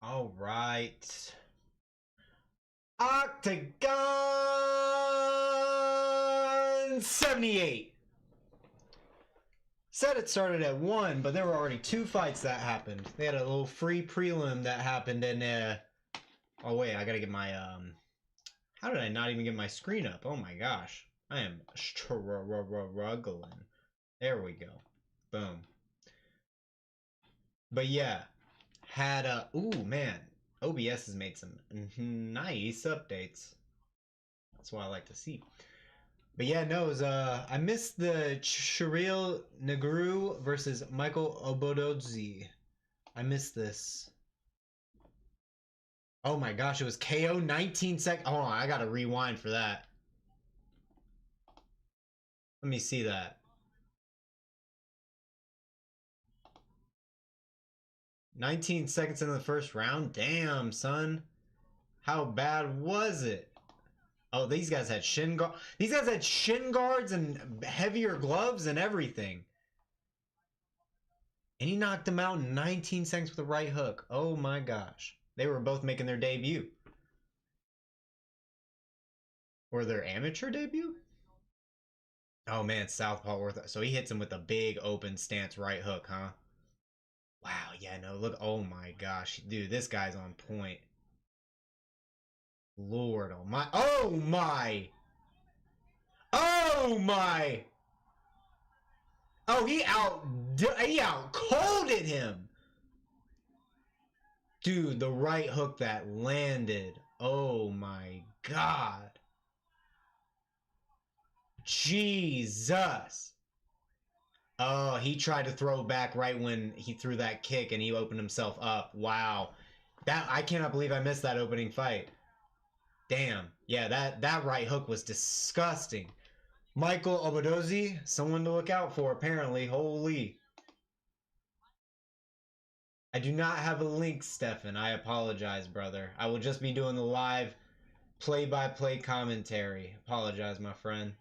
All right. Octagon 78. Said it started at 1, but there were already 2 fights that happened. They had a little free prelim that happened in oh wait, I gotta get my how did I not even get my screen up? Oh my gosh. I am struggling. There we go. Boom. But yeah, had ooh man, OBS has made some nice updates. That's what I like to see. But yeah, no, it was, I missed the Chavarría Negru versus Michael Obododzi. I missed this. Oh my gosh, it was KO 19 seconds. Hold on, I gotta rewind for that. Let me see that. 19 seconds into the first round? Damn, son. How bad was it? Oh, these guys had shin guard. These guys had shin guards and heavier gloves and everything. And he knocked him out in 19 seconds with a right hook. Oh my gosh. They were both making their debut. Or their amateur debut? Oh man, southpaw worth it. So he hits him with a big open stance right hook, huh? Wow, yeah, no, look. Oh my gosh. Dude, this guy's on point. Lord, oh my. Oh my! Oh my! Oh, he out colded him. Dude, the right hook that landed. Oh my god. Jesus. Oh, he tried to throw back right when he threw that kick and he opened himself up. Wow. I cannot believe I missed that opening fight. Damn. Yeah, that right hook was disgusting. Michael Obododzi, someone to look out for, apparently. Holy. I do not have a link, Stefan. I apologize, brother. I will just be doing the live play-by-play commentary. Apologize, my friend.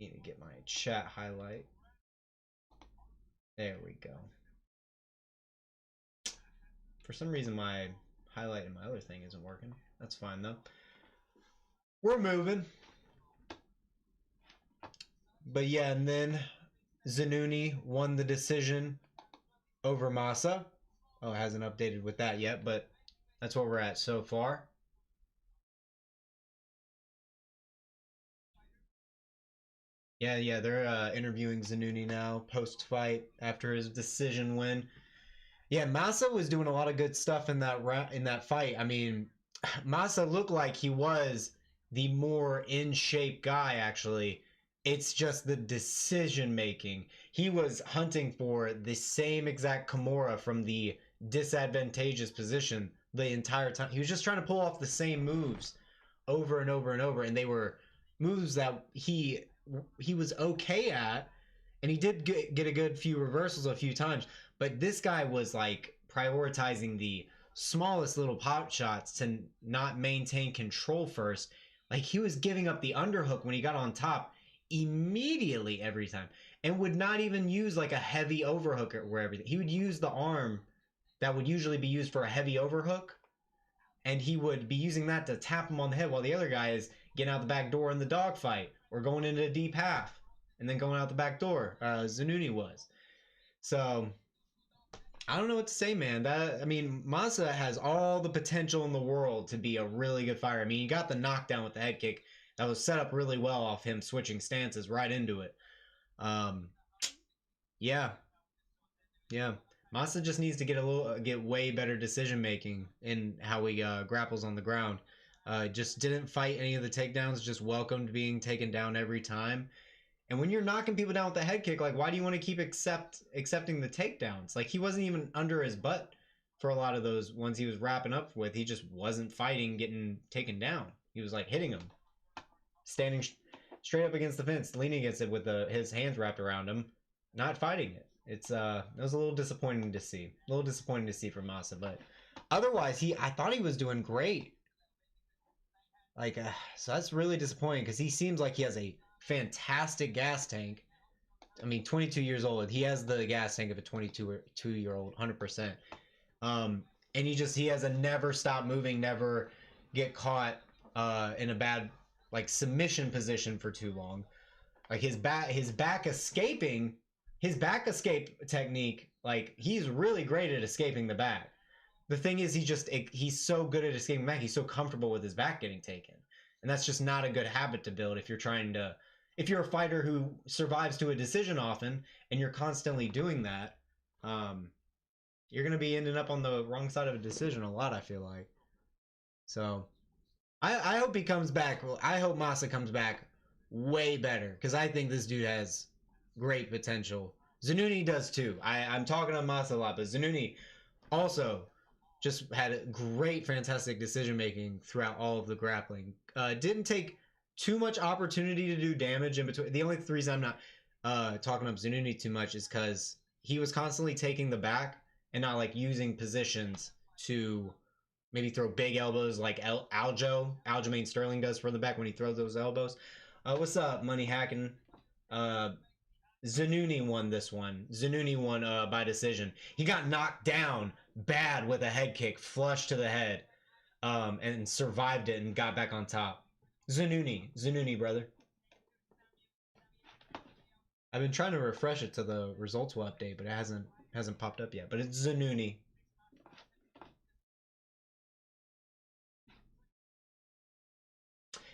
Need to get my chat highlight. There we go. For some reason, my highlight in my other thing isn't working. That's fine, though. We're moving. But yeah, and then Zenuni won the decision over Máša. Oh, it hasn't updated with that yet, but that's where we're at so far. Yeah, they're interviewing Zenuni now, post-fight, after his decision win. Yeah, Máša was doing a lot of good stuff in that fight. I mean, Máša looked like he was the more in-shape guy, actually. It's just the decision-making. He was hunting for the same exact Kimura from the disadvantageous position the entire time. He was just trying to pull off the same moves over and over and over, and they were moves that he was okay at, and he did get a good few reversals a few times, but this guy was like prioritizing the smallest little pop shots to not maintain control first. Like he was giving up the underhook when he got on top immediately every time, and would not even use like a heavy overhook or everything. He would use the arm that would usually be used for a heavy overhook, and he would be using that to tap him on the head while the other guy is getting out the back door in the dogfight or going into a deep half and then going out the back door. Zenuni was. So I don't know what to say, man. I mean, Máša has all the potential in the world to be a really good fighter. I mean, he got the knockdown with the head kick that was set up really well off him switching stances right into it. Yeah. Máša just needs to get way better decision making in how he grapples on the ground. Just didn't fight any of the takedowns. Just welcomed being taken down every time. And when you're knocking people down with the head kick, like, why do you want to keep accepting the takedowns? Like, he wasn't even under his butt for a lot of those ones he was wrapping up with. He just wasn't fighting, getting taken down. He was like hitting him, standing straight up against the fence, leaning against it with his hands wrapped around him, not fighting it. It was a little disappointing to see. A little disappointing to see from Máša, but otherwise, I thought he was doing great. So that's really disappointing because he seems like he has a fantastic gas tank. I mean, 22 years old. He has the gas tank of a 22-year-old, 100%. And he has a never stop moving, never get caught in a bad like submission position for too long. Like his back escape technique, like he's really great at escaping the back. The thing is, he's so good at escaping back. He's so comfortable with his back getting taken, and that's just not a good habit to build if you're a fighter who survives to a decision often, and you're constantly doing that. You're gonna be ending up on the wrong side of a decision a lot, I feel like. So, I hope he comes back. I hope Máša comes back way better because I think this dude has great potential. Zenuni does too. I'm talking on Máša a lot, but Zenuni also just had a great, fantastic decision making throughout all of the grappling. Didn't take too much opportunity to do damage in between. The only reason I'm not talking up Zenuni too much is because he was constantly taking the back and not like using positions to maybe throw big elbows like Aljamain Sterling does from the back when he throws those elbows. What's up, Money Hacking? Zenuni won this one. Zenuni won by decision. He got knocked down bad with a head kick, flush to the head, and survived it and got back on top. Zenuni, brother. I've been trying to refresh it to the results will update, but it hasn't popped up yet. But it's Zenuni.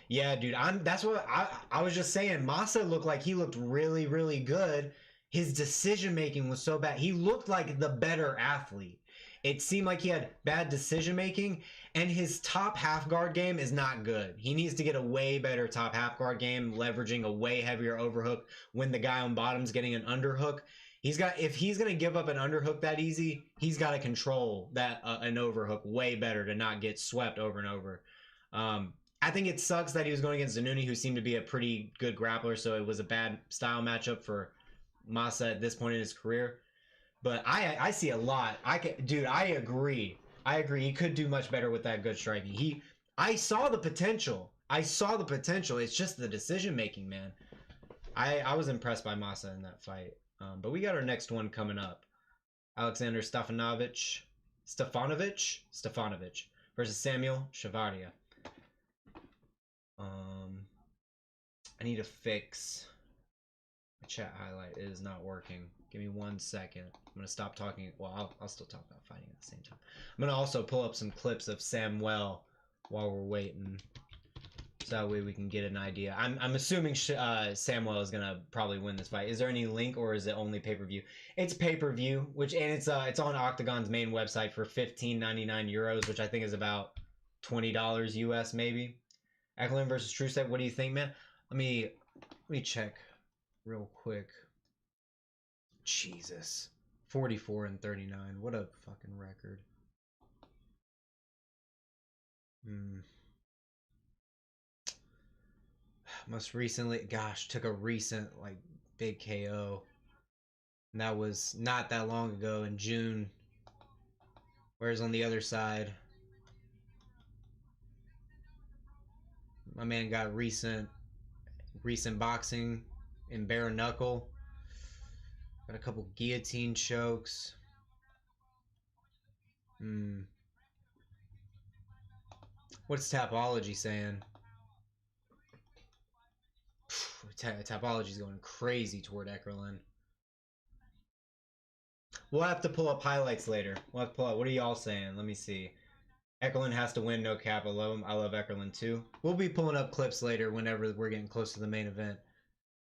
Yeah, dude. That's what I was just saying. Máša looked like he looked really, really good. His decision making was so bad. He looked like the better athlete. It seemed like he had bad decision making, and his top half guard game is not good. He needs to get a way better top half guard game, leveraging a way heavier overhook when the guy on bottom's getting an underhook. If he's gonna give up an underhook that easy, he's got to control that an overhook way better to not get swept over and over. I think it sucks that he was going against Zenuni, who seemed to be a pretty good grappler, so it was a bad style matchup for Máša at this point in his career. But I see a lot. I agree. He could do much better with that good striking. I saw the potential. It's just the decision making, man. I was impressed by Máša in that fight. But we got our next one coming up. Alexander Stefanovic versus Samuel Chavarría. I need to fix my chat highlight. It is not working. Give me 1 second. I'm gonna stop talking. Well, I'll still talk about fighting at the same time. I'm gonna also pull up some clips of Samuel while we're waiting, so that way we can get an idea. I'm assuming Samuel is gonna probably win this fight. Is there any link or is it only pay-per-view? It's pay-per-view, it's on Octagon's main website for 15.99 euros, which I think is about $20 US maybe. Eckerlin versus Trušček. What do you think, man? Let me check real quick. Jesus. 44-39. What a fucking record. Most recently, gosh, took a recent like big KO. And that was not that long ago in June. Whereas on the other side, my man got recent boxing in bare knuckle. Got a couple guillotine chokes. What's Topallaj saying? Topallaj's going crazy toward Eckerlin. We'll have to pull up highlights later. We'll have to pull up. What are y'all saying? Let me see. Eckerlin has to win, no cap. I love him. I love Eckerlin too. We'll be pulling up clips later whenever we're getting close to the main event.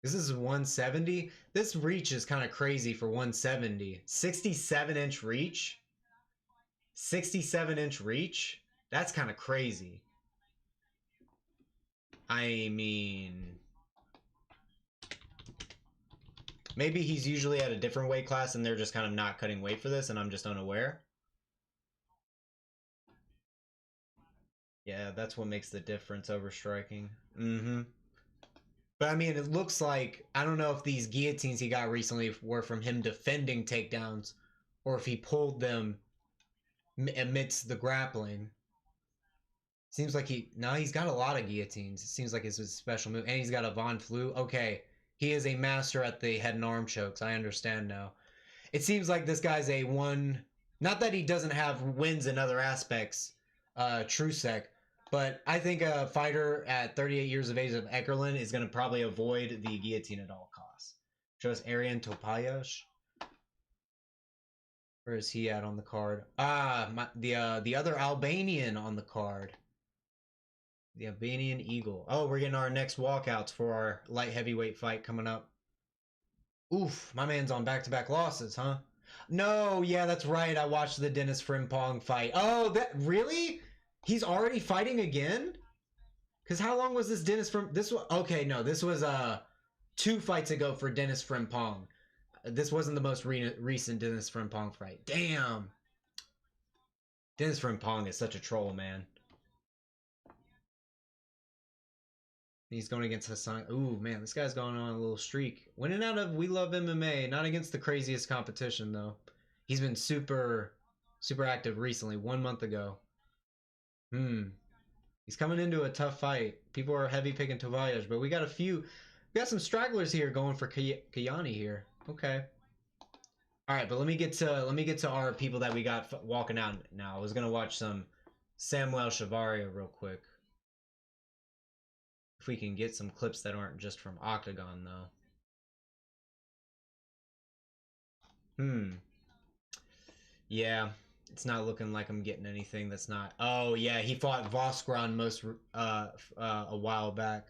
This is 170. This reach is kind of crazy for 170. 67-inch reach? 67-inch reach? That's kind of crazy. I mean, maybe he's usually at a different weight class and they're just kind of not cutting weight for this and I'm just unaware. Yeah, that's what makes the difference over striking. But I mean, it looks like, I don't know if these guillotines he got recently were from him defending takedowns or if he pulled them amidst the grappling. Seems like he's got a lot of guillotines. It seems like it's a special move. And he's got a Von Flue. Okay, He is a master at the head and arm chokes. I understand now. It seems like this guy's a one. Not that he doesn't have wins in other aspects, Truscek, but I think a fighter at 38 years of age of Eckerlin is going to probably avoid the guillotine at all costs. Show us Arian Topallaj. Where is he at on the card? The other Albanian on the card. The Albanian Eagle. Oh, we're getting our next walkouts for our light heavyweight fight coming up. Oof, my man's on back-to-back losses, huh? No, yeah, that's right. I watched the Denis Frimpong fight. Oh, that really? He's already fighting again? Because how long was this Denis Frimpong? This was okay. No, this was 2 fights ago for Denis Frimpong. This wasn't the most recent Denis Frimpong fight. Damn. Denis Frimpong is such a troll, man. He's going against Hassan. Ooh, man, this guy's going on a little streak. Winning out of We Love MMA. Not against the craziest competition, though. He's been super active recently. 1 month ago. He's coming into a tough fight. People are heavy picking Topallaj, but we got some stragglers here going for Kayani here. Okay. All right, but let me get to our people that we got walking out now. I was gonna watch some Samuel Chavarría real quick. If we can get some clips that aren't just from OKTAGON, though. Yeah, it's not looking like I'm getting anything that's not. Oh yeah, he fought Voskron a while back.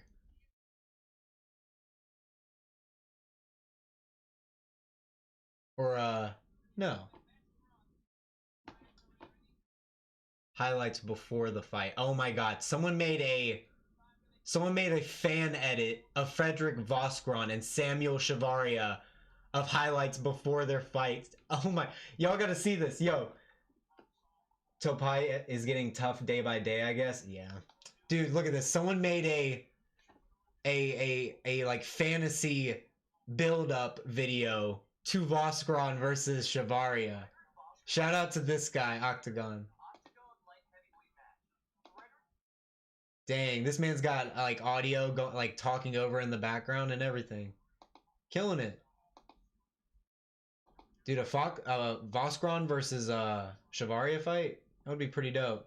Or no. Highlights before the fight. Oh my god, someone made a fan edit of Frederick Voskron and Samuel Chavarría of highlights before their fights. Oh my, y'all gotta see this. Yo, Topallaj is getting tough day by day, I guess. Yeah, dude, look at this. Someone made a like fantasy build-up video to Voskron versus Chavarría. Shout out to this guy, OKTAGON. Dang, this man's got like audio like talking over in the background and everything. Killing it. Dude, a Voskron versus Chavarría fight? That would be pretty dope.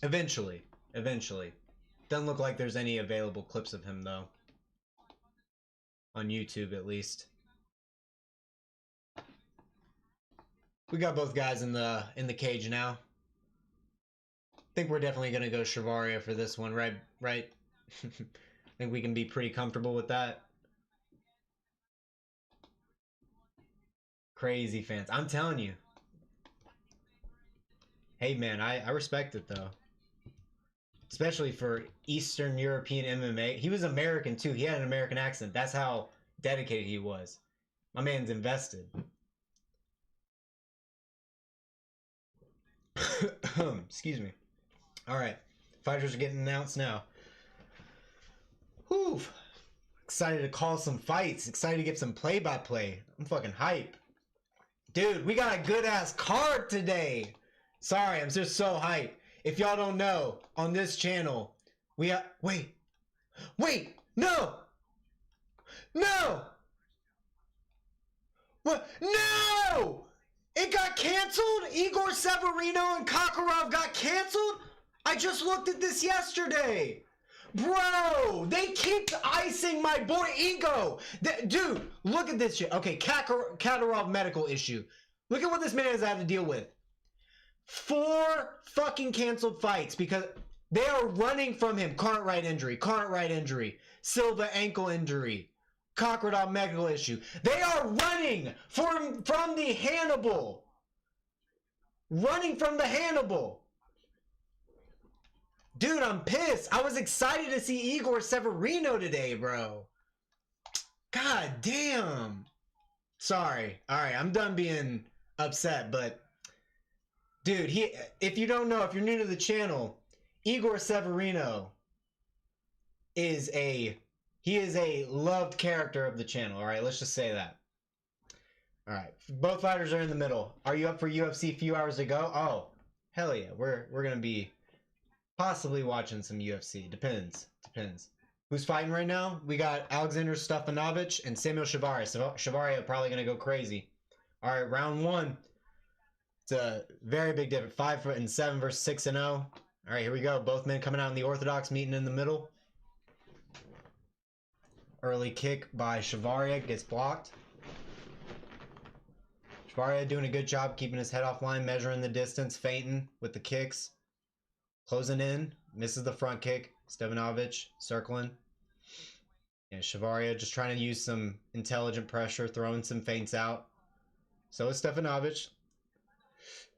Eventually. Doesn't look like there's any available clips of him though. On YouTube at least. We got both guys in the cage now. I think we're definitely gonna go Chavarría for this one, right? I think we can be pretty comfortable with that. Crazy fans. I'm telling you. Hey man, I respect it though. Especially for Eastern European MMA. He was American too. He had an American accent. That's how dedicated he was. My man's invested. Excuse me. Alright. Fighters are getting announced now. Whew. Excited to call some fights. Excited to get some play-by-play. I'm fucking hype. Dude, we got a good-ass card today. Sorry, I'm just so hype. If y'all don't know, on this channel, we have... Wait! No! What? No! It got canceled? Igor Severino and Kakarov got canceled? I just looked at this yesterday. Bro, they keep icing my boy Ego. Dude, look at this shit. Okay, Kakarov medical issue. Look at what this man has had to deal with. 4 fucking canceled fights because they are running from him. Cartwright injury. Silva ankle injury. Kakarov medical issue. They are running from the Hannibal. Running from the Hannibal. Dude, I'm pissed. I was excited to see Igor Severino today, bro. God damn. Sorry. Alright, I'm done being upset, but... Dude, if you don't know, if you're new to the channel, Igor Severino is a loved character of the channel, alright? Let's just say that. Alright, both fighters are in the middle. Are you up for UFC a few hours to go? Oh, hell yeah. We're gonna be possibly watching some UFC. Depends. Who's fighting right now? We got Alexander Stefanovic and Samuel Chavarría. So Chavarría probably going to go crazy. All right, round one. It's a very big difference. 5-7 versus 6-0. All right, here we go. Both men coming out in the orthodox, meeting in the middle. Early kick by Chavarría gets blocked. Chavarría doing a good job keeping his head offline, measuring the distance, feinting with the kicks. Closing in, misses the front kick. Stefanovic circling. And Chavarría just trying to use some intelligent pressure, throwing some feints out. So is Stefanovic.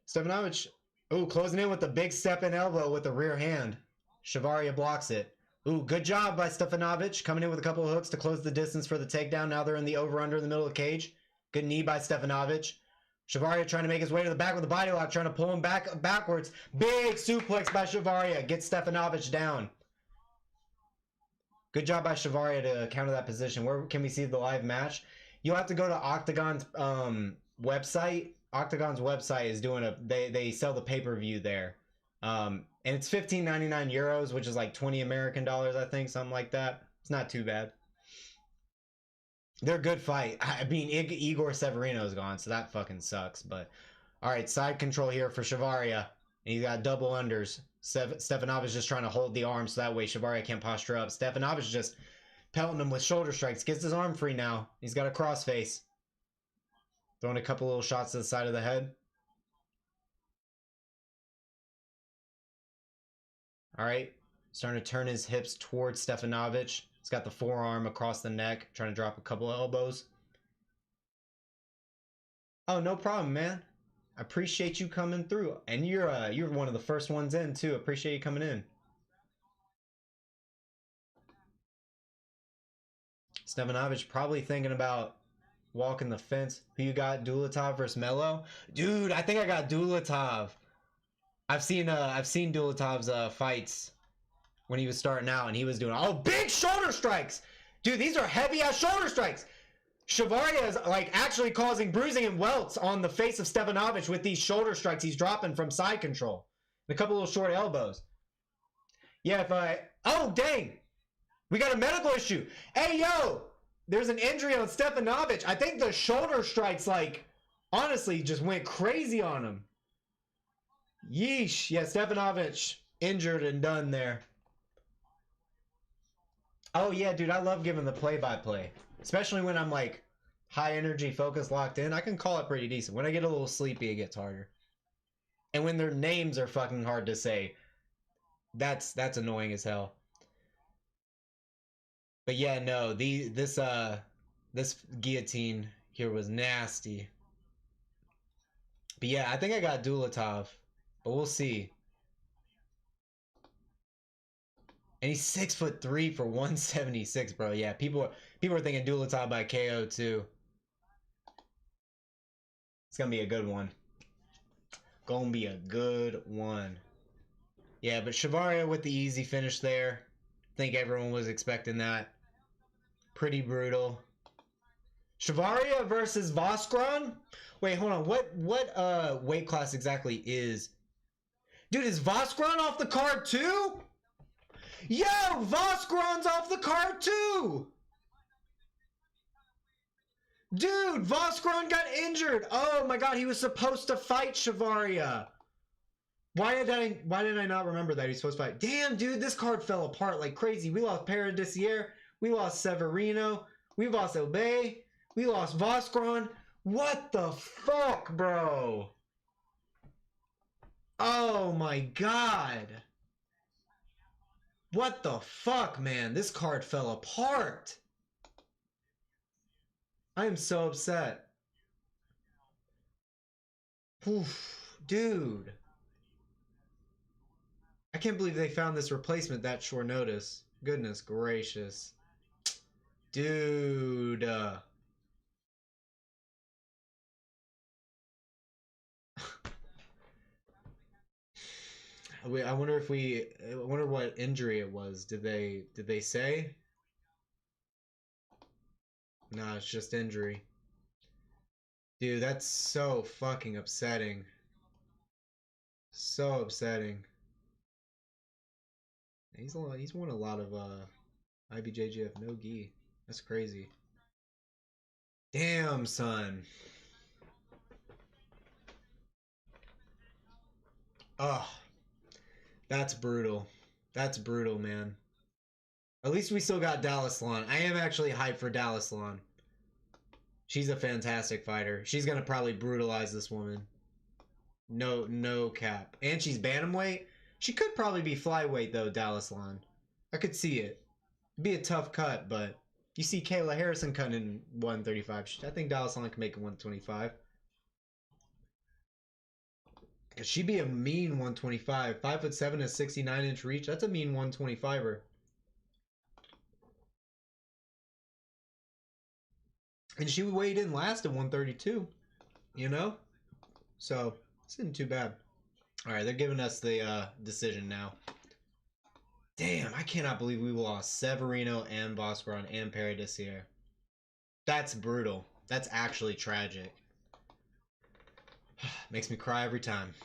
Stefanovic, ooh, closing in with a big step in elbow with the rear hand. Chavarría blocks it. Ooh, good job by Stefanovic, coming in with a couple of hooks to close the distance for the takedown. Now they're in the over-under in the middle of the cage. Good knee by Stefanovic. Chavarría trying to make his way to the back with a body lock, trying to pull him backwards. Big suplex by Chavarría. Gets Stefanovic down. Good job by Chavarría to counter that position. Where can we see the live match? You'll have to go to OKTAGON's website. OKTAGON's website is doing they sell the pay-per-view there. And it's 15.99 euros, which is like 20 American dollars, I think, something like that. It's not too bad. They're a good fight. I mean, Igor Severino's gone, so that fucking sucks. But all right, side control here for Chavarría. And he's got double unders. Stefanovic just trying to hold the arm so that way Chavarría can't posture up. Stefanovic just pelting him with shoulder strikes. Gets his arm free now. He's got a crossface. Throwing a couple little shots to the side of the head. All right. Starting to turn his hips towards Stefanovic. He's got the forearm across the neck. Trying to drop a couple of elbows. Oh, no problem, man. I appreciate you coming through. And you're one of the first ones in, too. Appreciate you coming in. Stefanovic probably thinking about walking the fence. Who you got? Dulatov versus Melo? Dude, I think I got Dulatov. I've seen Dulatov's fights when he was starting out, and he was doing big shoulder strikes. Dude, these are heavy ass shoulder strikes. Chavarría is like actually causing bruising and welts on the face of Stefanovic with these shoulder strikes he's dropping from side control. And a couple little short elbows. Yeah, oh dang. We got a medical issue. Hey yo, there's an injury on Stefanovic. I think the shoulder strikes like honestly just went crazy on him. Yeesh. Yeah, Stefanovic injured and done there. Oh yeah, dude, I love giving the play-by-play. Especially when I'm like high energy, focused, locked in. I can call it pretty decent. When I get a little sleepy, it gets harder. And when their names are fucking hard to say, that's annoying as hell. But yeah, no, this guillotine here was nasty. But yeah, I think I got Dulatov, but we'll see. And he's 6'3" for 176, bro. Yeah, people are thinking Dulatov by KO too. It's gonna be a good one. Gonna be a good one. Yeah, but Chavarría with the easy finish there. I think everyone was expecting that. Pretty brutal. Chavarría versus Voskron? Wait, hold on. What weight class exactly is? Dude, is Voskron off the card too? Yo, Voskron's off the card too! Dude, Voskron got injured! Oh my god, he was supposed to fight Chavarría. Why did I not remember that he's supposed to fight? Damn, dude, this card fell apart like crazy. We lost Paradisier, we lost Severino, we lost Obey, we lost Voskron. What the fuck, bro? Oh my god. What the fuck, man? This card fell apart. I am so upset. Oof, dude. I can't believe they found this replacement that short notice. Goodness gracious. Dude. I wonder what injury it was. Did they say? No, it's just injury. Dude, that's so fucking upsetting. So upsetting. He's won a lot of IBJJF, no gi. That's crazy. Damn, son. Oh, that's brutal. That's brutal, man. At least we still got Dalaslan. I am actually hyped for Dalaslan. She's a fantastic fighter. She's gonna probably brutalize this woman. No cap. And she's bantamweight. She could probably be flyweight though, Dalaslan. I could see it. It'd be a tough cut, but you see Kayla Harrison cutting 135. I think Dalaslan can make 125. Cause she'd be a mean 125. 5'7", a 69-inch reach. That's a mean 125er. And she weighed in last at 132. You know? So, this isn't too bad. Alright, they're giving us the decision now. Damn, I cannot believe we lost Severino and Boscaron and Perry this year. That's brutal. That's actually tragic. Makes me cry every time.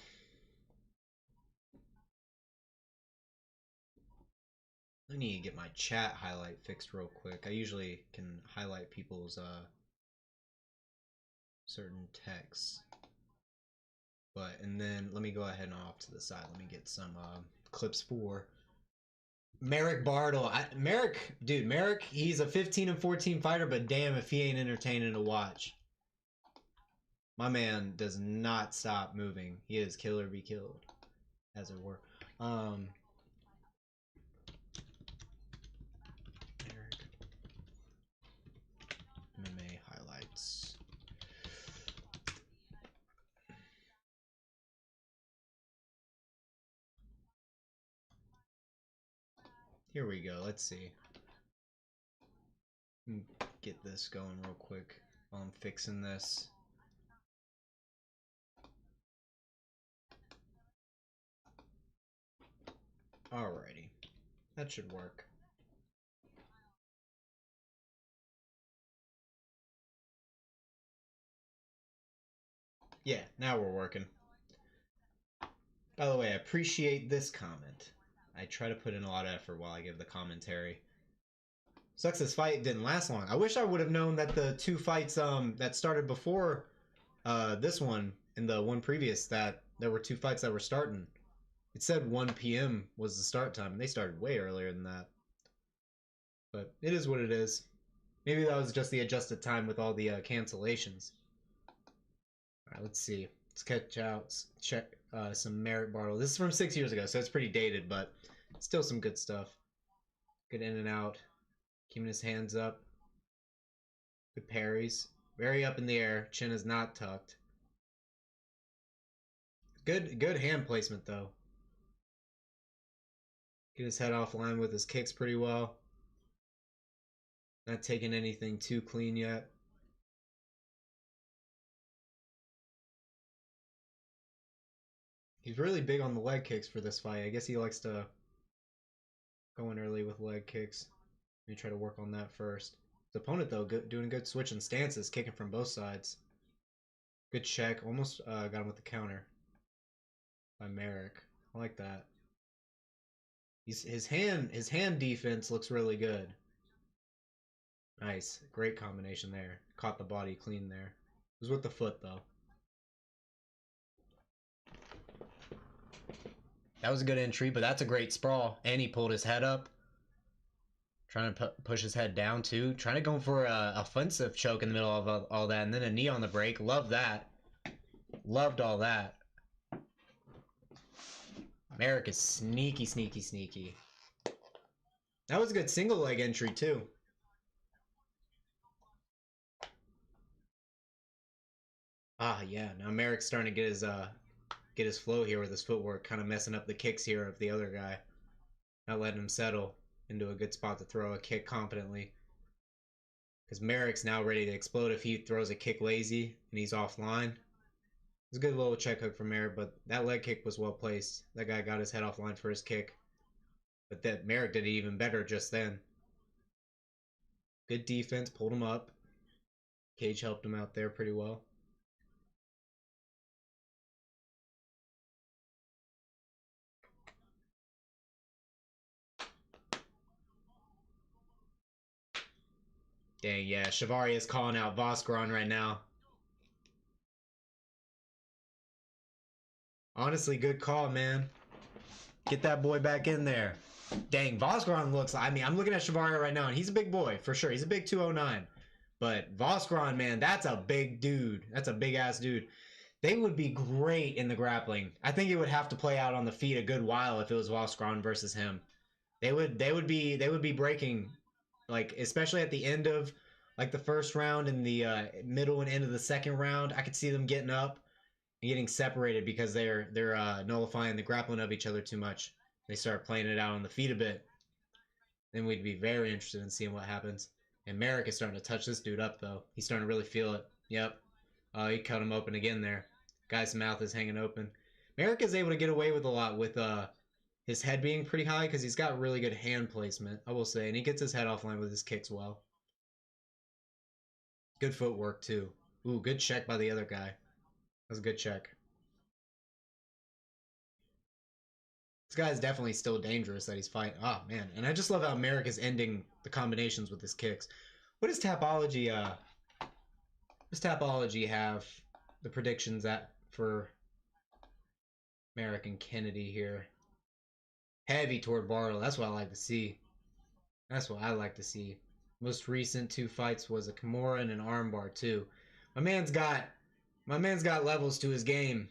I need to get my chat highlight fixed real quick. I usually can highlight people's certain texts. But, and then let me go ahead and off to the side. Let me get some clips for Merrick Bartl. Merrick, he's a 15 and 14 fighter, but damn if he ain't entertaining to watch. My man does not stop moving. He is kill or be killed, as it were. Merrick MMA highlights. Here we go. Let's see. Get this going real quick while I'm fixing this. Alrighty. That should work. Yeah, now we're working. By the way, I appreciate this comment. I try to put in a lot of effort while I give the commentary. Sucks this fight didn't last long. I wish I would have known that the two fights that started before this one and the one previous, that there were two fights that were starting. It said 1 p.m. was the start time, and they started way earlier than that. But it is what it is. Maybe that was just the adjusted time with all the cancellations. Alright, let's see. Let's check some Merrick Bartl. This is from 6 years ago, so it's pretty dated, but still some good stuff. Good in and out. Keeping his hands up. Good parries. Very up in the air. Chin is not tucked. Good hand placement, though. Get his head offline with his kicks pretty well. Not taking anything too clean yet. He's really big on the leg kicks for this fight. I guess he likes to go in early with leg kicks. Let me try to work on that first. His opponent, though, doing a good switch in stances, kicking from both sides. Good check. Almost got him with the counter by Marek. I like that. His hand defense looks really good. Nice. Great combination there. Caught the body clean there. It was with the foot, though. That was a good entry, but that's a great sprawl. And he pulled his head up. Trying to push his head down, too. Trying to go for a offensive choke in the middle of all that. And then a knee on the break. Love that. Loved all that. Merrick is sneaky, sneaky, sneaky. That was a good single leg entry, too. Ah, yeah. Now Merrick's starting to get his flow here with his footwork, kind of messing up the kicks here of the other guy. Not letting him settle into a good spot to throw a kick competently. Because Merrick's now ready to explode if he throws a kick lazy and he's offline. It's a good little check hook from Merrick, but that leg kick was well placed. That guy got his head offline for his kick. But that Merrick did it even better just then. Good defense, pulled him up. Cage helped him out there pretty well. Dang, yeah. Chavarría is calling out Voskron right now. Honestly, good call, man. Get that boy back in there. Dang, Voskron looks... I mean, I'm looking at Chavarría right now, and he's a big boy, for sure. He's a big 209. But Voskron, man, that's a big dude. That's a big-ass dude. They would be great in the grappling. I think it would have to play out on the feet a good while if it was Voskron versus him. They would be breaking, like, especially at the end of like the first round and the middle and end of the second round. I could see them getting up and getting separated because they're nullifying the grappling of each other too much. They start playing it out on the feet a bit. Then we'd be very interested in seeing what happens. And Merrick is starting to touch this dude up though. He's starting to really feel it. Yep. He cut him open again there. Guy's mouth is hanging open. Merrick is able to get away with a lot with his head being pretty high because he's got really good hand placement, I will say. And he gets his head offline with his kicks well. Good footwork too. Ooh, good check by the other guy. That was a good check. This guy is definitely still dangerous that he's fighting. Oh, man. And I just love how Merrick is ending the combinations with his kicks. What does Topallaj, have the predictions at for Merrick and Kennedy here? Heavy toward Bartl. That's what I like to see. That's what I like to see. Most recent 2 fights was a Kimura and an armbar too. My man's got levels to his game.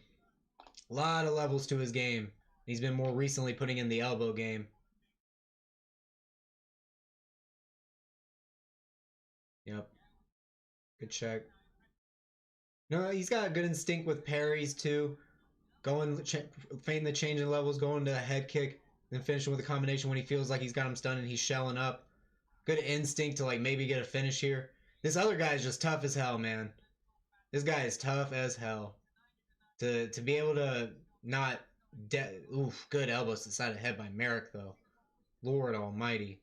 A lot of levels to his game. He's been more recently putting in the elbow game. Yep. Good check. No, he's got a good instinct with parries too. Going, feigning the change in levels, going to a head kick, then finishing with a combination when he feels like he's got him stunned and he's shelling up. Good instinct to like maybe get a finish here. This other guy is just tough as hell, man. This guy is tough as hell. To be able to not... Oof, good elbows to the side of the head by Merrick, though. Lord almighty.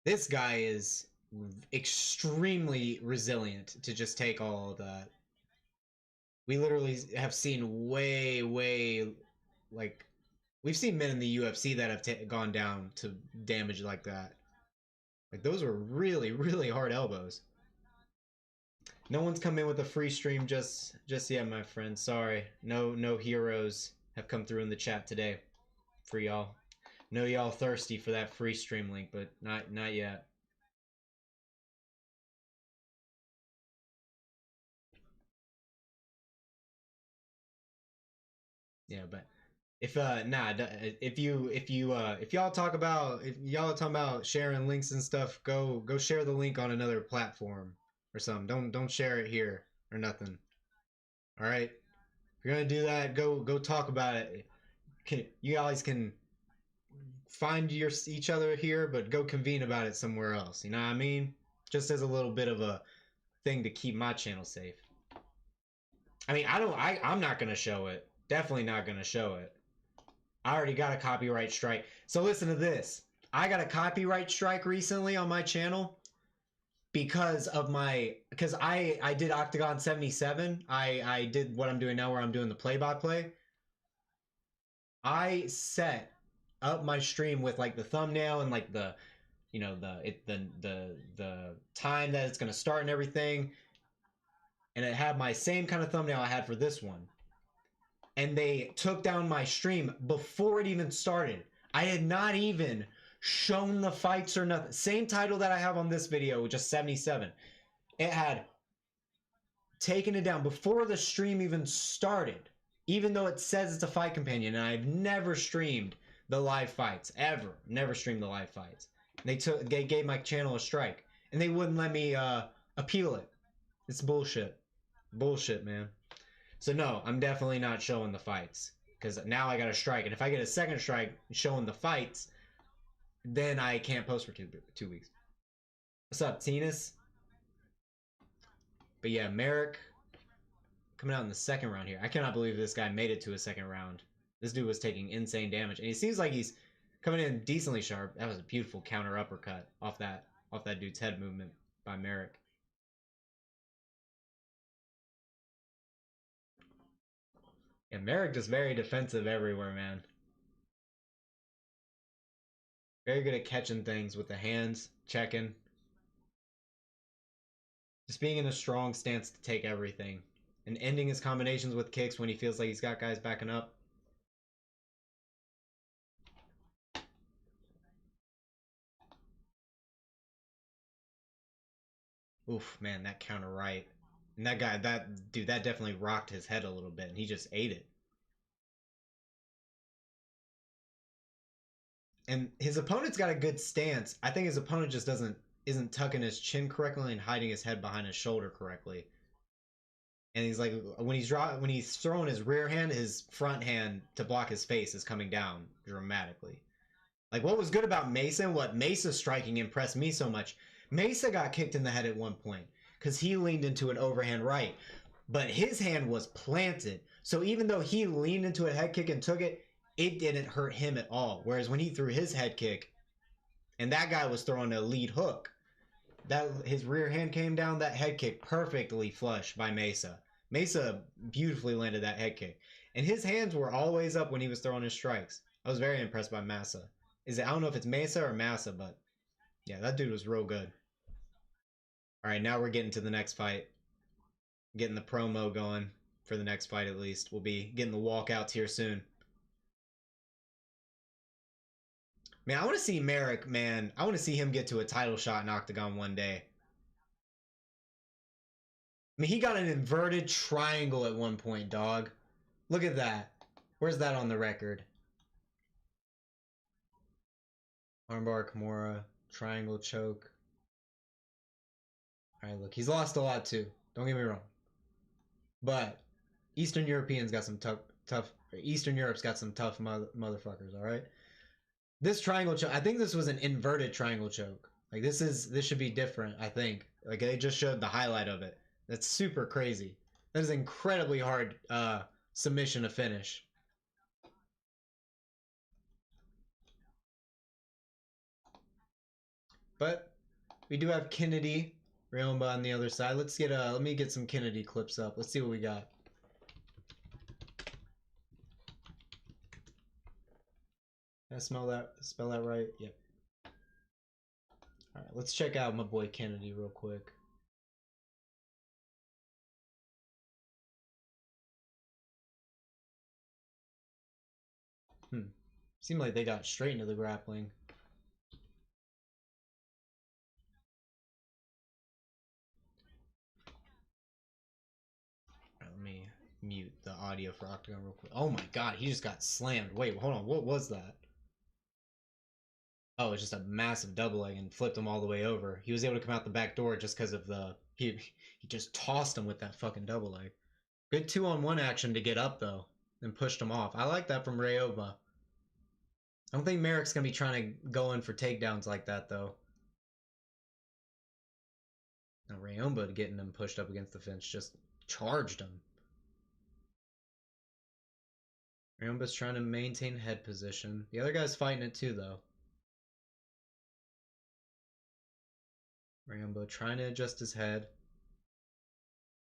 This guy is extremely resilient to just take all of that. We literally have seen way, like... We've seen men in the UFC that have gone down to damage like that. Like, those were really hard elbows. No one's come in with a free stream just yet, my friend. Sorry. No heroes have come through in the chat today for y'all. Know y'all thirsty for that free stream link, but not yet. Yeah, but if y'all talk about sharing links and stuff, go share the link on another platform or something. Don't share it here or nothing. All right? If you're gonna do that, go talk about it. You guys can find each other here, but go convene about it somewhere else. You know what I mean? Just as a little bit of a thing to keep my channel safe. I mean, I'm not gonna show it. Definitely not gonna show it. I already got a copyright strike. So listen to this. I got a copyright strike recently on my channel because I did Octagon 77. I did what I'm doing now where I'm doing the play-by-play. I set up my stream with like the thumbnail and like the the time that it's gonna start and everything, and it had my same kind of thumbnail I had for this one. And they took down my stream before it even started. I had not even shown the fights or nothing. Same title that I have on this video, just 77. It had taken it down before the stream even started, even though it says it's a fight companion, and I've never streamed the live fights ever. Never streamed the live fights. They gave my channel a strike, and they wouldn't let me appeal it. It's bullshit. Bullshit, man. So no, I'm definitely not showing the fights because now I got a strike, and if I get a second strike showing the fights, then I can't post for 2 weeks. What's up, Denis? But yeah, Merrick coming out in the second round here. I cannot believe this guy made it to a second round. This dude was taking insane damage, and he seems like he's coming in decently sharp. That was a beautiful counter uppercut off that dude's head movement by Merrick. Yeah, Merrick just very defensive everywhere, man. Very good at catching things with the hands, checking. Just being in a strong stance to take everything. And ending his combinations with kicks when he feels like he's got guys backing up. Oof, man, that counter right. And that guy, that dude, that definitely rocked his head a little bit, and he just ate it. And his opponent's got a good stance. I think his opponent just isn't tucking his chin correctly and hiding his head behind his shoulder correctly. And he's like, when he's throwing his rear hand, his front hand to block his face is coming down dramatically. Like, what was good about Mesa and what Mesa's striking impressed me so much. Mesa got kicked in the head at one point because he leaned into an overhand right, but his hand was planted. So even though he leaned into a head kick and took it, it didn't hurt him at all. Whereas when he threw his head kick, and that guy was throwing a lead hook, that his rear hand came down, that head kick perfectly flush by Mesa. Mesa beautifully landed that head kick. And his hands were always up when he was throwing his strikes. I was very impressed by Massa. I don't know if it's Mesa or Massa, but yeah, that dude was real good. All right, now we're getting to the next fight. Getting the promo going for the next fight at least. We'll be getting the walkouts here soon. Man, I want to see Merrick, man. I want to see him get to a title shot in Octagon one day. I mean, he got an inverted triangle at one point, dog. Look at that. Where's that on the record? Armbar, Kimura, triangle choke. Alright, look, he's lost a lot too. Don't get me wrong. But Eastern Europeans got some tough. Eastern Europe's got some tough motherfuckers, alright? This triangle choke, I think this was an inverted triangle choke. Like, this should be different, I think. Like, they just showed the highlight of it. That's super crazy. That is incredibly hard submission to finish. But we do have Kennedy, Rayomba on the other side. Let's get let me get some Kennedy clips up. Let's see what we got. Did I spell that right? Yep. All right, let's check out my boy Kennedy real quick. Seemed like they got straight into the grappling. Right, let me mute the audio for Octagon real quick. Oh my god, he just got slammed. Wait, hold on. What was that? Oh, it's just a massive double leg and flipped him all the way over. He was able to come out the back door just because of the... He just tossed him with that fucking double leg. Good 2-on-1 action to get up, though, and pushed him off. I like that from Rayomba. I don't think Merrick's going to be trying to go in for takedowns like that, though. Now, Rayomba getting him pushed up against the fence just charged him. Rayomba's trying to maintain head position. The other guy's fighting it too, though. Rayomba trying to adjust his head.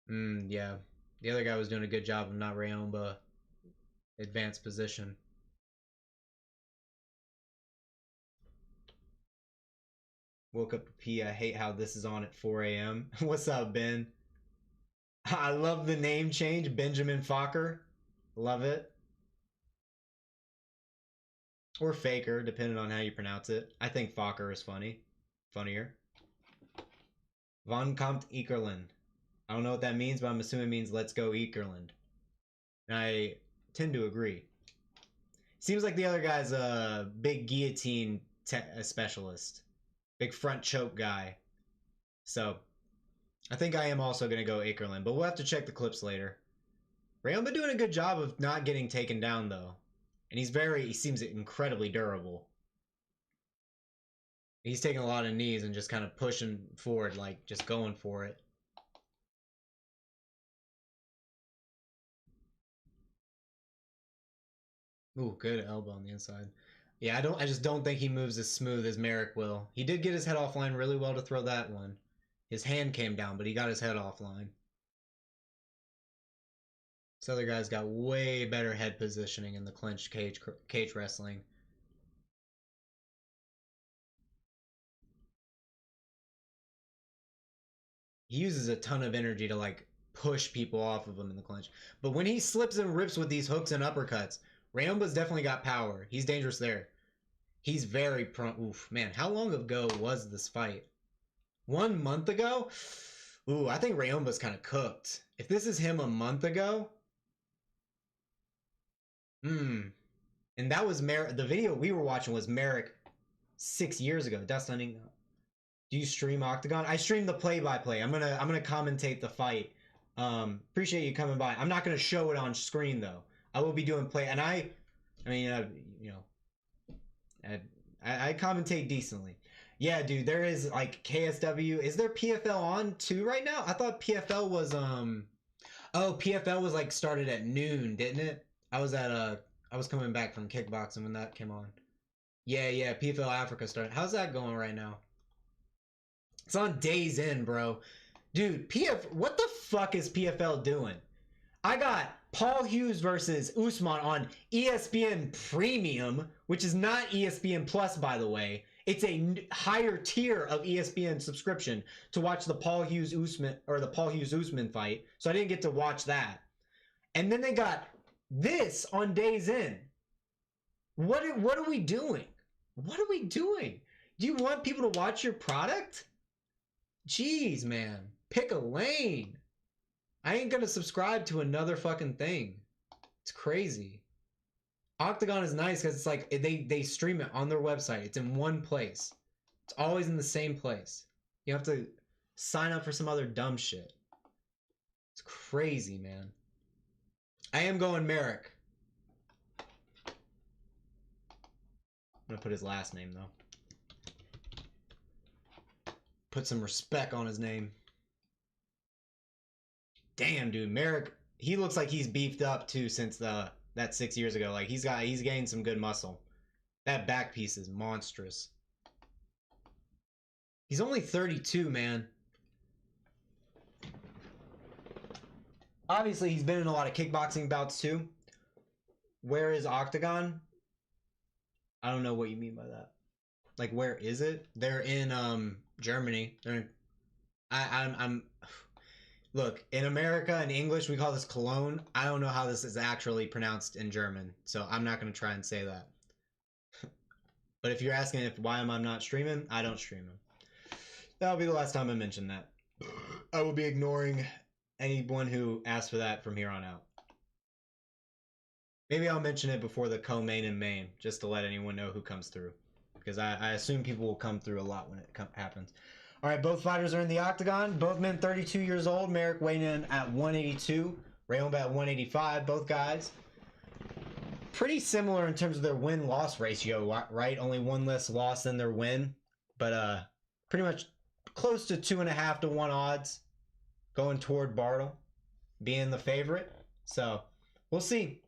Yeah. The other guy was doing a good job of not Rayomba advanced position. Woke up to pee. I hate how this is on at 4 a.m. What's up, Ben? I love the name change. Benjamin Fokker. Love it. Or Faker, depending on how you pronounce it. I think Fokker is funny. Funnier. Von Compt Eckerlin. I don't know what that means, but I'm assuming it means let's go Eckerlin. And I tend to agree. Seems like the other guy's a big guillotine specialist. Big front choke guy. So, I think I am also going to go Eckerlin, but we'll have to check the clips later. Rayomba doing a good job of not getting taken down, though. And he seems incredibly durable. He's taking a lot of knees and just kind of pushing forward, like just going for it. Ooh, good elbow on the inside. Yeah, I just don't think he moves as smooth as Merrick will. He did get his head offline really well to throw that one. His hand came down, but he got his head offline. This other guy's got way better head positioning in the clenched cage wrestling. he uses a ton of energy to like push people off of him in the clinch. But when he slips and rips with these hooks and uppercuts, Rayomba's definitely got power. He's dangerous there. He's very prone. Oof, man, how long ago was this fight? 1 month ago? Ooh, I think Rayomba's kind of cooked. If this is him a month ago, and that was Merrick. The video we were watching was Merrick 6 years ago. Dalaslan. Do you stream Octagon? I stream the play-by-play. I'm gonna commentate the fight. Appreciate you coming by. I'm not gonna show it on screen though. I will be doing play, and I commentate decently. Yeah, dude, there is like KSW. Is there PFL on too right now? I thought PFL was oh, PFL was like started at noon, didn't it? I was coming back from kickboxing when that came on. Yeah, PFL Africa started. How's that going right now? It's on Days In, bro. Dude, what the fuck is PFL doing? I got Paul Hughes versus Usman on ESPN Premium, which is not ESPN Plus, by the way. It's a higher tier of ESPN subscription to watch the Paul Hughes Usman fight. So I didn't get to watch that. And then they got this on Days In. What are we doing? What are we doing? Do you want people to watch your product? Jeez, man. Pick a lane. I ain't gonna subscribe to another fucking thing. It's crazy. Octagon is nice because it's like they stream it on their website. It's in one place. It's always in the same place. You have to sign up for some other dumb shit. It's crazy, man. I am going Merrick. I'm gonna put his last name though. Put some respect on his name. Damn, dude, Merrick, he looks like he's beefed up too since that 6 years ago. Like he's gained some good muscle. That back piece is monstrous. He's only 32, man. Obviously, he's been in a lot of kickboxing bouts too. Where is Octagon? I don't know what you mean by that. Like, where is it? They're in Germany. They're in, I'm look, in America, in English, we call this Cologne. I don't know how this is actually pronounced in German, so I'm not going to try and say that. But if you're asking why am I not streaming, I don't stream them. That'll be the last time I mention that. I will be ignoring anyone who asks for that from here on out. Maybe I'll mention it before the co-main and main, just to let anyone know who comes through. Because I assume people will come through a lot when it happens. All right, both fighters are in the octagon. Both men 32 years old. Merrick weighing in at 182. Rayomba at 185. Both guys pretty similar in terms of their win-loss ratio, right? Only one less loss than their win. But pretty much close to 2.5 to 1 odds going toward Bartl being the favorite. So we'll see.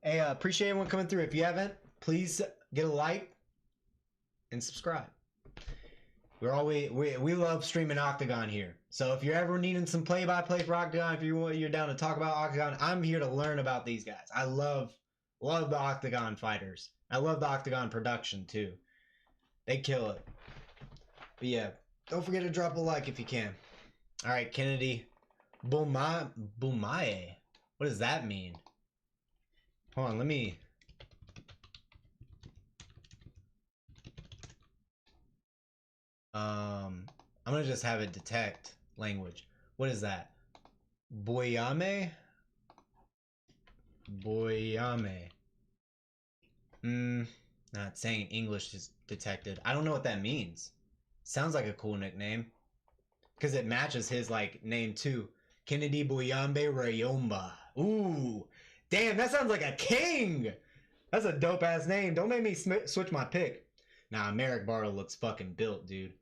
Hey, appreciate everyone coming through. If you haven't, please get a like and subscribe. We love streaming Octagon here. So if you're ever needing some play-by-play for Octagon, if you're down to talk about Octagon, I'm here to learn about these guys. I love the Octagon fighters. I love the Octagon production too. They kill it. But yeah, don't forget to drop a like if you can. All right, Kennedy Bumaye. What does that mean? Hold on, let me. I'm gonna just have it detect language. What is that? Boyame? Not saying English is detected. I don't know what that means. Sounds like a cool nickname. Because it matches his like name too. Kennedy Boyambe Rayomba. Ooh. Damn, that sounds like a king! That's a dope ass name. Don't make me switch my pick. Nah, Merrick Bartl looks fucking built, dude.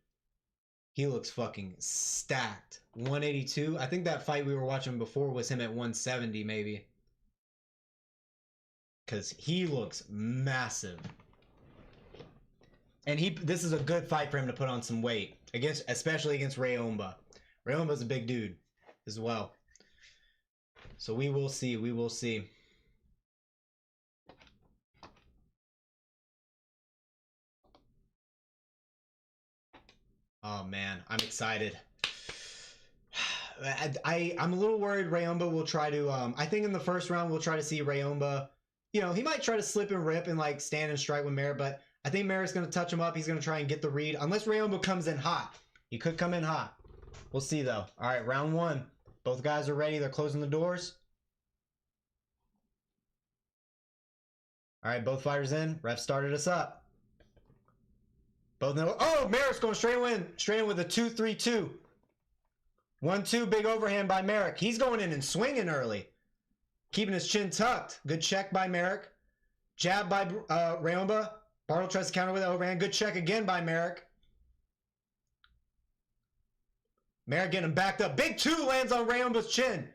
He looks fucking stacked. 182. I think that fight we were watching before was him at 170, maybe. Because he looks massive. And this is a good fight for him to put on some weight. Especially against Rayomba. Rayomba's a big dude as well. So we will see. We will see. Oh, man. I'm excited. I'm a little worried Rayomba will try to... I think in the first round, we'll try to see Rayomba... You know, he might try to slip and rip and, like, stand and strike with Merrick, but I think Merrick's going to touch him up. He's going to try and get the read. Unless Rayomba comes in hot. He could come in hot. We'll see, though. All right, round one. Both guys are ready. They're closing the doors. All right, both fighters in. Ref started us up. Both know. Oh, Merrick's going straight in with a 2-3-2. 1-2, big overhand by Merrick. He's going in and swinging early. Keeping his chin tucked. Good check by Merrick. Jab by Rayomba. Bartl tries to counter with the overhand. Good check again by Merrick. Merrick getting him backed up. Big 2 lands on Rayomba's chin.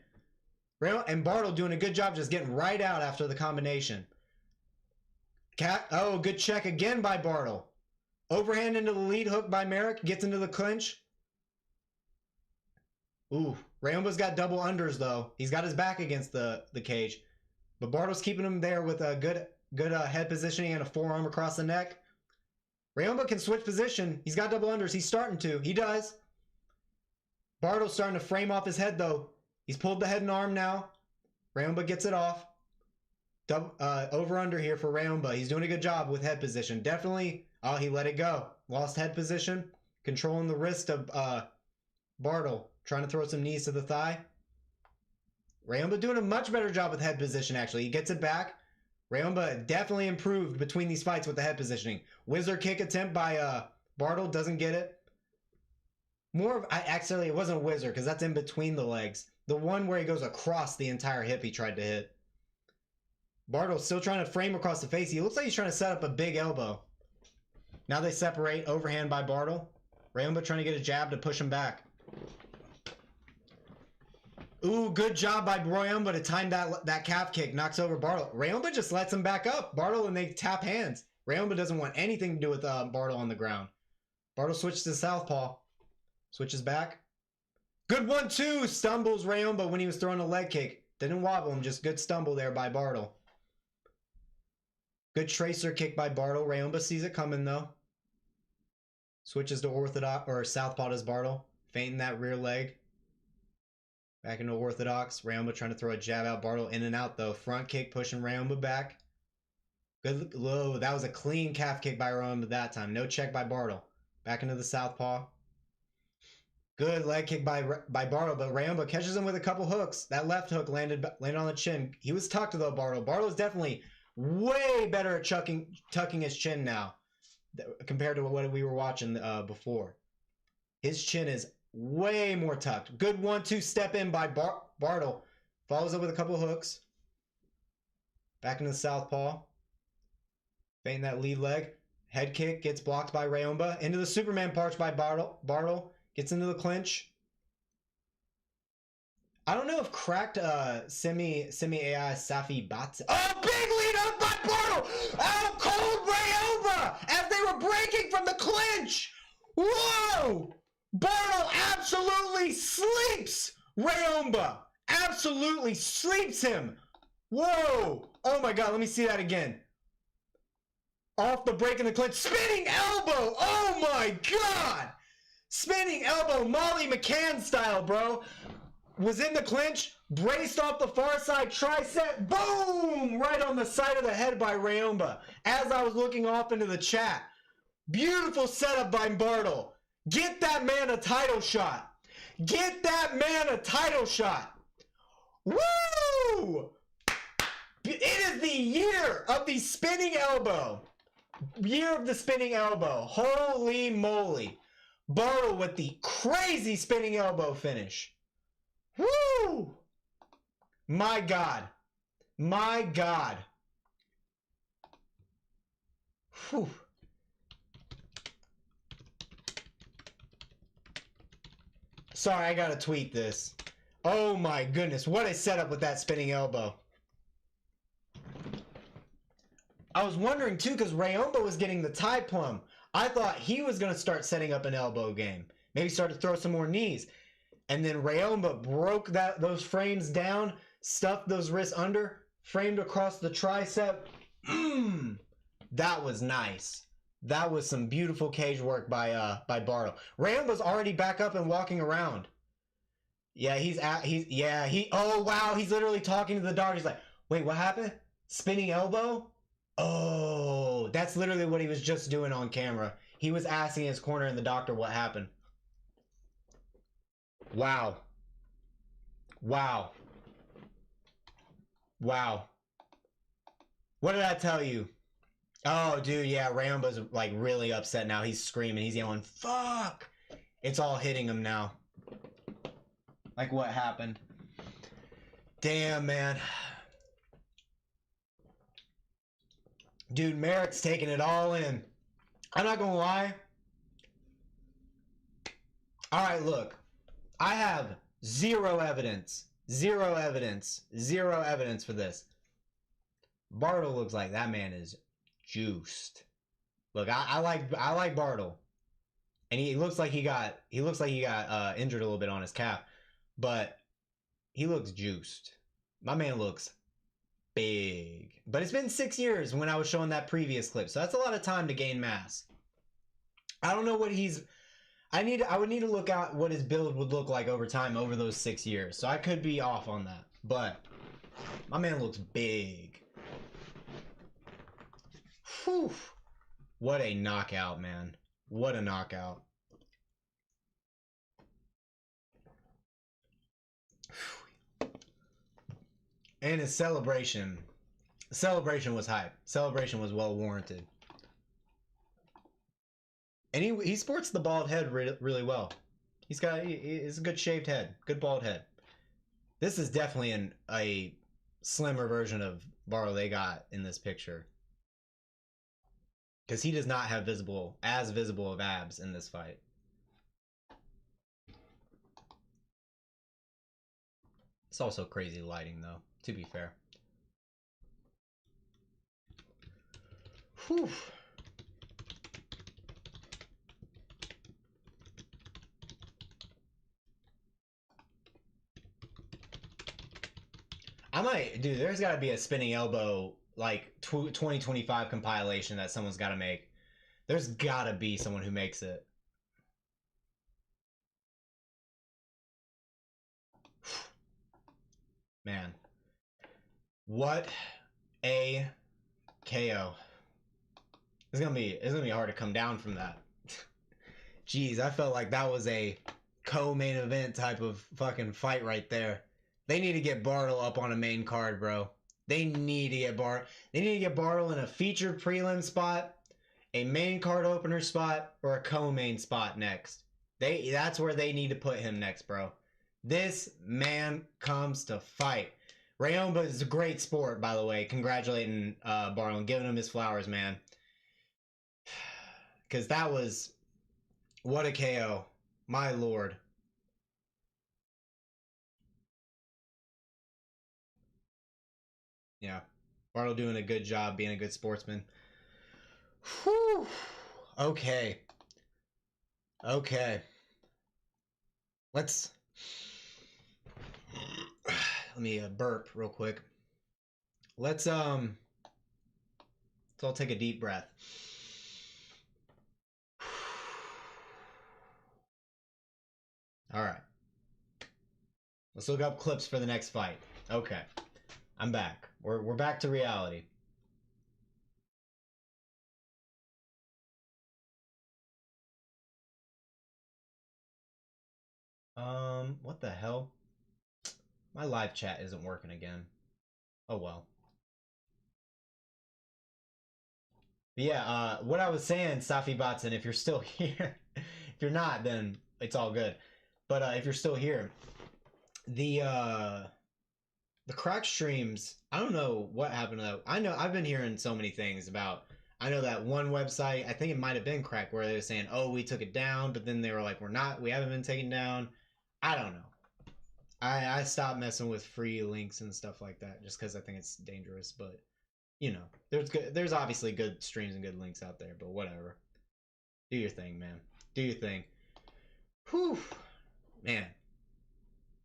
And Bartl doing a good job just getting right out after the combination. Oh, good check again by Bartl. Overhand into the lead hook by Merrick. Gets into the clinch. Ooh, Rayomba's got double unders, though. He's got his back against the cage. But Bartl's keeping him there with a good head positioning and a forearm across the neck. Rayomba can switch position. He's got double unders. He's starting to. He does. Bartl's starting to frame off his head, though. He's pulled the head and arm now. Rayomba gets it off. Over-under here for Rayomba. He's doing a good job with head position. Definitely. Oh, he let it go. Lost head position. Controlling the wrist of Bartl. Trying to throw some knees to the thigh. Rayomba doing a much better job with head position, actually. He gets it back. Rayomba definitely improved between these fights with the head positioning. Whizzer kick attempt by Bartl. Doesn't get it. More of... Actually, it wasn't a whizzer because that's in between the legs. The one where he goes across the entire hip he tried to hit. Bartl's still trying to frame across the face. He looks like he's trying to set up a big elbow. Now they separate. Overhand by Bartl. Rayomba trying to get a jab to push him back. Ooh, good job by Rayomba to time that calf kick. Knocks over Bartl. Rayomba just lets him back up. Bartl and they tap hands. Rayomba doesn't want anything to do with Bartl on the ground. Bartl switches to southpaw. Switches back. Good 1-2. Stumbles Rayomba when he was throwing a leg kick. Didn't wobble him. Just good stumble there by Bartl. Good tracer kick by Bartl. Rayomba sees it coming, though. Switches to orthodox or southpaw as Bartl. Feinting that rear leg. Back into orthodox. Rayomba trying to throw a jab out. Bartl in and out, though. Front kick pushing Rayomba back. Good low. That was a clean calf kick by Rayomba that time. No check by Bartl. Back into the southpaw. Good leg kick by Bartl, but Rayomba catches him with a couple hooks. That left hook landed on the chin. He was tucked, though, Bartl. Bartl is definitely way better at tucking his chin now compared to what we were watching before. His chin is way more tucked. Good 1-2 step in by Bartl. Follows up with a couple hooks. Back into the southpaw. Feinting that lead leg. Head kick gets blocked by Rayomba. Into the Superman punch by Bartl. Gets into the clinch. I don't know if cracked semi AI Safi Bats. Oh, big lead up by Bartl! Out cold Rayomba as they were breaking from the clinch! Whoa! Bartl absolutely sleeps Rayomba! Absolutely sleeps him! Whoa! Oh my god, let me see that again. Off the break in the clinch. Spinning elbow! Oh my god! Spinning elbow, Molly McCann style, bro. Was in the clinch, braced off the far side, tricep, boom! Right on the side of the head by Rayomba. As I was looking off into the chat. Beautiful setup by Bartl. Get that man a title shot. Get that man a title shot. Woo! It is the year of the spinning elbow. Year of the spinning elbow. Holy moly. Bartl with the crazy spinning elbow finish. Woo! My God. My God. Whew. Sorry, I gotta tweet this. Oh my goodness, what a setup with that spinning elbow. I was wondering too, because Rayomba was getting the tie plum. I thought he was going to start setting up an elbow game. Maybe start to throw some more knees. And then Rayomba broke those frames down, stuffed those wrists under, framed across the tricep. That was nice. That was some beautiful cage work by Bartl. Rayomba's already back up and walking around. Yeah, oh wow, he's literally talking to the dog. He's like, wait, what happened? Spinning elbow? Oh, that's literally what he was just doing on camera. He was asking his corner and the doctor what happened. Wow. Wow. Wow. What did I tell you? Oh, dude, yeah, Rayomba's like really upset now. He's screaming. He's yelling, fuck! It's all hitting him now. Like, what happened? Damn, man. Dude, Merrick's taking it all in. I'm not gonna lie. Alright, look. I have zero evidence. Zero evidence. Zero evidence for this. Bartl looks like that man is juiced. Look, I like Bartl. And he looks like he got injured a little bit on his calf. But he looks juiced. My man looks big. But it's been 6 years when I was showing that previous clip. So that's a lot of time to gain mass. I don't know what he's... I would need to look at what his build would look like over time over those 6 years. So I could be off on that. But my man looks big. Whew. What a knockout, man. What a knockout. And his celebration. Celebration was hype. Celebration was well warranted. And he sports the bald head really well. He's a good shaved head. Good bald head. This is definitely a slimmer version of Bartl they got in this picture. Because he does not have as visible of abs in this fight. It's also crazy lighting, though, to be fair. Whew. Dude, there's got to be a spinning elbow, like, 2025 compilation that someone's got to make. There's got to be someone who makes it. Man. What a KO. It's gonna be hard to come down from that. Jeez, I felt like that was a co-main event type of fucking fight right there. They need to get Bartl up on a main card, bro. They need to get Bartl in a featured prelim spot, a main card opener spot, or a co-main spot next. That's where they need to put him next, bro. This man comes to fight. Rayomba is a great sport, by the way. Congratulating Bartl and giving him his flowers, man. Because that was... What a KO. My lord. Yeah. Bartl doing a good job being a good sportsman. Whew. Okay. Okay. Let me burp real quick. Let's all take a deep breath. All right. Let's look up clips for the next fight. Okay. I'm back. We're back to reality. What the hell? My live chat isn't working again. Oh well. But yeah, what I was saying, Safi Batson, if you're still here, if you're not, then it's all good. But if you're still here, the crack streams, I don't know what happened to that. I know I've been hearing so many things about. I know that one website, I think it might have been Crack, where they were saying, "Oh, we took it down," but then they were like, we haven't been taken down." I don't know. I stopped messing with free links and stuff like that just because I think it's dangerous. But you know, there's obviously good streams and good links out there. But whatever, do your thing, man. Do your thing. Whew, man.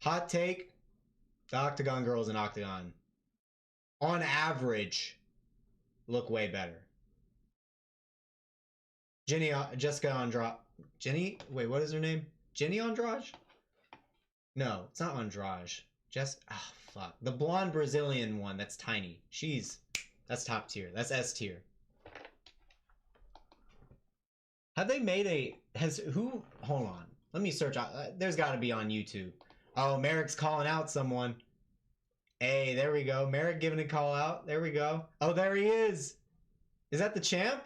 Hot take: the Octagon girls in Octagon, on average, look way better. Jessica Andrade. Jenny? Wait, what is her name? Jenny Andrade? No, it's not Andrade. Ah, fuck. The blonde Brazilian one that's tiny. That's top tier. That's S tier. Have they made hold on. Let me search out. There's got to be on YouTube. Oh, Merrick's calling out someone. Hey, there we go. Merrick giving a call out. There we go. Oh, there he is. Is that the champ?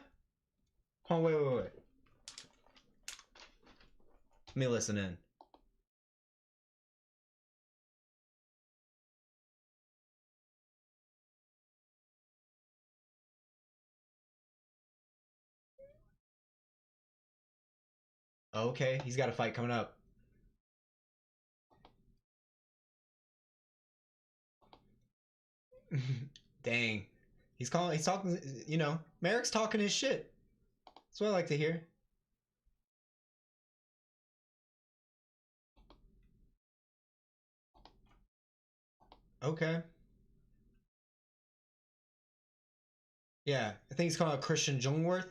Oh, wait. Let me listen in. Okay, he's got a fight coming up. Dang. He's talking, Merrick's talking his shit. That's what I like to hear. Okay. Yeah, I think he's calling out Christian Jungwirth.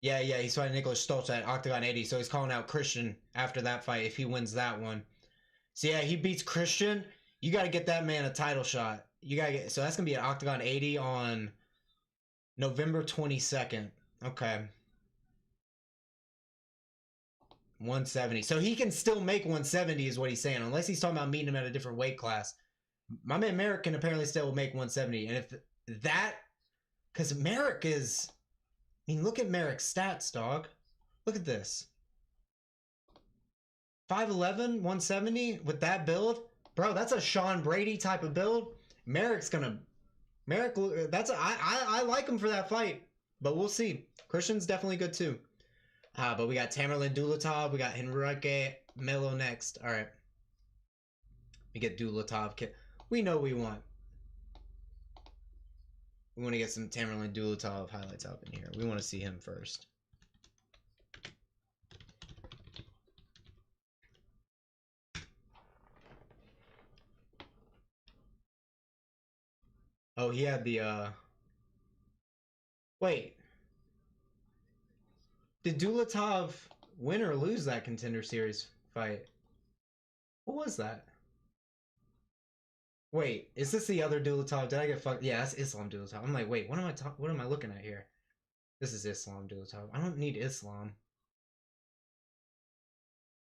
Yeah, he's fighting Nicholas Stoltz at Octagon 80, so he's calling out Christian after that fight if he wins that one. So yeah, he beats Christian. You got to get that man a title shot. So that's going to be at Octagon 80 on November 22nd. Okay. 170. So he can still make 170 is what he's saying, unless he's talking about meeting him at a different weight class. My man Merrick can apparently still make 170. And if that... Because Merrick is... I mean, look at Merrick's stats, dog. Look at this. 5'11", 170 with that build? Bro, that's a Sean Brady type of build. Merrick, I like him for that fight. But we'll see. Christian's definitely good too. But we got Tamerlan Dulatov. We got Henrique Melo next. All right. We get Dulatov. We know we want. We want to get some Tamerlan Dulatov highlights up in here. We want to see him first. Oh, he had the, Wait. Did Dulatov win or lose that Contender Series fight? What was that? Wait, is this the other Dulatov? Did I get fucked? Yeah, that's Islam Dulatov. I'm like, wait, what am I looking at here? This is Islam Dulatov. I don't need Islam.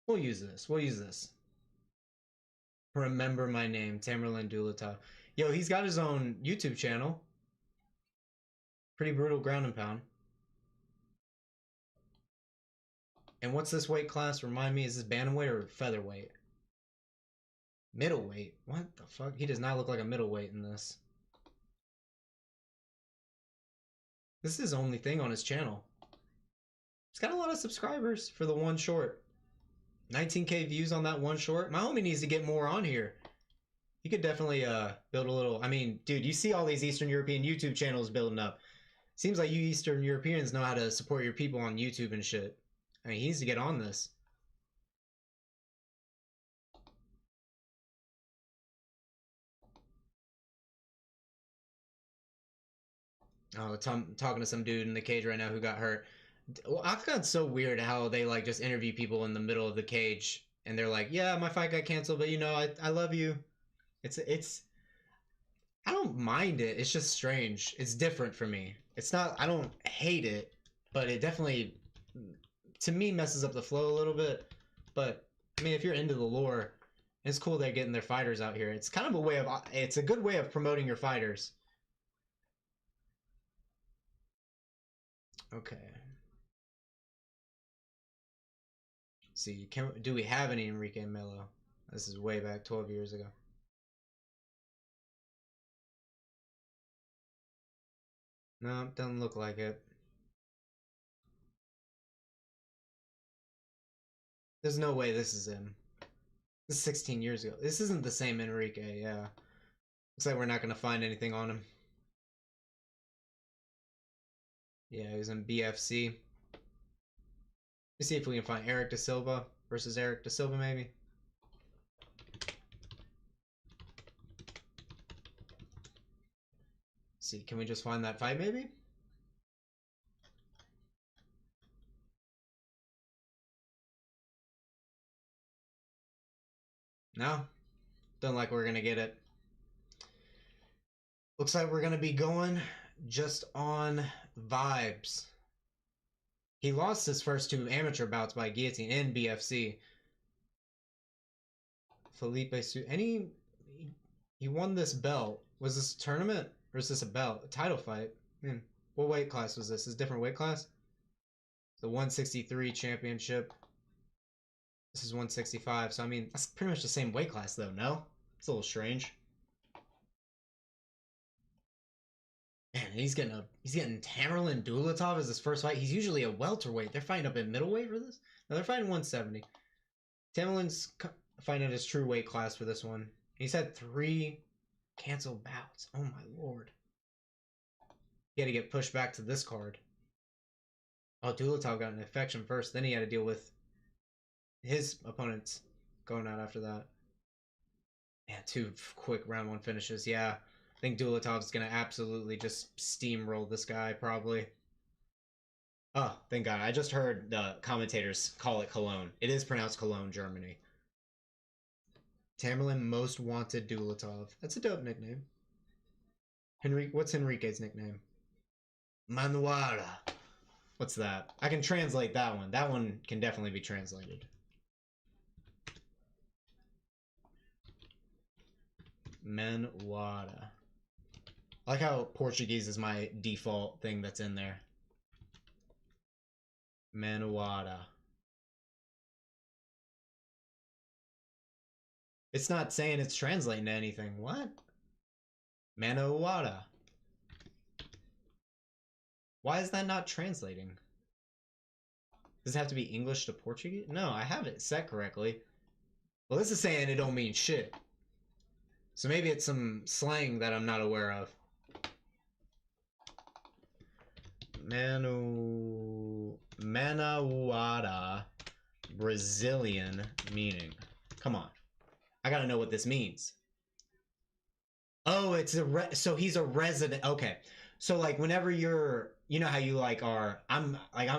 We'll use this. Remember my name, Tamerlan Dulatov. Yo, he's got his own YouTube channel. Pretty brutal ground and pound. And what's this weight class? Remind me, is this bantamweight or featherweight? Middleweight? What the fuck? He does not look like a middleweight in this. This is his only thing on his channel. He's got a lot of subscribers for the one short. 19K views on that one short. My homie needs to get more on here. He could definitely build a little... I mean, dude, you see all these Eastern European YouTube channels building up. Seems like you Eastern Europeans know how to support your people on YouTube and shit. I mean, he needs to get on this. Oh, talking to some dude in the cage right now who got hurt. Well, Octagon's so weird how they like just interview people in the middle of the cage and they're like, yeah, my fight got canceled, but I love you. It's I don't mind it. It's just strange. It's different for me. It's not, I don't hate it, but it definitely, to me, messes up the flow a little bit. But I mean, if you're into the lore, it's cool they're getting their fighters out here. It's kind of it's a good way of promoting your fighters. Okay. Let's see, do we have any Henrique Melo? This is way back 12 years ago. No, doesn't look like it. There's no way this is him. This is 16 years ago. This isn't the same Henrique, yeah. Looks like we're not going to find anything on him. Yeah, he was in BFC. Let's see if we can find Eric Da Silva versus Eric Da Silva, maybe. Let's see, can we just find that fight, maybe? No? Don't like we're gonna get it. Looks like we're gonna be going just on vibes. He lost his first 2 amateur bouts by guillotine in BFC. Felipe Su, and he won this belt. Was this a tournament or is this a belt? A title fight? What weight class was this? Is a different weight class? The 163 championship. This is 165. So I mean, that's pretty much the same weight class though. No, it's a little strange. Man, he's getting Tamerlan Dulatov as his first fight. He's usually a welterweight. They're fighting up at middleweight for this. No, they're fighting 170. Tamerlan's fighting at his true weight class for this one. He's had 3 canceled bouts. Oh my lord. He had to get pushed back to this card. Oh, Dulatov got an infection first. Then he had to deal with his opponents going out after that. Man, 2 quick round 1 finishes. Yeah, I think Dulatov's going to absolutely just steamroll this guy, probably. Oh, thank God. I just heard the commentators call it Cologne. It is pronounced Cologne, Germany. Tamerlan Most Wanted Dulatov. That's a dope nickname. Henrique, what's Henrique's nickname? Manuara. What's that? I can translate that one. That one can definitely be translated. Manuara. I like how Portuguese is my default thing that's in there. Manuara. It's not saying it's translating to anything. What? Manuara. Why is that not translating? Does it have to be English to Portuguese? No, I have it set correctly. Well, this is saying it don't mean shit. So maybe it's some slang that I'm not aware of. Manauara, Brazilian meaning. Come on. I gotta know what this means. Oh, it's so he's a resident. Okay. So like whenever you're, you know how you like are, I'm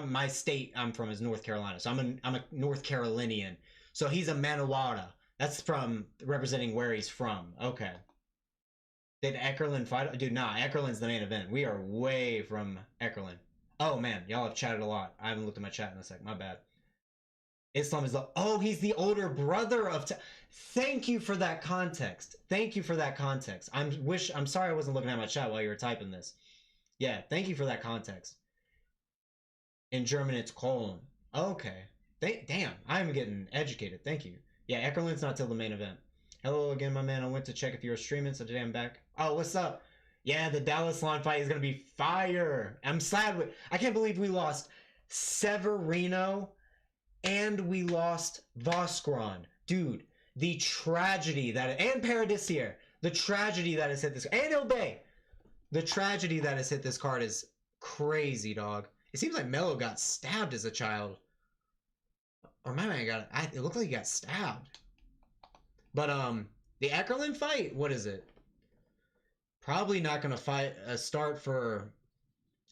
my state I'm from is North Carolina. So I'm a North Carolinian. So he's a Manauara. That's from representing where he's from. Okay. Did Eckerlin fight? Dude, nah, Eckerlin's the main event. We are way from Eckerlin. Oh man, y'all have chatted a lot. I haven't looked at my chat in a sec. My bad. Islam is the, oh, he's the older brother of, thank you for that context. Thank you for that context. I'm sorry I wasn't looking at my chat while you were typing this. Yeah, thank you for that context. In German, it's Köln. Okay. Damn, I'm getting educated. Thank you. Yeah, Eckerlin's not till the main event. Hello again, my man. I went to check if you were streaming, so today I'm back. Oh, what's up? Yeah, the Dalaslan fight is going to be fire. I'm sad. I can't believe we lost Severino and we lost Voskron. Dude, the tragedy that... And Paradisier. The tragedy that has hit this... And Ilbay. The tragedy that has hit this card is crazy, dog. It seems like Melo got stabbed as a child. Or my man got... It looked like he got stabbed. But, the Eckerlin fight, what is it? Probably not going to start for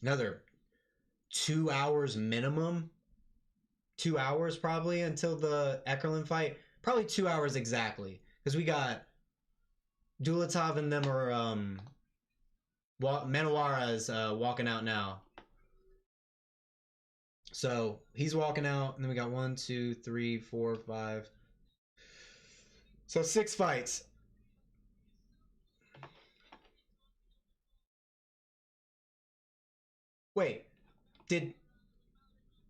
another 2 hours minimum. 2 hours probably until the Eckerlin fight. Probably 2 hours exactly. Because we got Dulatov and them are, Manuara is walking out now. So he's walking out, and then we got 1, 2, 3, 4, 5. So 6 fights. Wait,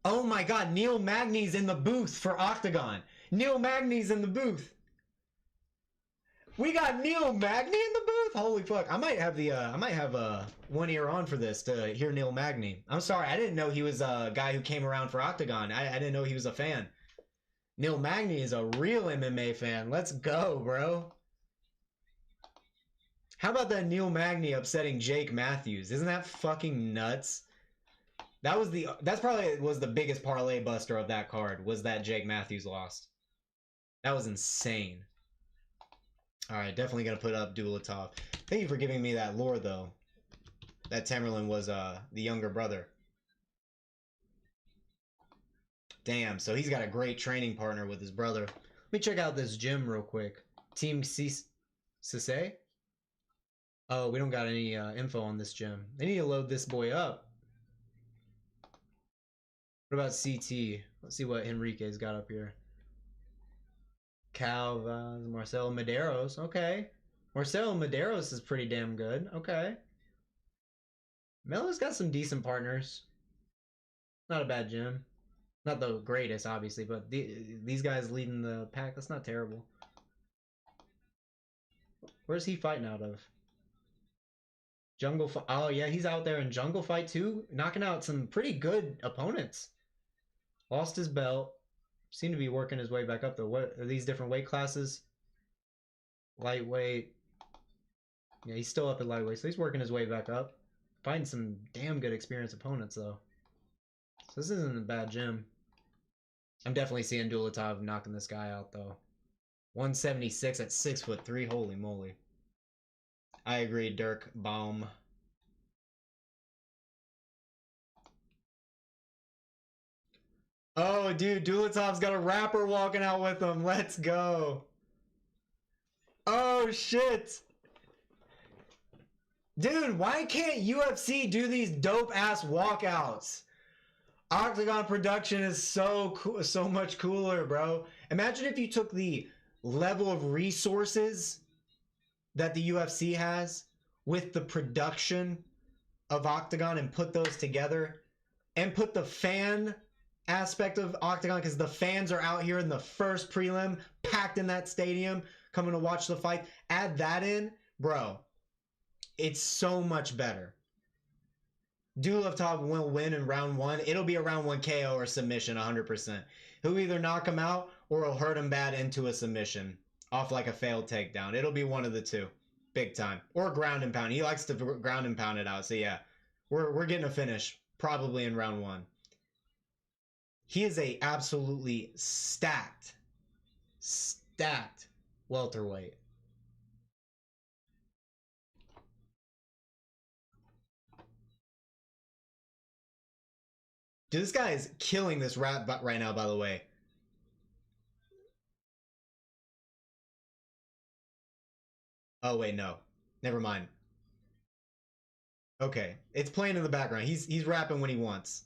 oh my God, Neil Magny's in the booth for Octagon. Neil Magny's in the booth. We got Neil Magny in the booth. Holy fuck! I might have one ear on for this to hear Neil Magny. I'm sorry, I didn't know he was a guy who came around for Octagon. I didn't know he was a fan. Neil Magny is a real MMA fan. Let's go, bro. How about that Neil Magny upsetting Jake Matthews? Isn't that fucking nuts? That's probably was the biggest parlay buster of that card, was that Jake Matthews lost. That was insane. Alright, definitely gonna put up Dulatov. Thank you for giving me that lore though. That Tamerlan was the younger brother. Damn, so he's got a great training partner with his brother. Let me check out this gym real quick. Team Sise? Oh, we don't got any info on this gym. They need to load this boy up. What about CT? Let's see what Henrique's got up here. Calvas, Marcel Medeiros. Okay. Marcel Medeiros is pretty damn good. Okay. Melo's got some decent partners. Not a bad gym. Not the greatest, obviously, but these guys leading the pack, that's not terrible. Where's he fighting out of? Jungle Fight. Oh, yeah, he's out there in Jungle Fight, too. Knocking out some pretty good opponents. Lost his belt. Seemed to be working his way back up, though. What are these different weight classes? Lightweight. Yeah, he's still up at lightweight, so he's working his way back up. Fighting some damn good experienced opponents, though. So this isn't a bad gym. I'm definitely seeing Dulatov knocking this guy out, though. 176 at 6'3". Holy moly. I agree, Dirk Baum. Oh, dude, Dulatov's got a rapper walking out with him. Let's go. Oh, shit. Dude, why can't UFC do these dope-ass walkouts? Octagon production is so cool, so much cooler, bro. Imagine if you took the level of resources that the UFC has with the production of Octagon and put those together and put the fan aspect of Octagon, because the fans are out here in the first prelim, packed in that stadium, coming to watch the fight. Add that in, bro. It's so much better. Dulatov will win in round 1. It'll be a round 1 KO or submission 100%. He'll either knock him out or he'll hurt him bad into a submission off like a failed takedown. It'll be one of the two. Big time. Or ground and pound. He likes to ground and pound it out. So yeah, we're getting a finish probably in round 1. He is a absolutely stacked welterweight. Dude, this guy is killing this rap right now, by the way. Oh, wait, no. Never mind. Okay. It's playing in the background. He's rapping when he wants.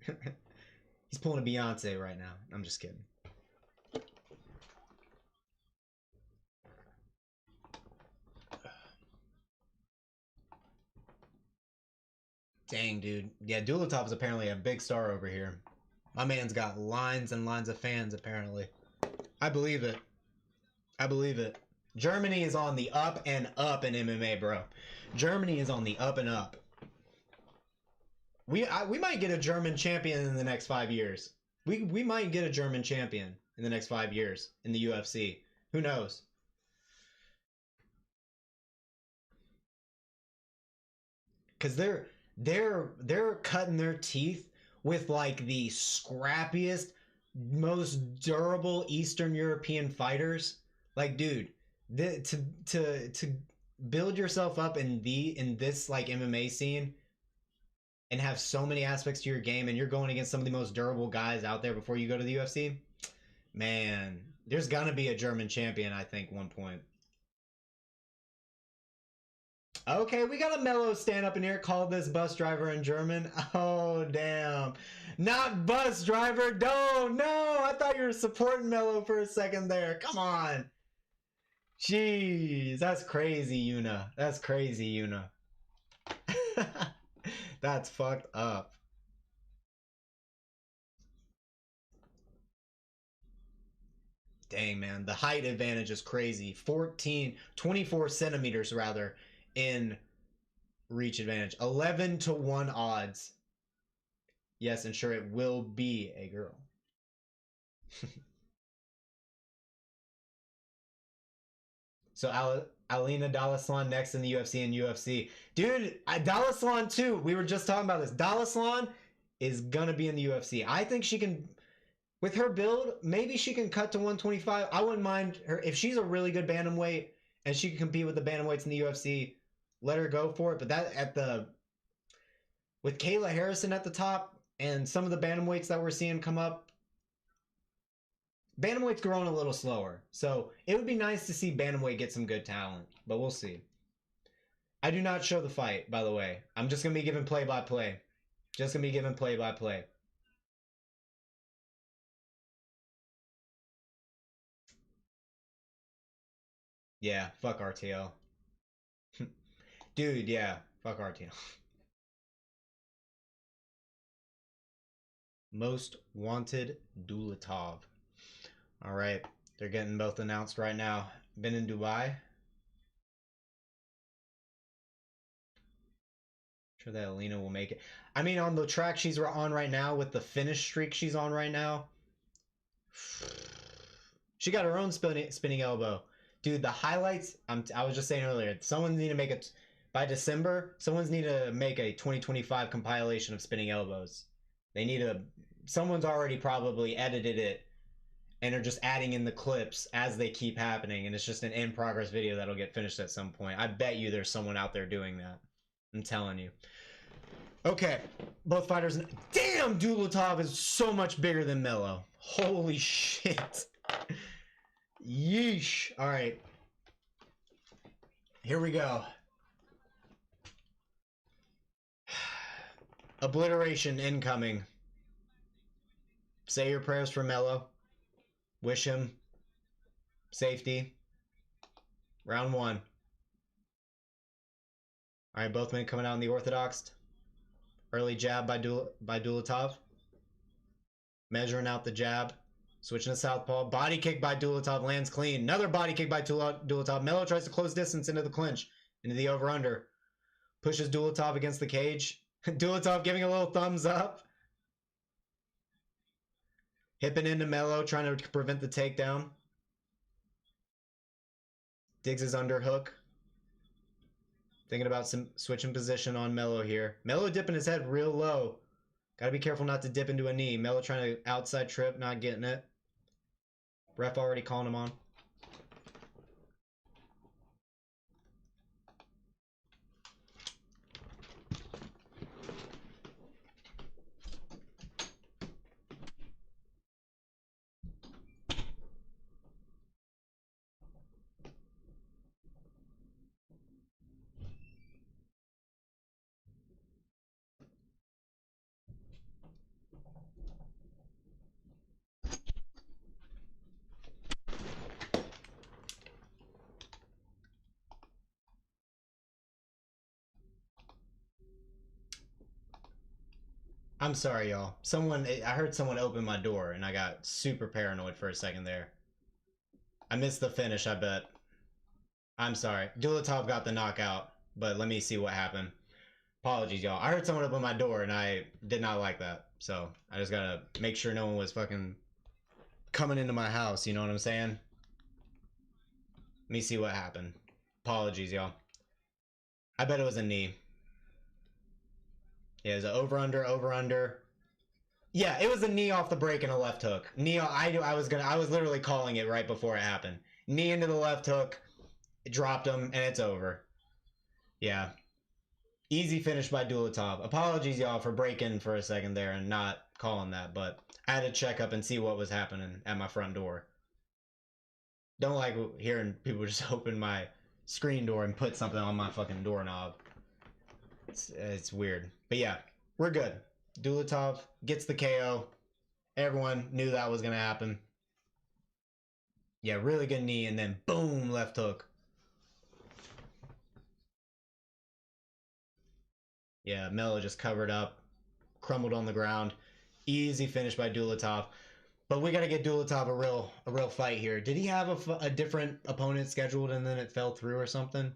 He's pulling a Beyonce right now. I'm just kidding. Dang, dude. Yeah, Dulatov is apparently a big star over here. My man's got lines and lines of fans, apparently. I believe it. I believe it. Germany is on the up and up in MMA, bro. Germany is on the up and up. We might get a German champion in the next 5 years. We might get a German champion in the next 5 years in the UFC. Who knows? Because they're cutting their teeth with like the scrappiest, most durable Eastern European fighters. Like, dude, to build yourself up in this like MMA scene and have so many aspects to your game, and you're going against some of the most durable guys out there before you go to the UFC, man, there's gonna be a German champion, I think, one point. Okay, we got a Melo stand up in here. Called this bus driver in German. Oh, damn. Not bus driver. No. I thought you were supporting Melo for a second there. Come on. Jeez, that's crazy, Yuna. That's crazy, Yuna. That's fucked up. Dang, man. The height advantage is crazy. 24 centimeters, rather, in reach advantage. 11-1 odds. Yes, and sure, it will be a girl. So Alina Dalaslan next in the UFC and UFC. Dude, Dalaslan too. We were just talking about this. Dalaslan is gonna be in the UFC. I think she can, with her build, maybe she can cut to 125. I wouldn't mind her if she's a really good bantamweight and she can compete with the bantamweights in the UFC. Let her go for it. But that with Kayla Harrison at the top and some of the bantamweights that we're seeing come up, Bantamweight's growing a little slower. So it would be nice to see Bantamweight get some good talent. But we'll see. I do not show the fight, by the way. I'm just going to be giving play-by-play. Just going to be giving play-by-play. Yeah, fuck RTL. Dude, yeah, fuck RTL. Most Wanted Dulatov. All right, they're getting both announced right now. Been in Dubai. Sure that Alina will make it. I mean, on the track she's on right now with the finish streak she's on right now, she got her own spinning elbow. Dude, the highlights, I was just saying earlier, someone need to make it by December. Someone's need to make a 2025 compilation of spinning elbows. They need to, someone's already probably edited it and are just adding in the clips as they keep happening, and it's just an in progress video that'll get finished at some point. I bet you there's someone out there doing that. I'm telling you. Okay, both fighters. Damn, Dulatov is so much bigger than Melo. Holy shit. Yeesh. All right. Here we go. Obliteration incoming. Say your prayers for Melo. Wish him safety. Round one. All right, both men coming out in the orthodox. Early jab by Dulatov. Measuring out the jab. Switching to southpaw. Body kick by Dulatov. Lands clean. Another body kick by Dulatov. Melo tries to close distance into the clinch. Into the over-under. Pushes Dulatov against the cage. Dulatov giving a little thumbs up. Hipping into Melo, trying to prevent the takedown. Digs his underhook. Thinking about some switching position on Melo here. Melo dipping his head real low. Gotta be careful not to dip into a knee. Melo trying to outside trip, not getting it. Ref already calling him on. I'm sorry, y'all. I heard someone open my door, and I got super paranoid for a second there. I missed the finish, I bet. I'm sorry. Dulatov got the knockout, but let me see what happened. Apologies, y'all. I heard someone open my door, and I did not like that. So, I just gotta make sure no one was fucking coming into my house, you know what I'm saying? Let me see what happened. Apologies, y'all. I bet it was a knee. Yeah, it was an over-under. Yeah, it was a knee off the break and a left hook. Knee, I was literally calling it right before it happened. Knee into the left hook, it dropped him, and it's over. Yeah. Easy finish by Dulatov. Apologies, y'all, for breaking for a second there and not calling that, but I had to check up and see what was happening at my front door. Don't like hearing people just open my screen door and put something on my fucking doorknob. It's weird. But yeah, we're good. Dulatov gets the KO. Everyone knew that was going to happen. Yeah, really good knee, and then boom, left hook. Yeah, Melo just covered up, crumbled on the ground. Easy finish by Dulatov. But we got to get Dulatov a real fight here. Did he have a different opponent scheduled and then it fell through or something?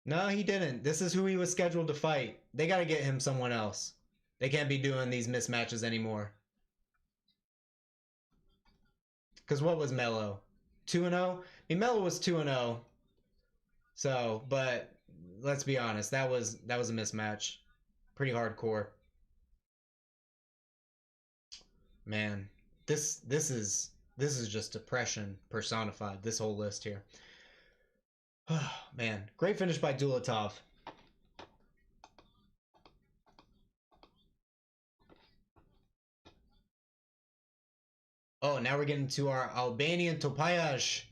No, he didn't. This is who he was scheduled to fight. They got to get him someone else. They can't be doing these mismatches anymore. Because what was Melo? 2-0? I mean, Melo was 2-0. So, but let's be honest, that was a mismatch. Pretty hardcore. Man, this is just depression personified, this whole list here. Oh, man, great finish by Dulatov. Oh, now we're getting to our Albanian Topallaj.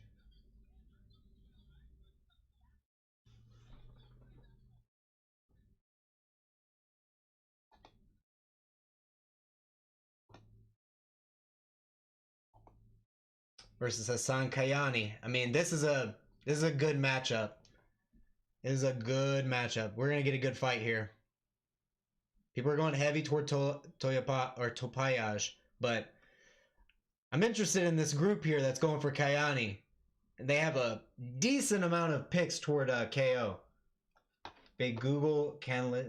Versus Hassan Kayani. I mean, this is a good matchup. This is a good matchup. We're gonna get a good fight here. People are going heavy toward Topallaj, but I'm interested in this group here that's going for Kayani. And they have a decent amount of picks toward KO. Big Google can.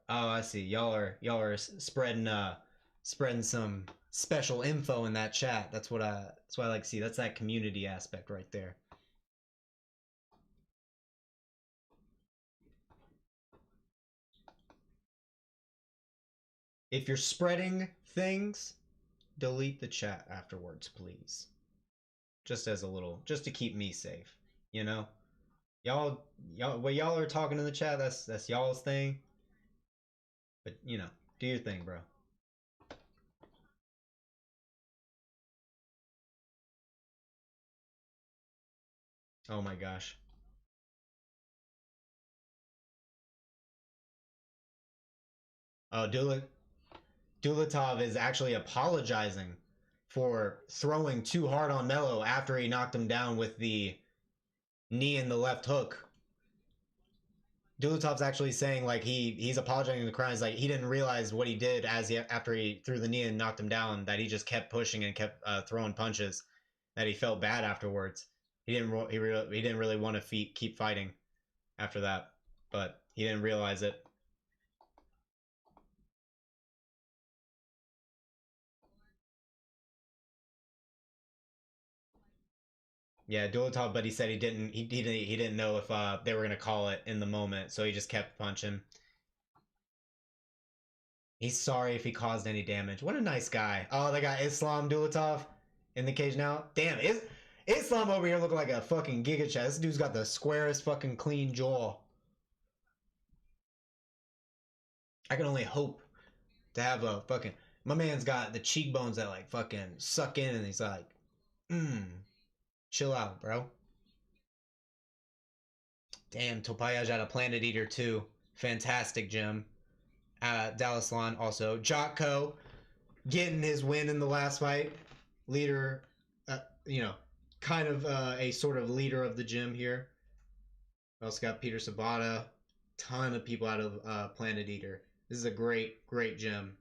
Oh, I see. Y'all are spreading some special info in that chat. That's what I like to see. That's that community aspect right there. If you're spreading things, delete the chat afterwards, please. Just as a little, just to keep me safe, you know. Y'all, what y'all are talking in the chat, that's y'all's thing. But you know, do your thing, bro. Oh my gosh. Oh, Dulatov is actually apologizing for throwing too hard on Melo after he knocked him down with the knee in the left hook. Dulatov's actually saying like he's apologizing to the crowd. He's like he didn't realize what he did after he threw the knee and knocked him down. That he just kept pushing and kept throwing punches. That he felt bad afterwards. He didn't really want to keep fighting after that, but he didn't realize it. Yeah, Dulatov, but he said he didn't know if they were gonna call it in the moment, so he just kept punching. He's sorry if he caused any damage. What a nice guy. Oh, they got Islam Dulatov in the cage now. Damn, Islam over here looking like a fucking giga chest. This dude's got the squarest fucking clean jaw. I can only hope to have a fucking. My man's got the cheekbones that like fucking suck in, and he's like, chill out, bro. Damn, Topallaj had a Planet Eater too. Fantastic gym. Dalaslan also. Jotko getting his win in the last fight. Leader, you know, kind of a sort of leader of the gym here. We also got Peter Sabata. Ton of people out of Planet Eater. This is a great gym.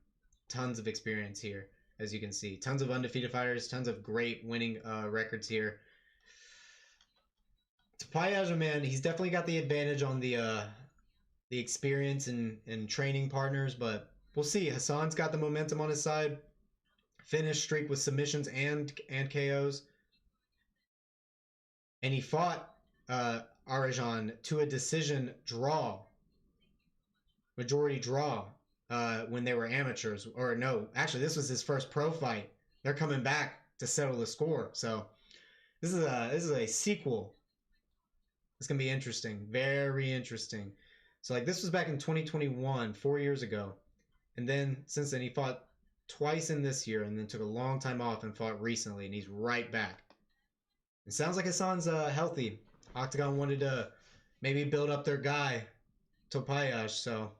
Tons of experience here, as you can see. Tons of undefeated fighters. Tons of great winning records here. Topallaj, man, he's definitely got the advantage on the experience and training partners, but we'll see. Hassan's got the momentum on his side. Finished streak with submissions and KOs. And he fought Arajan to a decision draw, majority draw, when they were amateurs. Or no, actually, this was his first pro fight. They're coming back to settle the score. So this is a sequel. It's gonna be interesting, very interesting. So like this was back in 2021, 4 years ago, and then since then he fought twice in this year, and then took a long time off and fought recently, and he's right back. It sounds like Hassan's healthy. Octagon wanted to maybe build up their guy, Topallaj, so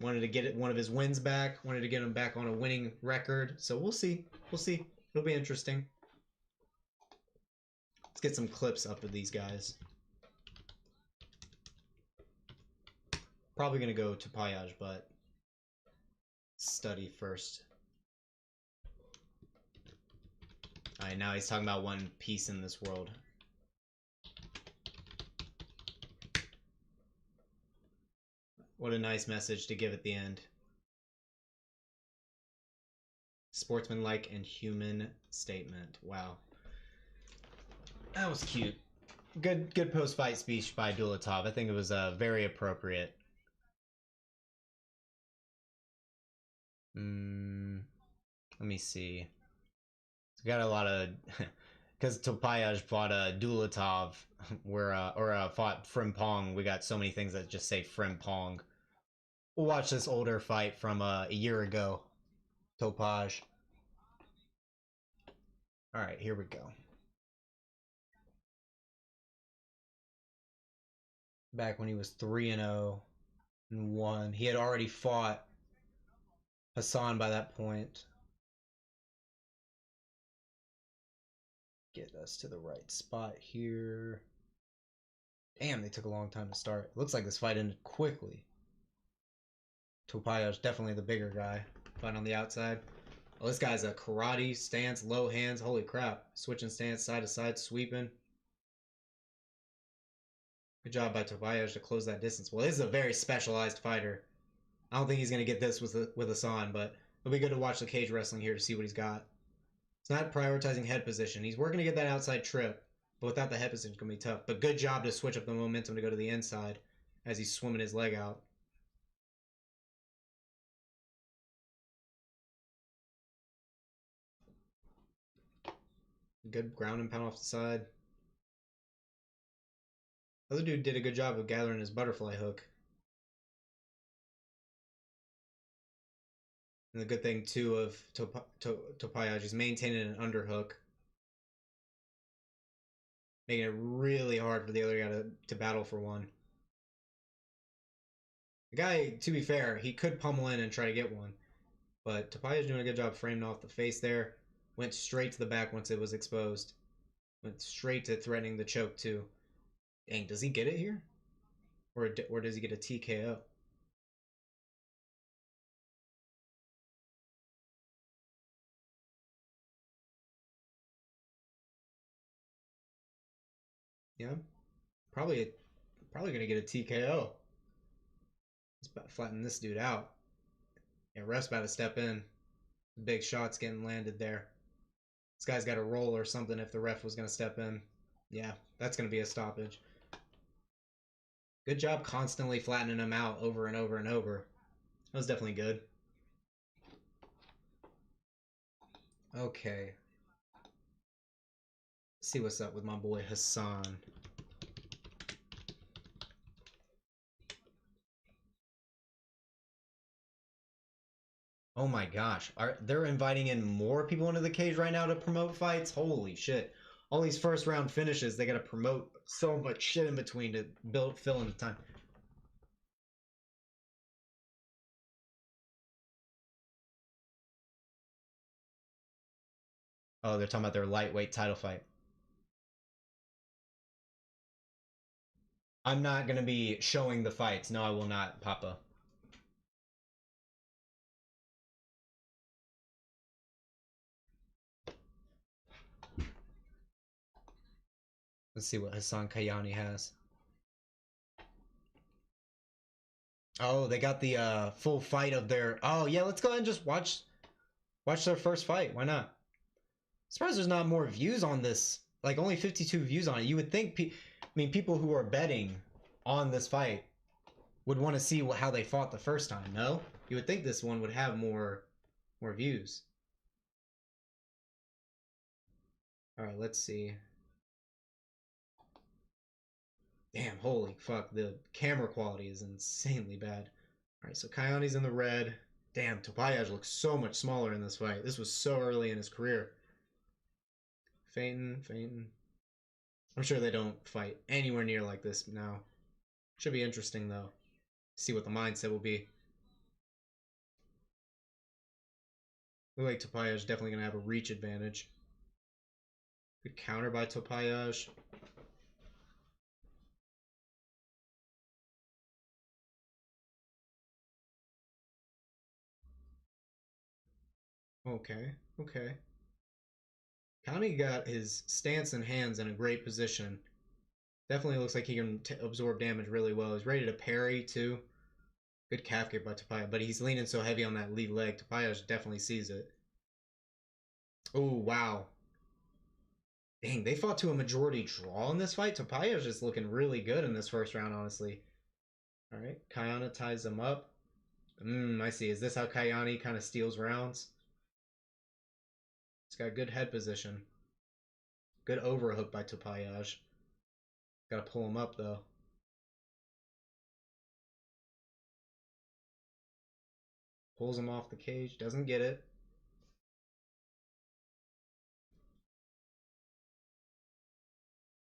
wanted to get one of his wins back, wanted to get him back on a winning record. So we'll see. We'll see. It'll be interesting. Let's get some clips up of these guys. Probably going to go Topallaj, but study first. Alright, now he's talking about one piece in this world. What a nice message to give at the end. Sportsmanlike and human statement. Wow. That was cute. Good post-fight speech by Dulatov. I think it was very appropriate. Let me see. We got a lot of because Topallaj fought Dulatov, or fought Frimpong. We got so many things that just say Frimpong. We'll watch this older fight from a year ago. Topallaj. All right, here we go. Back when he was 3-0 and 1, he had already fought Hassan by that point. Get us to the right spot here. Damn, they took a long time to start. Looks like this fight ended quickly. Topallaj definitely the bigger guy. Fight on the outside. Oh, this guy's a karate stance, low hands. Holy crap. Switching stance, side to side, sweeping. Good job by Topallaj to close that distance. Well, this is a very specialized fighter. I don't think he's going to get this with Hassan, but it'll be good to watch the cage wrestling here to see what he's got. It's not prioritizing head position. He's working to get that outside trip, but without the head position, it's going to be tough. But good job to switch up the momentum to go to the inside as he's swimming his leg out. Good ground and pound off the side. The other dude did a good job of gathering his butterfly hook. And the good thing, too, of Topallaj is maintaining an underhook. Making it really hard for the other guy to battle for one. The guy, to be fair, he could pummel in and try to get one. But Topallaj doing a good job framing off the face there. Went straight to the back once it was exposed. Went straight to threatening the choke, too. Dang, does he get it here? Or does he get a TKO? Yeah, probably gonna get a TKO. He's about to flatten this dude out. Yeah, ref's about to step in. Big shots getting landed there. This guy's got a roll or something if the ref was gonna step in. Yeah, that's gonna be a stoppage. Good job constantly flattening him out over and over and over. That was definitely good. Okay. Let's see what's up with my boy Hassan. Oh my gosh. They're inviting in more people into the cage right now to promote fights? Holy shit. All these first round finishes, they gotta promote so much shit in between to fill in the time. Oh, they're talking about their lightweight title fight. I'm not gonna be showing the fights. No, I will not, Papa. Let's see what Hassan Kayani has. Oh, they got the full fight of their. Oh yeah, let's go ahead and just watch their first fight. Why not? Surprised there's not more views on this. Like only 52 views on it. You would think, I mean, people who are betting on this fight would want to see how they fought the first time. No, you would think this one would have more views. All right, let's see. Damn, holy fuck, the camera quality is insanely bad. All right, so Kayani's in the red. Damn, Topallaj looks so much smaller in this fight. This was so early in his career. Feinting. I'm sure they don't fight anywhere near like this now. Should be interesting, though. See what the mindset will be. Look like Topallaj is definitely going to have a reach advantage. Good counter by Topallaj. Okay, okay. Kayani got his stance and hands in a great position. Definitely looks like he can absorb damage really well. He's ready to parry, too. Good calf kick by Topallaj, but he's leaning so heavy on that lead leg. Topallaj definitely sees it. Oh, wow. Dang, they fought to a majority draw in this fight. Topallaj is looking really good in this first round, honestly. All right, Kayani ties him up. I see. Is this how Kayani kind of steals rounds? He's got good head position. Good overhook by Topallaj. Gotta pull him up, though. Pulls him off the cage. Doesn't get it.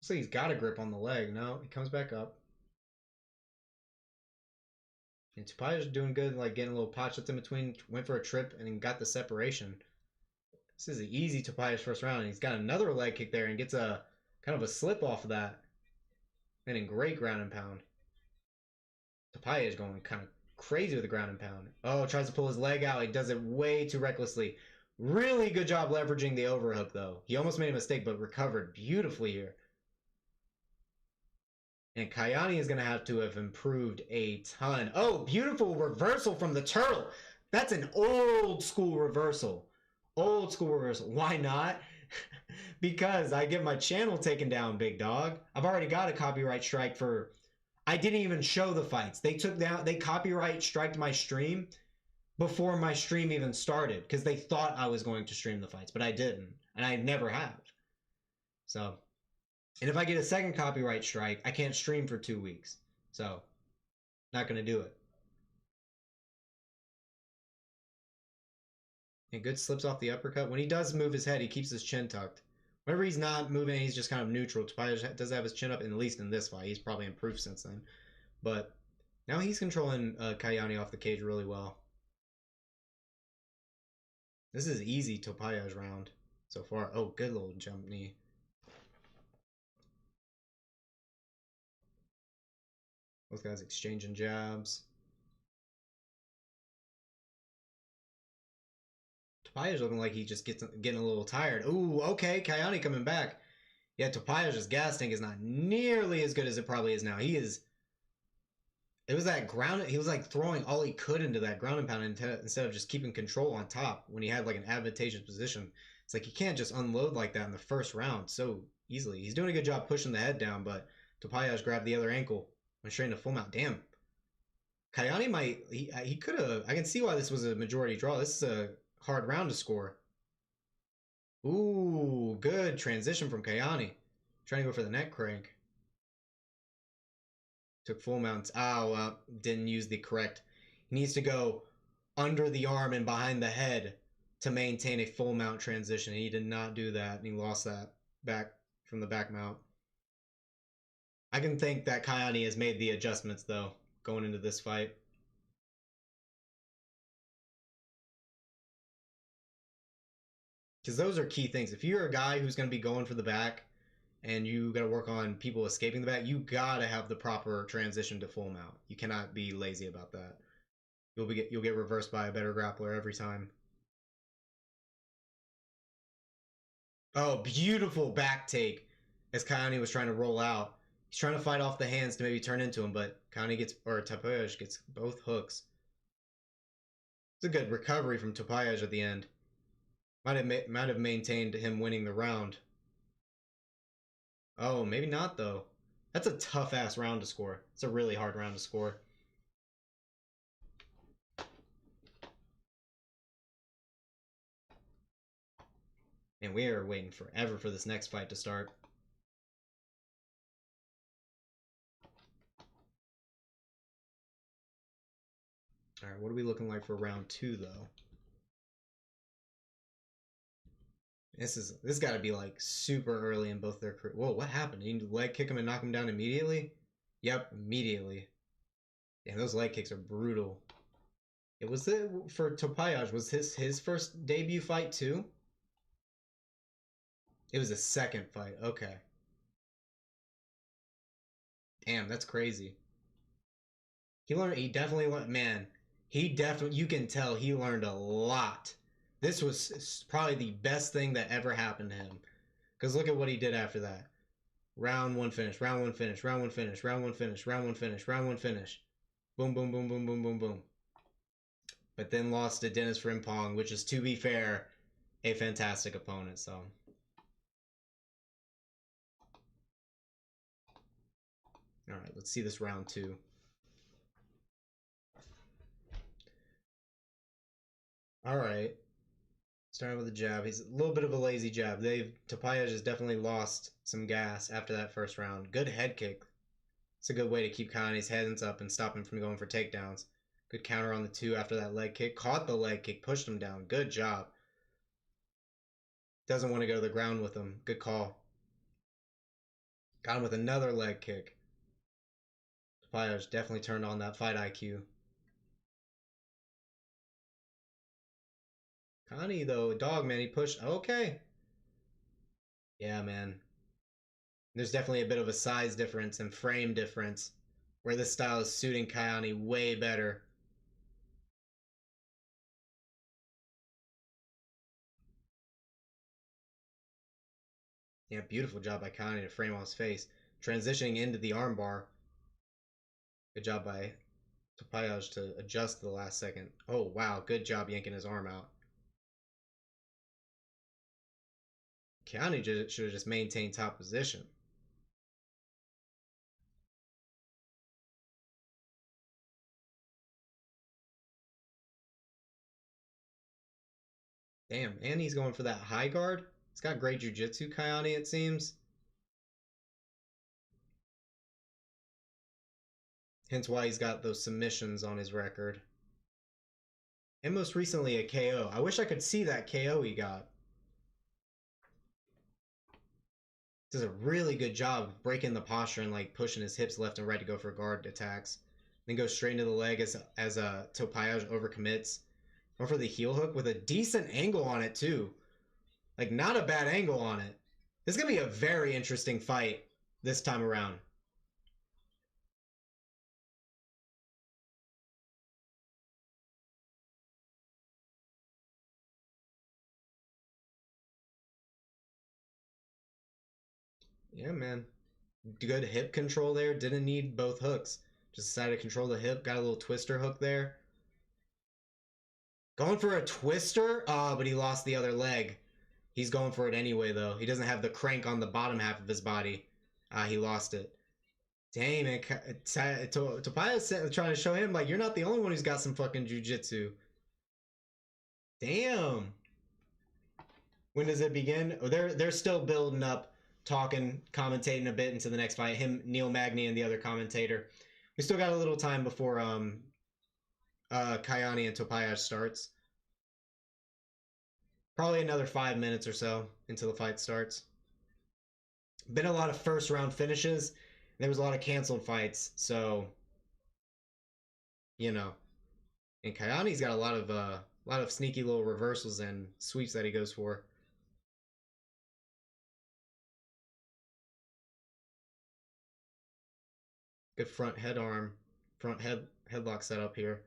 Looks like he's got a grip on the leg. No, he comes back up. And Topallaj is doing good, like getting a little pot shots in between. Went for a trip and then got the separation. This is an easy Topallaj first round. And he's got another leg kick there and gets a kind of a slip off of that. And in great ground and pound. Topallaj is going kind of crazy with the ground and pound. Oh, tries to pull his leg out. He does it way too recklessly. Really good job leveraging the overhook, though. He almost made a mistake, but recovered beautifully here. And Kayani is going to have improved a ton. Oh, beautiful reversal from the turtle. That's an old school reversal. Old school reversal. Why not? Because I get my channel taken down, big dog. I've already got a copyright strike for... I didn't even show the fights. They copyright striked my stream before my stream even started because they thought I was going to stream the fights, but I didn't. And I never have. So... And if I get a second copyright strike, I can't stream for 2 weeks. So, not going to do it. And good slips off the uppercut. When he does move his head, he keeps his chin tucked. Whenever he's not moving, he's just kind of neutral. Topallaj does have his chin up, at least in this fight. He's probably improved since then. But now he's controlling Kayani off the cage really well. This is easy Topallaj round so far. Oh, good little jump knee. Both guys exchanging jabs. Topallaj looking like he just getting a little tired. Ooh, okay, Kayani coming back. Yeah, Topallaj's gas tank is not nearly as good as it probably is now. It was that ground, he was like throwing all he could into that ground and pound instead of just keeping control on top when he had like an advantageous position. It's like you can't just unload like that in the first round so easily. He's doing a good job pushing the head down, but Topallaj grabbed the other ankle. Went straight into full mount. Damn. Kayani might... He could have... I can see why this was a majority draw. This is a hard round to score. Ooh, good transition from Kayani. Trying to go for the neck crank. Took full mounts. Oh, well, didn't use the correct... He needs to go under the arm and behind the head to maintain a full mount transition. He did not do that, and he lost that back from the back mount. I can think that Kayani has made the adjustments, though, going into this fight. Because those are key things. If you're a guy who's going to be going for the back and you got to work on people escaping the back, you got to have the proper transition to full mount. You cannot be lazy about that. You'll get reversed by a better grappler every time. Oh, beautiful back take as Kayani was trying to roll out. He's trying to fight off the hands to maybe turn into him, but Topallaj gets both hooks. It's a good recovery from Topallaj at the end. Might have maintained him winning the round. Oh, maybe not, though. That's a tough-ass round to score. It's a really hard round to score. And we are waiting forever for this next fight to start. All right, what are we looking like for round 2, though? This got to be like super early in both their career. Whoa, what happened? Did you leg kick him and knock him down immediately? Yep, immediately. Yeah, those leg kicks are brutal. It was for Topallaj. Was his first debut fight too? It was a second fight. Okay. Damn, that's crazy. He definitely learned, man. You can tell he learned a lot. This was probably the best thing that ever happened to him. Because look at what he did after that. Round 1 finish, round 1 finish, round 1 finish, round 1 finish, round 1 finish, round 1 finish. Boom, boom, boom, boom, boom, boom, boom. But then lost to Denis Frimpong, which is, to be fair, a fantastic opponent, so... Alright, let's see this round 2. Alright. Starting with a jab. He's a little bit of a lazy jab. Topallaj has definitely lost some gas after that first round. Good head kick. It's a good way to keep Kayani's hands up and stop him from going for takedowns. Good counter on the 2 after that leg kick. Caught the leg kick, pushed him down. Good job. Doesn't want to go to the ground with him. Good call. Got him with another leg kick. Topallaj definitely turned on that fight IQ. Kayani, though, dog, man, he pushed. Okay. Yeah, man. There's definitely a bit of a size difference and frame difference where this style is suiting Kayani way better. Yeah, beautiful job by Kayani to frame on his face. Transitioning into the armbar. Good job by Topallaj to adjust the last second. Oh, wow. Good job yanking his arm out. Kayani should have just maintained top position. Damn, and he's going for that high guard. He's got great jiu-jitsu, Kayani, it seems. Hence why he's got those submissions on his record. And most recently a KO. I wish I could see that KO he got. Does a really good job of breaking the posture and like pushing his hips left and right to go for guard attacks. Then goes straight into the leg as Topallaj overcommits. Going for the heel hook with a decent angle on it too. Like not a bad angle on it. This is gonna be a very interesting fight this time around. Yeah, man. Good hip control there. Didn't need both hooks. Just decided to control the hip. Got a little twister hook there. Going for a twister? But he lost the other leg. He's going for it anyway, though. He doesn't have the crank on the bottom half of his body. He lost it. Dang, man. Topallaj trying to show him, like, you're not the only one who's got some fucking jiu-jitsu. Damn. When does it begin? Oh, they're still building up, talking, commentating a bit into the next fight. Him, Neil Magny, and the other commentator. We still got a little time before Kayani and Topallaj starts. Probably another 5 minutes or so until the fight starts. Been a lot of first round finishes. There was a lot of canceled fights, so you know. And Kayani's got a lot of sneaky little reversals and sweeps that he goes for. Good front head arm, front headlock setup here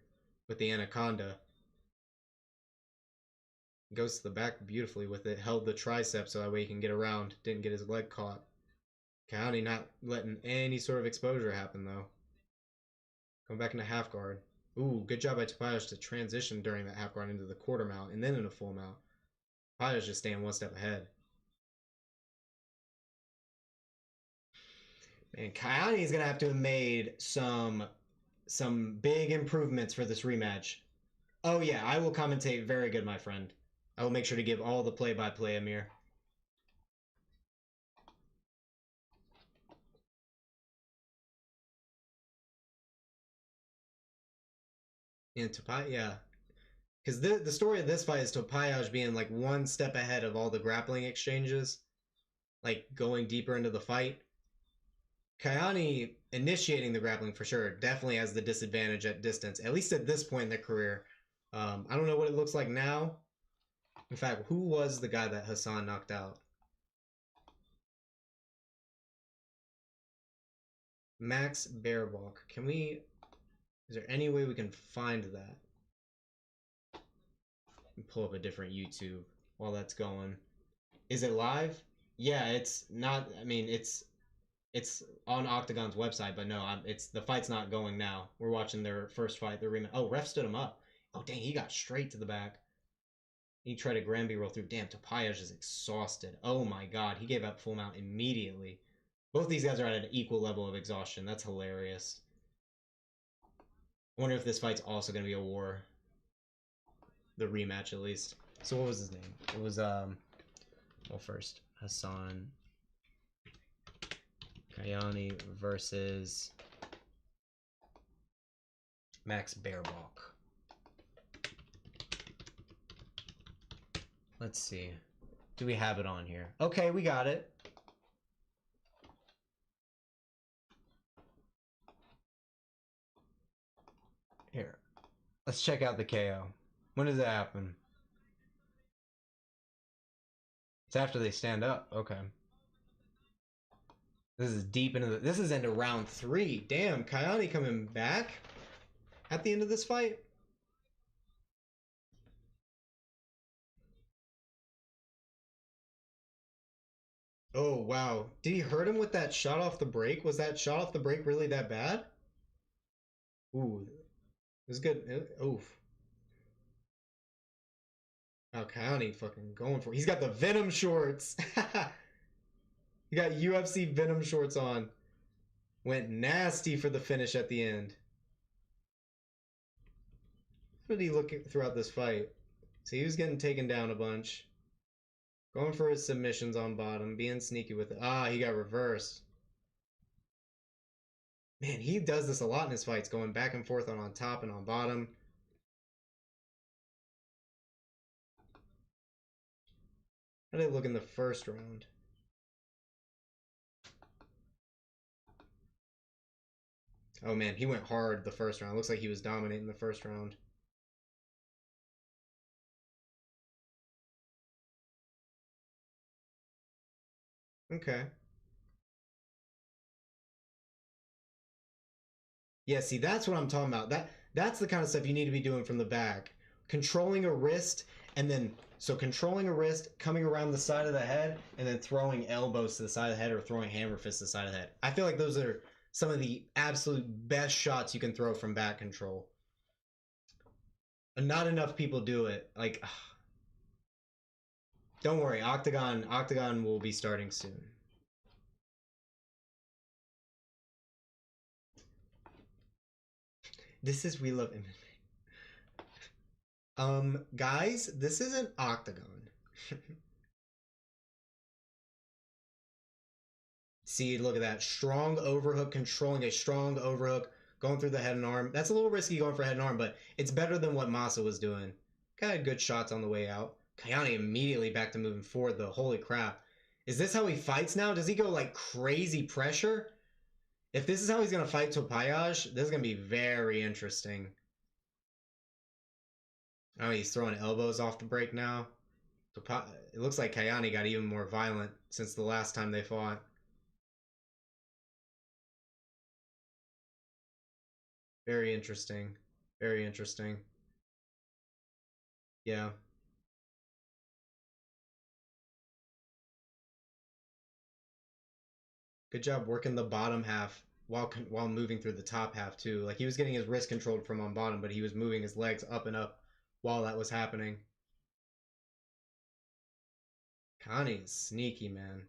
with the anaconda. Goes to the back beautifully with it. Held the tricep so that way he can get around. Didn't get his leg caught. Kayani not letting any sort of exposure happen though. Going back into half guard. Ooh, good job by Topallaj to transition during that half guard into the quarter mount and then into full mount. Topallaj just staying one step ahead. Man, Kayani's gonna have to have made some big improvements for this rematch. Oh yeah, I will commentate very good, my friend. I will make sure to give all the play-by-play, Amir. And Topallaj, yeah. Because the story of this fight is Topallaj being like one step ahead of all the grappling exchanges, like going deeper into the fight. Kayani initiating the grappling for sure definitely has the disadvantage at distance, at least at this point in their career. I don't know what it looks like now. In fact, who was the guy that Hassan knocked out? Max Baerbock. Can we... Is there any way we can find that? Pull up a different YouTube while that's going. Is it live? Yeah, it's not... I mean, it's on Octagon's website, but no, it's the fight's not going now. We're watching their first fight, the rematch. Oh, ref stood him up. Oh, dang, he got straight to the back. He tried a Granby roll through. Damn, Topallaj is exhausted. Oh my god, he gave up full mount immediately. Both these guys are at an equal level of exhaustion. That's hilarious. I wonder if this fight's also going to be a war. The rematch, at least. So what was his name? It was, well, first, Hassan Kayani versus Max Baerbock. Let's see. Do we have it on here? Okay, we got it. Let's check out the KO. When does it happen? It's after they stand up. Okay. This is deep into this is into round 3. Damn, Kayani coming back at the end of this fight. Oh, wow. Did he hurt him with that shot off the break? Was that shot off the break really that bad? Ooh. It was good. Oof. Oh, Kayani fucking going for it. He's got the Venom shorts. He got UFC Venom shorts on. Went nasty for the finish at the end. How did he look throughout this fight? So he was getting taken down a bunch. Going for his submissions on bottom. Being sneaky with it. Ah, he got reversed. Man, he does this a lot in his fights. Going back and forth on top and on bottom. How did it look in the first round? Oh man, he went hard the first round. Looks like he was dominating the first round. Okay. Yeah, see, that's what I'm talking about. That's the kind of stuff you need to be doing from the back. Controlling a wrist, and then so controlling a wrist, coming around the side of the head, and then throwing elbows to the side of the head or throwing hammer fists to the side of the head. I feel like those are some of the absolute best shots you can throw from back control. And not enough people do it. Like, don't worry, Octagon will be starting soon. This is We Love MMA. Guys, this isn't Octagon. See, look at that. Strong overhook, controlling a strong overhook, going through the head and arm. That's a little risky going for head and arm, but it's better than what Máša was doing. Got good shots on the way out. Kayani immediately back to moving forward, though. Holy crap. Is this how he fights now? Does he go like crazy pressure? If this is how he's going to fight Topallaj, this is going to be very interesting. Oh, he's throwing elbows off the break now. It looks like Kayani got even more violent since the last time they fought. Very interesting. Very interesting. Yeah. Good job working the bottom half while moving through the top half too. Like he was getting his wrist controlled from on bottom, but he was moving his legs up and up while that was happening. Connie is sneaky, man.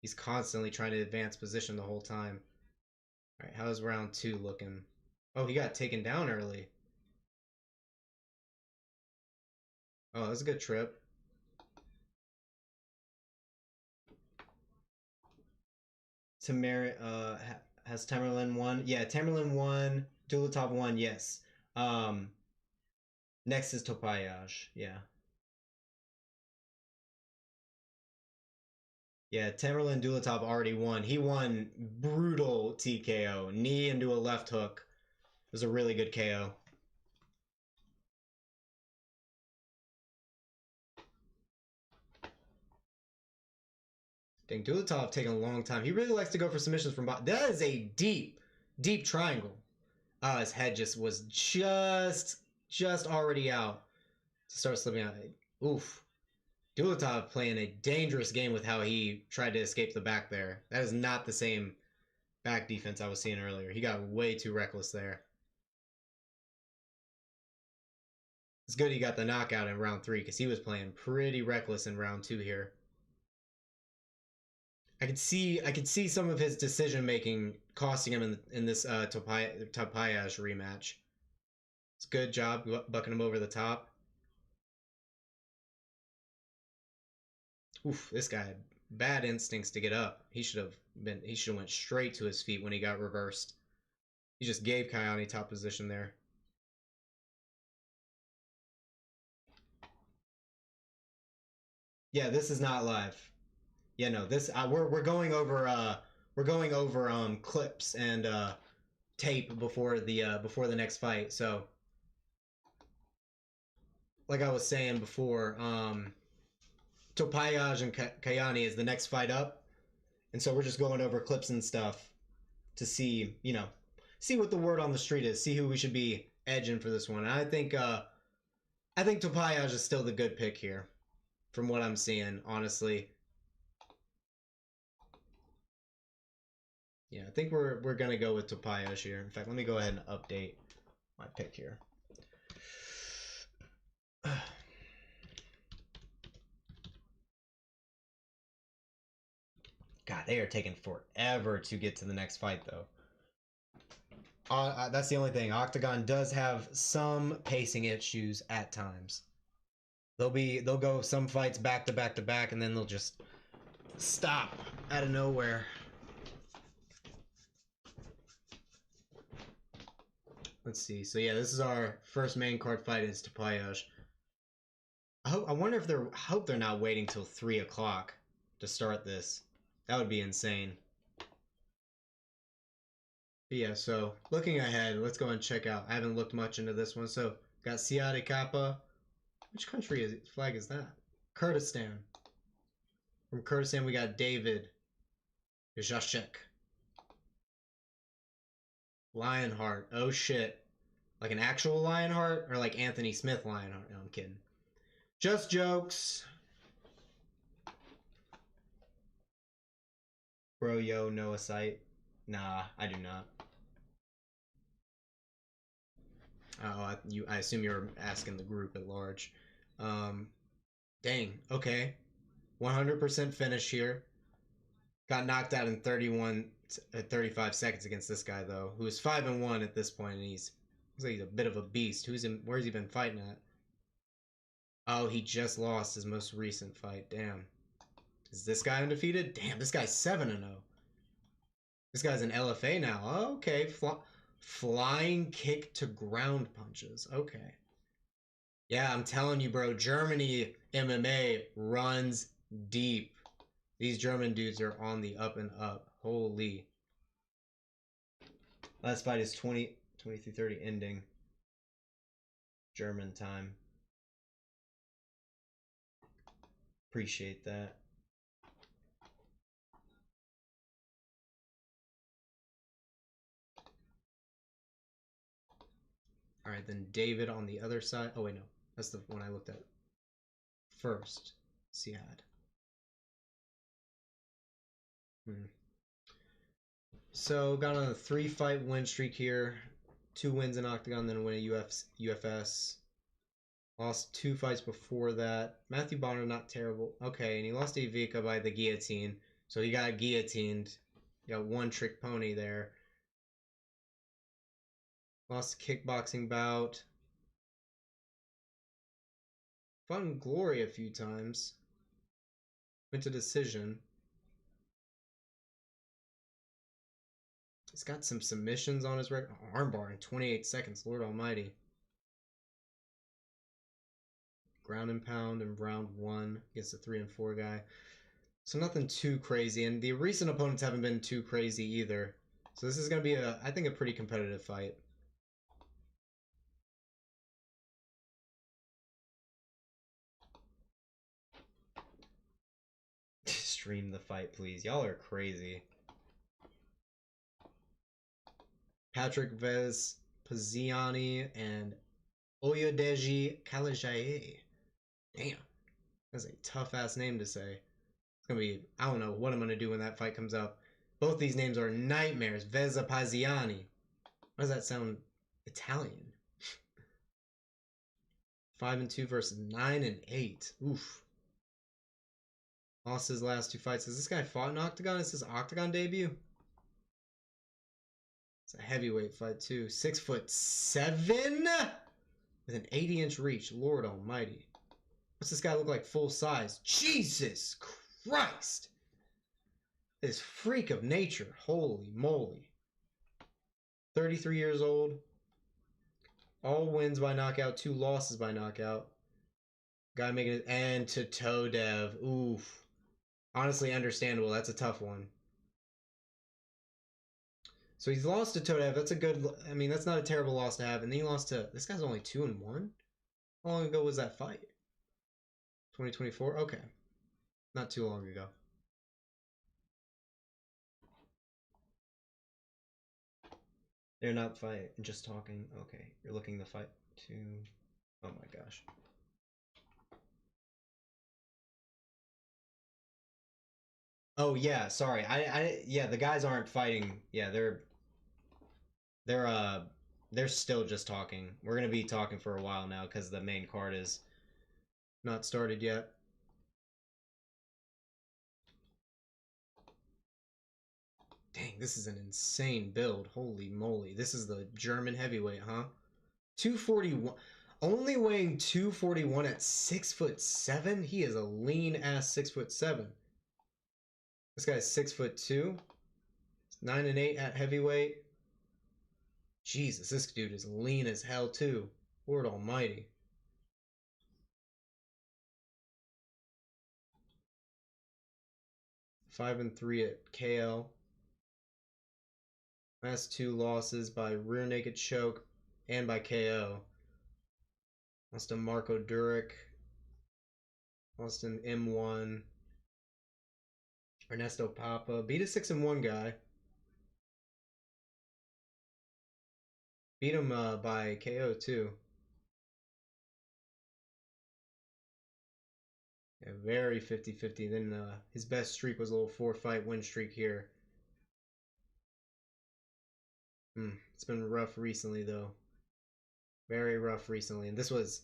He's constantly trying to advance position the whole time. All right, how's round 2 looking? Oh, he got taken down early. Oh, that was a good trip. Has Tamerlan won? Yeah, Tamerlan won. Dulatov won, yes. Next is Topallaj, yeah. Yeah, Tamerlan Dulatov already won. He won brutal TKO. Knee into a left hook. It was a really good KO. Dang, Dulatov taking a long time. He really likes to go for submissions from bottom. That is a deep, deep triangle. His head just was just already out to start slipping out. Oof. Dulatov playing a dangerous game with how he tried to escape the back there. That is not the same back defense I was seeing earlier. He got way too reckless there. It's good he got the knockout in round 3 because he was playing pretty reckless in round 2 here. I could see some of his decision making costing him in this Topallaj rematch. It's a good job bucking him over the top. Oof, this guy had bad instincts to get up. He should have went straight to his feet when he got reversed. He just gave Kayani top position there. Yeah, this is not live. Yeah, no, this we're going over clips and tape before the next fight. So like I was saying before, Topallaj and Kayani is the next fight up, and so we're just going over clips and stuff to see, you know, see what the word on the street is, see who we should be edging for this one. And I think Topallaj is still the good pick here, from what I'm seeing, honestly. Yeah, I think we're gonna go with Topallaj here. In fact, let me go ahead and update my pick here. God, they are taking forever to get to the next fight, though. That's the only thing. Octagon does have some pacing issues at times. They'll go some fights back to back to back, and then they'll just stop out of nowhere. Let's see. So yeah, this is our first main card fight. Is Topallaj. I wonder if I hope they're not waiting till 3 o'clock to start this. That would be insane. But yeah, so looking ahead, let's go and check out. I haven't looked much into this one. So got Cihad Akipa. Which country flag is that? Kurdistan. From Kurdistan, we got David Piechaczek. Lionheart. Oh shit. Like an actual Lionheart? Or like Anthony Smith Lionheart? No, I'm kidding. Just jokes. Bro, yo, know a site? Nah, I do not. Oh, I assume you're asking the group at large. Dang, okay. 100% finish here. Got knocked out in 35 seconds against this guy, though, who is 5-1 at this point, and looks like he's a bit of a beast. Where's he been fighting at? Oh, he just lost his most recent fight. Damn. Is this guy undefeated? Damn, this guy's 7-0. This guy's an LFA now. Oh, okay. Flying kick to ground punches. Okay. Yeah, I'm telling you, bro. Germany MMA runs deep. These German dudes are on the up and up. Holy. Last fight is 23:30 ending. German time. Appreciate that. All right, then David on the other side. Oh, wait, no. That's the one I looked at first. Cihad. So, got on a 3-fight win streak here. 2 wins in Octagon, then win a UFS. Lost 2 fights before that. Matthew Bonner, not terrible. Okay, and he lost to Ivica by the guillotine. So he got guillotined. He got one trick pony there. Lost a kickboxing bout. Fought in Glory a few times. Went to decision. He's got some submissions on his record. Armbar in 28 seconds, Lord almighty. Ground and pound in round 1 against a 3 and 4 guy. So nothing too crazy. And the recent opponents haven't been too crazy either. So this is going to be, I think, a pretty competitive fight. Stream the fight, please. Y'all are crazy. Patrick Vespaziani and Oyodeji Kalajaye. Damn. That's a tough-ass name to say. It's going to be... I don't know what I'm going to do when that fight comes up. Both these names are nightmares. Vespaziani. Why does that sound Italian? 5-2 versus 9-8. Oof. Lost his last 2 fights. Has this guy fought in Octagon? Is his Octagon debut? It's a heavyweight fight too. 6'7" with an 80-inch reach. Lord almighty. What's this guy look like full size? Jesus Christ. This freak of nature. Holy moly. 33 years old. All wins by knockout. 2 losses by knockout. Guy making it. And to Todev. Oof. Honestly understandable. That's a tough one. So he's lost to Todev. That's a good... I mean, that's not a terrible loss to have. And then he lost to... This guy's only 2-1? How long ago was that fight? 2024? Okay. Not too long ago. They're not fighting, just talking. Okay, you're looking the fight to... Oh my gosh. Oh yeah, sorry. Yeah, the guys aren't fighting. Yeah, they're still just talking. We're gonna be talking for a while now because the main card is not started yet. Dang, this is an insane build. Holy moly. This is the German heavyweight, huh? 241. Only weighing 241 at 6'7". He is a lean ass 6'7". This guy's 6'2". 9-8 at heavyweight. Jesus, this dude is lean as hell too. Lord almighty. Five and 3 at KL. Last 2 losses by rear naked choke and by KO. Lost to Marco Durick. Lost in M1. Ernesto Papa. Beat a 6-1 guy. Beat him by KO too. Yeah, very 50-50. Then his best streak was a little 4-fight win streak here. It's been rough recently though. Very rough recently. And this was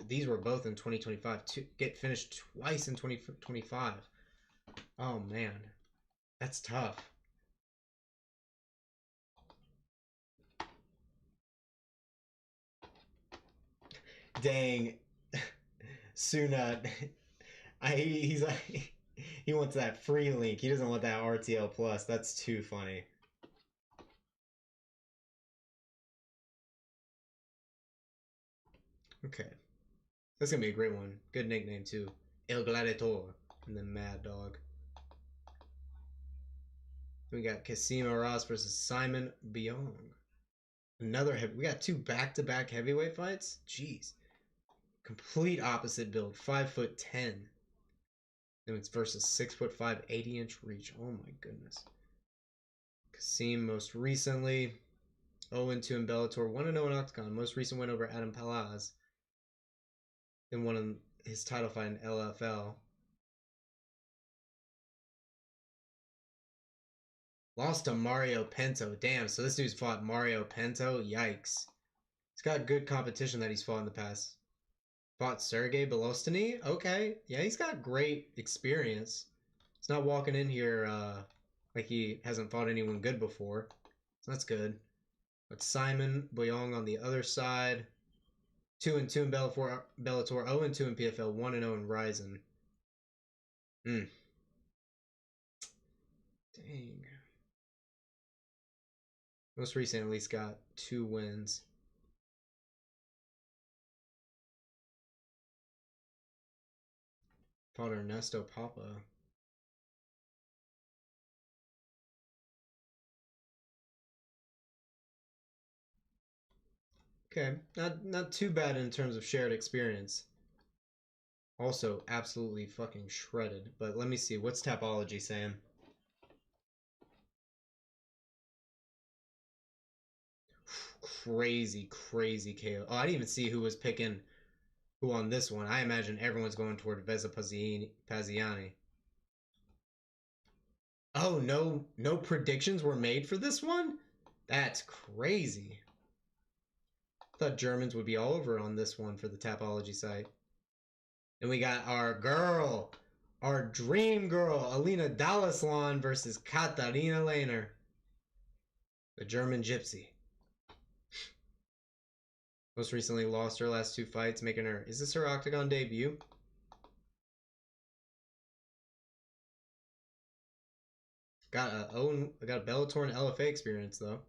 these were both in 2025. Get finished twice in 2025. Oh man. That's tough. Dang. Sunat. He's like he wants that free link. He doesn't want that RTL plus. That's too funny. Okay. That's gonna be a great one. Good nickname too. El Gladiator. And then Mad Dog. We got Kasim Aras versus Simon Biyong. Another we got 2 back-to-back heavyweight fights? Jeez. Complete opposite build. 5'10". Then it's versus 6'5", 80-inch reach. Oh my goodness. Kasim most recently 0-2 in Bellator, 1-0 in Octagon. Most recent win over Adam Palaz. Then won his title fight in LFL. Lost to Mario Pinto. Damn, so this dude's fought Mario Pinto? Yikes. He's got good competition that he's fought in the past. Fought Sergey Belostany? Okay. Yeah, he's got great experience. He's not walking in here like he hasn't fought anyone good before. So that's good. But Simon Biyong on the other side. 2-2 in Bellator, 0-2 in PFL, 1-0 in Ryzen. Dang. Most recent at least got 2 wins. Fought Ernesto Papa. Okay, not too bad in terms of shared experience. Also, absolutely fucking shredded. But let me see, what's Topallaj saying? Crazy KO. Oh, I didn't even see who was picking who on this one. I imagine everyone's going toward Vespaziani. Oh, no predictions were made for this one? That's crazy. I thought Germans would be all over on this one for the Topallaj site. And we got our girl, our dream girl, Alina Dalaslan versus Katarina Lehner. The German gypsy. Most recently lost her last 2 fights, making her... Is this her Octagon debut? Got a Bellator and LFA experience, though.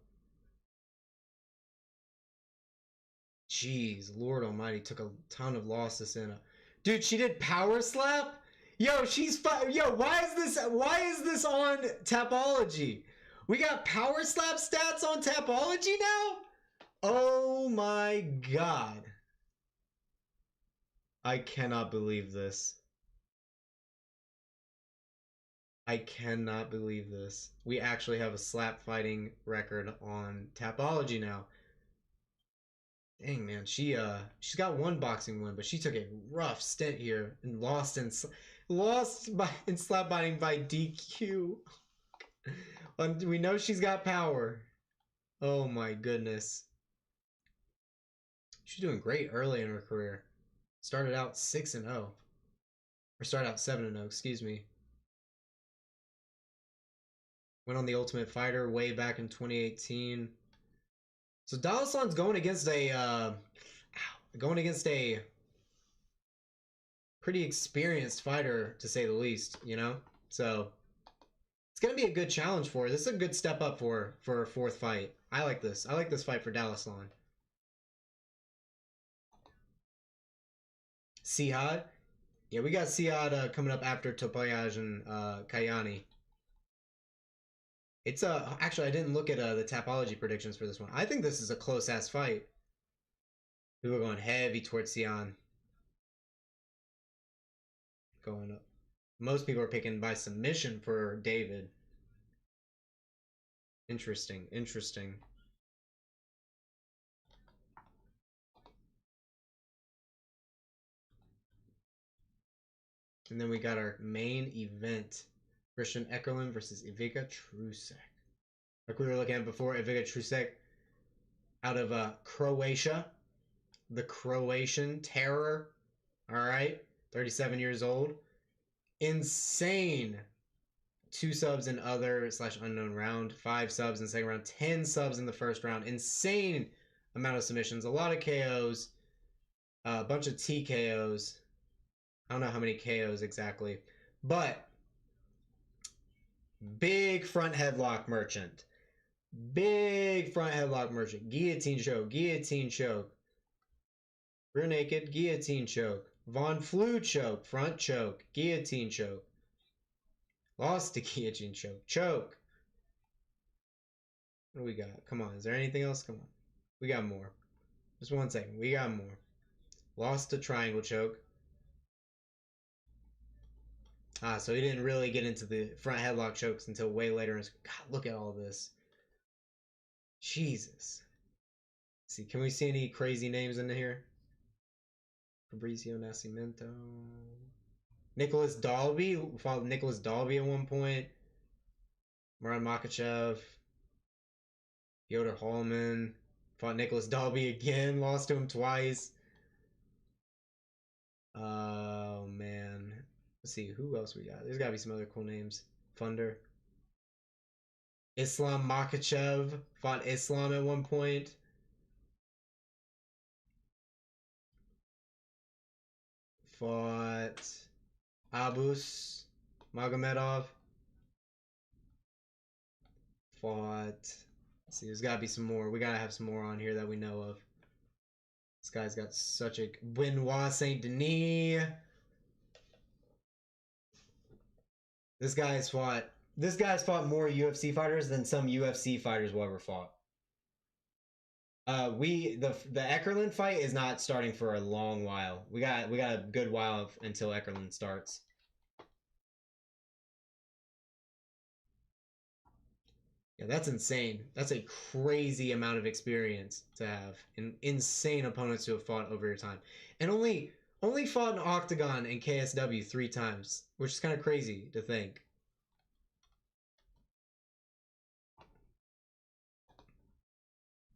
Jeez, Lord almighty, took a ton of losses in a... Dude, she did power slap? Yo, she's Yo, why is this on Topallaj? We got power slap stats on Topallaj now? Oh my god. I cannot believe this. I cannot believe this. We actually have a slap fighting record on Tapology now. Dang, man, she's got one boxing win, but she took a rough stint here and lost in slap fighting by DQ. We know she's got power. Oh my goodness. She's doing great early in her career. Started out 6-0. Or started out 7-0, excuse me. Went on the Ultimate Fighter way back in 2018. So Dalaslan's going against a pretty experienced fighter, to say the least, you know? So it's gonna be a good challenge for her. This is a good step up for her fourth fight. I like this. I like this fight for Dalaslan. Cihad. Yeah, we got Cihad coming up after Topallaj and Kayani. It's actually I didn't look at the Tapology predictions for this one. I think this is a close ass fight. People are going heavy towards Sion. Going up. Most people are picking by submission for David. Interesting, interesting. And then we got our main event. Christian Eckerlin versus Ivica Truscek. Like we were looking at before, Ivica Truscek out of Croatia. The Croatian terror. Alright. 37 years old. Insane. 2 subs in other / unknown round. 5 subs in second round. 10 subs in the first round. Insane amount of submissions. A lot of KOs. A bunch of TKOs. I don't know how many KOs exactly. But big front headlock merchant. Big front headlock merchant. Guillotine choke. Guillotine choke. Rear naked. Guillotine choke. Von Flue choke. Front choke. Guillotine choke. Lost to guillotine choke. Choke. What do we got? Come on. Is there anything else? Come on. We got more. Just 1 second. We got more. Lost to triangle choke. Ah, so he didn't really get into the front headlock chokes until way later. God, look at all this. Jesus. Let's see, can we see any crazy names in here? Fabrizio Nascimento. Nicholas Dalby. Fought Nicholas Dalby at one point. Murat Makachev. Yoder Hallman. Fought Nicholas Dalby again. Lost to him twice. Oh, man. Let's see, who else we got? There's got to be some other cool names. Funder. Islam Makachev. Fought Islam at one point. Fought Abus Magomedov. Fought. Let's see, there's got to be some more. We got to have some more on here that we know of. This guy's got such a. Benoit Saint Denis. This guy's fought more UFC fighters than some UFC fighters will ever fought. The Eckerlin fight is not starting for a long while. We got a good while until Eckerlin starts. Yeah, that's insane. That's a crazy amount of experience to have, and insane opponents to have fought over your time, and only fought in OKTAGON and KSW 3 times, which is kind of crazy to think.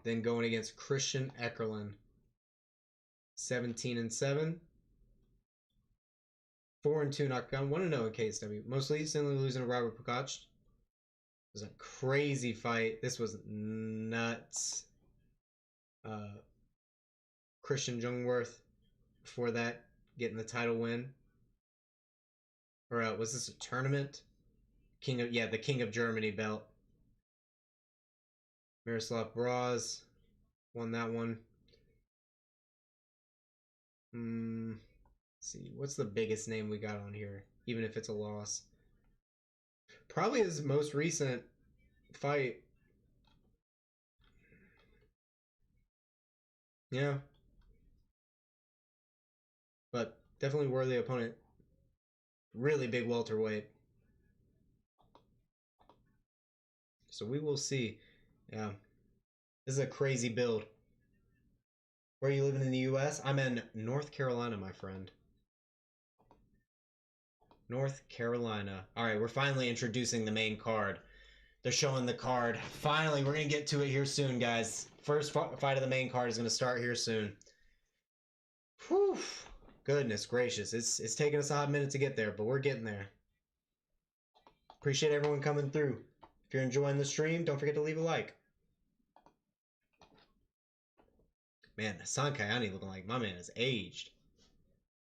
Then going against Christian Eckerlin, 17-7, 4-2 in OKTAGON, 1-0 in KSW. Most recently losing to Robert Piechaczek. It was a crazy fight. This was nuts. Christian Jungwirth before that getting the title win. Or was this a tournament? The King of Germany belt. Miroslav Broz won that one. Let's see, what's the biggest name we got on here? Even if it's a loss. Probably his most recent fight. Yeah. But Definitely worthy opponent. Really big welterweight. So we will see. Yeah. This is a crazy build. Where are you living in the US? I'm in North Carolina, my friend. North Carolina. Alright, we're finally introducing the main card. They're showing the card. Finally, we're going to get to it here soon, guys. First fight of the main card is going to start here soon. Whew. Goodness gracious. It's taking us a hot minute to get there, but we're getting there. Appreciate everyone coming through. If you're enjoying the stream, don't forget to leave a like. Man, Hassan Kayani looking like my man has aged.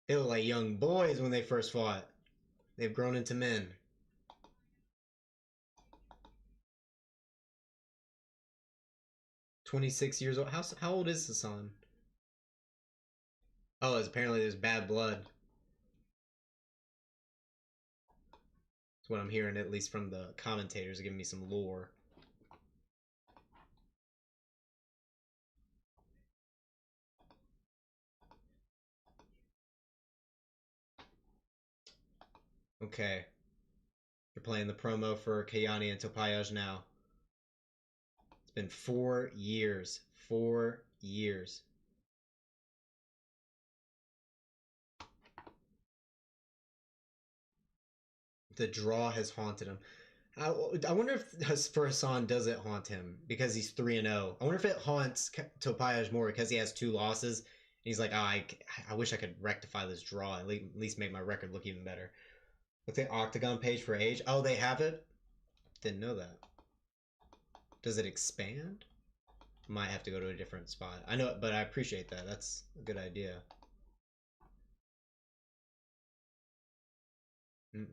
They look like young boys when they first fought. They've grown into men. "26 years old. How old is Hassan?" Oh, apparently there's bad blood. That's what I'm hearing, at least from the commentators, giving me some lore. Okay. You're playing the promo for Kayani and Topallaj now. It's been 4 years. 4 years. The draw has haunted him. I wonder if for Hassan does it haunt him because he's 3-0. I wonder if it haunts Topallaj more because he has 2 losses. And he's like, oh, I wish I could rectify this draw, at least make my record look even better. What's the Octagon page for age? Oh, they have it? Didn't know that. Does it expand? Might have to go to a different spot. I know it, but I appreciate that. That's a good idea. Let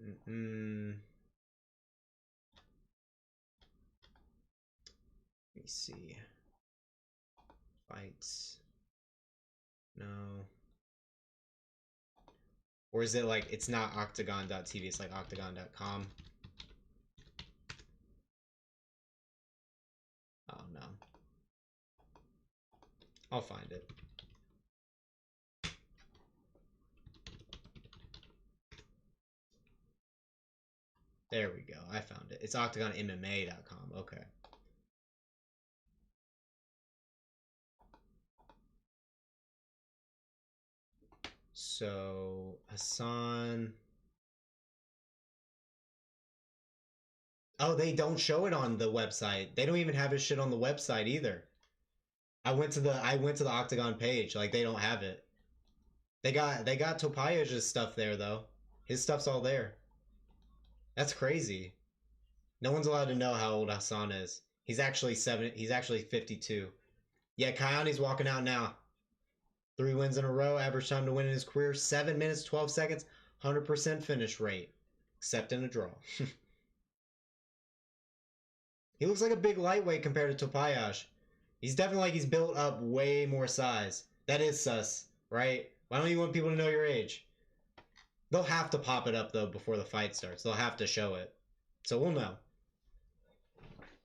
me see. Fights. No. Or is it like, it's not octagon.tv, it's like octagon.com? Oh no. I'll find it. There we go. I found it. It's octagonmma.com. Okay. So, Hassan. Oh, they don't show it on the website. They don't even have his shit on the website either. I went to the Octagon page. Like, they don't have it. They got Topallaj's stuff there though. His stuff's all there. That's crazy. No one's allowed to know how old Hassan is. He's actually 52. Yeah, Kayani's walking out now. 3 wins in a row, average time to win in his career, 7 minutes, 12 seconds, 100% finish rate. Except in a draw. He looks like a big lightweight compared to Topallaj. He's definitely like he's built up way more size. That is sus, right? Why don't you want people to know your age? They'll have to pop it up, though, before the fight starts. They'll have to show it. So we'll know.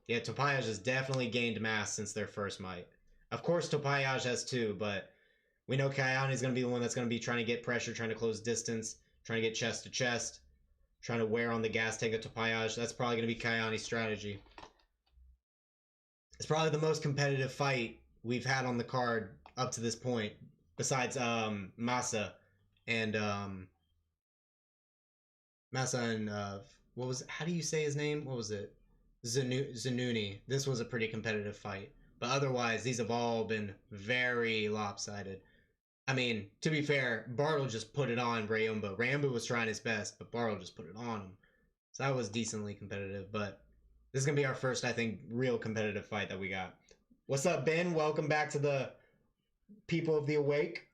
Yeah, Topallaj has definitely gained mass since their first fight. Of course, Topallaj has too, but we know Kayani is going to be the one that's going to be trying to get pressure, trying to close distance, trying to get chest to chest, trying to wear on the gas tank of Topallaj. That's probably going to be Kayani's strategy. It's probably the most competitive fight we've had on the card up to this point, besides Máša and what was it? How do you say his name? What was it? Zenuni. This was a pretty competitive fight, but otherwise these have all been very lopsided. I mean, to be fair, Bartl just put it on Rayomba. Rayomba was trying his best, but Bartl just put it on him. So that was decently competitive, but this is going to be our first, I think, real competitive fight that we got. What's up, Ben? Welcome back to the People of the Awake.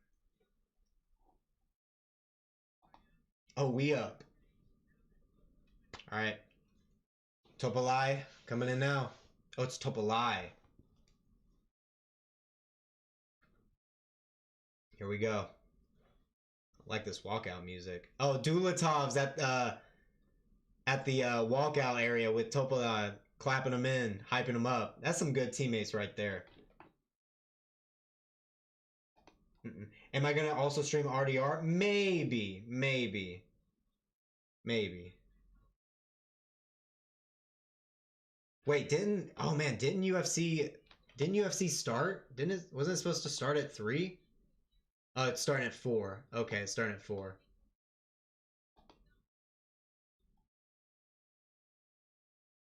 Oh, we up. All right. Topallaj coming in now. Oh, it's Topallaj. Here we go. I like this walkout music. Oh, Dulatov's at the walkout area with Topallaj clapping him in, hyping him up. That's some good teammates right there. Am I gonna also stream RDR? Maybe. Wait, didn't UFC start? Wasn't it supposed to start at 3? Oh, it's starting at 4. Okay, it's starting at 4.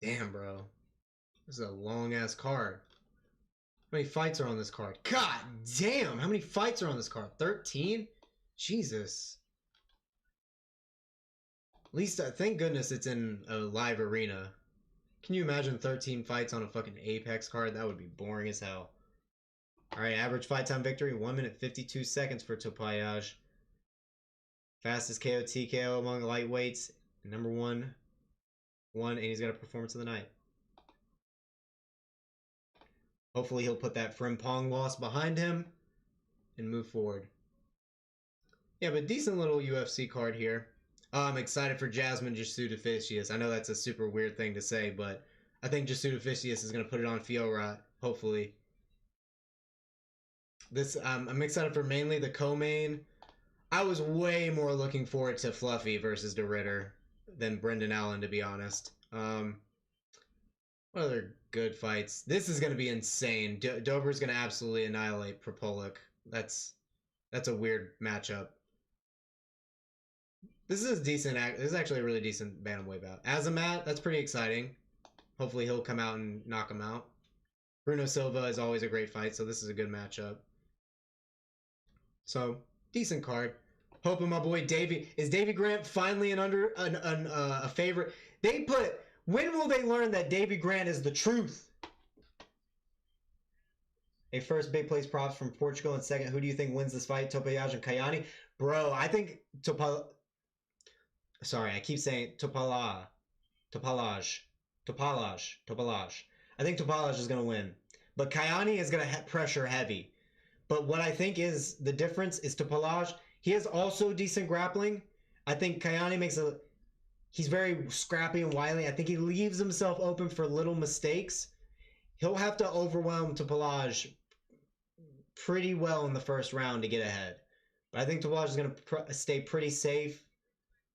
Damn, bro. This is a long ass card. How many fights are on this card? God damn! How many fights are on this card? 13? Jesus. At least, thank goodness it's in a live arena. Can you imagine 13 fights on a fucking Apex card? That would be boring as hell. Alright, average fight time victory, 1 minute 52 seconds for Topallaj. Fastest KO TKO among lightweights. Number one, and he's got a performance of the night. Hopefully he'll put that Frimpong loss behind him and move forward. Yeah, but decent little UFC card here. I'm excited for Jasmine Jasudavicius. I know that's a super weird thing to say, but I think Jasudavicius is going to put it on Fiora, hopefully. I'm excited for mainly the co-main. I was way more looking forward to Fluffy versus De Ritter than Brendan Allen, to be honest. What other good fights? This is going to be insane. Dober's going to absolutely annihilate Propolic. That's a weird matchup. This is decent. This is actually a really decent bantamweight bout. Azamat, that's pretty exciting. Hopefully he'll come out and knock him out. Bruno Silva is always a great fight, so this is a good matchup. So, decent card. Hoping my boy Davey... Is Davey Grant finally a favorite? When will they learn that Davey Grant is the truth? A first big place props from Portugal, and second, who do you think wins this fight? Topallaj and Kayani? Bro, I think Sorry, I keep saying Topallaj. I think Topallaj is going to win. But Kayani is going to pressure heavy. But what I think is the difference is Topallaj. He has also decent grappling. I think Kayani he's very scrappy and wily. I think he leaves himself open for little mistakes. He'll have to overwhelm Topallaj pretty well in the first round to get ahead. But I think Topallaj is going to stay pretty safe.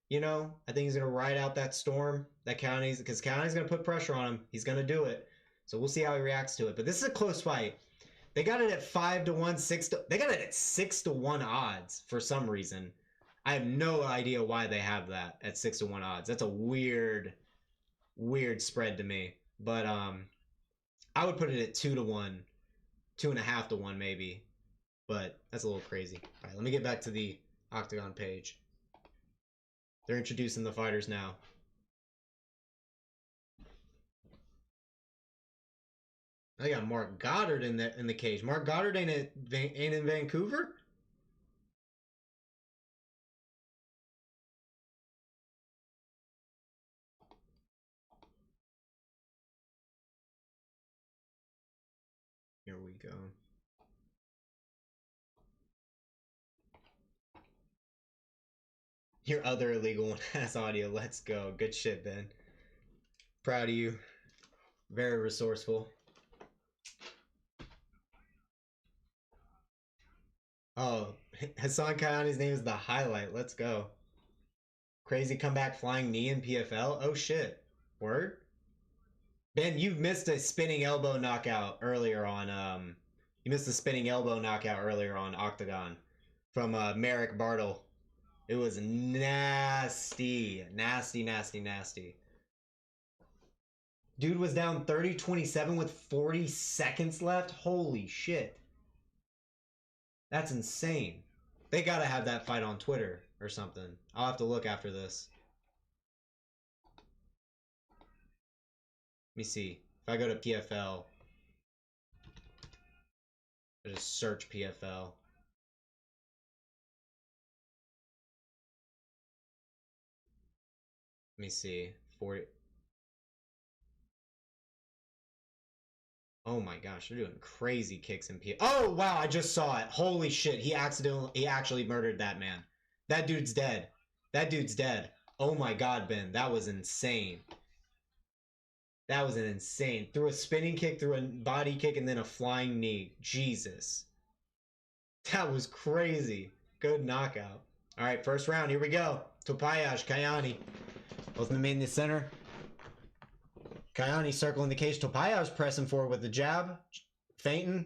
You know, I think he's going to ride out that storm that because Kayani's going to put pressure on him. He's going to do it. So we'll see how he reacts to it. But this is a close fight. They got it at 5-1, they got it at 6-1 odds for some reason. I have no idea why they have that at 6-1 odds. That's a weird spread to me. But I would put it at 2-1, 2.5-1 maybe. But that's a little crazy. All right, let me get back to the Octagon page. They're introducing the fighters now. I got Mark Goddard in the cage. Mark Goddard ain't in Vancouver? Here we go. Your other illegal one has audio. Let's go. Good shit, Ben. Proud of you. Very resourceful. Oh, Hassan Kayani's name is the highlight. Let's go. Crazy comeback flying knee in PFL? Oh shit. Word? Ben, you missed a spinning elbow knockout earlier on you missed a spinning elbow knockout earlier on Octagon from Merrick Bartl. It was nasty. Nasty. Dude was down 30-27 with 40 seconds left. Holy shit. That's insane. They gotta have that fight on Twitter or something. I'll have to look after this. Let me see. If I go to PFL, I just search PFL. Let me see. 40. Oh my gosh, they're doing crazy kicks in PFL. Oh wow, I just saw it. Holy shit, he actually murdered that man. That dude's dead. That dude's dead. Oh my god, Ben, that was insane. That was an insane. Through a spinning kick, through a body kick, and then a flying knee. Jesus. That was crazy. Good knockout. All right, first round. Here we go. Topallaj, Kayani. Both men in the center. Kayani circling the cage. Topallaj pressing forward with the jab. Feinting.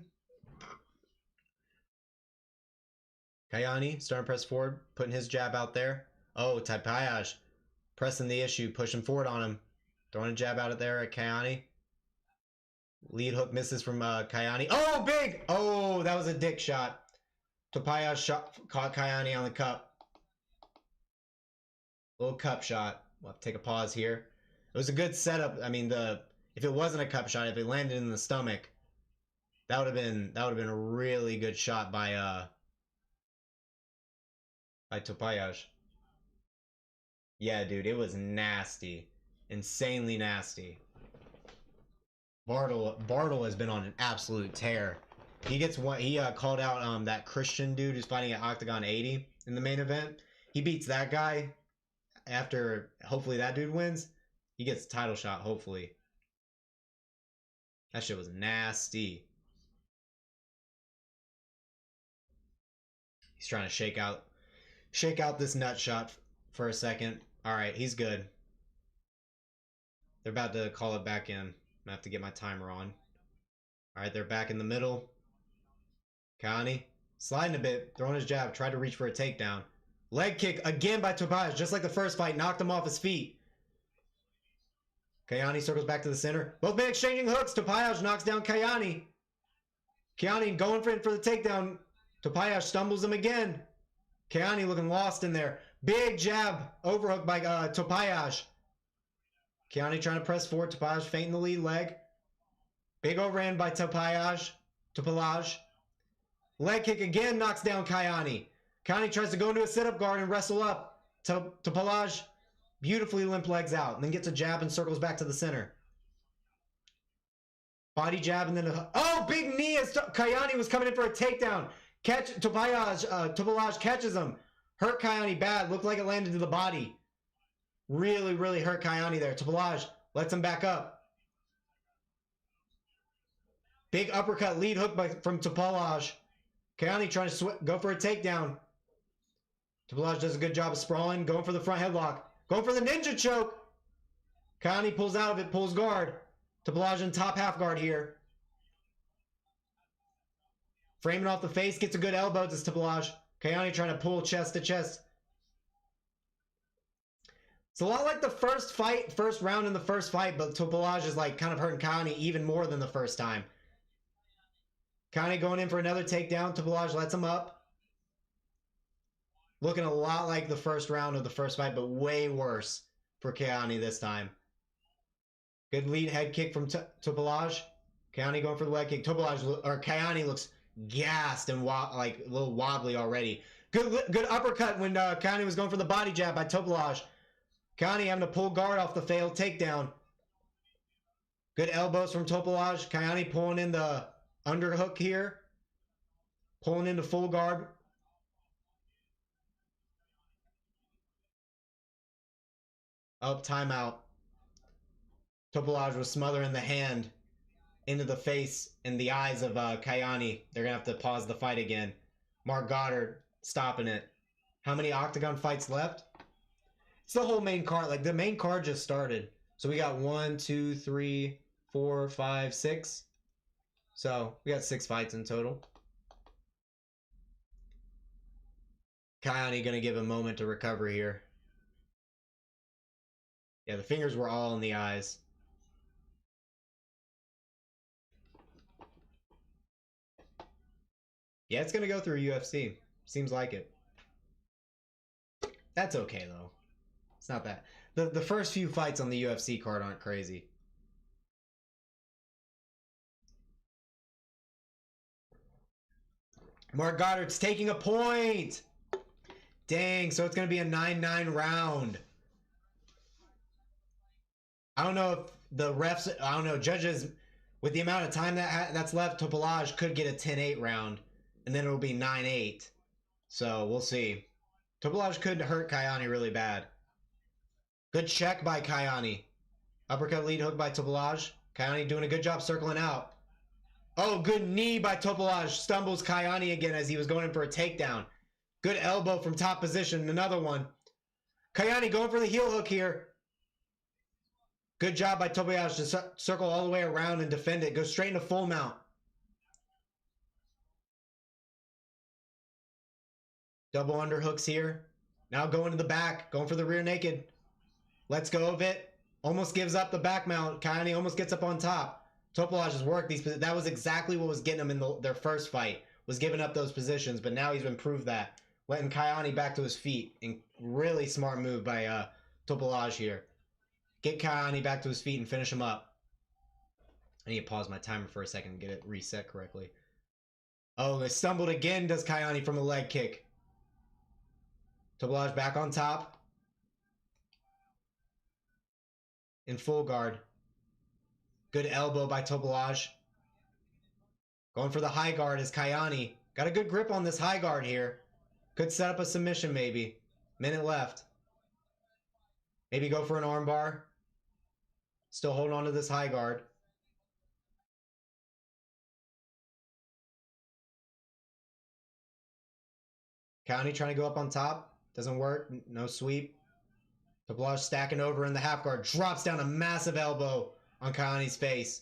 Kayani starting to press forward. Putting his jab out there. Oh, Topallaj pressing the issue. Pushing forward on him. Throwing a jab out of there at Kayani. Lead hook misses from Kayani. Oh, big! Oh, that was a dick shot. Topallaj caught Kayani on the cup. Little cup shot. We'll have to take a pause here. It was a good setup. I mean, if it wasn't a cup shot, if it landed in the stomach, that would have been a really good shot by Topallaj. Yeah, dude, it was nasty, insanely nasty. Bartl has been on an absolute tear. He gets one. He called out that Christian dude who's fighting at Octagon 80 in the main event. He beats that guy. After hopefully that dude wins, he gets a title shot. Hopefully. That shit was nasty. He's trying to shake out this nut shot for a second. All right, he's good. They're about to call it back in. I'm gonna have to get my timer on. All right, they're back in the middle. Kayani sliding a bit, throwing his jab, tried to reach for a takedown. Leg kick again by Topallaj, just like the first fight, knocked him off his feet. Kayani circles back to the center. Both men exchanging hooks. Topallaj knocks down Kayani. Kayani going for the takedown. Topallaj stumbles him again. Kayani looking lost in there. Big jab, overhook by Topallaj. Kayani trying to press forward. Topallaj feinting the lead leg. Big overhand by Topallaj. Leg kick again knocks down Kayani. Kayani tries to go into a sit-up guard and wrestle up. Topallaj beautifully limp legs out and then gets a jab and circles back to the center. Body jab and then oh, big knee as Kayani was coming in for a takedown. Topallaj catches him. Hurt Kayani bad. Looked like it landed to the body. Really, really hurt Kayani there. Topallaj lets him back up. Big uppercut lead hook from Topallaj. Kayani trying to go for a takedown. Topallaj does a good job of sprawling, going for the front headlock. Going for the ninja choke. Kayani pulls out of it, pulls guard. Topallaj in top half guard here. Framing off the face, gets a good elbow to Topallaj. Kayani trying to pull chest to chest. It's a lot like the first round in the first fight, but Topallaj is like kind of hurting Kayani even more than the first time. Kayani going in for another takedown. Topallaj lets him up. Looking a lot like the first round of the first fight, but way worse for Kayani this time. Good lead head kick from Topallaj. Kayani going for the leg kick. Kayani looks gassed and like a little wobbly already. Good uppercut when Kayani was going for the body jab by Topallaj. Kayani having to pull guard off the failed takedown. Good elbows from Topallaj. Kayani pulling in the underhook here. Pulling into full guard. Up, timeout. Topallaj was smothering the hand into the face and the eyes of Kayani. They're going to have to pause the fight again. Mark Goddard stopping it. How many Octagon fights left? It's the whole main card. Like, the main card just started. So we got 1, 2, 3, 4, 5, 6. So we got 6 fights in total. Kayani going to give a moment to recover here. Yeah, the fingers were all in the eyes. Yeah, it's going to go through UFC. Seems like it. That's okay, though. It's not that. The first few fights on the UFC card aren't crazy. Mark Goddard's taking a point. Dang, so it's going to be a 9-9 round. I don't know if the refs, I don't know, judges, with the amount of time that's left, Topallaj could get a 10-8 round, and then it'll be 9-8. So, we'll see. Topallaj could hurt Kayani really bad. Good check by Kayani. Uppercut lead hook by Topallaj. Kayani doing a good job circling out. Oh, good knee by Topallaj. Stumbles Kayani again as he was going in for a takedown. Good elbow from top position. Another one. Kayani going for the heel hook here. Good job by Topallaj to circle all the way around and defend it. Go straight into full mount. Double underhooks here. Now going to the back. Going for the rear naked. Lets go of it. Almost gives up the back mount. Kayani almost gets up on top. Topallaj has worked these. That was exactly what was getting him in their first fight. Was giving up those positions, but now he's improved that. Letting Kayani back to his feet. And really smart move by Topallaj here. Get Kayani back to his feet and finish him up. I need to pause my timer for a second and get it reset correctly. Oh, they stumbled again, does Kayani from a leg kick. Topallaj back on top. In full guard. Good elbow by Topallaj. Going for the high guard is Kayani. Got a good grip on this high guard here. Could set up a submission maybe. Minute left. Maybe go for an armbar. Still holding on to this high guard. Kayani trying to go up on top. Doesn't work. No sweep. Topallaj stacking over in the half guard. Drops down a massive elbow on Kayani's face.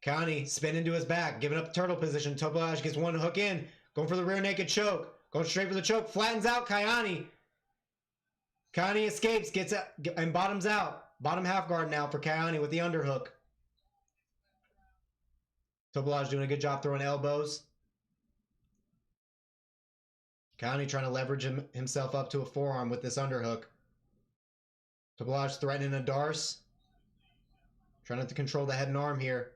Kayani spin into his back. Giving up turtle position. Topallaj gets one hook in. Going for the rear naked choke. Going straight for the choke. Flattens out Kayani. Kayani escapes. Gets out and bottoms out. Bottom half guard now for Kayani with the underhook. Topallaj doing a good job throwing elbows. Kayani trying to leverage himself up to a forearm with this underhook. Topallaj threatening a Darce. Trying to control the head and arm here.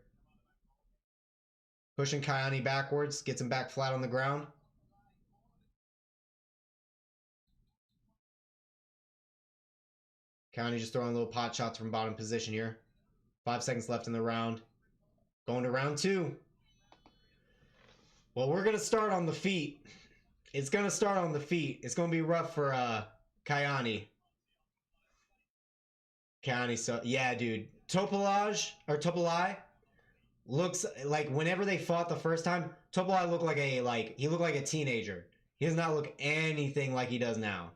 Pushing Kayani backwards. Gets him back flat on the ground. Kayani just throwing little pot shots from bottom position here. 5 seconds left in the round. Going to round 2. Well, we're going to start on the feet. It's going to start on the feet. It's going to be rough for Kayani. Kayani, so yeah, dude. Topallaj looks like whenever they fought the first time, Topallaj looked like a teenager. He does not look anything like he does now.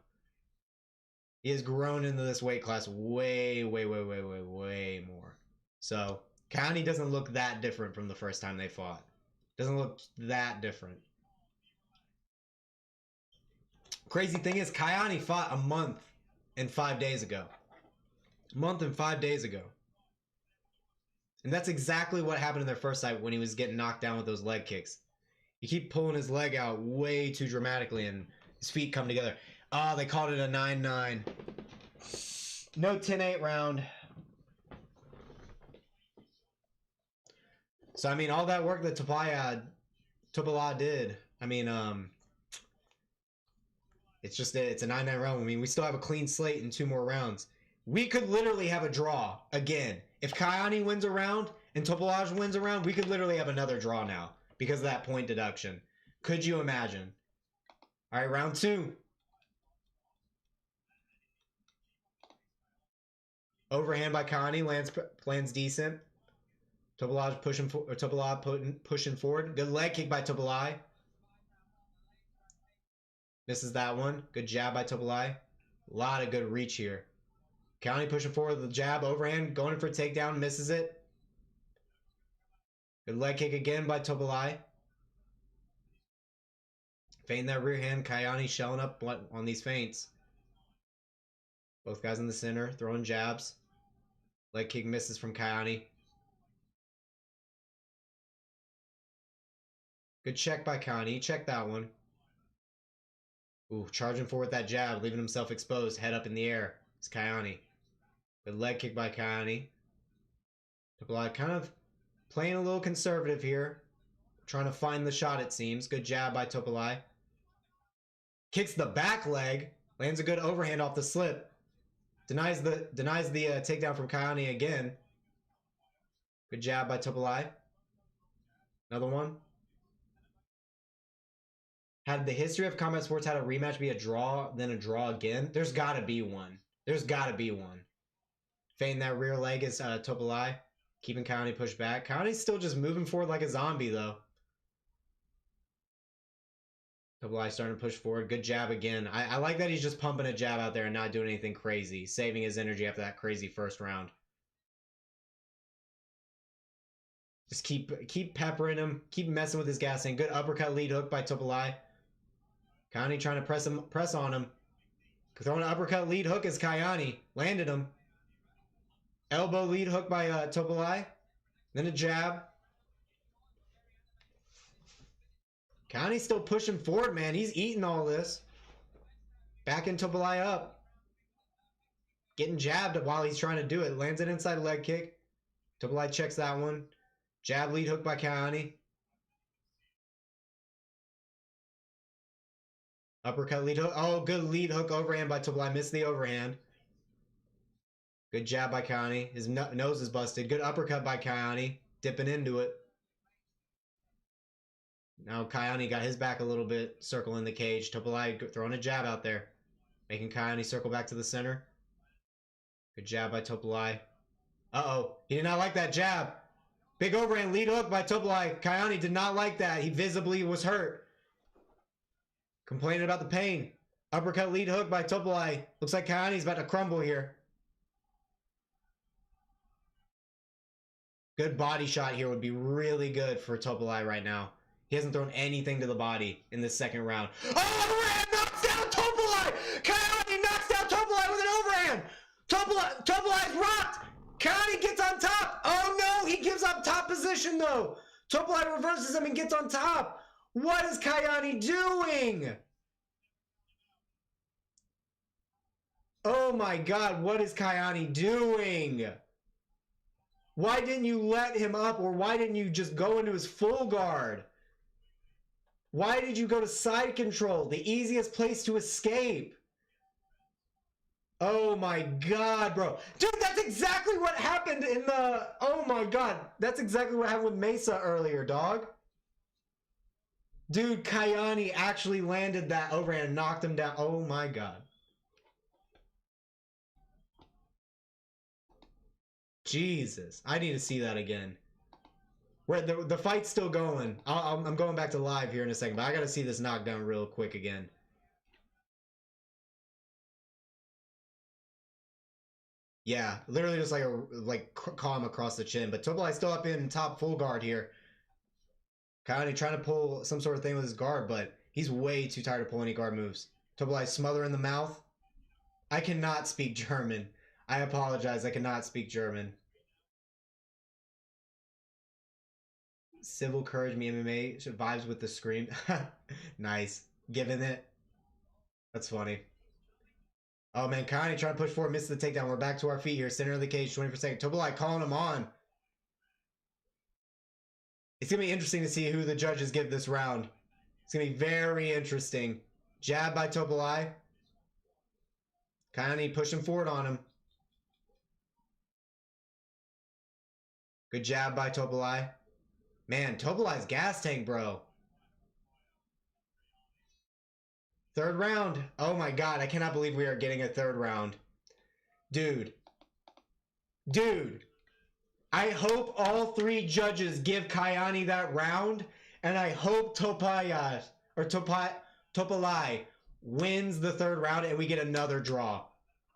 He has grown into this weight class way more. So Kayani doesn't look that different from the first time they fought. Doesn't look that different. Crazy thing is, Kayani fought a month and 5 days ago. A month and 5 days ago. And that's exactly what happened in their first fight when he was getting knocked down with those leg kicks. You keep pulling his leg out way too dramatically and his feet come together. Oh, they called it a 9-9. No 10-8 round. So, I mean, all that work that Topallaj did, I mean, it's a 9-9 round. I mean, we still have a clean slate in 2 more rounds. We could literally have a draw again. If Kayani wins a round and Topallaj wins a round, we could literally have another draw now because of that point deduction. Could you imagine? All right, round 2. Overhand by Kayani lands decent. Topallaj pushing forward. Good leg kick by Topallaj. Misses that one. Good jab by Topallaj. A lot of good reach here. Kayani pushing forward with the jab, overhand, going in for a takedown, misses it. Good leg kick again by Topallaj. Feigning that rear hand, Kayani shelling up on these feints. Both guys in the center, throwing jabs. Leg kick misses from Kayani. Good check by Kayani. Check that one. Ooh, charging forward with that jab, leaving himself exposed, head up in the air. It's Kayani. Good leg kick by Kayani. Topallaj kind of playing a little conservative here. Trying to find the shot, it seems. Good jab by Topallaj. Kicks the back leg. Lands a good overhand off the slip. Denies the takedown from Kayani again. Good jab by Topallaj. Another one. Had the history of combat sports had a rematch be a draw, then a draw again? There's got to be one. There's got to be one. Feigning that rear leg is Topallaj. Keeping Kayani pushed back. Kayani's still just moving forward like a zombie, though. Topallaj starting to push forward. Good jab again. I like that he's just pumping a jab out there and not doing anything crazy. Saving his energy after that crazy first round. Just keep peppering him. Keep messing with his gassing. Good uppercut lead hook by Topallaj. Kayani trying to press on him. Throwing an uppercut lead hook is Kayani. Landed him. Elbow lead hook by Topallaj. Then a jab. Kayani's still pushing forward, man. He's eating all this. Backing Topallaj up. Getting jabbed while he's trying to do it. Lands an inside leg kick. Topallaj checks that one. Jab lead hook by Kayani. Uppercut lead hook. Oh, good lead hook overhand by Topallaj. Missed the overhand. Good jab by Kayani. His nose is busted. Good uppercut by Kayani. Dipping into it. Now Kayani got his back a little bit. Circling the cage. Topallaj throwing a jab out there. Making Kayani circle back to the center. Good jab by Topallaj. Uh-oh. He did not like that jab. Big overhand lead hook by Topallaj. Kayani did not like that. He visibly was hurt. Complaining about the pain. Uppercut lead hook by Topallaj. Looks like Kayani's about to crumble here. Good body shot here would be really good for Topallaj right now. He hasn't thrown anything to the body in this second round. Oh, overhand knocks down Topallaj! Kayani knocks down Topallaj with an overhand! Topallaj's rocked! Kayani gets on top! Oh no, he gives up top position though! Topallaj reverses him and gets on top! What is Kayani doing? Oh my god, what is Kayani doing? Why didn't you let him up, or why didn't you just go into his full guard? Why did you go to side control? The easiest place to escape. Oh my god, bro. Dude, that's exactly what happened in the... Oh my god. That's exactly what happened with Mesa earlier, dog. Dude, Kayani actually landed that overhand and knocked him down. Oh my god. Jesus. I need to see that again. Where the fight's still going. I'm going back to live here in a second, but I gotta see this knockdown real quick again. Yeah, literally just like caught him across the chin. But Topallaj still up in top full guard here. Kayani trying to pull some sort of thing with his guard, but he's way too tired to pull any guard moves. Topallaj smother in the mouth. I cannot speak German. I apologize, I cannot speak German. Civil Courage Me MMA vibes with the scream. Nice. Giving it. That's funny. Oh man, Kayani trying to push forward, misses the takedown. We're back to our feet here. Center of the cage, 20 per second. Topallaj calling him on. It's going to be interesting to see who the judges give this round. It's going to be very interesting. Jab by Topallaj. Kayani pushing forward on him. Good jab by Topallaj. Man, Topallaj's gas tank, bro. Third round. Oh my god, I cannot believe we are getting a third round. Dude. Dude. I hope all three judges give Kayani that round, and I hope Topallaj wins the third round and we get another draw.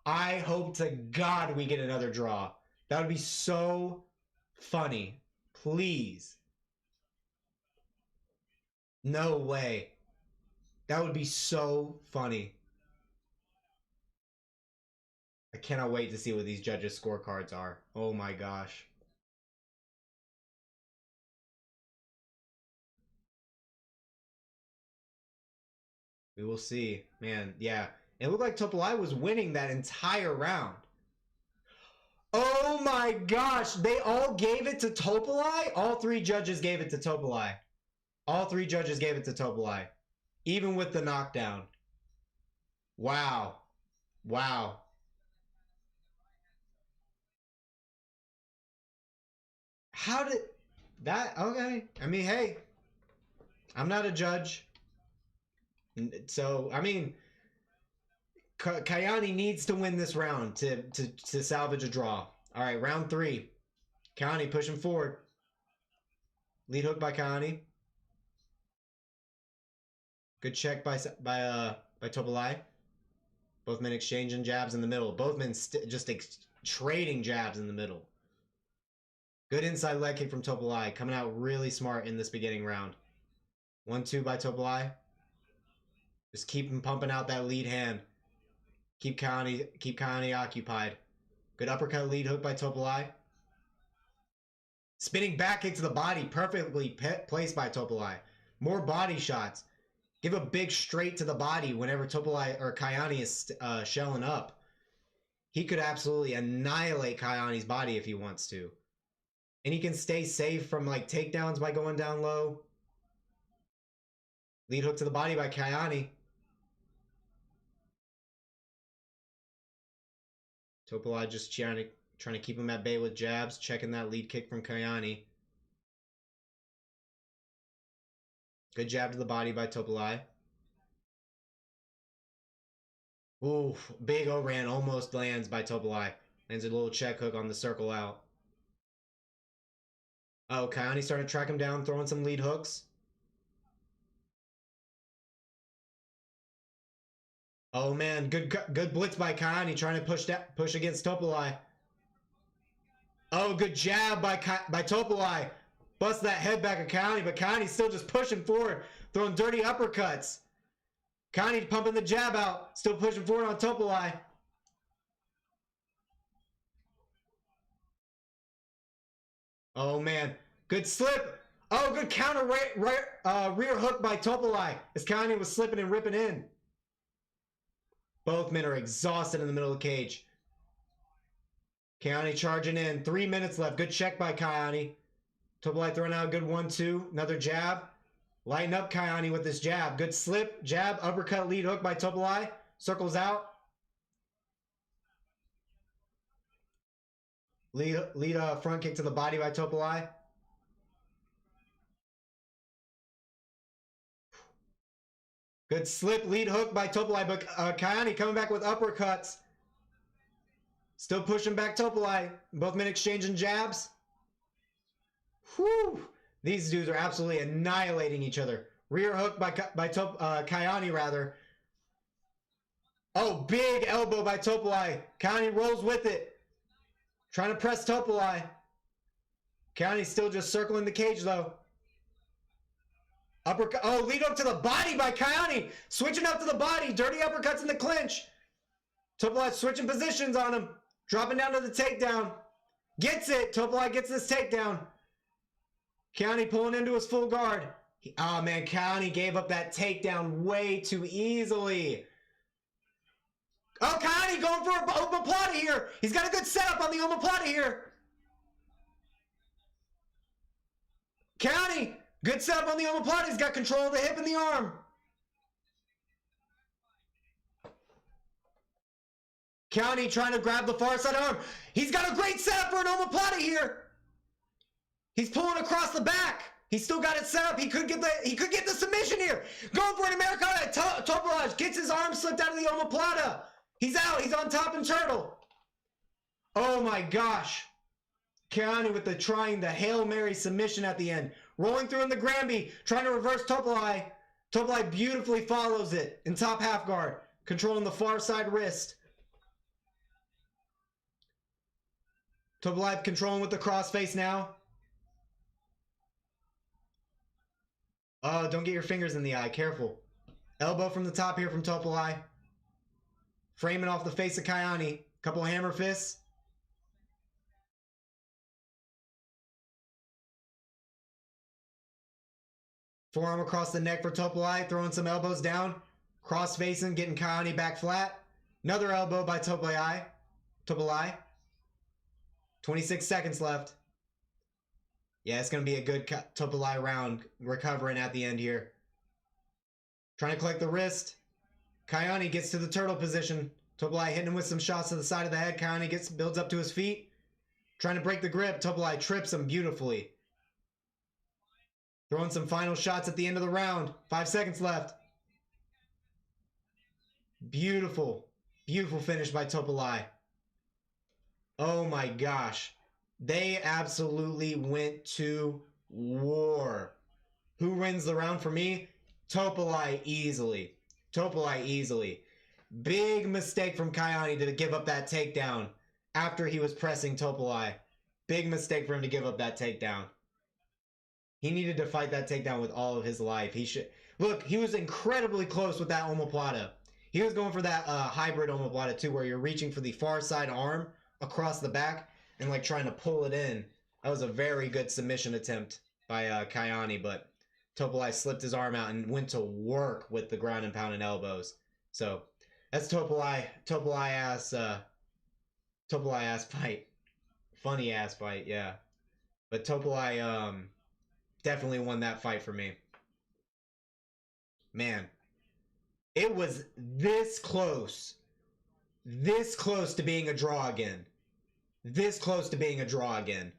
I hope to God we get another draw. That would be so funny. Please. No way. That would be so funny. I cannot wait to see what these judges' scorecards are. Oh my gosh. We will see. Man, yeah. It looked like Topallaj was winning that entire round. Oh my gosh. They all gave it to Topallaj? All three judges gave it to Topallaj. All three judges gave it to Topallaj. Even with the knockdown. Wow. Wow. How did that? Okay. I mean, hey. I'm not a judge. So, I mean, Kayani needs to win this round to salvage a draw. All right, round 3. Kayani pushing forward. Lead hook by Kayani. Good check by Topallaj. Both men exchanging jabs in the middle. Both men just trading jabs in the middle. Good inside leg kick from Topallaj. Coming out really smart in this beginning round. 1-2 by Topallaj. Just keep him pumping out that lead hand. Keep Kayani occupied. Good uppercut lead hook by Topallaj. Spinning back kick to the body. Perfectly placed by Topallaj. More body shots. Give a big straight to the body whenever Topallaj or Kayani is shelling up. He could absolutely annihilate Kayani's body if he wants to. And he can stay safe from like takedowns by going down low. Lead hook to the body by Kayani. Topallaj just trying to keep him at bay with jabs. Checking that lead kick from Kayani. Good jab to the body by Topallaj. Ooh, big overhand almost lands by Topallaj. Lands a little check hook on the circle out. Oh, Kayani starting to track him down, throwing some lead hooks. Oh man, good blitz by Kayani, trying to push against Topallaj. Oh, good jab by Topallaj. Bust that head back of Kayani, but Kayani's still just pushing forward, throwing dirty uppercuts. Kayani pumping the jab out, still pushing forward on Topallaj. Oh man, good slip. Oh, good counter rear hook by Topallaj as Kayani was slipping and ripping in. Both men are exhausted in the middle of the cage. Kayani charging in. 3 minutes left. Good check by Kayani. Topallaj throwing out a good 1-2. Another jab. Lighten up Kayani with this jab. Good slip, jab, uppercut, lead hook by Topallaj. Circles out. Lead front kick to the body by Topallaj. Good slip, lead hook by Topallaj, but Kayani coming back with uppercuts. Still pushing back Topallaj. Both men exchanging jabs. Whew. These dudes are absolutely annihilating each other. Rear hook by Kayani, rather. Oh, big elbow by Topallaj. Kayani rolls with it. Trying to press Topallaj. Kayani's still just circling the cage, though. Uppercut. Oh, lead up to the body by Kayani. Switching up to the body. Dirty uppercuts in the clinch. Topallaj switching positions on him. Dropping down to the takedown. Gets it. Topallaj gets this takedown. Kayani pulling into his full guard. Oh, man. Kayani gave up that takedown way too easily. Oh, Kayani going for an omoplata here. He's got a good setup on the omoplata here. Kayani, good setup on the omoplata. He's got control of the hip and the arm. Kayani trying to grab the far side arm. He's got a great setup for an omoplata here. He's pulling across the back. He's still got it set up. He could get the submission here. Going for an Americana. Topallaj gets his arm slipped out of the omoplata. He's out. He's on top and turtle. Oh my gosh. Kayani with trying the Hail Mary submission at the end. Rolling through in the Granby. Trying to reverse Topallaj. Topallaj beautifully follows it in top half guard. Controlling the far side wrist. Topallaj controlling with the crossface now. Oh, don't get your fingers in the eye. Careful. Elbow from the top here from Topallaj. Framing off the face of Kayani. Couple hammer fists. Forearm across the neck for Topallaj. Throwing some elbows down. Cross facing. Getting Kayani back flat. Another elbow by Topallaj. 26 seconds left. Yeah, it's going to be a good Topallaj round. Recovering at the end here. Trying to collect the wrist. Kayani gets to the turtle position. Topallaj hitting him with some shots to the side of the head. Kayani builds up to his feet. Trying to break the grip. Topallaj trips him beautifully. Throwing some final shots at the end of the round. 5 seconds left. Beautiful. Beautiful finish by Topallaj. Oh my gosh. They absolutely went to war. Who wins the round for me? Topallaj easily. Topallaj easily. Big mistake from Kayani to give up that takedown after he was pressing Topallaj. Big mistake for him to give up that takedown. He needed to fight that takedown with all of his life. He should look. He was incredibly close with that omoplata. He was going for that hybrid omoplata too, where you're reaching for the far side arm across the back and like trying to pull it in. That was a very good submission attempt by Kayani, but Topallaj slipped his arm out and went to work with the ground and pound and elbows. So that's Topallaj ass fight. Funny ass fight, yeah. But Topallaj definitely won that fight for me. Man, it was this close to being a draw again. This close to being a draw again.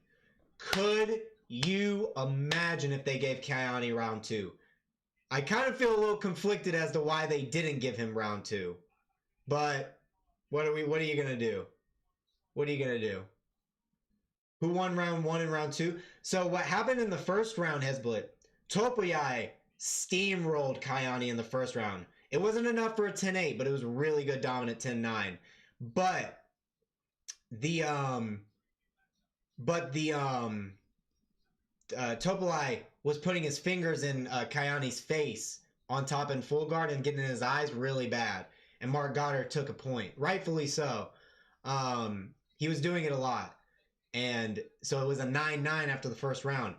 Could you imagine if they gave Kayani round 2? I kind of feel a little conflicted as to why they didn't give him round 2. But what are you going to do? What are you going to do? Who won round 1 and round 2? So what happened in the first round, Hezbollah, Topallaj steamrolled Kayani in the first round. It wasn't enough for a 10-8, but it was really good dominant 10-9. But the Topallaj was putting his fingers in Kayani's face on top in full guard and getting in his eyes really bad. And Mark Goddard took a point, rightfully so. He was doing it a lot. And so it was a 9-9 after the first round.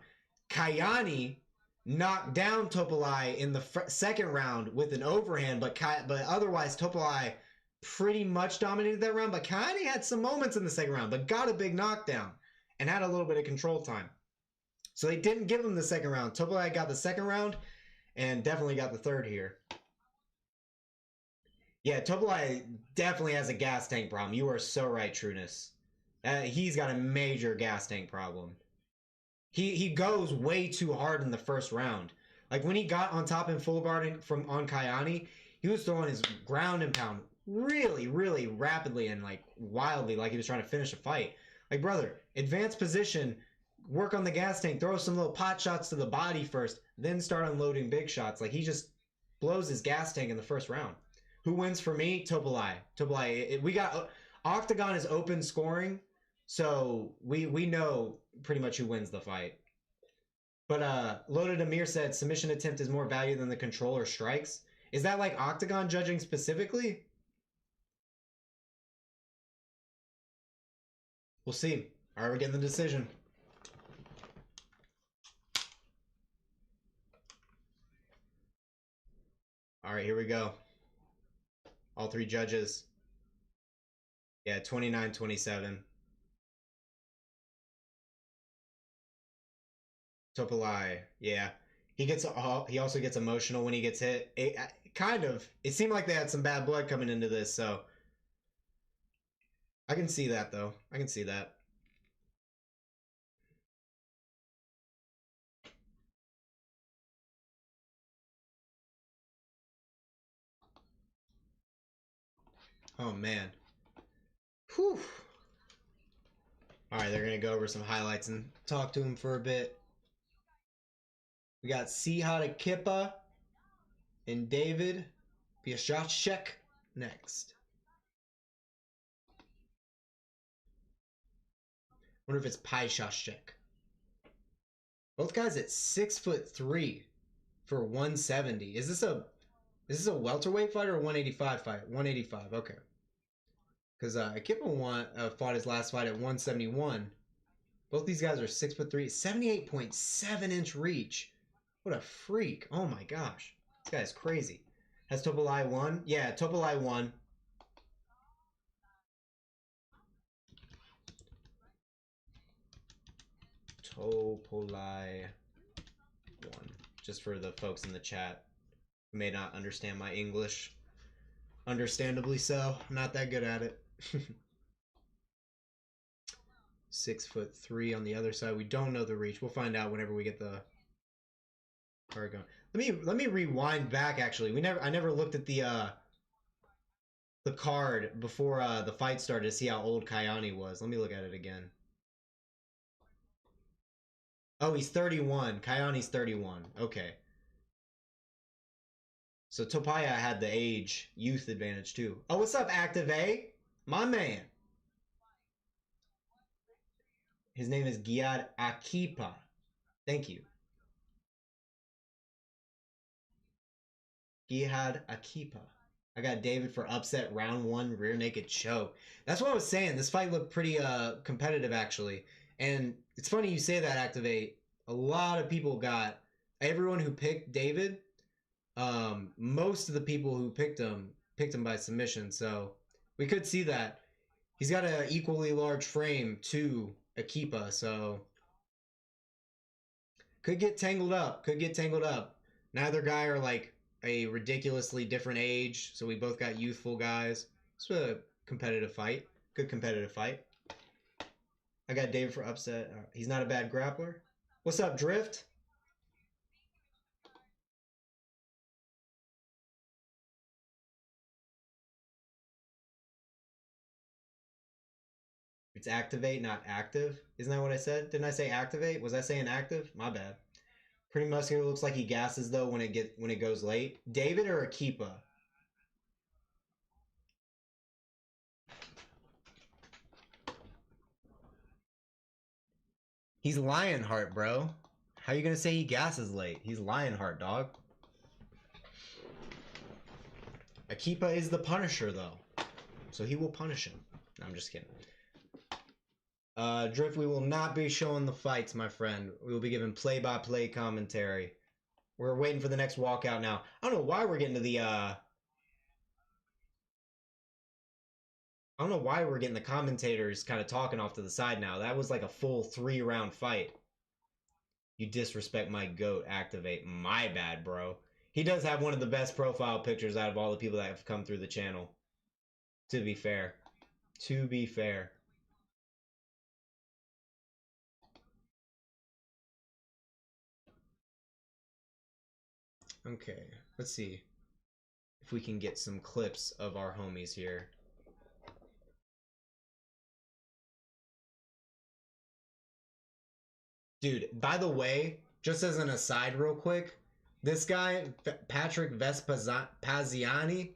Kayani knocked down Topallaj in the second round with an overhand, but otherwise Topallaj pretty much dominated that round. But Kayani had some moments in the second round, but got a big knockdown and had a little bit of control time. So they didn't give him the second round. Topallaj got the second round and definitely got the third here. Yeah, Topallaj definitely has a gas tank problem. You are so right, Trueness. He's got a major gas tank problem. He goes way too hard in the first round. Like when he got on top in full guard on Kayani, he was throwing his ground and pound really, really rapidly and like wildly, like he was trying to finish a fight. Like, brother, advance position, work on the gas tank, throw some little pot shots to the body first, then start unloading big shots. Like he just blows his gas tank in the first round. Who wins for me? Topallaj. Topallaj. We got OKTAGON is open scoring. So we know pretty much who wins the fight. But Loaded Amir said submission attempt is more value than the controller strikes. Is that like OKTAGON judging specifically? We'll see. All right, we're getting the decision. All right, here we go. All three judges. Yeah, 29-27. Topallaj, yeah. He also gets emotional when he gets hit. It seemed like they had some bad blood coming into this, so I can see that though. I can see that. Oh man. Whew. All right, they're gonna go over some highlights and talk to him for a bit. We got Cihad, Akipa, and David Piechaczek next. Wonder if it's Piechaczek. Both guys at 6'3" for 170. Is this a welterweight fight or a 185 fight? 185. Okay. Because Akipa fought his last fight at 171. Both these guys are 6'3", 78.7-inch reach. What a freak. Oh my gosh. This guy's crazy. Has Topallaj won? Yeah, Topallaj won. Topallaj won. Just for the folks in the chat who may not understand my English. Understandably so. I'm not that good at it. 6'3" on the other side. We don't know the reach. We'll find out whenever we get the card going. Let me rewind back. Actually, I never looked at the card before the fight started to see how old Kayani was. Let me look at it again. Oh, he's 31. Kayani's 31. Okay. So Topallaj had the age youth advantage too. Oh, what's up, Active A? My man. His name is Giad Akipa. Thank you. Cihad Akipa. I got David for upset round 1 rear naked choke. That's what I was saying. This fight looked pretty competitive actually. And it's funny you say that, Activate. A lot of people got everyone who picked David. Most of the people who picked him by submission. So we could see that he's got an equally large frame to Akipa. So could get tangled up. Could get tangled up. Neither guy are like a ridiculously different age, so we both got youthful guys. It's a competitive fight. Good competitive fight. I got David for upset. He's not a bad grappler. What's up, Drift? It's activate, not active. Isn't that what I said? Didn't I say activate? Was I saying active? My bad. Pretty muscular. Looks like he gasses though when it goes late. David or Akipa? He's Lionheart, bro. How you gonna say he gasses late? He's Lionheart, dog. Akipa is the Punisher though, so he will punish him. No, I'm just kidding. Drift, we will not be showing the fights, my friend. We will be giving play-by-play commentary. We're waiting for the next walkout now. I don't know why we're getting to the, I don't know why we're getting the commentators kind of talking off to the side now. That was like a full 3-round fight. You disrespect my GOAT, activate. My bad, bro. He does have one of the best profile pictures out of all the people that have come through the channel. To be fair. To be fair. Okay, let's see if we can get some clips of our homies here. Dude, by the way, just as an aside real quick, this guy, Patrick Vespaziani,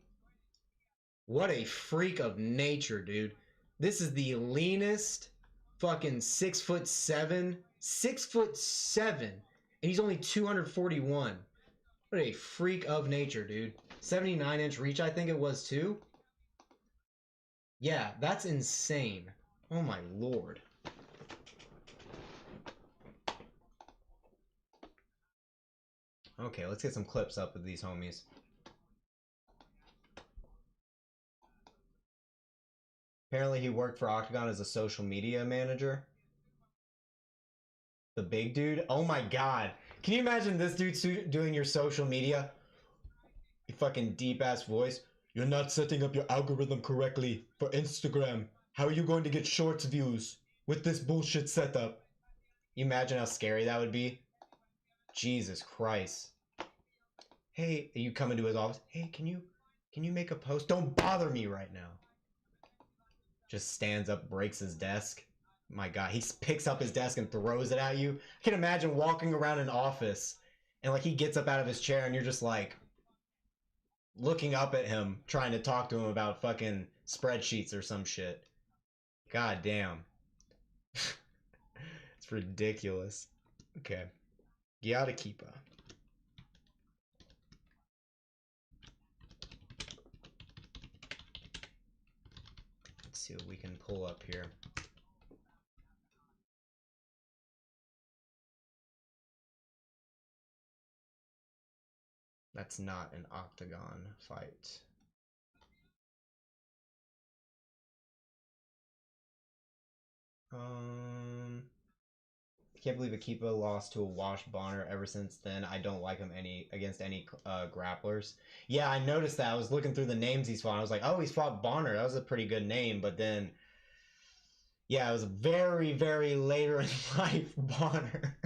what a freak of nature, dude. This is the leanest fucking 6'7", 6'7", and he's only 241. What a freak of nature, dude. 79-inch reach, I think it was too. Yeah, that's insane. Oh my lord. Okay, let's get some clips up of these homies. Apparently he worked for OKTAGON as a social media manager. The big dude? Oh my god. Can you imagine this dude doing your social media? You fucking deep-ass voice. You're not setting up your algorithm correctly for Instagram. How are you going to get shorts views with this bullshit setup? You imagine how scary that would be? Jesus Christ. Hey, you come into his office. Hey, can you make a post? Don't bother me right now. Just stands up, breaks his desk. My god, he picks up his desk and throws it at you. I can imagine walking around an office and like he gets up out of his chair and you're just like looking up at him, trying to talk to him about fucking spreadsheets or some shit. God damn. It's ridiculous. Okay. Akipa. Let's see what we can pull up here. That's not an octagon fight. I can't believe Akipa lost to a washed Bonner. Ever since then, I don't like him against any grapplers. Yeah, I noticed that. I was looking through the names he's fought. I was like, oh, he's fought Bonner. That was a pretty good name. But then, yeah, it was very, very later in life, Bonner.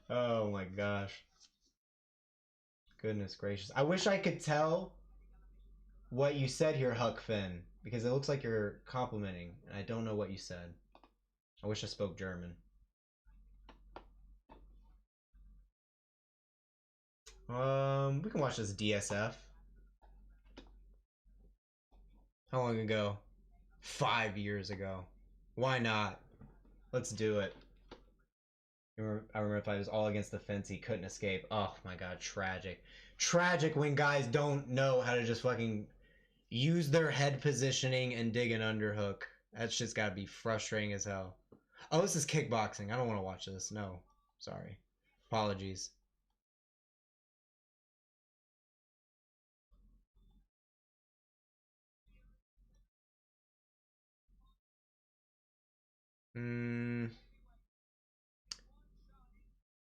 Oh my gosh. Goodness gracious. I wish I could tell what you said here, Huck Finn, because it looks like you're complimenting, and I don't know what you said. I wish I spoke German. We can watch this DSF. How long ago? 5 years ago. Why not? Let's do it. I remember if I was all against the fence, he couldn't escape. Oh my god, tragic. Tragic when guys don't know how to just fucking use their head positioning and dig an underhook. That's just gotta be frustrating as hell. Oh, this is kickboxing. I don't want to watch this. No. Sorry. Apologies.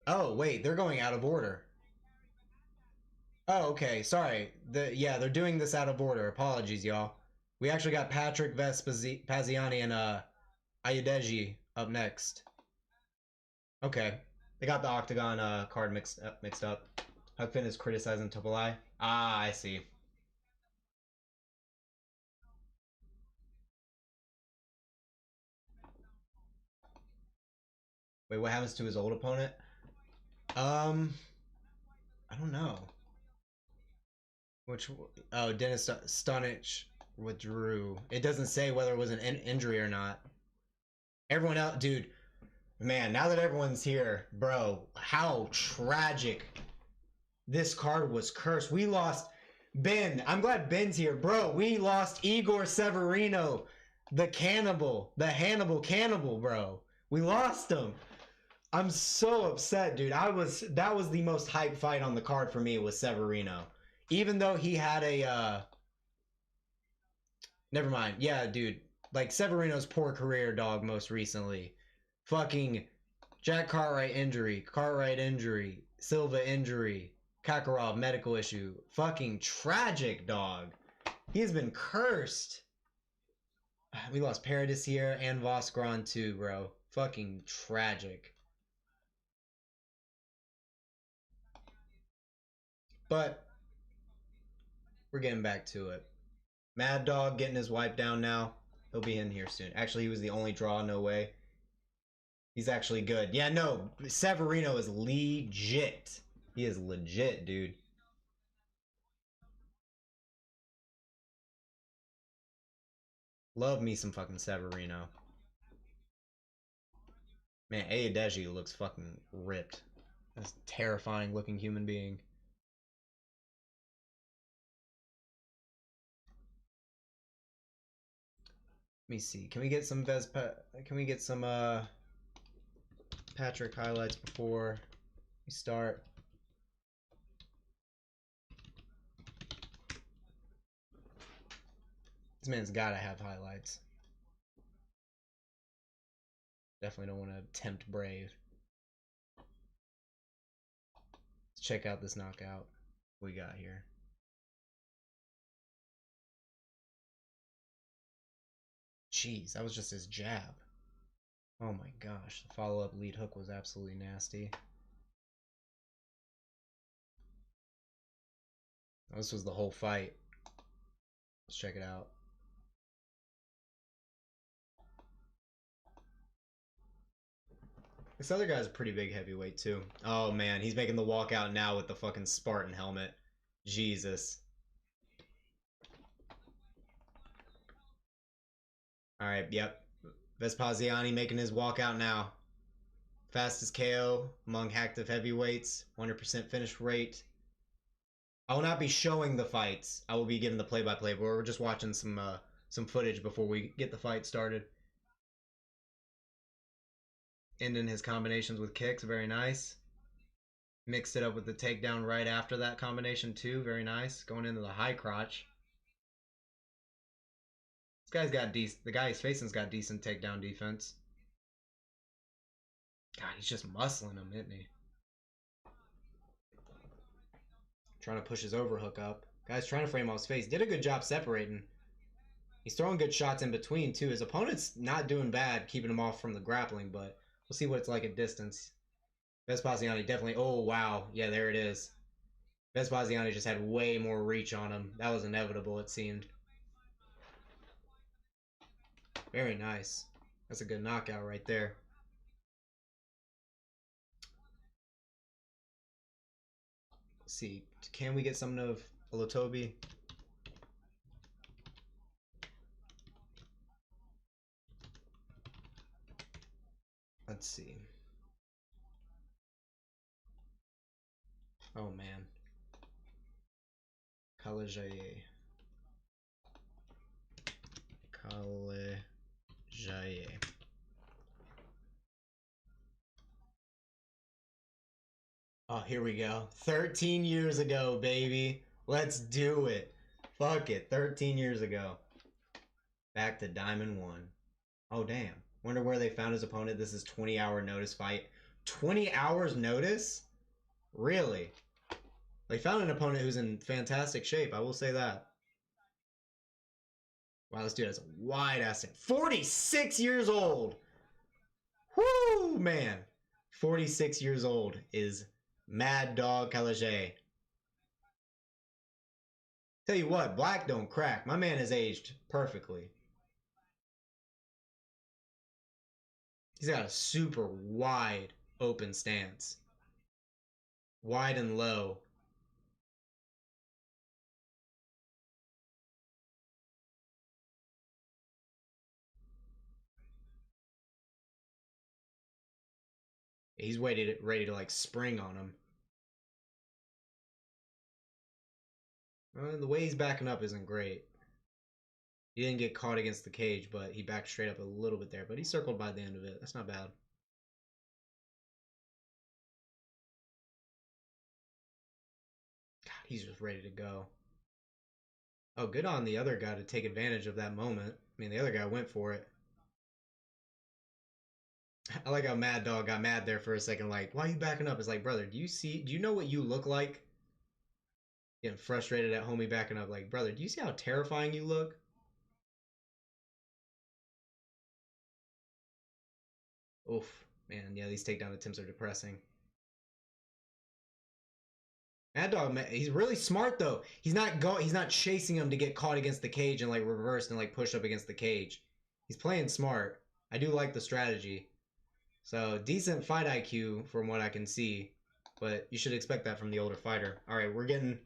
Oh, wait, they're going out of order. Oh, okay. Sorry. They're doing this out of order. Apologies, y'all. We actually got Patrick Vespaziani and Ayodeji up next. Okay. They got the Octagon card mixed up. Huckfin is criticizing Topallaj. Ah, I see. Wait, what happens to his old opponent? I don't know. Which Denis Stojnić withdrew. It doesn't say whether it was an injury or not. Everyone else, dude. Man, now that everyone's here, bro, how tragic this card was cursed. We lost Ben. I'm glad Ben's here, bro. We lost Igor Severino, the cannibal, the Hannibal cannibal, bro. We lost him. I'm so upset, dude. That was the most hype fight on the card for me was Severino. Even though he had a never mind. Yeah, dude. Like Severino's poor career, dog, most recently. Fucking Jack Cartwright injury, Silva injury, Kakarov medical issue. Fucking tragic, dog. He has been cursed. We lost Paradis here and Voskron too, bro. Fucking tragic. But we're getting back to it. Mad Dog getting his wipe down now. He'll be in here soon. Actually, he was the only draw, no way. He's actually good. Yeah, no, Severino is legit. He is legit, dude. Love me some fucking Severino. Man, Ayodeji looks fucking ripped. That's a terrifying looking human being. Let me see. Can we get some Patrick highlights before we start? This man's gotta have highlights. Definitely don't want to tempt Brave. Let's check out this knockout we got here. Jeez, that was just his jab. Oh my gosh, the follow-up lead hook was absolutely nasty. This was the whole fight. Let's check it out. This other guy's a pretty big heavyweight too. Oh man, he's making the walkout now with the fucking Spartan helmet. Jesus. Alright, yep. Vespaziani making his walkout now. Fastest KO among active heavyweights. 100% finish rate. I will not be showing the fights. I will be giving the play-by-play, but we're just watching some footage before we get the fight started. Ending his combinations with kicks, very nice. Mixed it up with the takedown right after that combination too, very nice. Going into the high crotch. This guy's got decent. The guy he's facing's got decent takedown defense. God, he's just muscling him, isn't he? Trying to push his overhook up. Guy's trying to frame off his face. Did a good job separating. He's throwing good shots in between too. His opponent's not doing bad, keeping him off from the grappling, but we'll see what it's like at distance. Vespaziani definitely. Oh wow, yeah, there it is. Vespaziani just had way more reach on him. That was inevitable, it seemed. Very nice. That's a good knockout right there. see. Can we get something of Olatobi? Let's see. Oh man. Kalajaye. Kalajaye. Oh, here we go. 13 years ago, baby. Let's do it. Fuck it. 13 years ago. Back to Diamond 1. Oh, damn. Wonder where they found his opponent. This is 20-hour notice fight. 20 hours notice? Really? They found an opponent who's in fantastic shape. I will say that. Wow, this dude has a wide ass. 46 years old. Whoo, man. 46 years old is Mad Dog Kalajaye. Tell you what, black don't crack. My man has aged perfectly. He's got a super wide open stance. Wide and low. He's ready to like spring on him. The way he's backing up isn't great. He didn't get caught against the cage, but he backed straight up a little bit there. But he circled by the end of it. That's not bad. God, he's just ready to go. Oh, good on the other guy to take advantage of that moment. I mean, the other guy went for it. I like how Mad Dog got mad there for a second. Like, why are you backing up? It's like, brother, do you know what you look like? Getting frustrated at homie backing up. Like, brother, do you see how terrifying you look? Oof, man, yeah, these takedown attempts are depressing. Mad Dog, he's really smart though. He's not chasing him to get caught against the cage and like reverse and like push up against the cage. He's playing smart. I do like the strategy. So decent fight IQ from what I can see, but you should expect that from the older fighter. All right, we're getting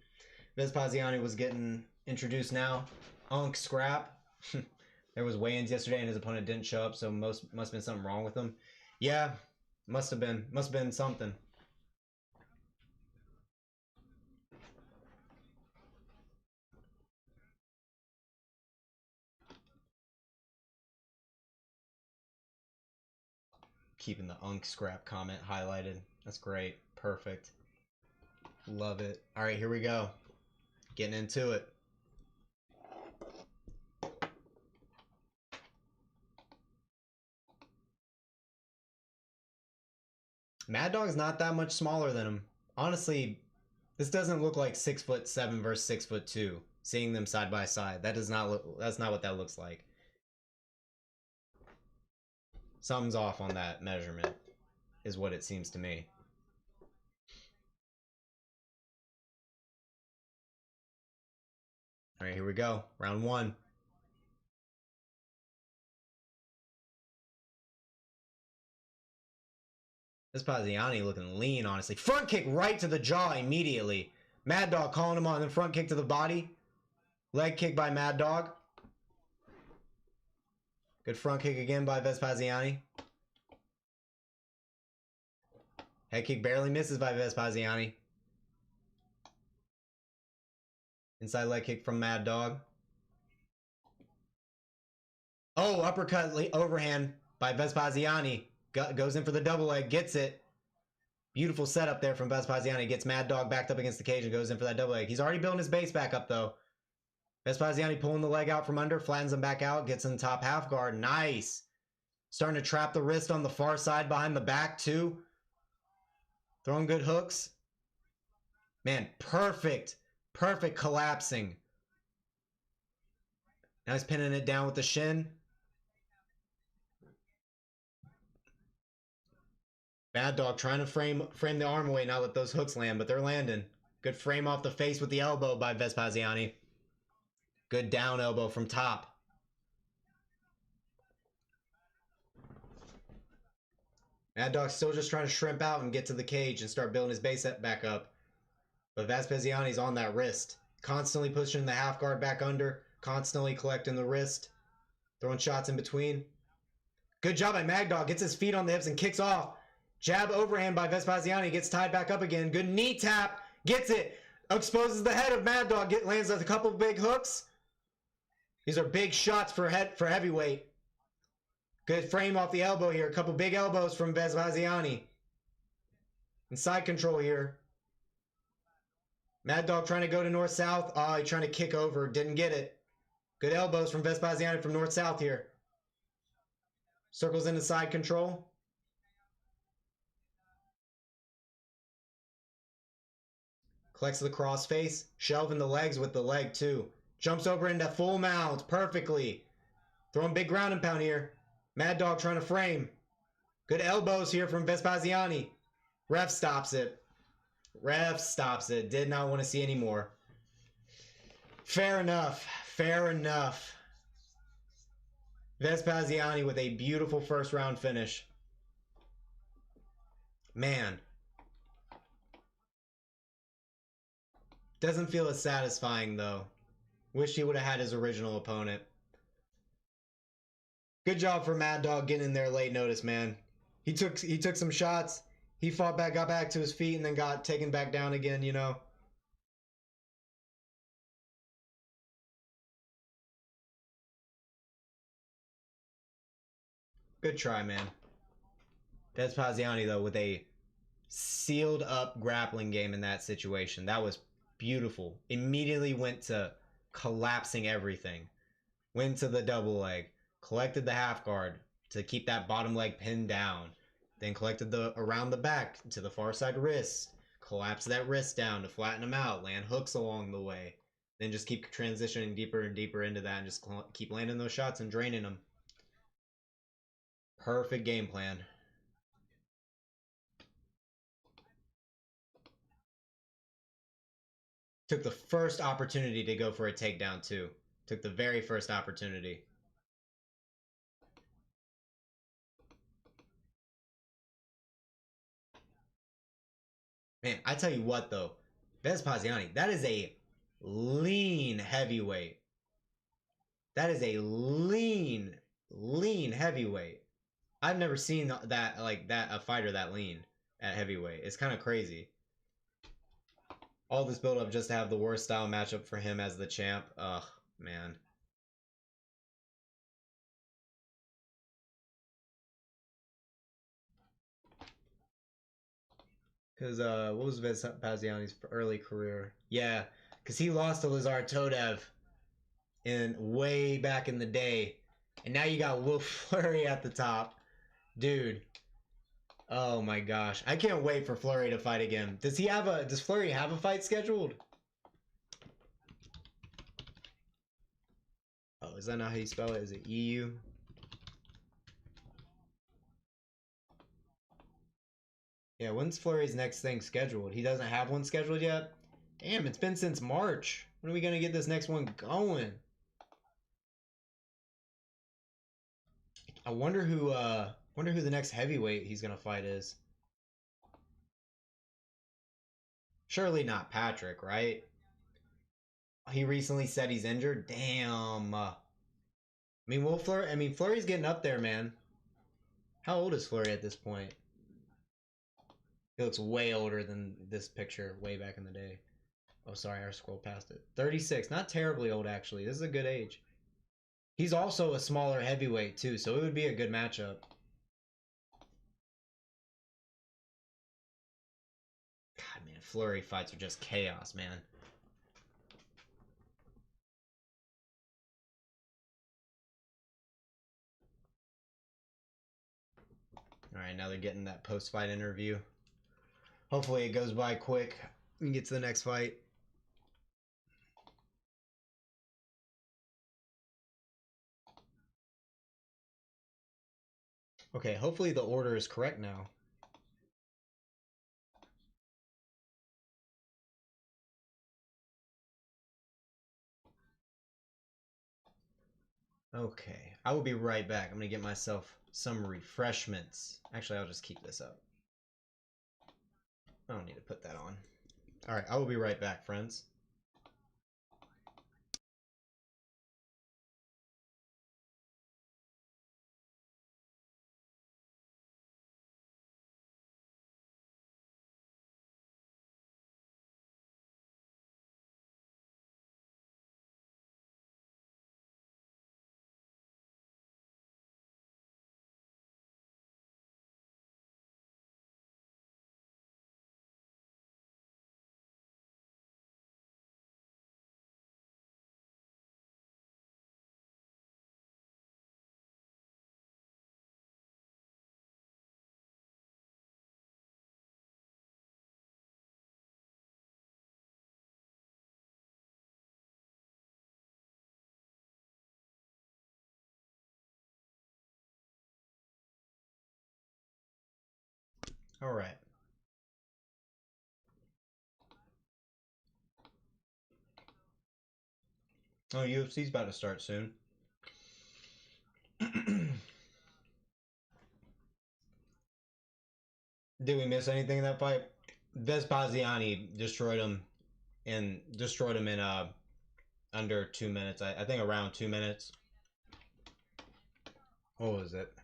Vespaziani was getting introduced now. Unk scrap. There was weigh-ins yesterday and his opponent didn't show up, so must have been something wrong with him. Yeah, must have been something. Keeping the Unk scrap comment highlighted. That's great. Perfect. Love it. All right, here we go. Getting into it. Mad Dog's not that much smaller than him. Honestly, this doesn't look like 6'7" versus 6'2". Seeing them side by side, that does not look. That's not what that looks like. Something's off on that measurement, is what it seems to me. All right, here we go. Round one. Vespaziani looking lean, honestly. Front kick right to the jaw immediately. Mad Dog calling him on, then front kick to the body. Leg kick by Mad Dog. Good front kick again by Vespaziani. Head kick barely misses by Vespaziani. Inside leg kick from Mad Dog. Oh, uppercut overhand by Vespaziani. Goes in for the double leg, gets it. Beautiful setup there from Vespaziani. Gets Mad Dog backed up against the cage and goes in for that double leg. He's already building his base back up, though. Vespaziani pulling the leg out from under, flattens him back out, gets in the top half guard. Nice. Starting to trap the wrist on the far side behind the back, too. Throwing good hooks. Man, perfect. Perfect collapsing. Now he's pinning it down with the shin. Mad Dog trying to frame the arm away, not let those hooks land, but they're landing. Good frame off the face with the elbow by Vespaziani. Good down elbow from top. Mad Dog's still just trying to shrimp out and get to the cage and start building his base back up. But Vespaziani's on that wrist. Constantly pushing the half guard back under. Constantly collecting the wrist. Throwing shots in between. Good job by Mad Dog. Gets his feet on the hips and kicks off. Jab overhand by Vespaziani. Gets tied back up again. Good knee tap. Gets it. Exposes the head of Mad Dog. Lands a couple big hooks. These are big shots for heavyweight. Good frame off the elbow here. A couple big elbows from Vespaziani. And side control here. Mad Dog trying to go to north-south. Oh, he's trying to kick over. Didn't get it. Good elbows from Vespaziani from north-south here. Circles into side control. Collects the cross face. Shelving the legs with the leg too. Jumps over into full mount perfectly. Throwing big ground and pound here. Mad Dog trying to frame. Good elbows here from Vespaziani. Ref stops it. Ref stops it. Did not want to see any more. Fair enough. Fair enough. Vespaziani with a beautiful first round finish. Man. Doesn't feel as satisfying though. Wish he would have had his original opponent. Good job for Mad Dog getting in there late notice, man. He took some shots. He fought back, got back to his feet, and then got taken back down again, you know. Good try, man. Vespaziani, though, with a sealed up grappling game in that situation. That was beautiful. Immediately went to collapsing everything. Went to the double leg. Collected the half guard to keep that bottom leg pinned down. Then collected the around the back to the far side wrist. Collapsed that wrist down to flatten him out. Land hooks along the way. Then just keep transitioning deeper and deeper into that and just keep landing those shots and draining them. Perfect game plan. Took the first opportunity to go for a takedown too. Took the very first opportunity. Man, I tell you what though, Vespaziani, that is a lean heavyweight. That is a lean heavyweight. I've never seen that a fighter that lean at heavyweight. It's kind of crazy. All this build up just to have the worst style matchup for him as the champ. Ugh, man. Because, what was Vespaziani's early career? Yeah, because he lost to Lazar Todev in way back in the day. And now you got Wolf Fleury at the top. Dude. Oh my gosh. I can't wait for Fleury to fight again. Does Fleury have a fight scheduled? Oh, is that not how you spell it? Is it EU? Yeah, when's Fleury's next thing scheduled? He doesn't have one scheduled yet? Damn, it's been since March. When are we gonna get this next one going? I wonder who the next heavyweight he's gonna fight is. Surely not Patrick, right? He recently said he's injured. Damn. I mean, Fleury's getting up there, man. How old is Fleury at this point? He looks way older than this picture way back in the day. Oh, sorry, I scrolled past it. 36, not terribly old actually. This is a good age. He's also a smaller heavyweight too, so it would be a good matchup. God, man, Fleury fights are just chaos, man. All right, now they're getting that post-fight interview. Hopefully it goes by quick. We can get to the next fight. Okay, hopefully the order is correct now. Okay, I will be right back. I'm gonna get myself some refreshments. Actually, I'll just keep this up. I don't need to put that on. Alright, I will be right back, friends. Alright. Oh, UFC's about to start soon. Did we miss anything in that fight? Vespaziani destroyed him in under 2 minutes. I think around 2 minutes. What was it?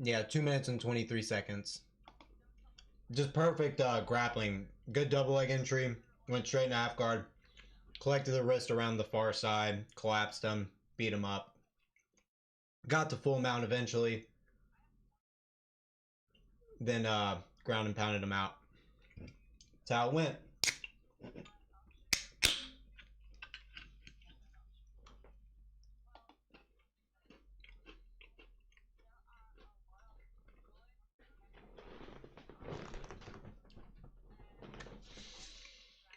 Yeah, 2 minutes and 23 seconds. Just perfect grappling. Good double leg entry. Went straight into half guard. Collected the wrist around the far side. Collapsed him. Beat him up. Got the full mount eventually. Then ground and pounded him out. That's how it went.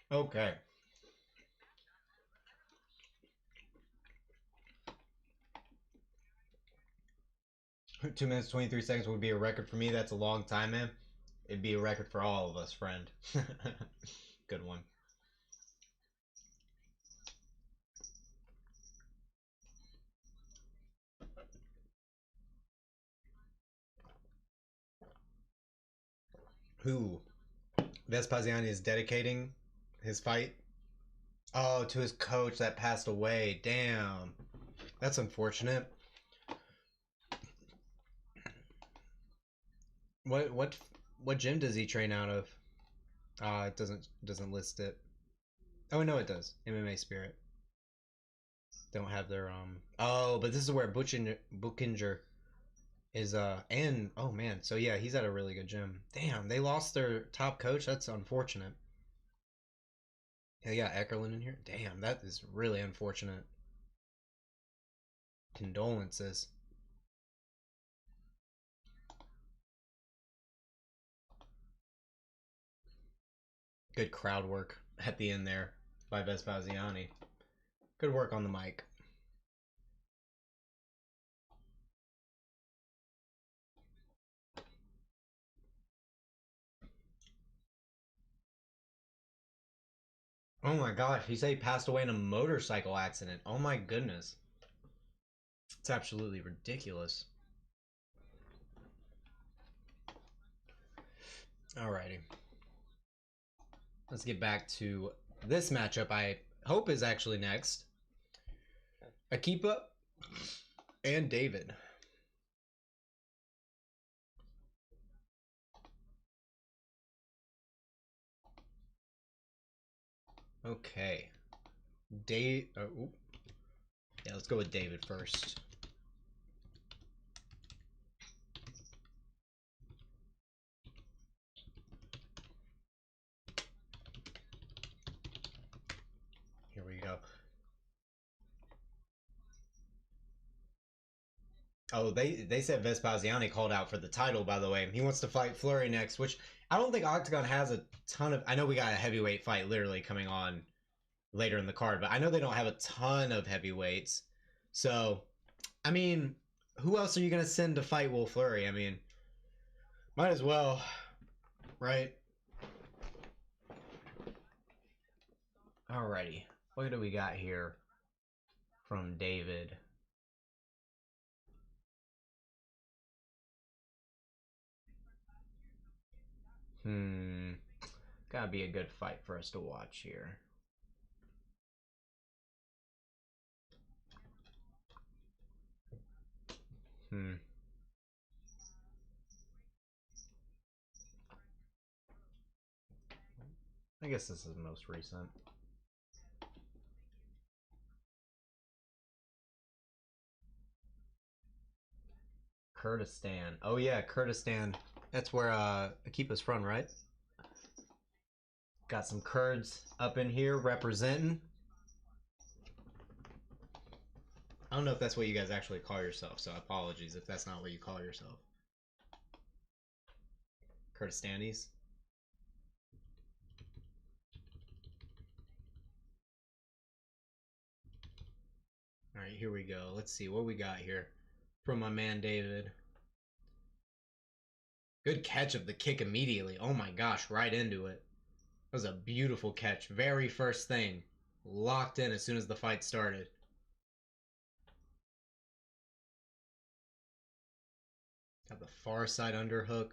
Okay. Two minutes, 23 seconds would be a record for me. That's a long time, man. It'd be a record for all of us, friend. Good one. Who? Vespaziani is dedicating his fight? Oh, to his coach that passed away. Damn. That's unfortunate. What gym does he train out of? It doesn't list it. Oh no, it does. MMA Spirit. Don't have their Oh, but this is where Buchinger is and oh man, so yeah, he's at a really good gym. Damn, they lost their top coach. That's unfortunate. Yeah, yeah, Eckerlin in here. Damn, that is really unfortunate. Condolences. Good crowd work at the end there by Vespaziani. Good work on the mic. Oh my gosh, he said he passed away in a motorcycle accident. Oh my goodness. It's absolutely ridiculous. Alrighty. Let's get back to this matchup I hope is actually next. Akipa and David. Okay. Yeah, let's go with David first. Here we go. Oh, they said Vespaziani called out for the title, by the way. He wants to fight Fleury next, which I don't think OKTAGON has a ton of... I know we got a heavyweight fight literally coming on later in the card, but I know they don't have a ton of heavyweights. So, I mean, who else are you going to send to fight Will Fleury? I mean, might as well, right? Alrighty. What do we got here from David? Gotta be a good fight for us to watch here. I guess this is most recent. Kurdistan. Oh yeah, Kurdistan. That's where Akipa's from, right? Got some Kurds up in here representing. I don't know if that's what you guys actually call yourself, so apologies if that's not what you call yourself. Kurdistanis. Alright, here we go. Let's see what we got here from my man David. Good catch of the kick immediately. Oh my gosh, right into it. That was a beautiful catch. Very first thing. Locked in as soon as the fight started. Got the far side underhook.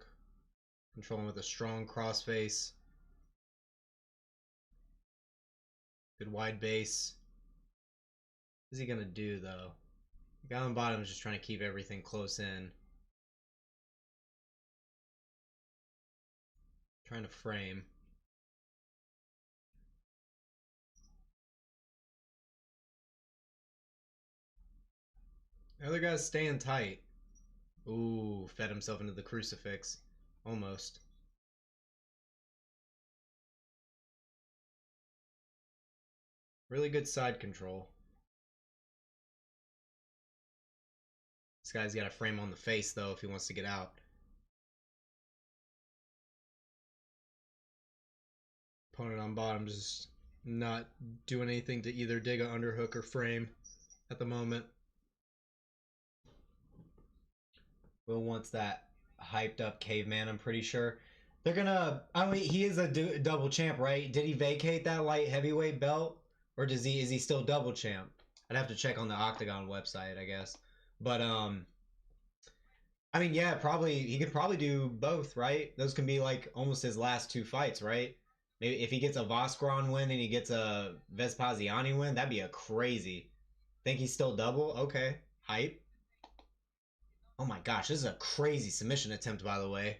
Controlling with a strong crossface. Good wide base. What is he going to do, though? The guy on the bottom is just trying to keep everything close in. Trying to frame. The other guy's staying tight. Ooh, fed himself into the crucifix. Almost. Really good side control. This guy's got a frame on the face, though, if he wants to get out. Opponent on bottom just not doing anything to either dig an underhook or frame at the moment. Will wants that hyped up caveman, I'm pretty sure. They're gonna... I mean, he is a double champ, right? Did he vacate that light heavyweight belt? Or is he still double champ? I'd have to check on the OKTAGON website, I guess. But, I mean, yeah, probably... He could probably do both, right? Those can be, like, almost his last two fights, right? Maybe if he gets a Voskron win and he gets a Vespaziani win, that'd be a crazy... Think he's still double? Okay. Hype. Oh my gosh, this is a crazy submission attempt, by the way.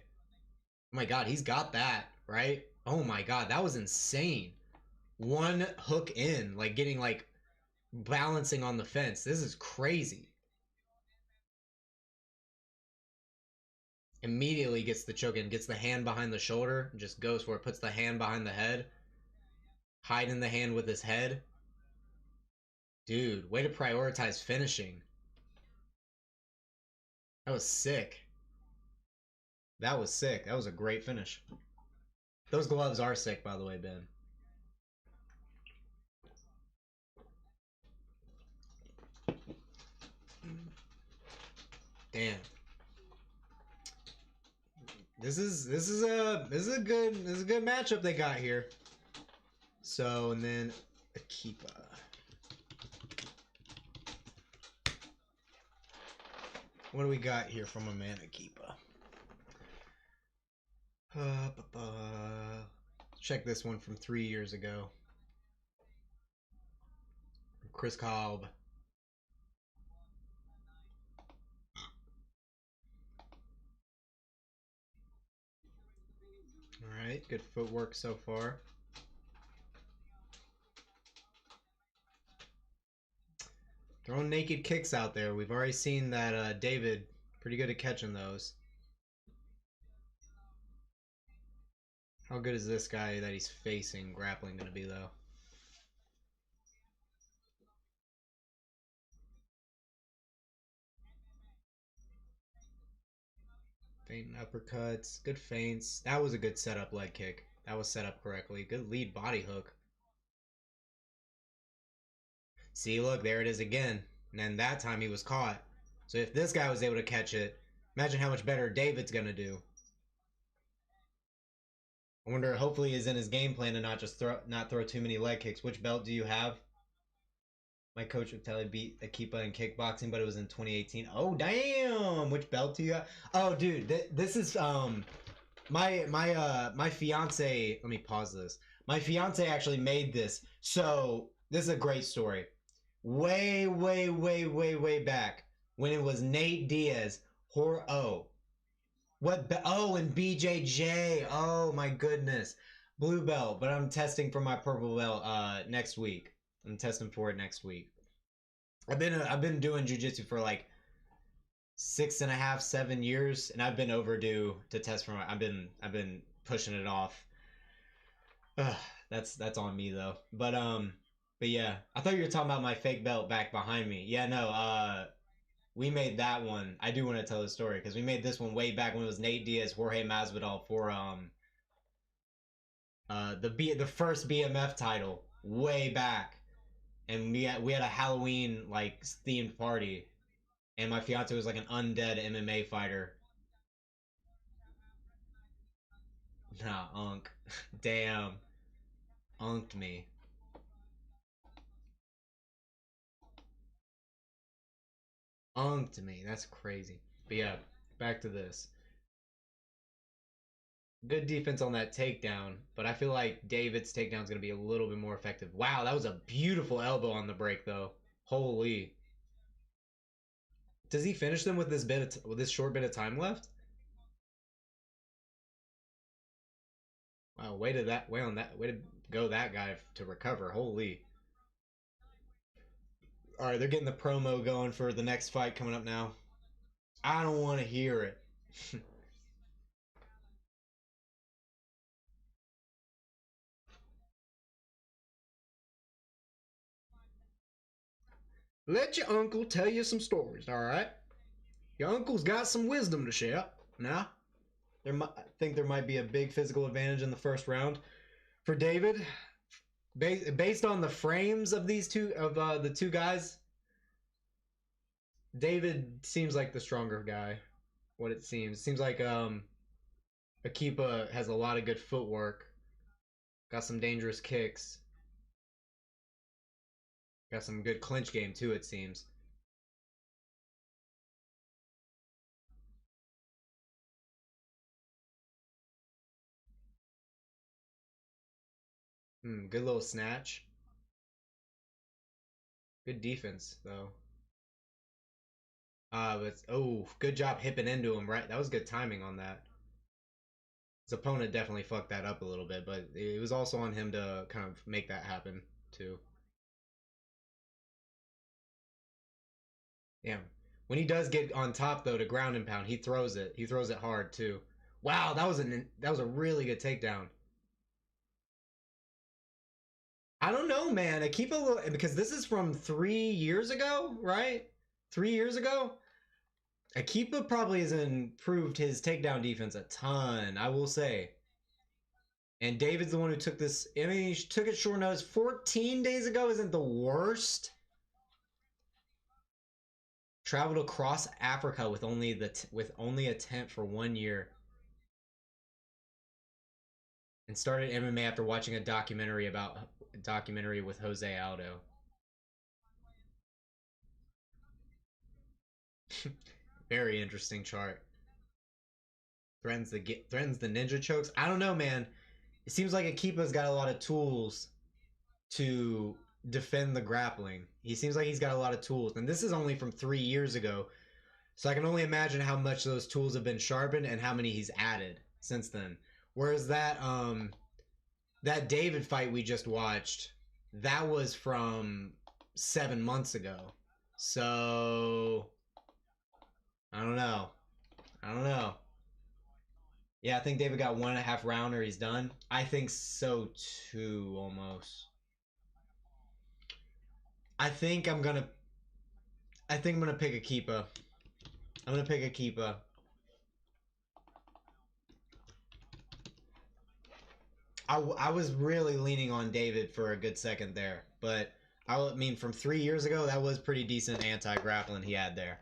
Oh my god, he's got that, right? Oh my god, that was insane. One hook in, like getting like balancing on the fence. This is crazy. Immediately gets the choke in, gets the hand behind the shoulder, just goes for it, puts the hand behind the head. Hiding the hand with his head. Dude, way to prioritize finishing. That was sick. That was sick. That was a great finish. Those gloves are sick, by the way, Ben. Damn. This is a good matchup they got here. So, and then Akipa. What do we got here from a man Akipa? Check this one from 3 years ago. Chris Kolb. Alright, good footwork so far. Throwing naked kicks out there. We've already seen that David, pretty good at catching those. How good is this guy that he's facing grappling going to be, though? Feint uppercuts, good feints. That was a good setup leg kick. That was set up correctly. Good lead body hook. See, look, there it is again. And then that time he was caught. So if this guy was able to catch it, imagine how much better David's going to do. I wonder, hopefully is in his game plan to not just throw too many leg kicks. Which belt do you have? My coach would tell me beat Akipa in kickboxing, but it was in 2018. Oh, damn! Which belt do you have? Oh, dude, this is, my fiance. Let me pause this. My fiance actually made this. So this is a great story. Way back when it was Nate Diaz. Oh, oh, and BJJ. Oh my goodness, blue belt. But I'm testing for my purple belt next week. I'm testing for it next week. I've been doing jujitsu for like 6.5, 7 years, and I've been overdue to test for my. I've been pushing it off. Ugh, that's on me though. But yeah, I thought you were talking about my fake belt back behind me. Yeah, no. We made that one. I do want to tell the story because we made this one way back when it was Nate Diaz, Jorge Masvidal for the first BMF title way back, and we had a Halloween like themed party, and my fiance was like an undead MMA fighter. Nah, Unk. Damn. Unked me. Unked me. That's crazy. But yeah, back to this. Good defense on that takedown, but I feel like David's takedown is going to be a little bit more effective. Wow, that was a beautiful elbow on the break, though. Holy. Does he finish them with with this short bit of time left? Wow, way to go that guy to recover. Holy. All right, they're getting the promo going for the next fight coming up now. I don't want to hear it. Let your uncle tell you some stories, all right? Your uncle's got some wisdom to share. Now, I think there might be a big physical advantage in the first round for David, based on the frames of these two the two guys. David seems like the stronger guy. What it seems like Akipa has a lot of good footwork, got some dangerous kicks, got some good clinch game too. It seems. Good little snatch. Good defense though. But oh, good job hipping into him. Right, that was good timing on that. His opponent definitely fucked that up a little bit, but it was also on him to kind of make that happen too. Damn. When he does get on top though to ground and pound, he throws it. He throws it hard too. Wow, that was a really good takedown. I don't know, man. I keep a little because this is from 3 years ago, right? 3 years ago. Akipa probably has improved his takedown defense a ton, I will say. And David's the one who took this. I mean, he took it short notice. 14 days ago isn't the worst. Traveled across Africa with only a tent for 1 year, and started MMA after watching a documentary with Jose Aldo. Very interesting chart. Threatens the ninja chokes. I don't know, man. It seems like Akipa's got a lot of tools to defend the grappling. He seems like he's got a lot of tools, and this is only from 3 years ago. So I can only imagine how much those tools have been sharpened and how many he's added since then. Whereas that David fight we just watched, that was from 7 months ago. So I don't know. I don't know. Yeah, I think David got 1.5 round or he's done. I think so too, almost. I think I'm gonna. I think I'm gonna pick Akipa. I'm gonna pick Akipa. I was really leaning on David for a good second there, but I mean, from 3 years ago, that was pretty decent anti-grappling he had there.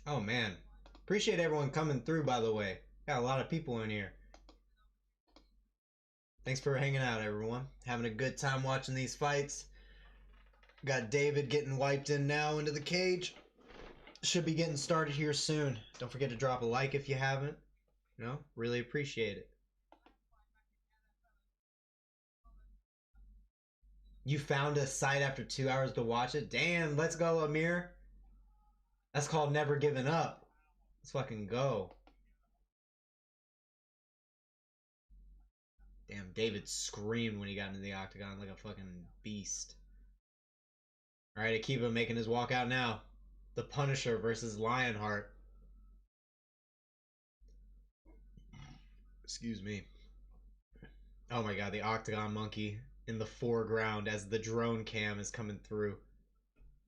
Oh man, appreciate everyone coming through. By the way, got a lot of people in here. Thanks for hanging out, everyone. Having a good time watching these fights. Got David getting wiped in now into the cage. Should be getting started here soon. Don't forget to drop a like if you haven't. You know, really appreciate it. You found a site after 2 hours to watch it? Damn, let's go, Amir. That's called never giving up. Let's fucking go. Damn, David screamed when he got into the octagon like a fucking beast. Alright, Akipa making his walk out now. The Punisher versus Lionheart. Excuse me. Oh my god, the octagon monkey in the foreground as the drone cam is coming through.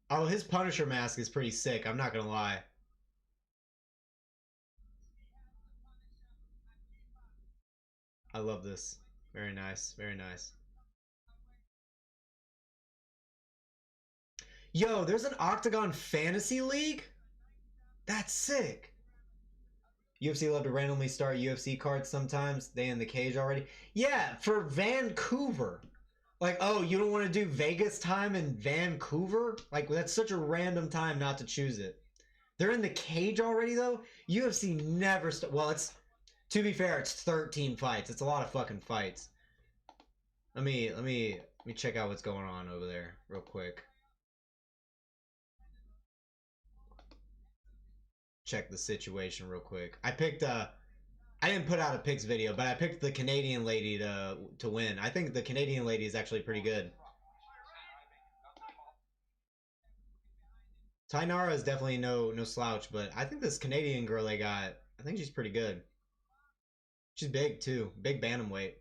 Oh, his Punisher mask is pretty sick, I'm not gonna lie. I love this. Very nice, very nice. Yo, there's an Octagon Fantasy League? That's sick. UFC love to randomly start UFC cards sometimes. They in the cage already. Yeah, for Vancouver. Like, oh, you don't want to do Vegas time in Vancouver? Like, that's such a random time not to choose it. They're in the cage already, though? UFC never... Well, it's... To be fair, it's 13 fights. It's a lot of fucking fights. Let me check out what's going on over there real quick. Check the situation real quick. I picked I didn't put out a picks video, but I picked the Canadian lady to win. I think the Canadian lady is actually pretty good. Tainara is definitely no slouch, but I think this Canadian girl they got, I think she's pretty good. She's big too, big bantamweight.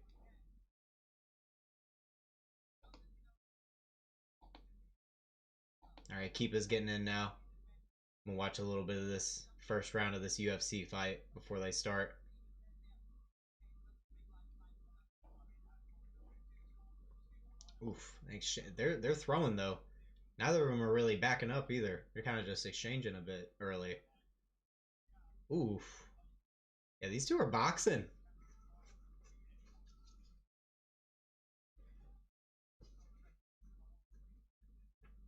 All right, Keepa's getting in now. I'm gonna watch a little bit of this first round of this UFC fight before they start. Oof, they're throwing though. Neither of them are really backing up either. They're kind of just exchanging a bit early. Oof. Yeah, these two are boxing.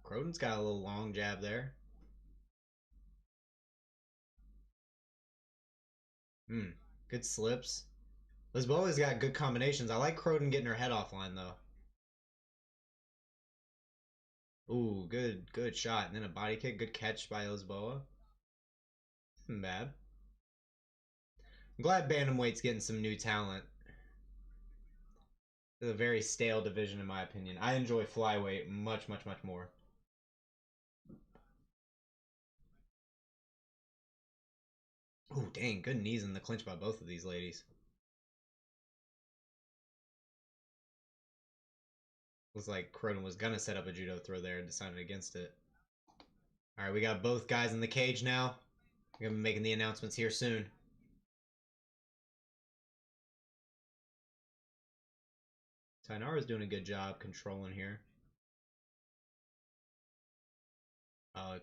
Croden's got a little long jab there. Good slips. Lisboa's got good combinations. I like Croden getting her head offline though. Ooh, good shot. And then a body kick. Good catch by Lisboa. Bad. I'm glad Bantamweight's getting some new talent. It's a very stale division in my opinion. I enjoy flyweight much more. Ooh, dang, good knees in the clinch by both of these ladies. Looks like Croden was gonna set up a judo throw there and decided against it. Alright, we got both guys in the cage now. We're gonna be making the announcements here soon. Tainara's doing a good job controlling here.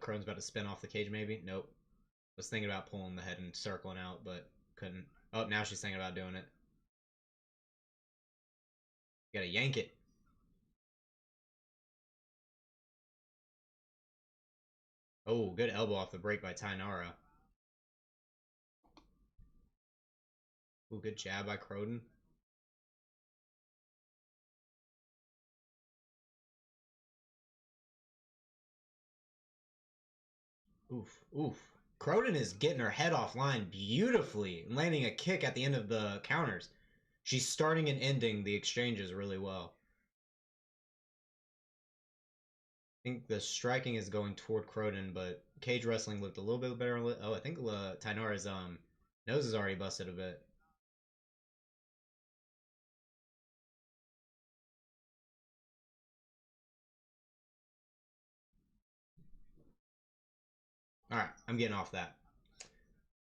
Crone's about to spin off the cage maybe? Nope. Was thinking about pulling the head and circling out, but couldn't. Oh, now she's thinking about doing it. You gotta yank it. Oh, good elbow off the break by Tainara. Ooh, good jab by Croden. Oof, oof. Croden is getting her head offline beautifully and landing a kick at the end of the counters. She's starting and ending the exchanges really well. I think the striking is going toward Croden, but cage wrestling looked a little bit better. Oh, I think Tainara's nose is already busted a bit. Alright, I'm getting off that.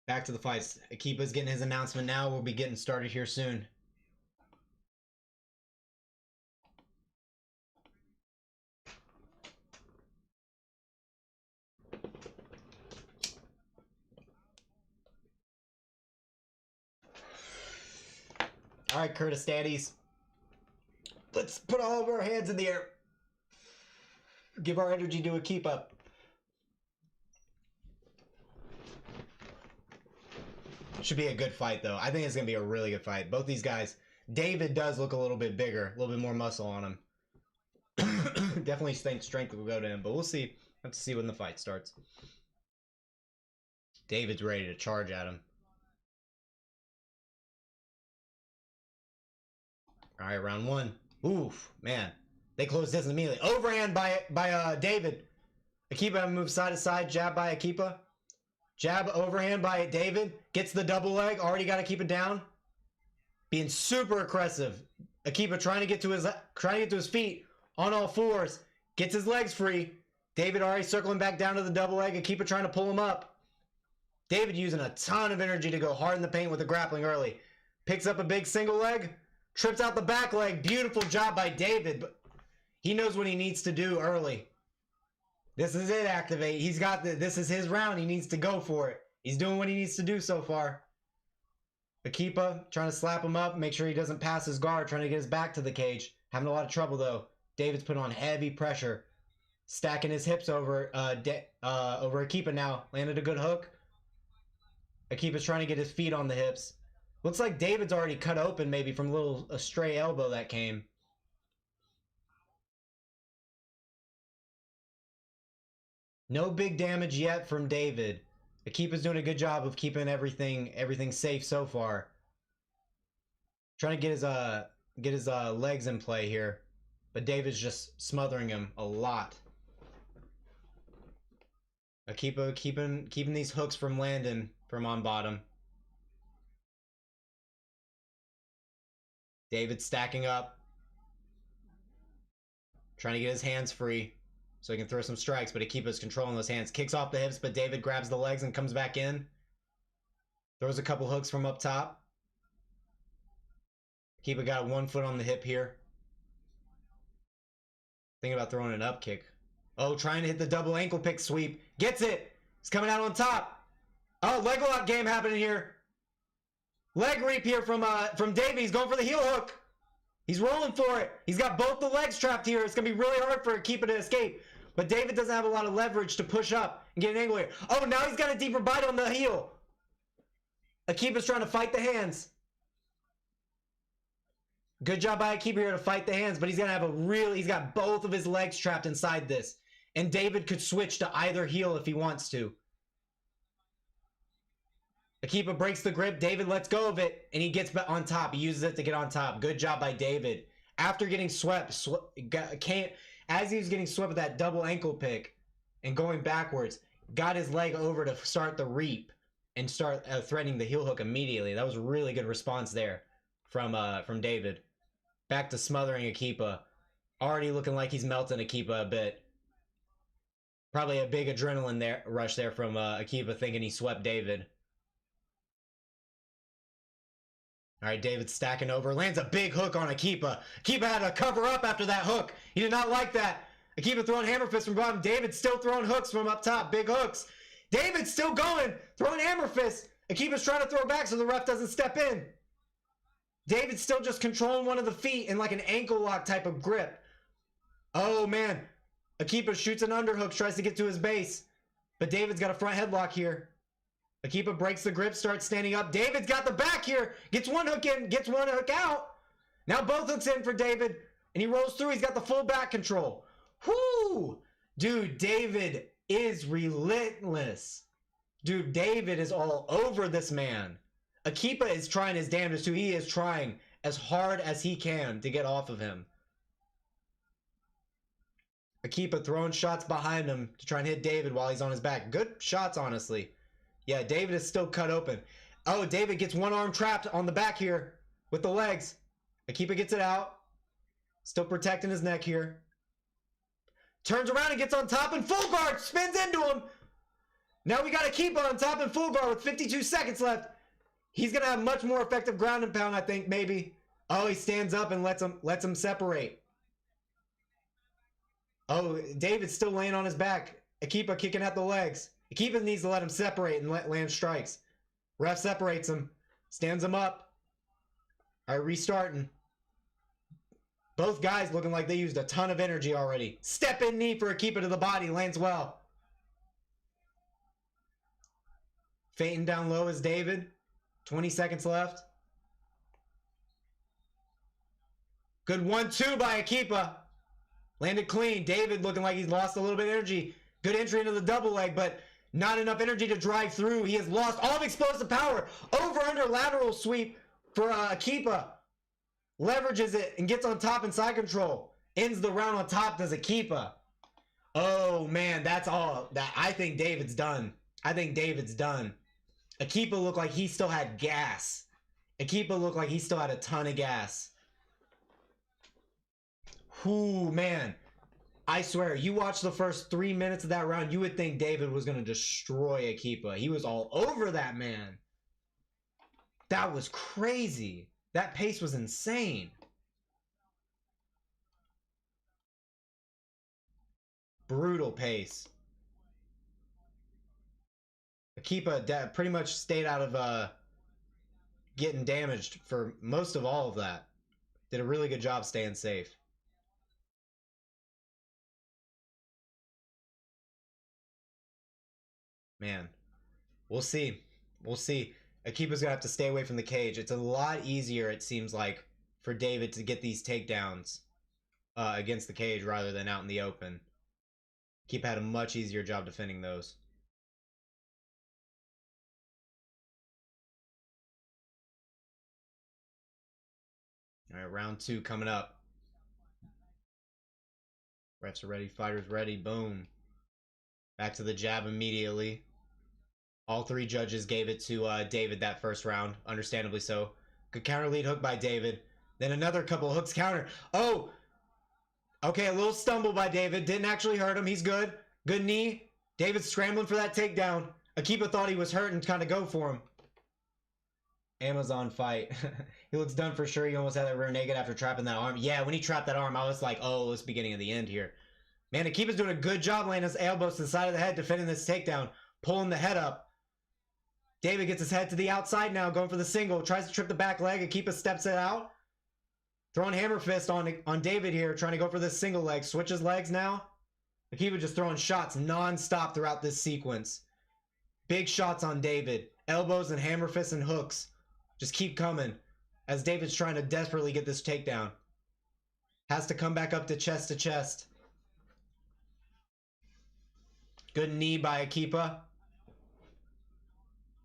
Back to the fights. Akipa's getting his announcement now. We'll be getting started here soon. Alright, Curtis Daddies. Let's put all of our hands in the air. Give our energy to Akipa. Should be a good fight, though. I think it's going to be a really good fight. Both these guys. David does look a little bit bigger. A little bit more muscle on him. Definitely think strength will go to him, but we'll see. Have to see when the fight starts. David's ready to charge at him. All right, round one. Oof, man. They closed this immediately. Overhand by David. Akipa moves side to side. Jab by Akipa. Jab overhand by David. Gets the double leg. Already got Akipa down. Being super aggressive. Akipa trying to get to his feet on all fours. Gets his legs free. David already circling back down to the double leg. Akipa trying to pull him up. David using a ton of energy to go hard in the paint with the grappling early. Picks up a big single leg. Trips out the back leg. Beautiful job by David. But he knows what he needs to do early. This is it, activate. He's got this is his round. He needs to go for it. He's doing what he needs to do so far. Akipa trying to slap him up. Make sure he doesn't pass his guard. Trying to get his back to the cage. Having a lot of trouble, though. David's putting on heavy pressure. Stacking his hips over Akipa now. Landed a good hook. Akipa's trying to get his feet on the hips. Looks like David's already cut open maybe from a stray elbow that came. No big damage yet from David. Akipa's doing a good job of keeping everything safe so far. Trying to get his legs in play here. But David's just smothering him a lot. Akipa keeping these hooks from landing from on bottom. David stacking up. Trying to get his hands free so he can throw some strikes, but Akipa's controlling those hands. Kicks off the hips, but David grabs the legs and comes back in. Throws a couple hooks from up top. Akipa got 1 foot on the hip here. Thinking about throwing an up kick. Oh, trying to hit the double ankle pick sweep. Gets it. He's coming out on top. Oh, leg lock game happening here. Leg reap here from David. He's going for the heel hook. He's rolling for it. He's got both the legs trapped here. It's going to be really hard for Akipa to escape. But David doesn't have a lot of leverage to push up and get an angle here. Oh, now he's got a deeper bite on the heel. Akipa's trying to fight the hands. Good job by Akipa here to fight the hands, but he's going to have he's got both of his legs trapped inside this. And David could switch to either heel if he wants to. Akipa breaks the grip. David lets go of it, and he gets on top. He uses it to get on top. Good job by David. After getting swept, as he was getting swept with that double ankle pick and going backwards, got his leg over to start the reap and start threatening the heel hook immediately. That was a really good response there from David. Back to smothering Akipa. Already looking like he's melting Akipa a bit. Probably a big adrenaline rush there from Akipa thinking he swept David. All right, David's stacking over. Lands a big hook on Akipa. Akipa had to cover up after that hook. He did not like that. Akipa throwing hammer fists from bottom. David still throwing hooks from up top. Big hooks. David's still going. Throwing hammer fists. Akipa's trying to throw back so the ref doesn't step in. David's still just controlling one of the feet in like an ankle lock type of grip. Oh, man. Akipa shoots an underhook. Tries to get to his base. But David's got a front headlock here. Akipa breaks the grip, starts standing up. David's got the back here. Gets one hook in, gets one hook out. Now both hooks in for David. And he rolls through. He's got the full back control. Whoo! Dude, David is relentless. Dude, David is all over this man. Akipa is trying his damnedest too. He is trying as hard as he can to get off of him. Akipa throwing shots behind him to try and hit David while he's on his back. Good shots, honestly. Yeah, David is still cut open. Oh, David gets one arm trapped on the back here with the legs. Akipa gets it out. Still protecting his neck here. Turns around and gets on top and full guard. Spins into him. Now we got Akipa on top and full guard with 52 seconds left. He's going to have much more effective ground and pound, I think, maybe. Oh, he stands up and lets him separate. Oh, David's still laying on his back. Akipa kicking at the legs. Akipa needs to let him separate and land strikes. Ref separates him. Stands him up. All right, restarting. Both guys looking like they used a ton of energy already. Step in knee for Akipa to the body. Lands well. Feinting down low is David. 20 seconds left. Good 1-2 by Akipa. Landed clean. David looking like he's lost a little bit of energy. Good entry into the double leg, but not enough energy to drive through. He has lost all of explosive power. Over under lateral sweep for Akipa. Leverages it and gets on top in side control. Ends the round on top, does Akipa. Oh man, that's all. I think David's done. I think David's done. Akipa looked like he still had gas. Akipa looked like he still had a ton of gas. Whoo, man. I swear, you watch the first 3 minutes of that round, you would think David was going to destroy Akipa. He was all over that man. That was crazy. That pace was insane. Brutal pace. Akipa pretty much stayed out of getting damaged for most of all of that. Did a really good job staying safe. Man, we'll see. We'll see. Akipa's gonna have to stay away from the cage. It's a lot easier, it seems like, for David to get these takedowns against the cage rather than out in the open. Akipa had a much easier job defending those. All right, round 2 coming up. Refs are ready, fighters ready, boom. Back to the jab immediately. All 3 judges gave it to David that first round, understandably so. Good counter lead hook by David. Then another couple of hooks counter. Oh! Okay, a little stumble by David. Didn't actually hurt him. He's good. Good knee. David's scrambling for that takedown. Akipa thought he was hurt and kind of go for him. Amazon fight. He looks done for sure. He almost had that rear naked after trapping that arm. Yeah, when he trapped that arm, I was like, oh, it's beginning of the end here. Man, Akipa's doing a good job landing his elbows to the side of the head, defending this takedown. Pulling the head up. David gets his head to the outside now, going for the single. Tries to trip the back leg. Akipa steps it out. Throwing hammer fist on David here, trying to go for this single leg. Switches legs now. Akipa just throwing shots non-stop throughout this sequence. Big shots on David. Elbows and hammer fists and hooks. Just keep coming. As David's trying to desperately get this takedown. Has to come back up to chest. Good knee by Akipa.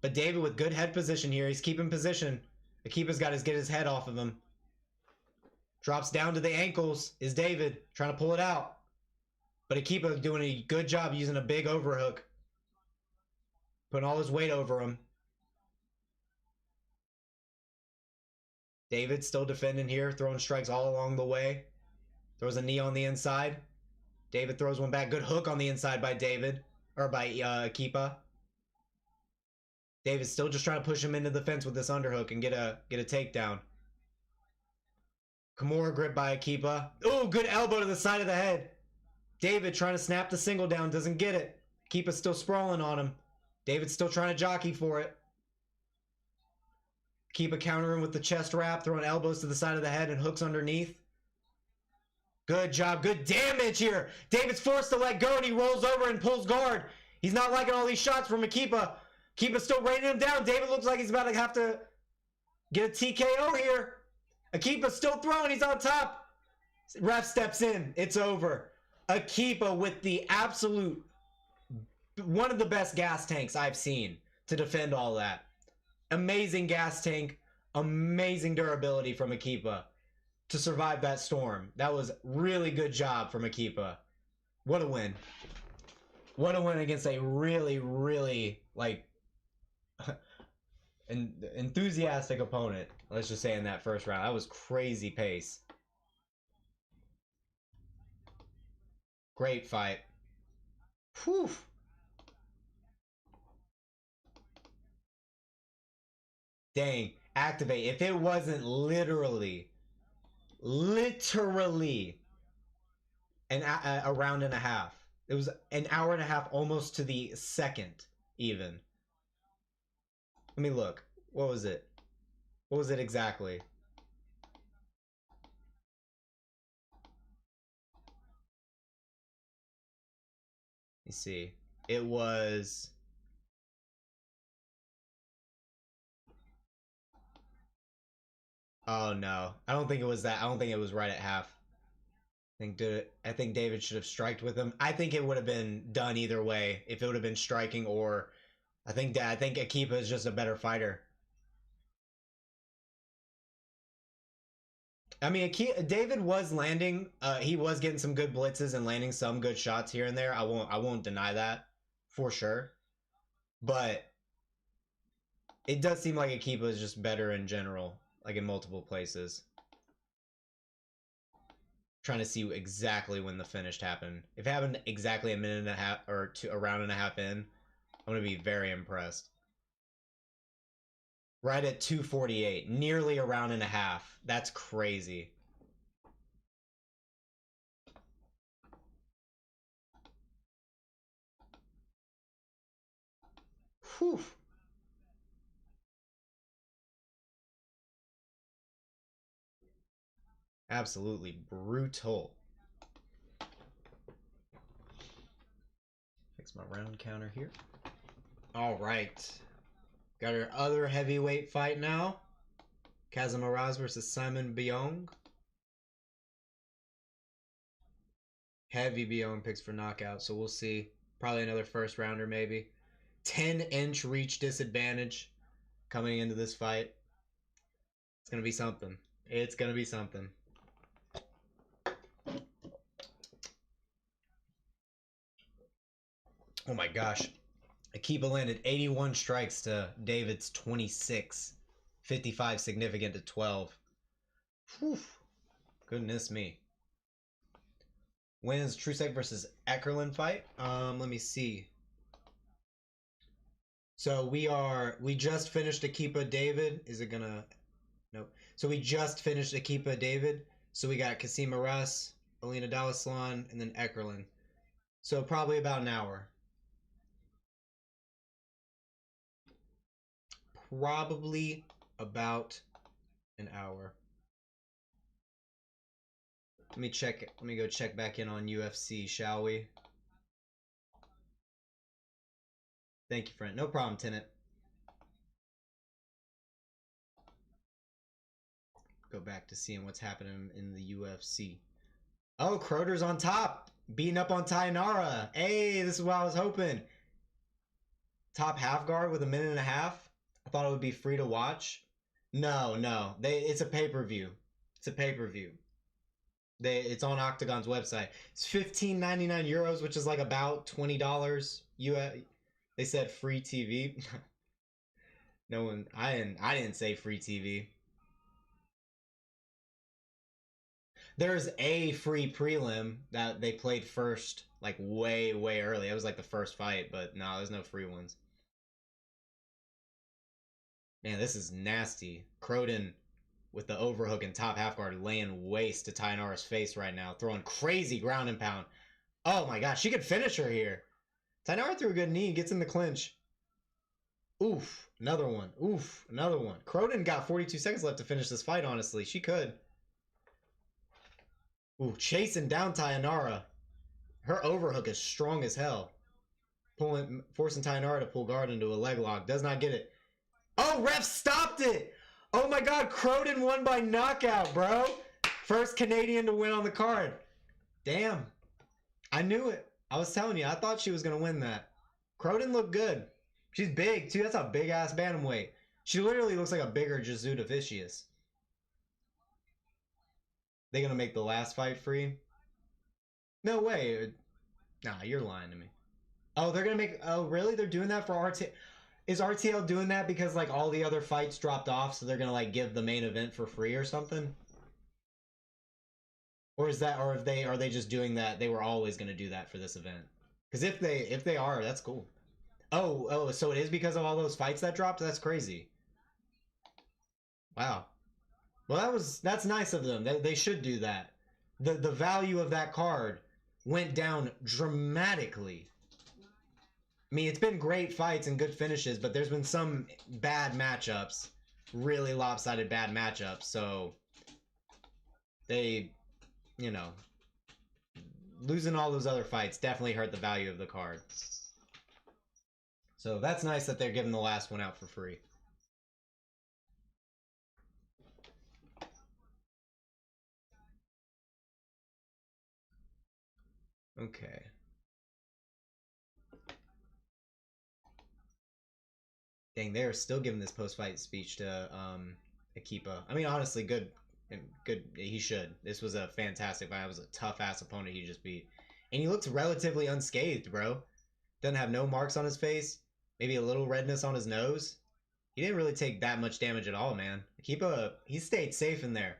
But David with good head position here. He's keeping position. Akipa's got to get his head off of him. Drops down to the ankles is David. Trying to pull it out. But Akipa doing a good job using a big overhook. Putting all his weight over him. David still defending here. Throwing strikes all along the way. Throws a knee on the inside. David throws one back. Good hook on the inside by David. Or by Akipa. David's still just trying to push him into the fence with this underhook and get a takedown. Kimura grip by Akipa. Oh, good elbow to the side of the head. David trying to snap the single down. Doesn't get it. Akipa's still sprawling on him. David's still trying to jockey for it. Akipa countering with the chest wrap. Throwing elbows to the side of the head and hooks underneath. Good job. Good damage here. David's forced to let go and he rolls over and pulls guard. He's not liking all these shots from Akipa. Akipa's still raining him down. David looks like he's about to have to get a TKO here. Akipa's still throwing. He's on top. Ref steps in. It's over. Akipa with the absolute, one of the best gas tanks I've seen to defend all that. Amazing gas tank. Amazing durability from Akipa to survive that storm. That was really good job from Akipa. What a win. What a win against a really, really, like, an enthusiastic opponent. Let's just say in that first round. That was crazy pace. Great fight. Whew. Dang. Activate. If it wasn't literally a round and a half. It was an hour and a half almost to the second even. Let me look. What was it? What was it exactly? me see. It was... Oh, no. I don't think it was that. I don't think it was right at half. I think David should have striked with him. I think it would have been done either way. If it would have been striking or... I think Akipa is just a better fighter. I mean, David was landing. He was getting some good blitzes and landing some good shots here and there. I won't deny that for sure. But it does seem like Akipa is just better in general, like in multiple places. Trying to see exactly when the finish happened. If it happened exactly a minute and a half or a round and a half in, I'm gonna be very impressed. Right at 2:48, nearly a round and a half. That's crazy. Whew. Absolutely brutal. Fix my round counter here. All right. Got our other heavyweight fight now. Kasim Aras versus Simon Biyong. Heavy Biyong picks for knockout, so we'll see. Probably another first rounder, maybe. 10-inch reach disadvantage coming into this fight. It's going to be something. It's going to be something. Oh my gosh. Akipa landed 81 strikes to David's 26. 55 significant to 12. Whew. Goodness me. Wins Truscek versus Eckerlin fight. Let me see. So we just finished Akipa David. Is it gonna... Nope. So we just finished Akipa David. So we got Kasim Aras, Alina Dalaslan, and then Eckerlin. So probably about an hour. Probably about an hour. Let me check. Let me go check back in on UFC, shall we? Thank you, friend. No problem, Tenant. Go back to seeing what's happening in the UFC. Oh, Croder's on top. Beating up on Tainara. Hey, this is what I was hoping. Top half guard with a minute and a half. I thought it would be free to watch. No. It's a pay-per-view. It's a pay-per-view. It's on Octagon's website. It's 15.99 euros, which is like about $20 US. They said free TV. No one. I didn't say free TV. There's a free prelim that they played first, like way early. It was like the first fight, but no, there's no free ones. Man, this is nasty. Croden with the overhook and top half guard laying waste to Tainara's face right now, throwing crazy ground and pound. Oh my gosh, she could finish her here. Tainara threw a good knee, gets in the clinch. Oof, another one. Oof, another one. Croden got 42 seconds left to finish this fight, honestly. She could. Ooh, chasing down Tainara. Her overhook is strong as hell. Forcing Tainara to pull guard into a leg lock. Does not get it. Oh, ref stopped it! Oh my god, Croden won by knockout, bro. First Canadian to win on the card. Damn. I knew it. I was telling you, I thought she was going to win that. Croden looked good. She's big, too. That's a big-ass bantamweight. She literally looks like a bigger Jesuda Vicious. They going to make the last fight free? No way. Nah, you're lying to me. Oh, they're going to make... Oh, really? They're doing that for RTL? Is RTL doing that because, like, all the other fights dropped off, so they're going to, like, give the main event for free or something? Or is that... Or are they just doing that? They were always going to do that for this event. Because if they are, that's cool. Oh, so it is because of all those fights that dropped? That's crazy. Wow. Well, that's nice of them. They should do that. The value of that card went down dramatically. I mean, it's been great fights and good finishes, but there's been some bad matchups. Really lopsided bad matchups. So they, you know, losing all those other fights definitely hurt the value of the card. So that's nice that they're giving the last one out for free. Okay. Dang, they're still giving this post-fight speech to Akipa. I mean, honestly, good. He should. This was a fantastic fight. It was a tough-ass opponent he just beat. And he looks relatively unscathed, bro. Doesn't have no marks on his face. Maybe a little redness on his nose. He didn't really take that much damage at all, man. Akipa, he stayed safe in there.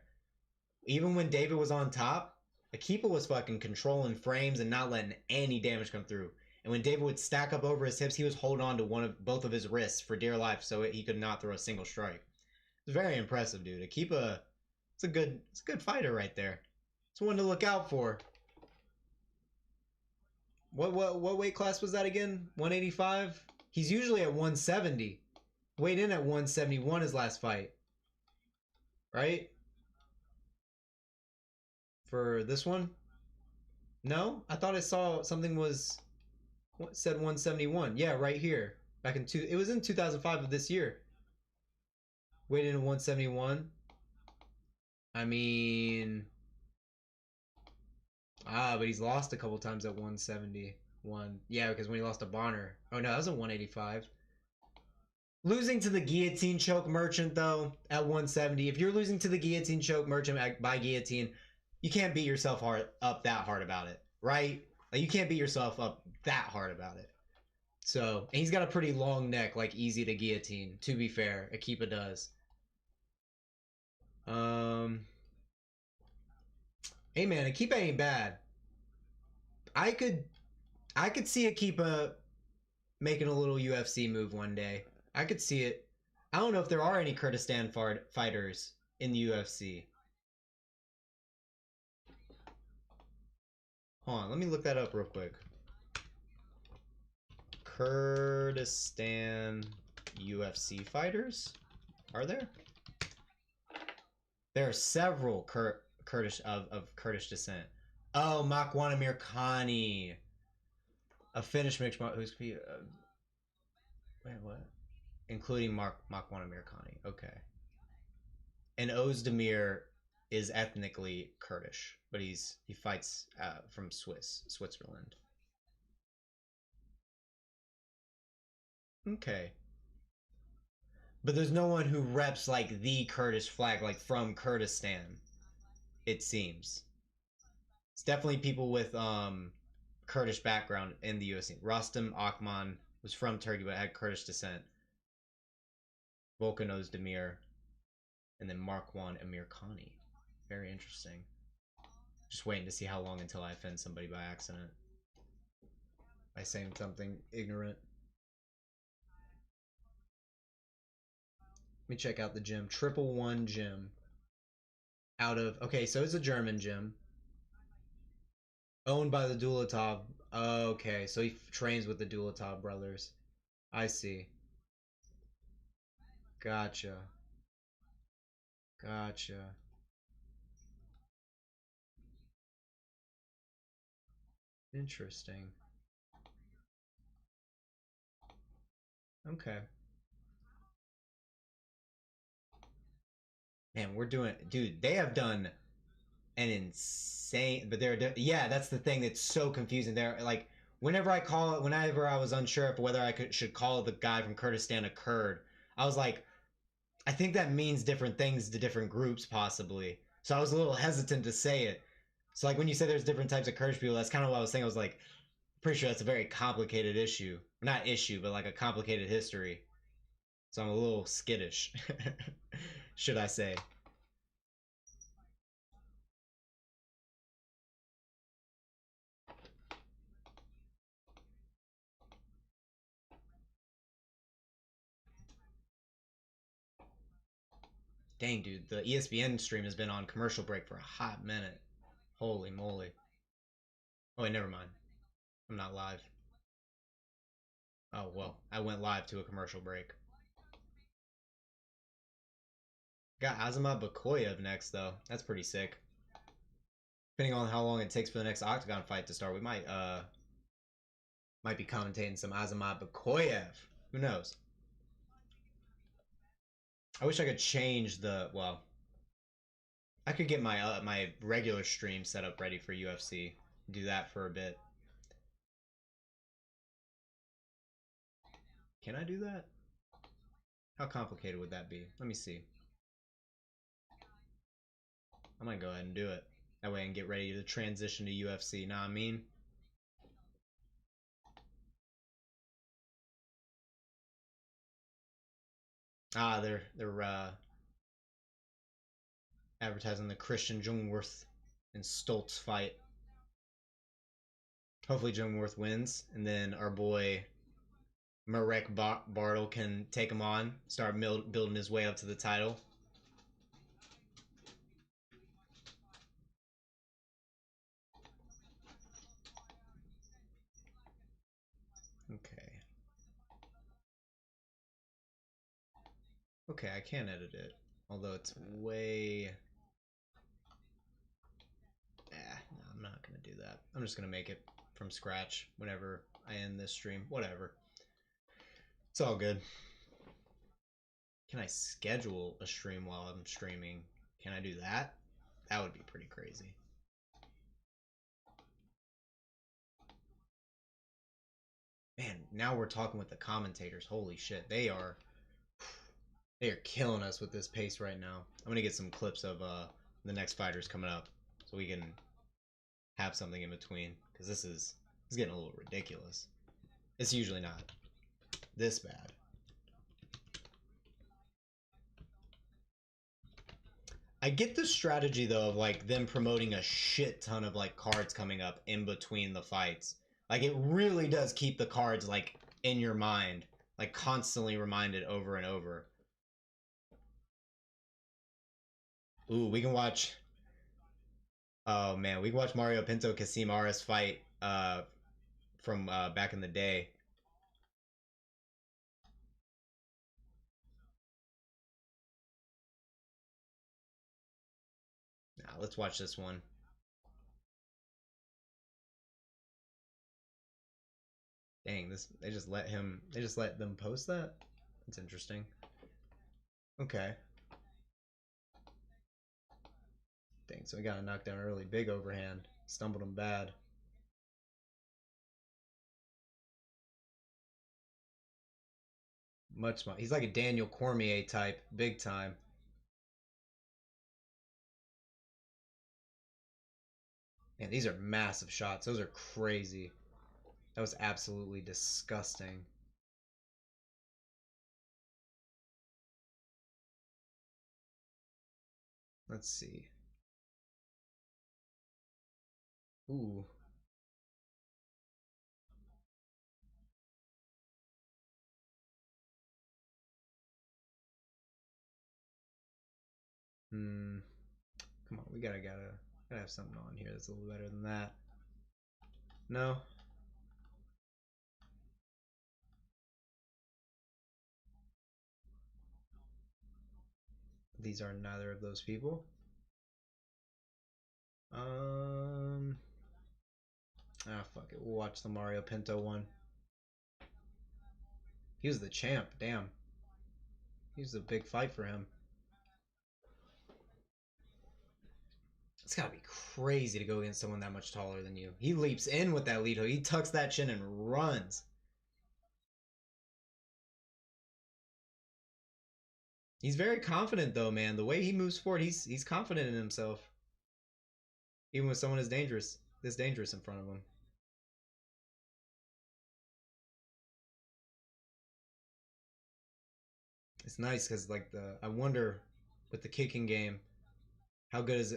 Even when David was on top, Akipa was fucking controlling frames and not letting any damage come through. And when David would stack up over his hips, he was holding on to both of his wrists for dear life so he could not throw a single strike. It's very impressive, dude. Akipa, it's a good fighter right there. It's one to look out for. What weight class was that again? 185? He's usually at 170. Weighed in at 171 his last fight. Right? For this one? No? I thought I saw something was said 171. Yeah, right here. Back in it was in 2005 of this year. Weighed in at 171. I mean, but he's lost a couple times at 171. Yeah, because when he lost to Bonner. Oh no, that was a 185. Losing to the guillotine choke merchant though at 170. If you're losing to the guillotine choke merchant by guillotine, you can't beat yourself up that hard about it, right? Like you can't beat yourself up that hard about it. So, and he's got a pretty long neck, like easy to guillotine. To be fair, Akipa does. Hey man, Akipa ain't bad. I could see Akipa making a little UFC move one day. I could see it. I don't know if there are any Kurdistan fighters in the UFC. Hold on, let me look that up real quick. Kurdistan UFC fighters? Are there? There are several Kurdish of Kurdish descent. Oh, Makwan Amir Khani. A Finnish mixed who's wait, what? Including Makwan Amir Khani. Okay. And Ozdemir is ethnically Kurdish, but he fights from Switzerland. Okay. But there's no one who reps like the Kurdish flag, like from Kurdistan. It seems it's definitely people with Kurdish background in the UFC. Rostam Akman was from Turkey but had Kurdish descent. Volkan Ozdemir, and then Markwan Amir Khani. Very interesting. Just waiting to see how long until I offend somebody by accident. By saying something ignorant. Let me check out the gym. 111 gym. Out of... Okay, so it's a German gym. Owned by the Dulatov. Okay, so he trains with the Dulatov brothers. I see. Gotcha. Gotcha. Interesting. Okay. Man, we're doing... Dude, they have done an insane... But they're... Yeah, that's the thing that's so confusing. They're like... Whenever I was unsure of whether I should call the guy from Kurdistan a Kurd, I was like, I think that means different things to different groups, possibly. So I was a little hesitant to say it. So like when you say there's different types of Kurdish people, that's kind of what I was saying. I was like, pretty sure that's a very complicated issue. Not issue, but like a complicated history. So I'm a little skittish, should I say. Dang, dude, the ESPN stream has been on commercial break for a hot minute. Holy moly. Oh, wait, never mind. I'm not live. Oh, well, I went live to a commercial break. Got Azamat Bakoyev next, though. That's pretty sick. Depending on how long it takes for the next Octagon fight to start, we might be commentating some Azamat Bakoyev. Who knows? I wish I could change the, well, I could get my my regular stream set up ready for UFC. Do that for a bit. Can I do that? How complicated would that be? Let me see. I might go ahead and do it. That way I can get ready to transition to UFC. Know what I mean? Ah, they're advertising the Christian Jungwirth and Stoltz fight. Hopefully Jungwirth wins, and then our boy Merrick Bartl can take him on, start building his way up to the title. Okay. Okay, I can edit it. Although it's way... no, I'm not going to do that. I'm just going to make it from scratch whenever I end this stream. Whatever. It's all good. Can I schedule a stream while I'm streaming? Can I do that? That would be pretty crazy. Man, now we're talking with the commentators. Holy shit, they are killing us with this pace right now. I'm gonna get some clips of the next fighters coming up, so we can have something in between, because this is getting a little ridiculous. It's usually not this bad. I get the strategy though of like them promoting a shit ton of like cards coming up in between the fights. Like it really does keep the cards like in your mind, like constantly reminded over and over. Ooh, we can watch. Oh man, we can watch Mario Pinto Kasim Aras fight from back in the day. Now let's watch this one. Dang, they just let them post that? That's interesting. Okay. Dang, so we got a knockdown early. Big overhand. Stumbled him bad. Much more. He's like a Daniel Cormier type. Big time. Man, these are massive shots. Those are crazy. That was absolutely disgusting. Let's see. Ooh. Hmm. Come on, we gotta have something on here that's a little better than that. No. These are neither of those people. Fuck it. We'll watch the Mario Pinto one. He was the champ. Damn. He was a big fight for him. It's gotta be crazy to go against someone that much taller than you. He leaps in with that lead hook. He tucks that chin and runs. He's very confident though, man. The way he moves forward, he's confident in himself. Even with someone as dangerous in front of him. It's nice because like I wonder with the kicking game, how good is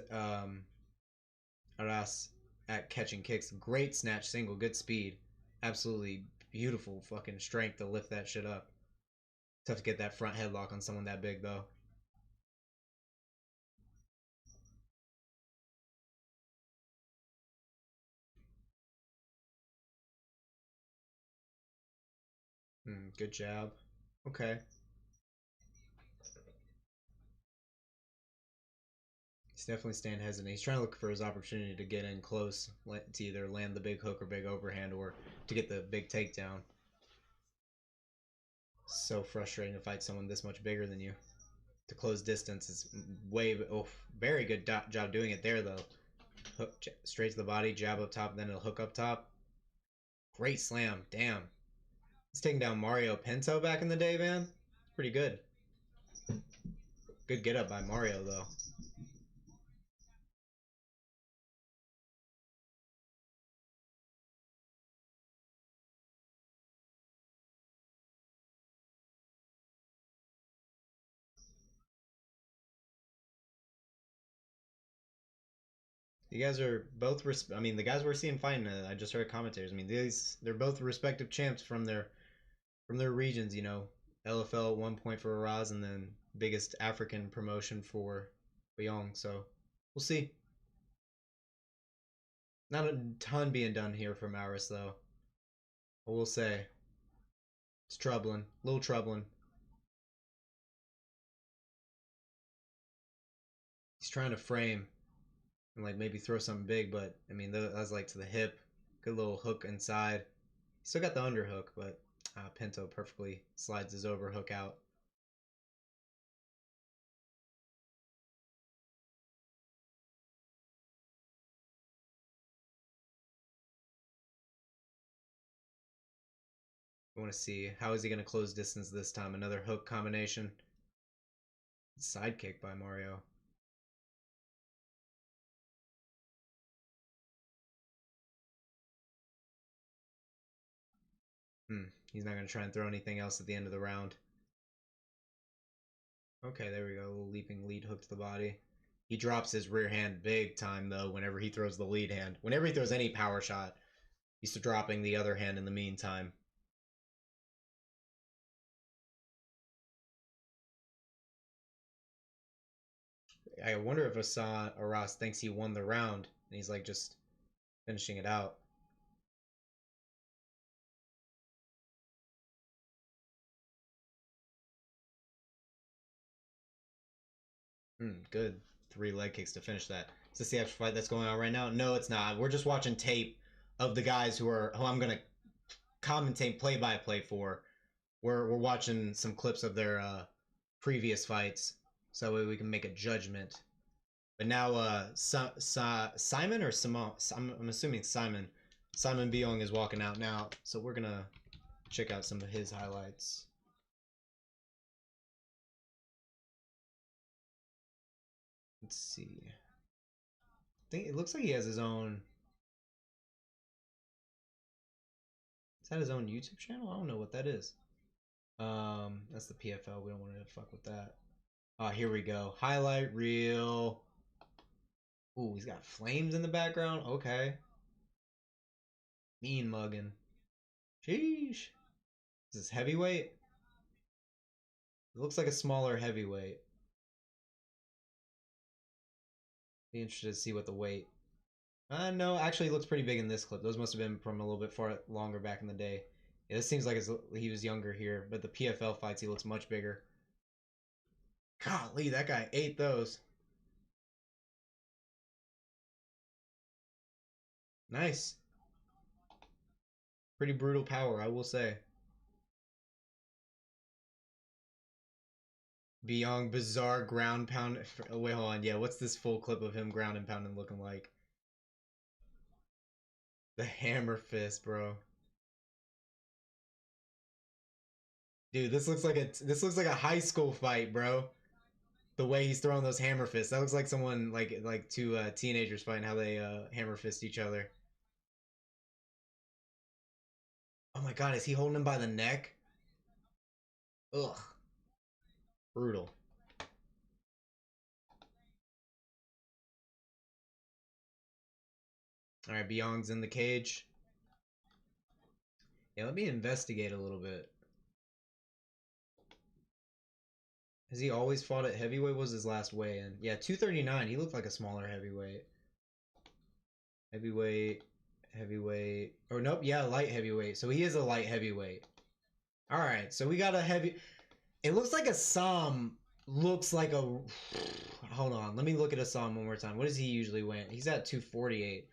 Aras at catching kicks? Great snatch single, good speed, absolutely beautiful fucking strength to lift that shit up. Tough to get that front headlock on someone that big though. Good jab. Okay. He's definitely staying hesitant. He's trying to look for his opportunity to get in close, to either land the big hook or big overhand, or to get the big takedown. So frustrating to fight someone this much bigger than you. To close distance is way... Oh, very good job doing it there, though. Hook straight to the body, jab up top, then it'll hook up top. Great slam. Damn. He's taking down Mario Pinto back in the day, man. Pretty good. Good get up by Mario, though. You guys are both. I mean, the guys we're seeing fighting. I just heard commentators. I mean, they're both respective champs from their regions. You know, LFL at 1 point for Aras, and then biggest African promotion for Biyong. So we'll see. Not a ton being done here from Aras, though. I will say it's troubling, a little troubling. He's trying to frame and like maybe throw something big, but I mean that was like to the hip. Good little hook inside. Still got the underhook, but Pinto perfectly slides his overhook out. I want to see how is he going to close distance this time. Another hook combination. Sidekick by Mario. He's not going to try and throw anything else at the end of the round. Okay, there we go. A little leaping lead hook to the body. He drops his rear hand big time, though, whenever he throws the lead hand. Whenever he throws any power shot, he's dropping the other hand in the meantime. I wonder if Aras thinks he won the round, and he's like just finishing it out. Good 3 leg kicks to finish that. Is this the actual fight that's going on right now? No, it's not. We're just watching tape of the guys who I'm gonna commentate play by play for. We're watching some clips of their previous fights, so we can make a judgment. But now, Simon or Simon? I'm assuming Simon. Simon Biyong is walking out now, so we're gonna check out some of his highlights. Let's see. I think it looks like he has his own. Is that his own YouTube channel? I don't know what that is. That's the PFL. We don't want to fuck with that. Oh, here we go. Highlight reel. Ooh, he's got flames in the background. Okay. Mean mugging. Sheesh. Is this heavyweight? It looks like a smaller heavyweight. Be interested to see what the weight. No, actually, it looks pretty big in this clip. Those must have been from a little bit far longer back in the day. Yeah, this seems like he was younger here, but the PFL fights, he looks much bigger. Golly, that guy ate those. Nice. Pretty brutal power, I will say. Beyond bizarre ground pound. Oh, wait, hold on. Yeah, what's this full clip of him ground and pounding looking like? The hammer fist, bro. Dude, this looks like a high school fight, bro. The way he's throwing those hammer fists. That looks like someone like two teenagers fighting how they hammer fist each other. Oh my god, is he holding him by the neck? Ugh. Brutal. Alright, Biyong's in the cage. Yeah, let me investigate a little bit. Has he always fought at heavyweight? What was his last weigh-in? Yeah, 239. He looked like a smaller heavyweight. Heavyweight. Or nope, yeah, light heavyweight. So he is a light heavyweight. Alright, so we got a heavy... It looks like a Sam looks like a... Hold on. Let me look at Hassan one more time. What does he usually weigh? He's at 248.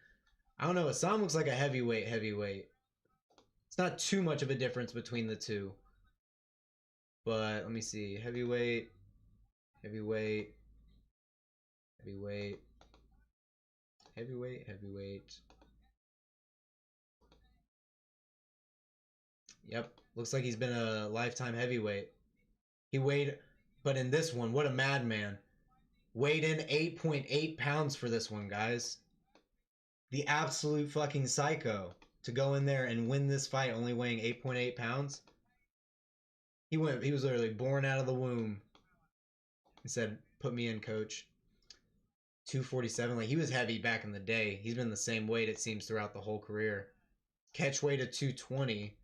I don't know. Hassan looks like a heavyweight. It's not too much of a difference between the two. But let me see. Heavyweight. Yep. Looks like he's been a lifetime heavyweight. He weighed... But in this one, what a madman. Weighed in 8.8 pounds for this one, guys. The absolute fucking psycho. To go in there and win this fight only weighing 8.8 pounds. He was literally born out of the womb. He said, put me in, coach. 247. Like, he was heavy back in the day. He's been the same weight, it seems, throughout the whole career. Catch weight of 220.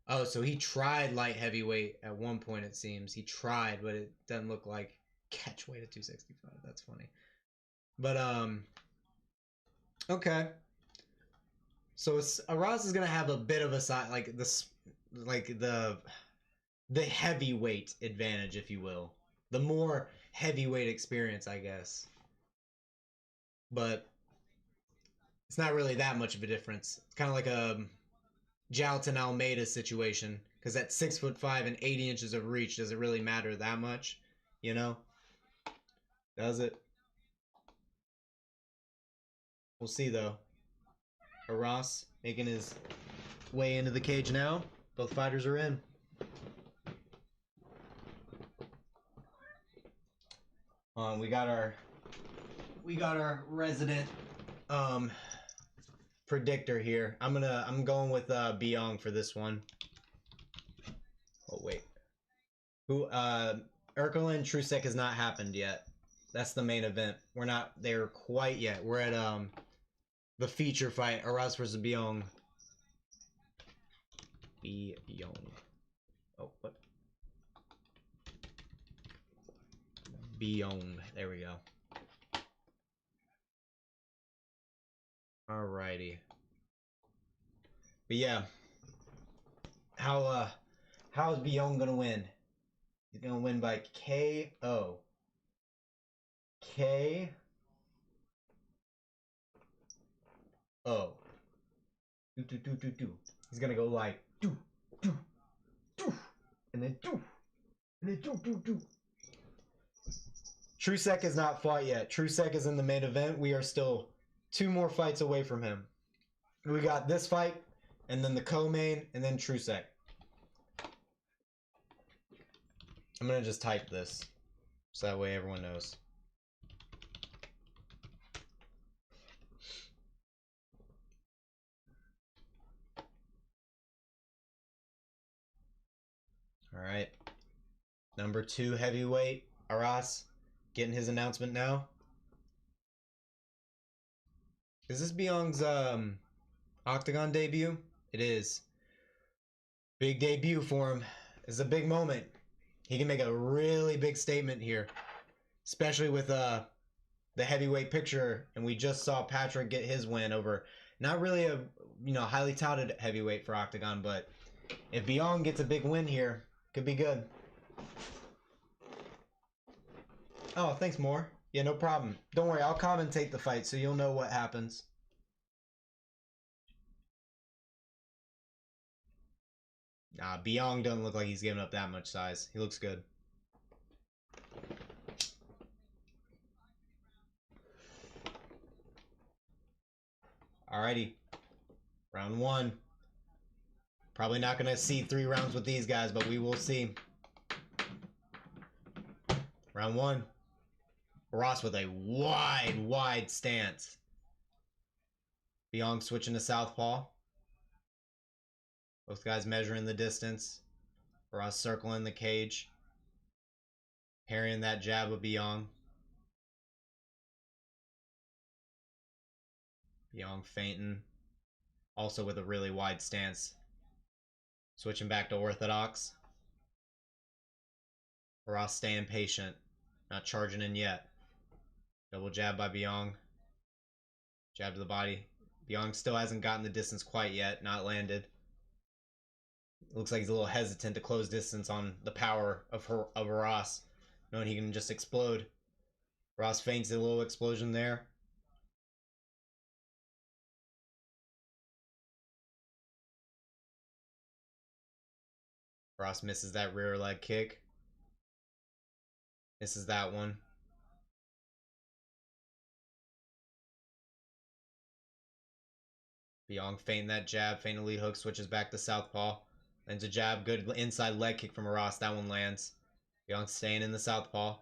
Oh, so he tried light heavyweight at one point, it seems. He tried, but it doesn't look like catch weight at 265. That's funny. But, okay. So Aras is going to have a bit of a side, like, the heavyweight advantage, if you will. The more heavyweight experience, I guess. But it's not really that much of a difference. It's kind of like a Jalton Almeida situation, because at 6'5" and 80 inches of reach, does it really matter that much? You know? Does it? We'll see, though. Aras making his way into the cage now. Both fighters are in. We got our resident predictor here. I'm going with Biyong for this one. Oh wait. Who Eckerlin Truscek has not happened yet. That's the main event. We're not there quite yet. We're at the feature fight, Aras versus Biyong. Biyong. Oh, what? Biyong. There we go. Alrighty. But yeah. How is Biyong gonna win? He's gonna win by KO. KO. Do. He's gonna go like do, and then do. Truscek has not fought yet. Truscek is in the main event. We are still 2 more fights away from him. We got this fight, and then the co-main, and then Truscek. I'm gonna just type this, so that way everyone knows. Alright. Number 2 heavyweight, Aras, getting his announcement now. Is this Biyong's Octagon debut? It is. Big debut for him. It's a big moment. He can make a really big statement here, especially with the heavyweight picture. And we just saw Patrick get his win over not really a highly touted heavyweight for Octagon, but if Biyong gets a big win here, could be good. Oh, thanks, Moore. Yeah, no problem. Don't worry, I'll commentate the fight so you'll know what happens. Nah, Biyong doesn't look like he's giving up that much size. He looks good. Alrighty. Round 1. Probably not going to see 3 rounds with these guys, but we will see. Round 1. Ross with a wide stance. Biyong switching to southpaw. Both guys measuring the distance. Ross circling the cage. Parrying that jab of Biyong. Biyong feinting. Also with a really wide stance. Switching back to orthodox. Ross staying patient. Not charging in yet. Double jab by Biyong. Jab to the body. Biyong still hasn't gotten the distance quite yet. Not landed. Looks like he's a little hesitant to close distance on the power of Aras. knowing he can just explode. Ross feints a little explosion there. Ross misses that rear leg kick. Misses that one. Biyong feinting that jab, feinting a lead hook, switches back to southpaw. Lands a jab, good inside leg kick from Aras. That one lands. Biyong staying in the southpaw.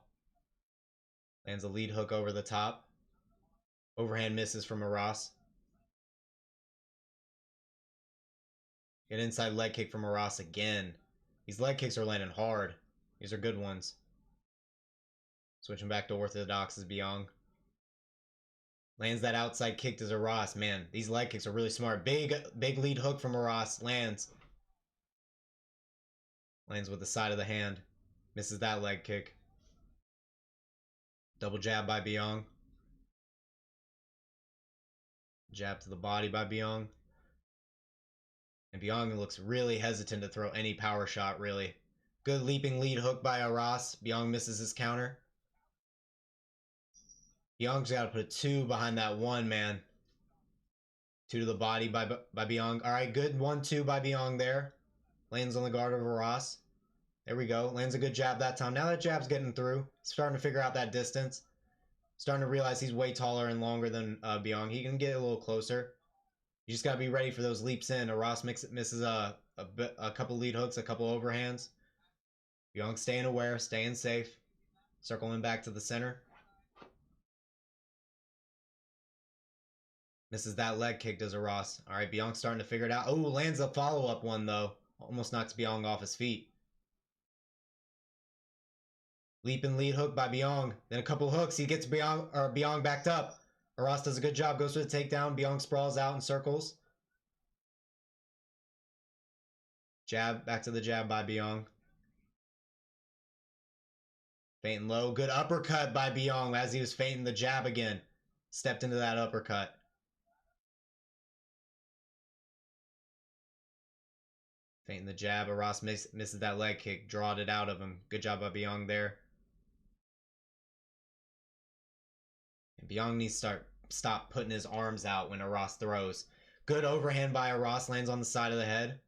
Lands a lead hook over the top. Overhand misses from Aras. Good inside leg kick from Aras again. These leg kicks are landing hard. These are good ones. Switching back to orthodox is Biyong. Lands that outside kick to Aras. Man, these leg kicks are really smart. Big lead hook from Aras. Lands with the side of the hand. Misses that leg kick. Double jab by Biyong. Jab to the body by Biyong. And Biyong looks really hesitant to throw any power shot, really. Good leaping lead hook by Aras. Biyong misses his counter. Biyong's got to put a 2 behind that 1, man. 2 to the body by Biyong. All right, good 1-2 by Biyong there. Lands on the guard of Aras. There we go. Lands a good jab that time. Now that jab's getting through. Starting to figure out that distance. Starting to realize he's way taller and longer than Biyong. He can get a little closer. You just got to be ready for those leaps in. Aras misses a couple lead hooks, a couple overhands. Biyong staying aware, staying safe. Circling back to the center. Misses that leg kick, does Aras. All right, Biyong's starting to figure it out. Oh, lands a follow-up one, though. Almost knocks Biyong off his feet. Leap and lead hook by Biyong. Then a couple hooks. He gets Biyong backed up. Aras does a good job. Goes for the takedown. Biyong sprawls out in circles. Jab. Back to the jab by Biyong. Feinting low. Good uppercut by Biyong as he was feinting the jab again. Stepped into that uppercut. Feinting the jab. Aras misses that leg kick. Drawed it out of him. Good job by Biyong there. And Biyong needs to stop putting his arms out when Aras throws. Good overhand by Aras. Lands on the side of the head.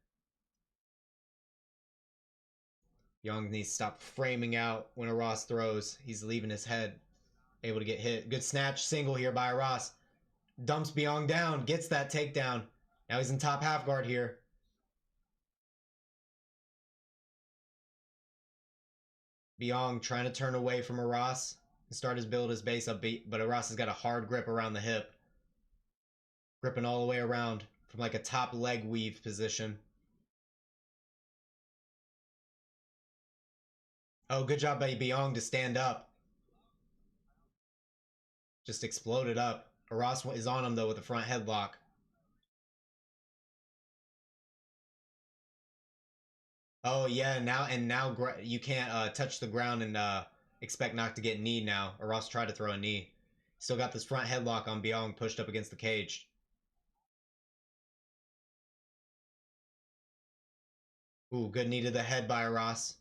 Biyong needs to stop framing out when Aras throws. He's leaving his head. Able to get hit. Good snatch single here by Aras. Dumps Biyong down. Gets that takedown. Now he's in top half guard here. Biyong trying to turn away from Aras and start his build his base up, but Aras has got a hard grip around the hip. Gripping all the way around from like a top leg weave position. Oh, good job by Biyong to stand up. Just exploded up. Aras is on him though with a front headlock. Oh yeah, now you can't touch the ground and expect not to get kneed now. Aras tried to throw a knee. Still got this front headlock on Biyong pushed up against the cage. Ooh, good knee to the head by Aras.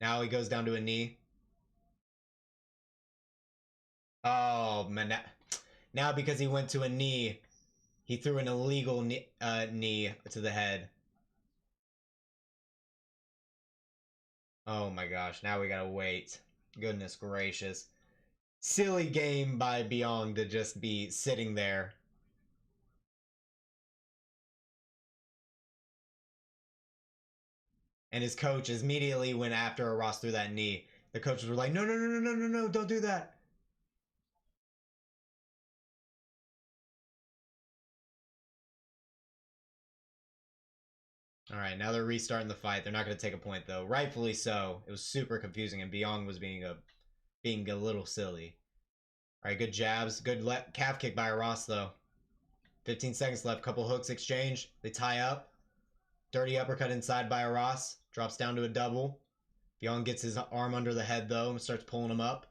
Now he goes down to a knee. Oh man, now because he went to a knee, he threw an illegal knee to the head. Oh my gosh, now we gotta wait. Goodness gracious. Silly game by Biyong to just be sitting there. And his coach immediately went after Aras through that knee. The coaches were like, no, don't do that. All right, now they're restarting the fight. They're not going to take a point, though. Rightfully so. It was super confusing, and Biyong was being a little silly. All right, good jabs. Good calf kick by Aras, though. 15 seconds left. Couple hooks exchange. They tie up. Dirty uppercut inside by Aras. Drops down to a double. Biyong gets his arm under the head, though, and starts pulling him up.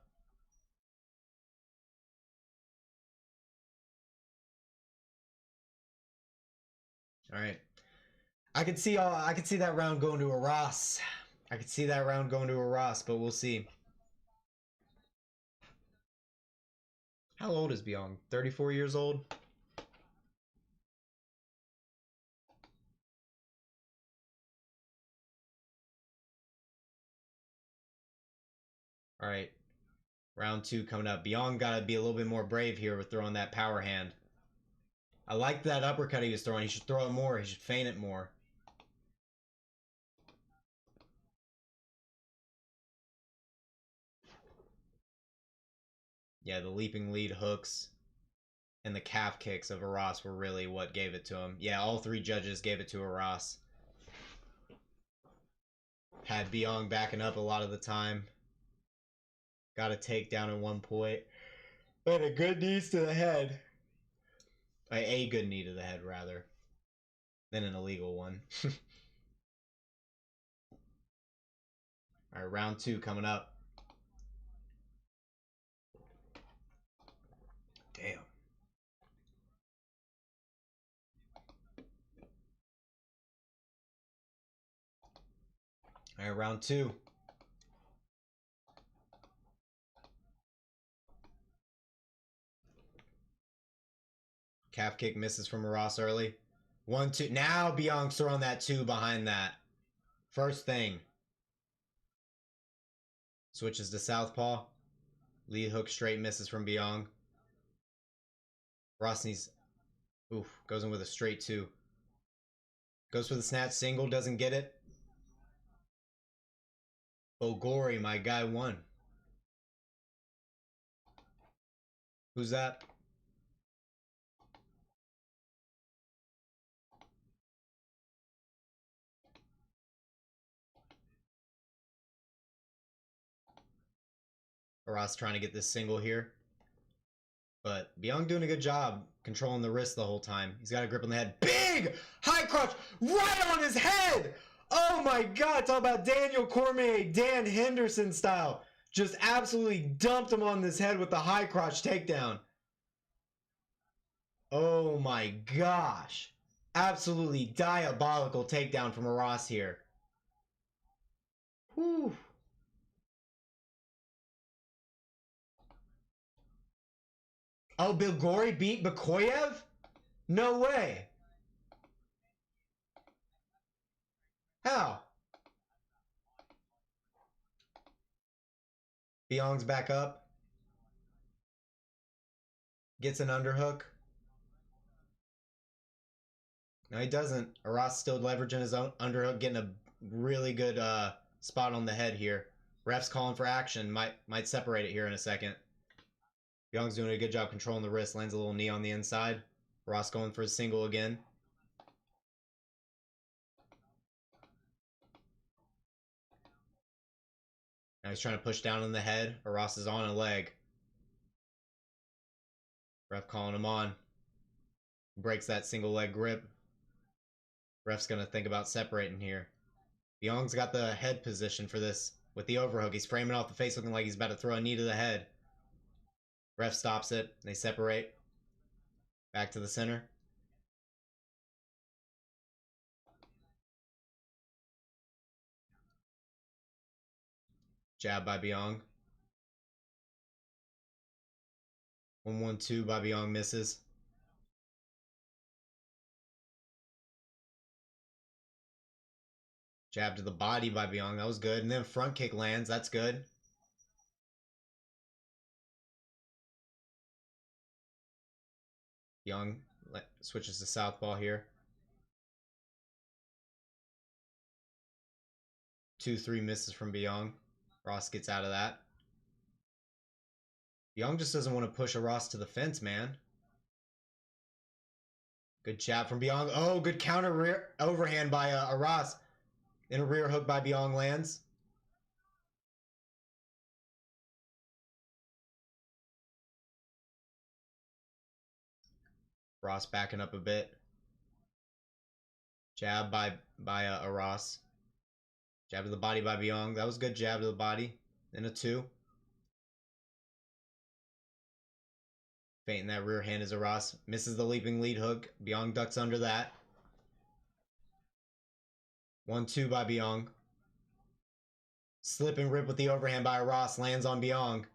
All right. I could see that round going to Aras. I could see that round going to Aras, but we'll see. How old is Biyong? 34 years old? Alright. Round 2 coming up. Biyong got to be a little bit more brave here with throwing that power hand. I like that uppercut he was throwing. He should throw it more. He should feint it more. Yeah, the leaping lead hooks and the calf kicks of Aras were really what gave it to him. Yeah, all 3 judges gave it to Aras. Had Biyong backing up a lot of the time. Got a takedown at one point. And a good knee to the head. A good knee to the head, rather. Than an illegal one. Alright, round 2 coming up. Damn. Alright, round 2. Calf kick misses from Aras early. 1, 2. Now Biyong's throwing that 2 behind that. First thing. Switches to southpaw. Lead hook straight misses from Biyong. Aras needs... Oof. Goes in with a straight 2. Goes for the snatch single. Doesn't get it. Bogori, my guy, won. Who's that? Aras trying to get this single here. But Biyong doing a good job controlling the wrist the whole time. He's got a grip on the head. Big high crotch right on his head. Oh my God. Talk about Daniel Cormier, Dan Henderson style. Just absolutely dumped him on this head with the high crotch takedown. Oh my gosh. Absolutely diabolical takedown from Aras here. Whew. Oh, Bilgori beat Bakoyev? No way. How? Biyong's back up. Gets an underhook. No, he doesn't. Aras still leveraging his own underhook, getting a really good spot on the head here. Ref's calling for action. Might separate it here in a second. Biyong's doing a good job controlling the wrist. Lands a little knee on the inside. Aras going for a single again. Now he's trying to push down on the head. Aras is on a leg. Ref calling him on. Breaks that single leg grip. Ref's going to think about separating here. Biyong's got the head position for this with the overhook. He's framing off the face looking like he's about to throw a knee to the head. Ref stops it. They separate. Back to the center. Jab by Biyong. 1-1-2 by Biyong misses. Jab to the body by Biyong. That was good. And then front kick lands. That's good. Biyong switches to southpaw here. 2-3 misses from Biyong. Ross gets out of that. Biyong just doesn't want to push Aras to the fence, man. Good jab from Biyong. Oh, good counter rear overhand by Aras. And a rear hook by Biyong lands. Ross backing up a bit. Jab by Aras. Jab to the body by Biyong. That was good jab to the body. Then a 2. Feinting that rear hand as Aras. Misses the leaping lead hook. Biyong ducks under that. 1-2 by Biyong. Slip and rip with the overhand by Aras. Lands on Biyong.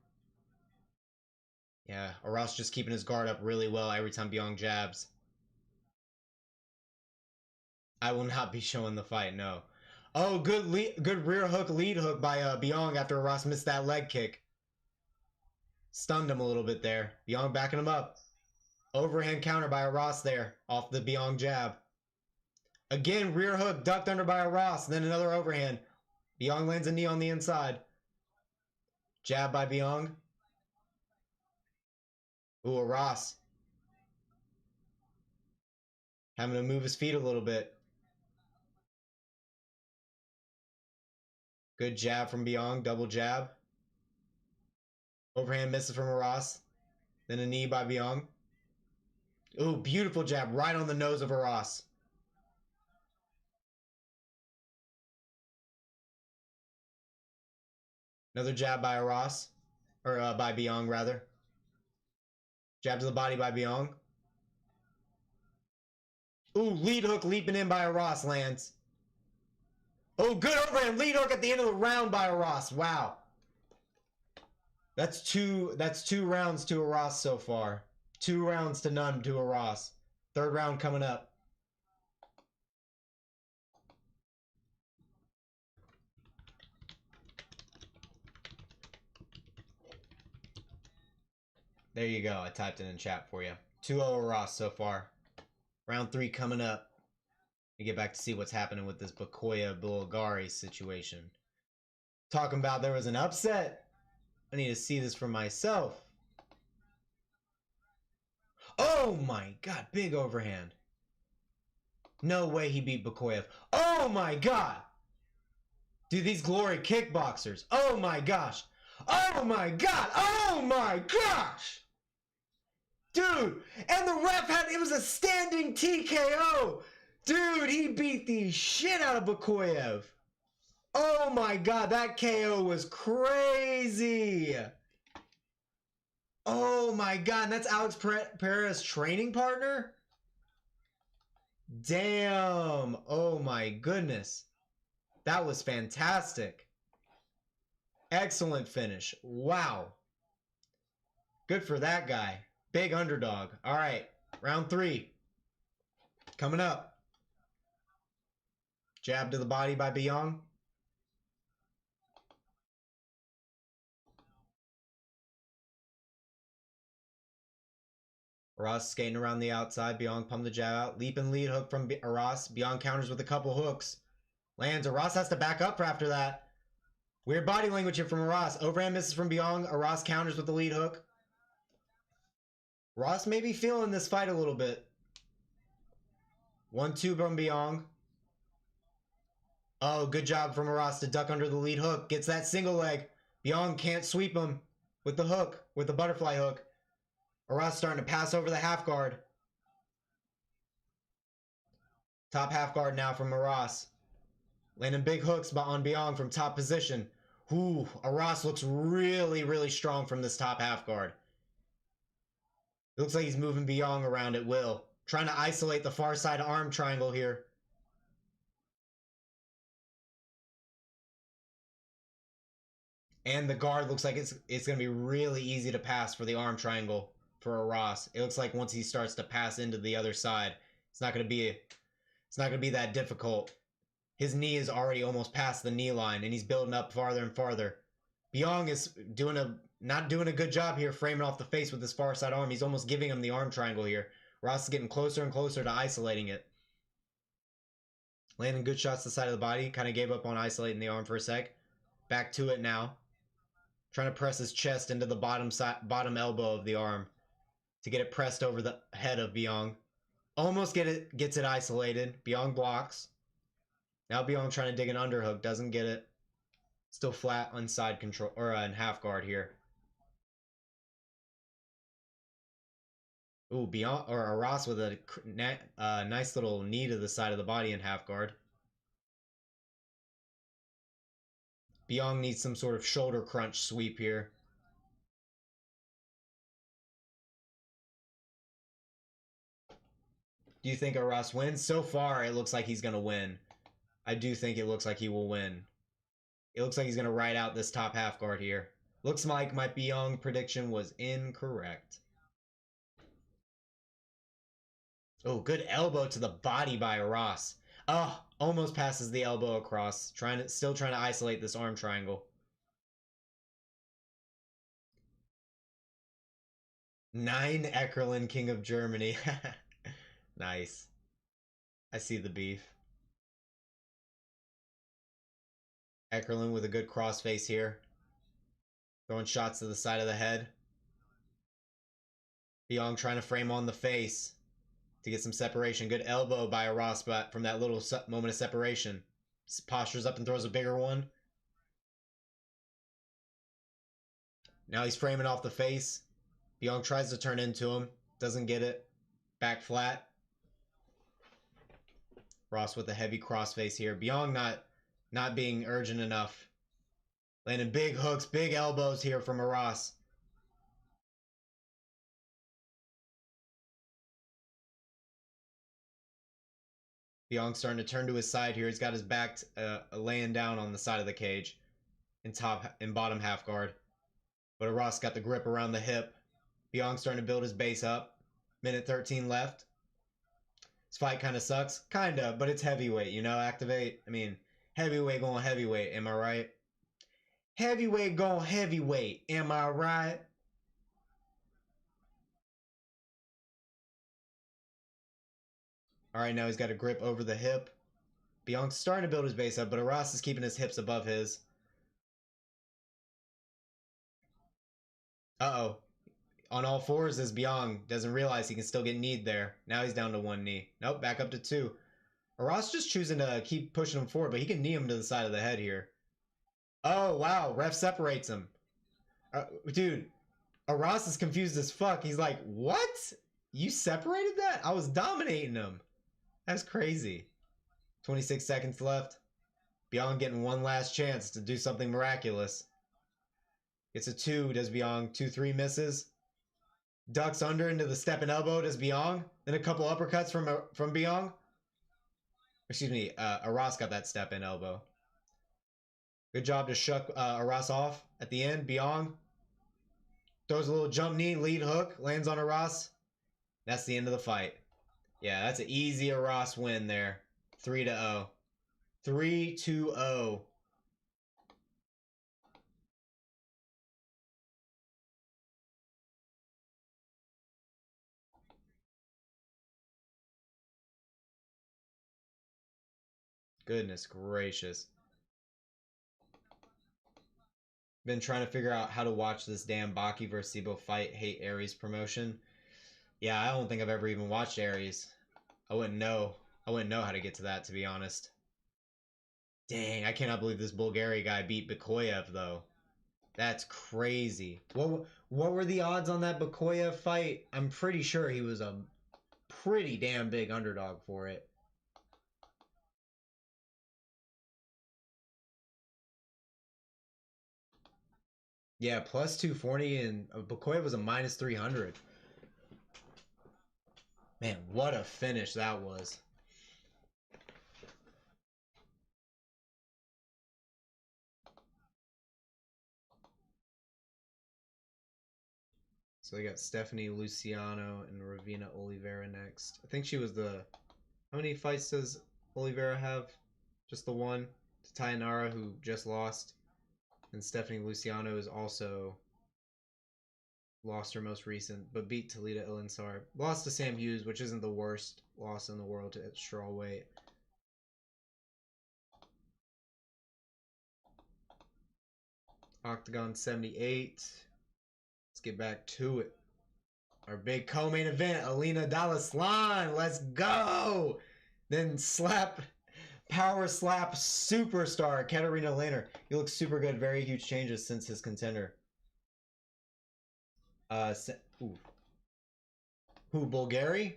Yeah, Aras just keeping his guard up really well every time Biyong jabs. I will not be showing the fight, no. Oh, good rear hook, lead hook by Biyong after Aras missed that leg kick. Stunned him a little bit there. Biyong backing him up. Overhand counter by Aras there off the Biyong jab. Again, rear hook, ducked under by Aras, then another overhand. Biyong lands a knee on the inside. Jab by Biyong. Ooh, Aras. Having to move his feet a little bit. Good jab from Biyong, double jab. Overhand misses from Aras. Then a knee by Biyong. Ooh, beautiful jab right on the nose of Aras. Another jab by Aras. Or by Biyong, rather. Jab to the body by Biyong. Ooh, lead hook leaping in by Aras lands. Oh, good overhand lead hook at the end of the round by Aras. Wow. That's two rounds to Aras so far. 2 rounds to none to Aras. 3rd round coming up. There you go. I typed it in chat for you. 2-0 Aras so far. Round 3 coming up. We get back to see what's happening with this Bakoya Bulgari situation. Talking about there was an upset. I need to see this for myself. Oh my god, big overhand. No way he beat Bakoyev. Oh my god! Dude, these glory kickboxers. Oh my gosh. Oh my god. Oh my gosh! Dude, and the ref had, it was a standing TKO. Dude, he beat the shit out of Bakoyev. Oh my god, that KO was crazy. Oh my god, that's Alex Pereira's training partner? Damn. Oh my goodness. That was fantastic. Excellent finish. Wow. Good for that guy. Big underdog. All right, round 3. Coming up. Jab to the body by Biyong. Aras skating around the outside. Biyong pumped the jab out. Leap and lead hook from Aras. Biyong counters with a couple hooks. Lands. Aras has to back up for after that. Weird body language here from Aras. Overhand misses from Biyong. Aras counters with the lead hook. Aras may be feeling this fight a little bit. 1-2 from Biyong. Oh, good job from Aras to duck under the lead hook. Gets that single leg. Biyong can't sweep him with the hook, with the butterfly hook. Aras starting to pass over the half guard. Top half guard now from Aras. Landing big hooks on Biyong from top position. Ooh, Aras looks really, really strong from this top half guard. It looks like he's moving Biyong around at will. Trying to isolate the far side arm triangle here. And the guard looks like it's going to be really easy to pass for the arm triangle for Aras. It looks like once he starts to pass into the other side, it's not going to be that difficult. His knee is already almost past the knee line, and he's building up farther and farther. Biyong is not doing a good job here framing off the face with his far side arm. He's almost giving him the arm triangle here. Aras is getting closer and closer to isolating it. Landing good shots to the side of the body. Kind of gave up on isolating the arm for a sec. Back to it now. Trying to press his chest into the bottom elbow of the arm to get it pressed over the head of Biyong. Almost gets it isolated. Biyong blocks. Now Biyong trying to dig an underhook. Doesn't get it. Still flat on side control, or in half guard here. Ooh, Biyong, or Aras with a nice little knee to the side of the body in half guard. Biyong needs some sort of shoulder crunch sweep here. Do you think Aras wins? So far, it looks like he's going to win. I do think it looks like he will win. It looks like he's going to ride out this top half guard here. Looks like my Biyong prediction was incorrect. Oh, good elbow to the body by Aras. Oh, almost passes the elbow across. Still trying to isolate this arm triangle. 9 Eckerlin, King of Germany. Nice. I see the beef. Eckerlin with a good crossface here. Throwing shots to the side of the head. Biyong trying to frame on the face to get some separation. Good elbow by Aras, but from that little moment of separation. Postures up and throws a bigger one. Now he's framing off the face. Biyong tries to turn into him. Doesn't get it. Back flat. Ross with a heavy crossface here. Biyong not being urgent enough. Landing big hooks, big elbows here from Aras. Biyong starting to turn to his side here. He's got his back laying down on the side of the cage in bottom half guard. But Aras got the grip around the hip. Biyong starting to build his base up. Minute 13 left. This fight kind of sucks. Kind of, but it's heavyweight, you know? Activate. I mean, heavyweight going heavyweight. Am I right? Heavyweight going heavyweight. Am I right? All right, now he's got a grip over the hip. Biyong's starting to build his base up, but Aras is keeping his hips above his. Uh-oh. On all fours is Biyong. Doesn't realize he can still get kneed there. Now he's down to one knee. Nope, back up to two. Aras just choosing to keep pushing him forward, but he can knee him to the side of the head here. Oh, wow. Ref separates him. Dude, Aras is confused as fuck. He's like, what? You separated that? I was dominating him. That's crazy. 26 seconds left. Biyong getting one last chance to do something miraculous. Gets a 2. Does Biyong? 2-3 misses. Ducks under into the step and elbow. Does Biyong? Then a couple uppercuts from Biyong. Excuse me. Aras got that step and elbow. Good job to shuck Aras off at the end. Biyong throws a little jump knee, lead hook, lands on Aras. That's the end of the fight. Yeah, that's an easy Aras win there. 3-0. 3-0. Goodness gracious. Been trying to figure out how to watch this damn Baki vs. Sibo fight. Hate Aries promotion. Yeah, I don't think I've ever even watched Aries. I wouldn't know how to get to that, to be honest. Dang, I cannot believe this Bulgari guy beat Bikoyev, though. That's crazy. What were the odds on that Bikoyev fight? I'm pretty sure he was a pretty damn big underdog for it. Yeah, plus 240, and Bikoyev was a minus 300. Man, what a finish that was. So they got Stephanie Luciano and Ravina Oliveira next. I think she was the... How many fights does Oliveira have? Just the one. To Tayanara, who just lost. And Stephanie Luciano is also lost her most recent, but beat Talita Ilinsar. Lost to Sam Hughes, which isn't the worst loss in the world at strawweight. Octagon 78. Let's get back to it. Our big co-main event, Alina Dalaslan. Let's go! Then power slap superstar Katarina Lehner. He looks super good. Very huge changes since his contender. Who, Bulgari?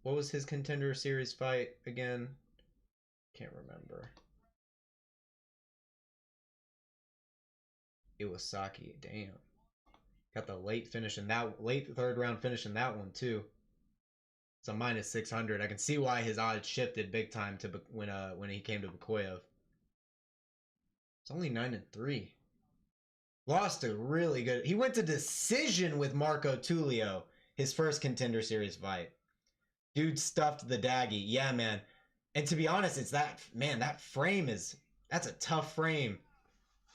What was his contender series fight again? Can't remember. Iwasaki, damn. Got the late third round finish in that one too. It's a minus 600. I can see why his odds shifted big time to when he came to Bakoyev. It's only 9-3. Lost a really good. He went to decision with Marco Tullio, his first Contender Series fight. Dude stuffed the daggy. Yeah, man. And to be honest, it's that frame that's a tough frame.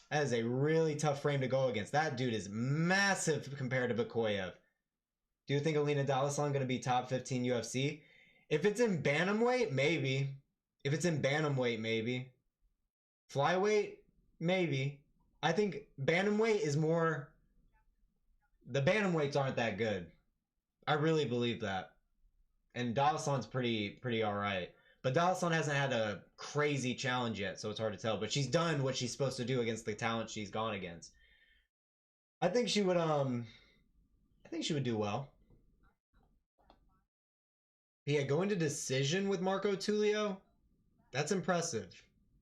That is a really tough frame to go against. That dude is massive compared to Bakoyev. Do you think Alina Dalaslan going to be top 15 UFC? If it's in bantamweight, maybe. If it's in bantamweight, maybe. Flyweight, maybe. I think bantamweight is more... The bantamweights aren't that good. I really believe that. And Dalaslan's pretty alright. But Dalaslan hasn't had a crazy challenge yet, so it's hard to tell. But she's done what she's supposed to do against the talent she's gone against. I think she would do well. Yeah, going to decision with Marco Tullio, that's impressive.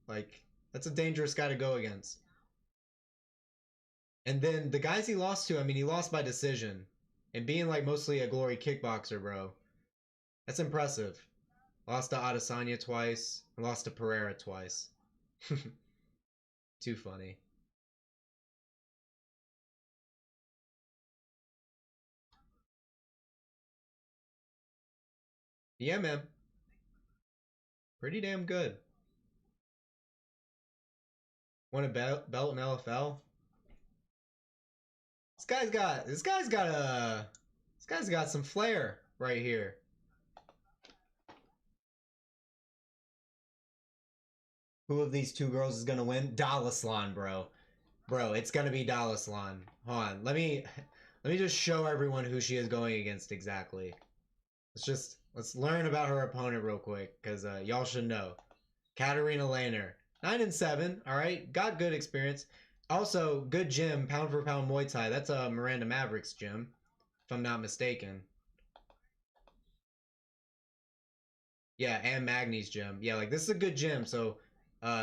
Like, that's a dangerous guy to go against. And then the guys he lost to, I mean, he lost by decision. And being like mostly a glory kickboxer, bro, that's impressive. Lost to Adesanya twice, and lost to Pereira twice. Too funny. Yeah, man. Pretty damn good. Won a belt in LFL. This guy's got some flair right here. Who of these two girls is gonna win? Dalaslan, bro. Bro, it's gonna be Dalaslan. Hold on, let me just show everyone who she is going against exactly. Let's learn about her opponent real quick, because y'all should know. Katarina Lehner, 9-7. All right, got good experience. Also, good gym, pound for pound Muay Thai. That's a Miranda Maverick's gym, if I'm not mistaken. Yeah, and Magni's gym. Yeah, like this is a good gym. So,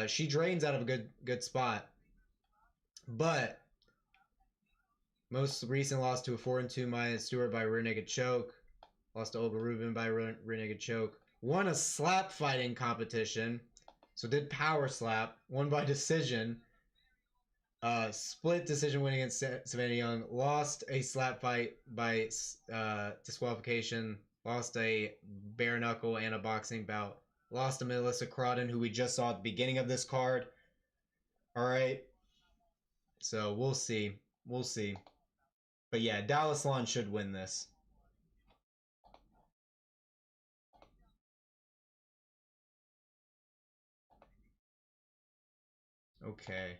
she drains out of a good spot. But most recent loss to a 4-2 Maya Stewart by rear naked choke. Lost to Olga Rubin by rear naked choke. Won a slap fighting competition. So did power slap. Won by decision. Split decision win against Savannah Young. Lost a slap fight by disqualification. Lost a bare knuckle and a boxing bout. Lost to Melissa Crawdon, who we just saw at the beginning of this card. All right. So we'll see. We'll see. But yeah, Dalaslan should win this. Okay.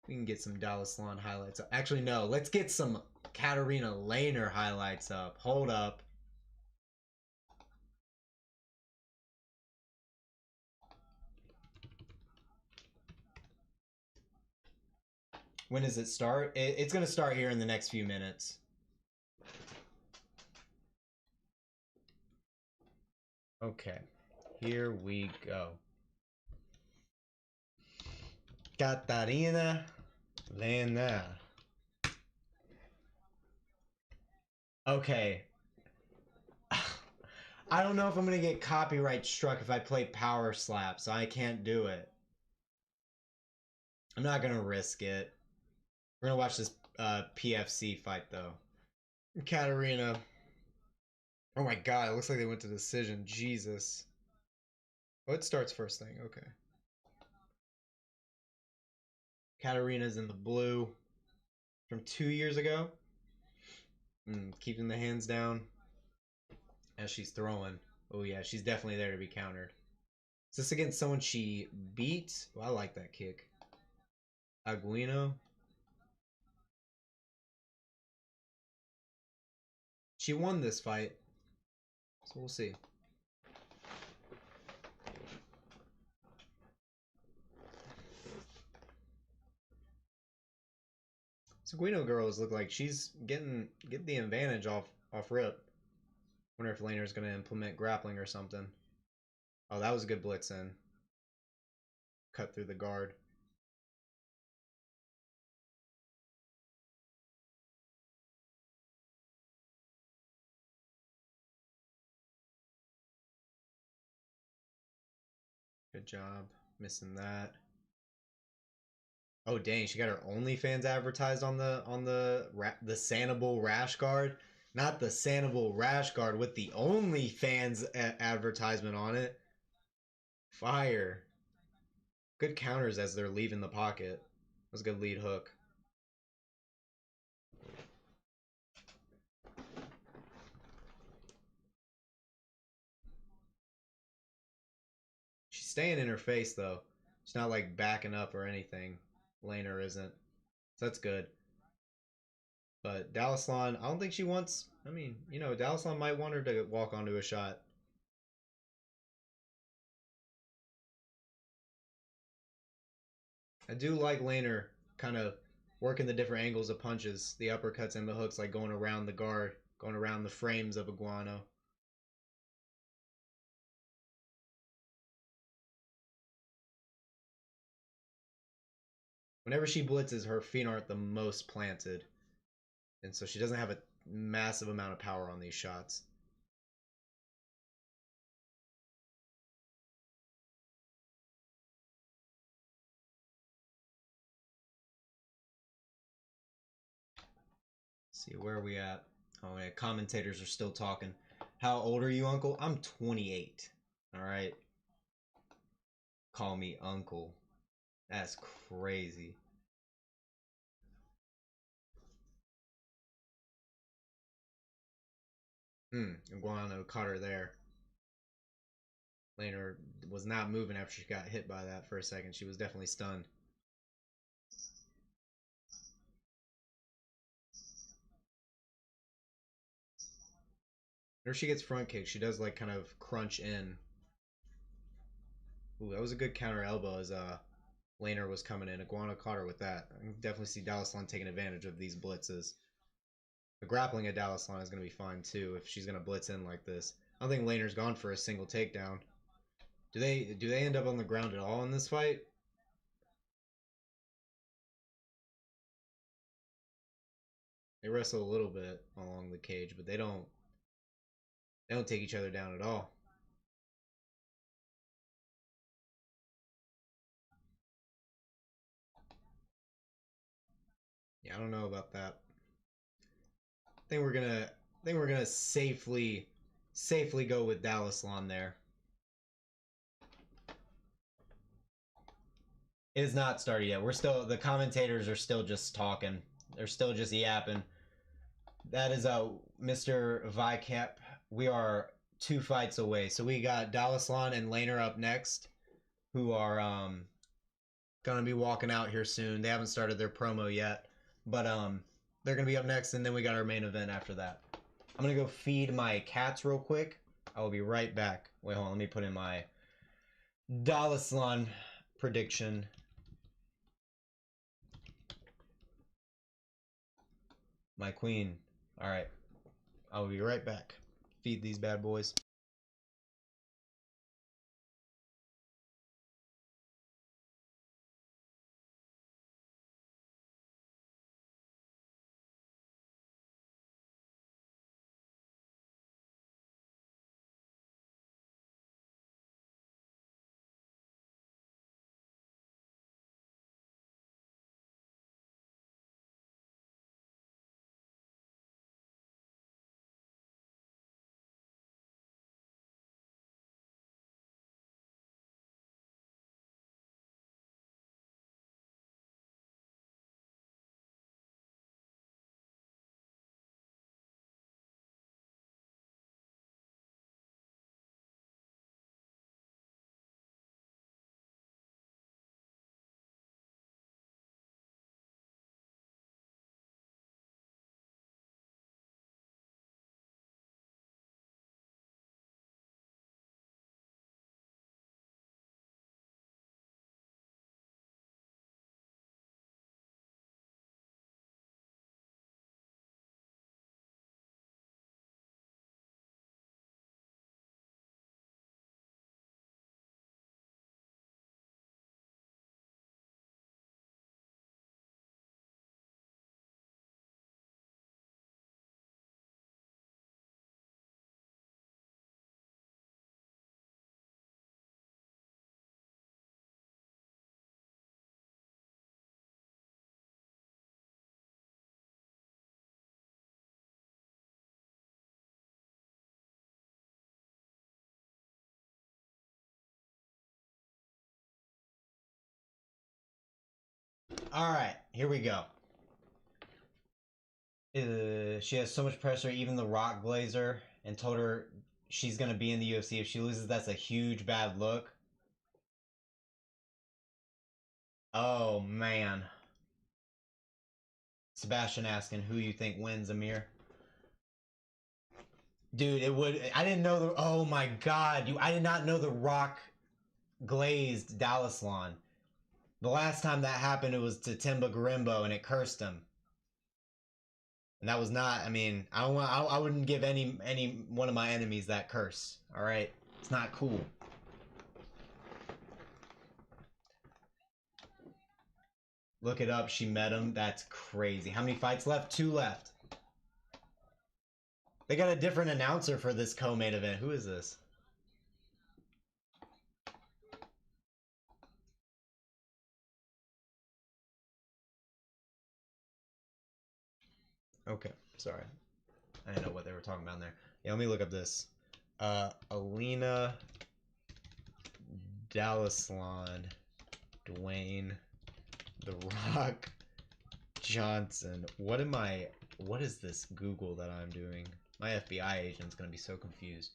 We can get some Dalaslan highlights up. Actually, no. Let's get some Katarina Lehner highlights up. Hold up. When does it start? It's going to start here in the next few minutes. Okay. Here we go. Katarina Lehner. Okay. I don't know if I'm going to get copyright struck if I play power slap, so I can't do it. I'm not going to risk it. We're going to watch this PFC fight, though. Katarina. Oh my god, it looks like they went to decision. Jesus. Oh, it starts first thing. Okay. Katarina's in the blue from 2 years ago. Keeping the hands down as she's throwing. Oh yeah, she's definitely there to be countered. Is this against someone she beat? Oh, I like that kick. Aguino. She won this fight. So we'll see. This Aguino girls look like she's getting the advantage off rip. Wonder if Lehner's gonna implement grappling or something. Oh, that was a good blitz in. Cut through the guard. Good job. Missing that. Oh dang, she got her OnlyFans advertised on the Sanibel rash guard. Not the Sanibel rash guard with the OnlyFans advertisement on it. Fire. Good counters as they're leaving the pocket. That was a good lead hook. She's staying in her face though. She's not like backing up or anything. Lehner isn't. So that's good. But Dalaslan, I don't think she wants. I mean, you know, Dalaslan might want her to walk onto a shot. I do like Lehner kind of working the different angles of punches, the uppercuts and the hooks, like going around the guard, going around the frames of Iguano. Whenever she blitzes, her feet aren't the most planted. And so she doesn't have a massive amount of power on these shots. Let's see, where are we at? Oh, yeah, commentators are still talking. How old are you, Uncle? I'm 28. All right. Call me Uncle. That's crazy. Iguano caught her there. Lehner was not moving after she got hit by that for a second. She was definitely stunned. Whenever she gets front kick, she does like kind of crunch in. Ooh, that was a good counter elbow as Lehner was coming in. Iguana caught her with that. I can definitely see Dalaslan taking advantage of these blitzes. The grappling at Dalaslan is going to be fine too if she's going to blitz in like this. I don't think Lehner's gone for a single takedown. Do they end up on the ground at all in this fight? They wrestle a little bit along the cage, but they don't take each other down at all. Yeah, I don't know about that. I think we're gonna safely go with Dalaslan there. It is not started yet. The commentators are still just talking. They're still just yapping. That is Mr. Vicap. We are 2 fights away. So we got Dalaslan and Lehner up next, who are gonna be walking out here soon. They haven't started their promo yet, but they're gonna be up next, and then we got our main event after that. I'm gonna go feed my cats real quick. I will be right back. Wait, hold on. Let me put in my Dalaslan prediction. My queen. All right. I'll be right back. Feed these bad boys. All right, here we go. She has so much pressure, even the Rock Glazer, and told her she's gonna be in the UFC. If she loses, that's a huge bad look. Oh man. Sebastian asking who you think wins, Amir. Dude, it would. I didn't know the. Oh my god, I did not know the Rock glazed Dalaslan. The last time that happened, it was to Timba Garimbo, and it cursed him. And that was not. I mean, I wouldn't give any one of my enemies that curse. All right, it's not cool. Look it up. She met him. That's crazy. How many fights left? 2 left. They got a different announcer for this co-main event. Who is this? Okay, sorry. I didn't know what they were talking about in there. Yeah, let me look up this. Alina, Dalaslan, Dwayne, The Rock, Johnson. What is this Google that I'm doing? My FBI agent's gonna be so confused.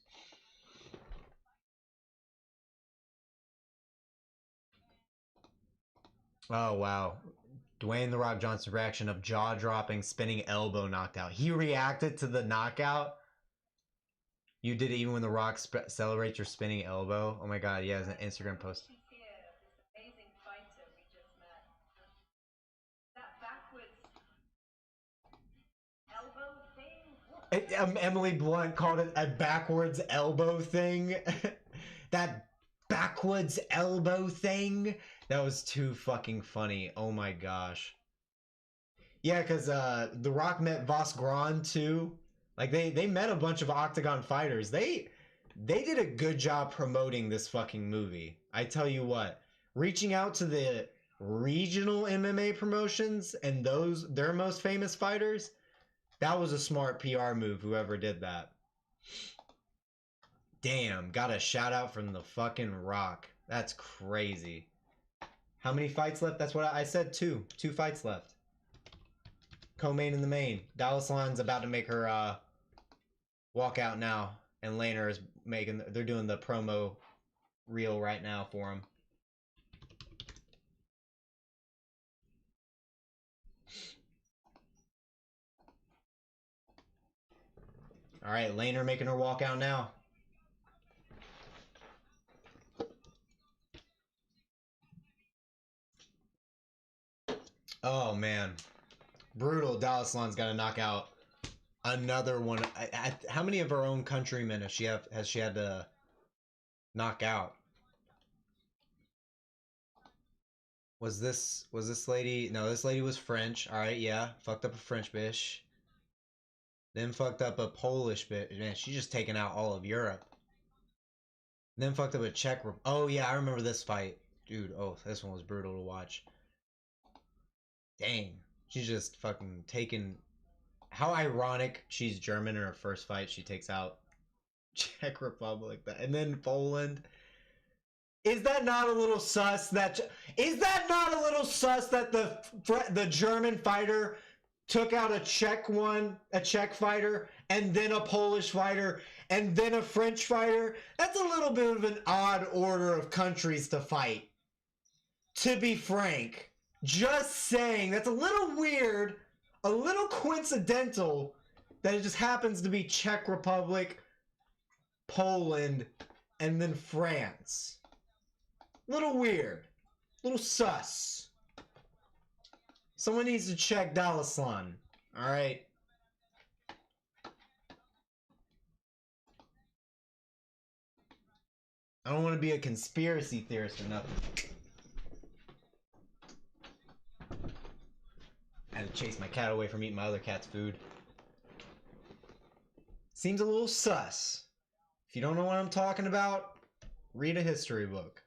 Oh, wow. Dwayne The Rock Johnson reaction of jaw-dropping spinning elbow knocked out. He reacted to the knockout? You did it even when The Rock celebrates your spinning elbow? Oh my god, yeah, it's an Instagram post. Emily Blunt called it a backwards elbow thing. That backwards elbow thing? That was too fucking funny. Oh my gosh. Yeah, because The Rock met Voss Grahn too. Like they met a bunch of Octagon fighters. They did a good job promoting this fucking movie. I tell you what, reaching out to the regional MMA promotions and their most famous fighters, that was a smart PR move, whoever did that. Damn, got a shout out from the fucking Rock. That's crazy. How many fights left? That's what I said, 2. 2 fights left. Co-main in the main. Dalaslan's about to make her walk out now. And Lehner is they're doing the promo reel right now for him. All right, Lehner making her walk out now. Oh man, brutal. Dalaslan's got to knock out another one. How many of her own countrymen has she had to knock out? Was this lady? No, this lady was French. All right, yeah, fucked up a French bitch. Then fucked up a Polish bitch. Man, she's just taking out all of Europe. Then fucked up a Czech. Oh yeah, I remember this fight, dude. Oh, this one was brutal to watch. Dang, she's just fucking taking. How ironic. She's German in her first fight. She takes out Czech Republic, and then Poland. Is that not a little sus? Is that not a little sus that the German fighter took out a Czech fighter, and then a Polish fighter, and then a French fighter? That's a little bit of an odd order of countries to fight. To be frank, just saying, that's a little weird, a little coincidental that it just happens to be Czech Republic, Poland, and then France. Little weird. Little sus. Someone needs to check Dalaslan. Alright. I don't want to be a conspiracy theorist or nothing. I had to chase my cat away from eating my other cat's food. Seems a little sus. If you don't know what I'm talking about, read a history book.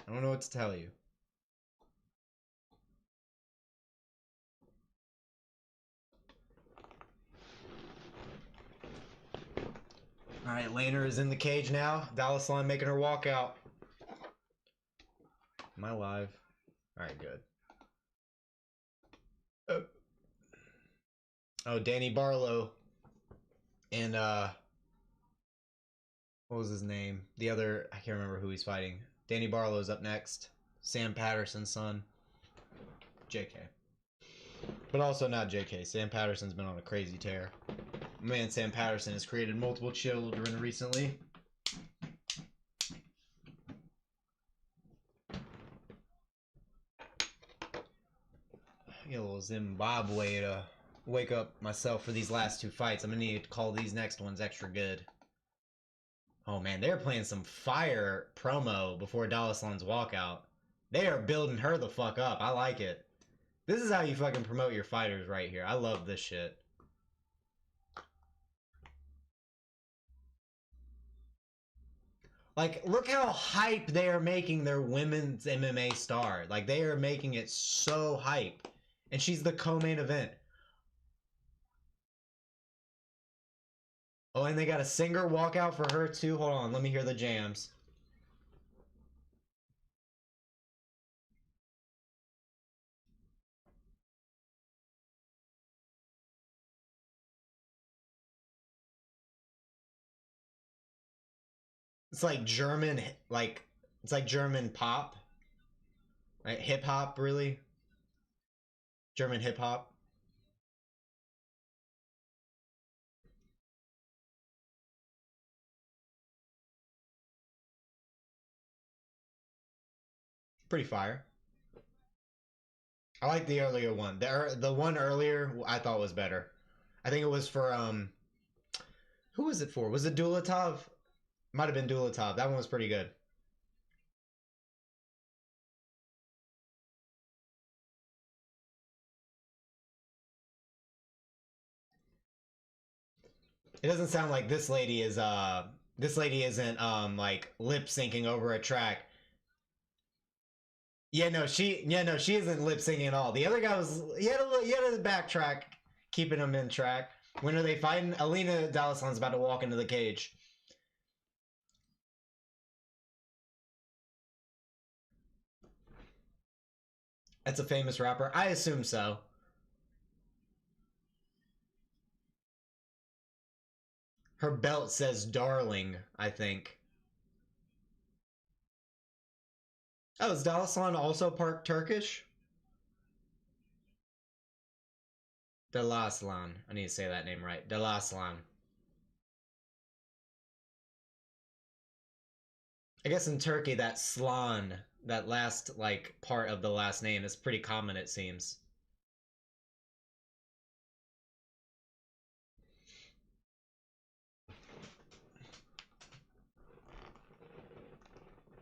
I don't know what to tell you. Alright, Lehner is in the cage now. Dalaslan making her walk out. Am I live? Alright, good. Oh, Danny Barlow and what was his name? The other, I can't remember who he's fighting. Danny Barlow's up next. Sam Patterson's son. JK. But also not JK. Sam Patterson's been on a crazy tear. Man, Sam Patterson has created multiple children recently. Get a little Zimbabwe to wake up myself for these last two fights. I'm gonna need to call these next ones extra good. Oh man, they're playing some fire promo before Dalaslan's walkout. They are building her the fuck up. I like it. This is how you fucking promote your fighters right here. I love this shit. Like, look how hype they are making their women's MMA star. Like, they are making it so hype. And she's the co-main event. Oh, and they got a singer walkout for her too. Hold on, let me hear the jams. It's like German, like, it's like German pop. Like hip hop, really? German hip hop. Pretty fire. I like the earlier one. The one earlier I thought was better. I think it was for who was it for? Was it Dulatov? Might have been Dulatov. That one was pretty good. It doesn't sound like this lady isn't like lip syncing over a track. She isn't lip syncing at all. The other guy was he had a backtrack, keeping him in track. When are they fighting? Alina Dalaslan's about to walk into the cage. That's a famous rapper. I assume so. Her belt says darling, I think. Oh, is Dalaslan also part Turkish? Dalaslan. I need to say that name right. Dalaslan. I guess in Turkey, that slan, that last, like, part of the last name is pretty common, it seems.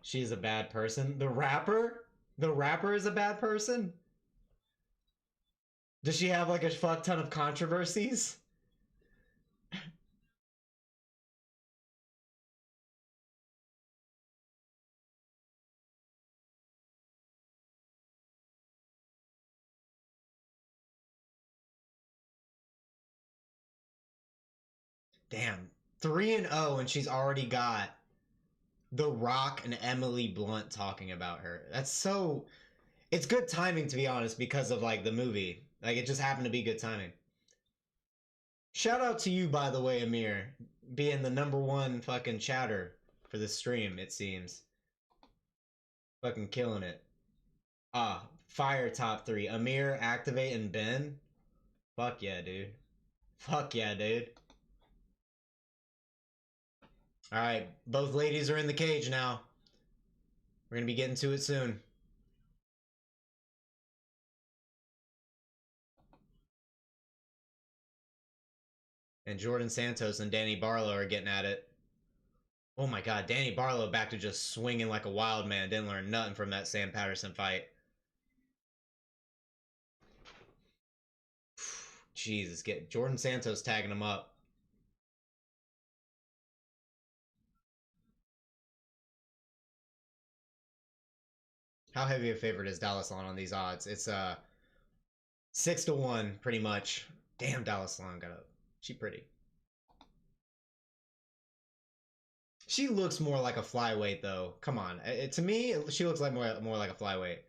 She's a bad person. The rapper? The rapper is a bad person? Does she have, like, a fuck ton of controversies? Damn. 3-0 and she's already got The Rock and Emily Blunt talking about her. That's so. It's good timing, to be honest, because of, like, the movie. Like, it just happened to be good timing. Shout out to you, by the way, Amir, being the #1 fucking chatter for the stream, it seems. Fucking killing it. Ah, fire top 3. Amir, Activate, and Ben. Fuck yeah, dude. Fuck yeah, dude. Alright, both ladies are in the cage now. We're gonna be getting to it soon. And Jordan Santos and Danny Barlow are getting at it. Oh my god, Danny Barlow back to just swinging like a wild man. Didn't learn nothing from that Sam Patterson fight. Jesus, get Jordan Santos tagging him up. How heavy a favorite is Dalaslan on these odds? It's 6-1 pretty much. Damn, Dalaslan got up. She pretty. She looks more like a flyweight though. Come on, to me, she looks like more like a flyweight.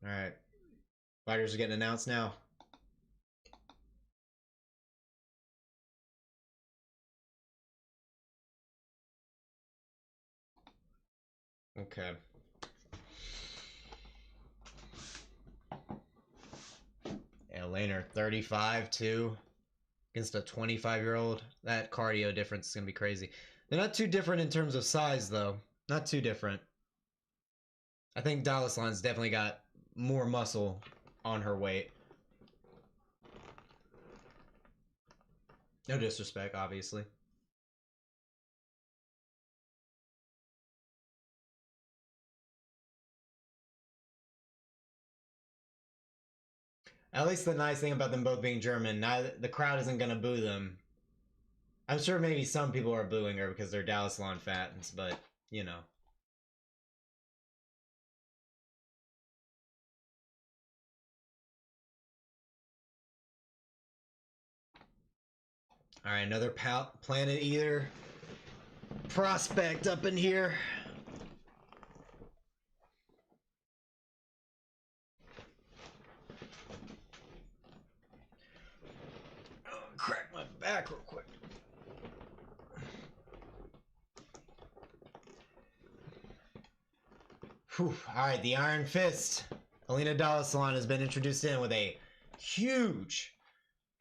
All right. Fighters are getting announced now. Okay. Yeah, Lehner, 35 too, against a 25-year-old. That cardio difference is gonna be crazy. They're not too different in terms of size, though. Not too different. I think Dalaslan's definitely got more muscle on her weight. No disrespect, obviously. At least the nice thing about them both being German, the crowd isn't gonna boo them. I'm sure maybe some people are booing her because they're Dalaslan fans, but you know. All right, another Planet Eater prospect up in here. Oh, crack my back real quick. Whew. All right, the Iron Fist. Alina Dalaslan has been introduced in with a huge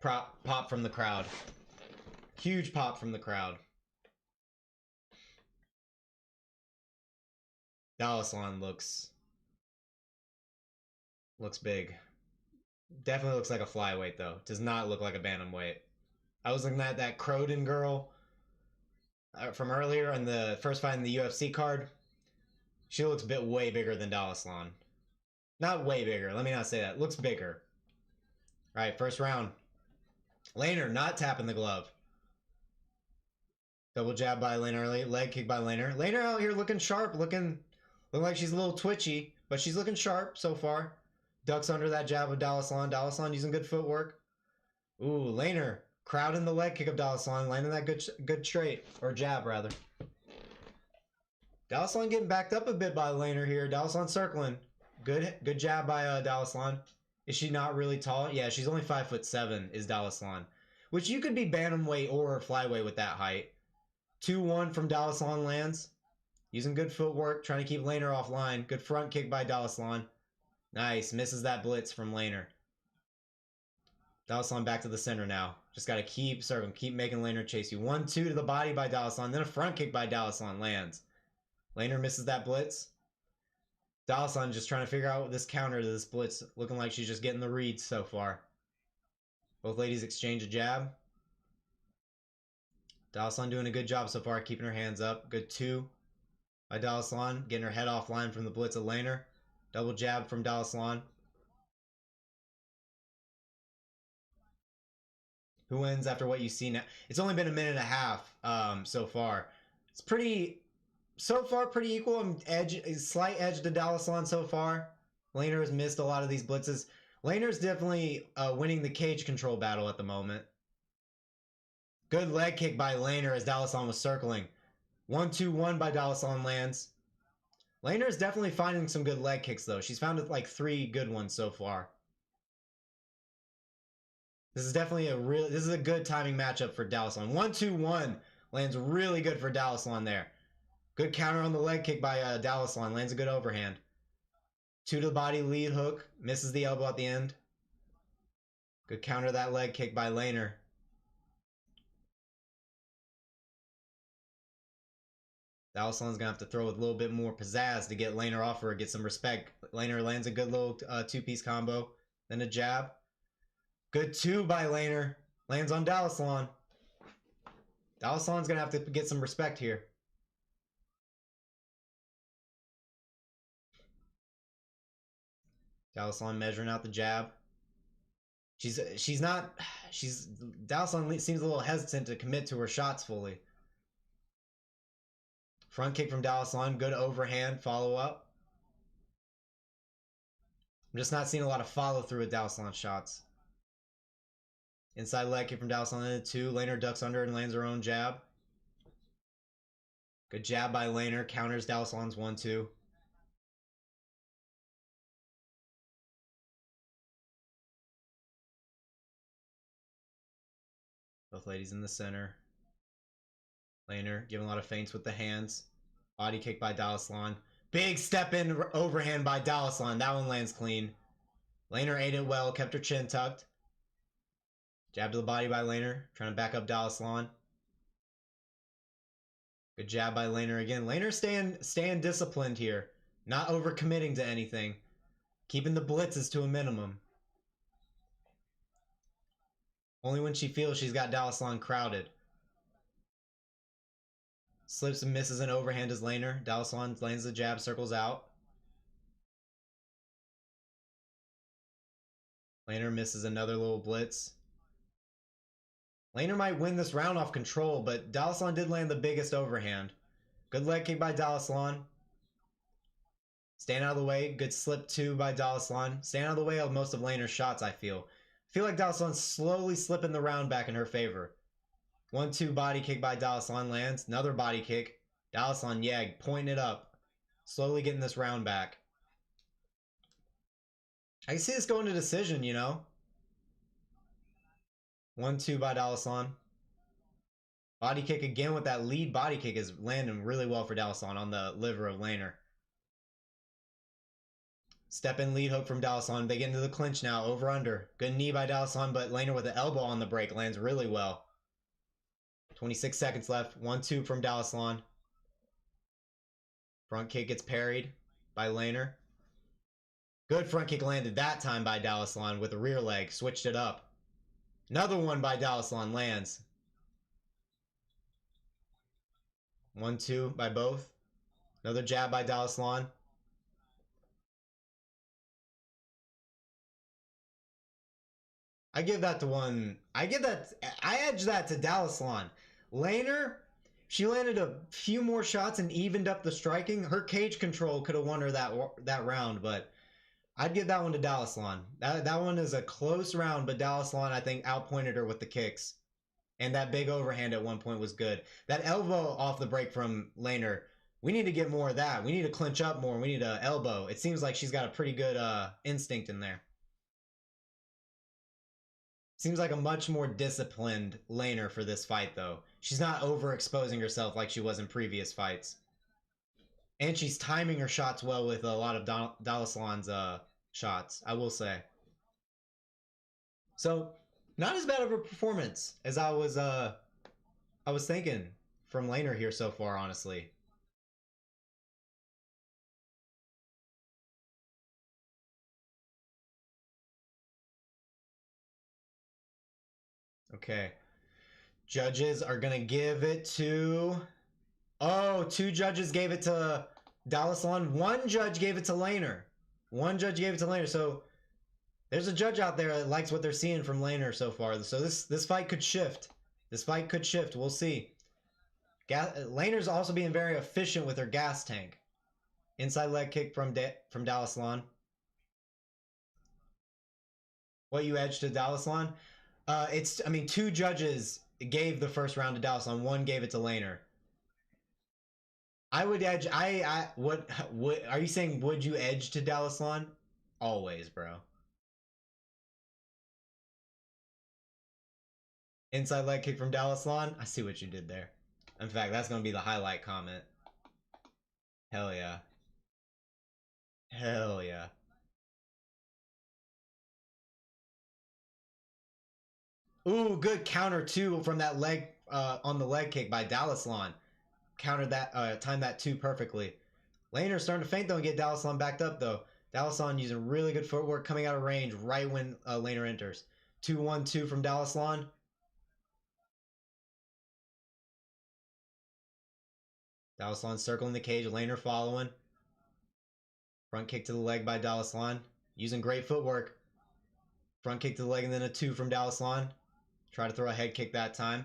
pop from the crowd. Huge pop from the crowd. Dalaslan looks big. Definitely looks like a flyweight though. Does not look like a bantamweight. I was looking at that Croden girl from earlier in the first fight in the UFC card. She looks way bigger than Dalaslan. Not way bigger. Let me not say that. Looks bigger. All right, first round. Lehner not tapping the glove. Double jab by Lehner. Leg kick by Lehner. Lehner out here looking sharp. Looking like she's a little twitchy, but she's looking sharp so far. Ducks under that jab of Dalaslan. Dalaslan using good footwork. Ooh, Lehner crowding the leg kick of Dalaslan, landing that good straight, or jab rather. Dalaslan getting backed up a bit by Lehner here. Dalaslan circling. Good jab by Dalaslan. Is she not really tall? Yeah, she's only 5'7", is Dalaslan. Which you could be bantamweight or flyweight with that height. 2-1 from Dalaslan lands. Using good footwork, trying to keep Lehner offline. Good front kick by Dalaslan. Nice, misses that blitz from Lehner. Dalaslan back to the center now. Just got to keep circling, keep making Lehner chase you. 1-2 to the body by Dalaslan, then a front kick by Dalaslan lands. Lehner misses that blitz. Dalaslan just trying to figure out this counter to this blitz, looking like she's just getting the reads so far. Both ladies exchange a jab. Dalaslan doing a good job so far, keeping her hands up. Good 2 by Dalaslan, getting her head offline from the blitz of Lehner. Double jab from Dalaslan. Who wins after what you see now? It's only been a minute and a half so far. It's pretty equal. Slight edge to Dalaslan so far. Lehner has missed a lot of these blitzes. Lehner's definitely winning the cage control battle at the moment. Good leg kick by Lehner as Dalaslan was circling. 1-2-1 by Dalaslan lands. Lehner is definitely finding some good leg kicks though. She's found like 3 good ones so far. This is definitely this is a good timing matchup for Dalaslan. 1-2-1 lands really good for Dalaslan there. Good counter on the leg kick by Dalaslan. Lands a good overhand. 2 to the body lead hook. Misses the elbow at the end. Good counter that leg kick by Lehner. Dalaslan's going to have to throw with a little bit more pizzazz to get Lehner off her, get some respect. Lehner lands a good little 2-piece combo. Then a jab. Good 2 by Lehner. Lands on Dalaslan. Dalaslan's going to have to get some respect here. Dalaslan measuring out the jab. Dalaslan seems a little hesitant to commit to her shots fully. Front kick from Dalaslan, good overhand follow up. I'm just not seeing a lot of follow through with Dalaslan shots. Inside leg kick from Dalaslan into 2. Lehner ducks under and lands her own jab. Good jab by Lehner, counters Dalaslan's 1-2. Both ladies in the center. Lehner giving a lot of feints with the hands. Body kick by Dalaslan. Big step in overhand by Dalaslan. That one lands clean. Lehner ate it well, kept her chin tucked. Jab to the body by Lehner, trying to back up Dalaslan. Good jab by Lehner again. Lehner staying disciplined here. Not overcommitting to anything. Keeping the blitzes to a minimum. Only when she feels she's got Dalaslan crowded. Slips and misses an overhand as Lehner. Dalaslan lands the jab, circles out. Lehner misses another little blitz. Lehner might win this round off control, but Dalaslan did land the biggest overhand. Good leg kick by Dalaslan. Stand out of the way. Good slip two by Dalaslan. Stand out of the way of most of Lehner's shots, I feel. I feel like Dalaslan's slowly slipping the round back in her favor. 1-2 body kick by Dalaslan lands. Another body kick. Dalaslan, yeah, pointing it up. Slowly getting this round back. I can see this going to decision, you know. 1-2 by Dalaslan. Body kick again with that lead body kick is landing really well for Dalaslan on the liver of Lehner. Step in lead hook from Dalaslan. They get into the clinch now. Over under. Good knee by Dalaslan, but Lehner with the elbow on the break lands really well. 26 seconds left. 1-2 from Dalaslan. Front kick gets parried by Lehner. Good front kick landed that time by Dalaslan with the rear leg. Switched it up. Another one by Dalaslan lands. 1-2 by both. Another jab by Dalaslan. I give that to one. I edge that to Dalaslan. Lehner, she landed a few more shots and evened up the striking. Her cage control could have won her that round, but I'd give that one to Dalaslan. That one is a close round, but Dalaslan, I think, outpointed her with the kicks. And that big overhand at one point was good. That elbow off the break from Lehner, we need to get more of that. We need to clinch up more. We need an elbow. It seems like she's got a pretty good instinct in there. Seems like a much more disciplined Lehner for this fight, though. She's not overexposing herself like she was in previous fights. And she's timing her shots well with a lot of Dalaslan's shots, I will say. So, not as bad of a performance as I was thinking from Lehner here so far, honestly. Okay. Judges are going to give it to... Oh, 2 judges gave it to Dalaslan. 1 judge gave it to Lehner. 1 judge gave it to Lehner. So there's a judge out there that likes what they're seeing from Lehner so far. So this fight could shift. This fight could shift. We'll see. Lehner's also being very efficient with her gas tank. Inside leg kick from Dalaslan. What you edged to Dalaslan? I mean, 2 judges gave the first round to Dalaslan. 1 gave it to Lehner. I would edge. What are you saying? Would you edge to Dalaslan? Always, bro. Inside leg kick from Dalaslan. I see what you did there. In fact, that's gonna be the highlight comment. Hell yeah. Hell yeah. Ooh, good counter too from that leg on the leg kick by Dalaslan. Countered that, timed that too perfectly. Lehner starting to feint though and get Dalaslan backed up though. Dalaslan using really good footwork coming out of range right when Lehner enters. 2-1-2 from Dalaslan. Dalaslan circling the cage, Lehner following. Front kick to the leg by Dalaslan. Using great footwork. Front kick to the leg and then a 2 from Dalaslan. Try to throw a head kick that time.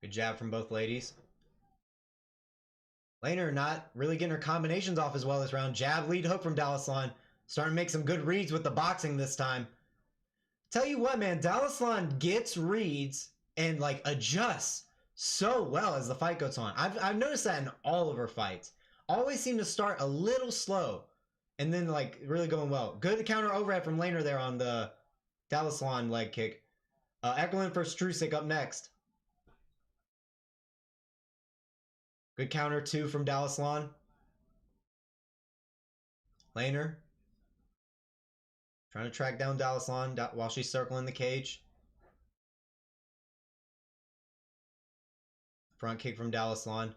Good jab from both ladies. Lehner not really getting her combinations off as well this round. Jab lead hook from Dalaslan. Starting to make some good reads with the boxing this time. Tell you what, man, Dalaslan gets reads and like adjusts so well as the fight goes on. I've noticed that in all of her fights. Always seem to start a little slow and then like really going well. Good counter overhead from Lehner there on the Dalaslan leg kick. Eckerlin for Truscek up next. Good counter 2 from Dalaslan. Lehner. Trying to track down Dalaslan while she's circling the cage. Front kick from Dalaslan.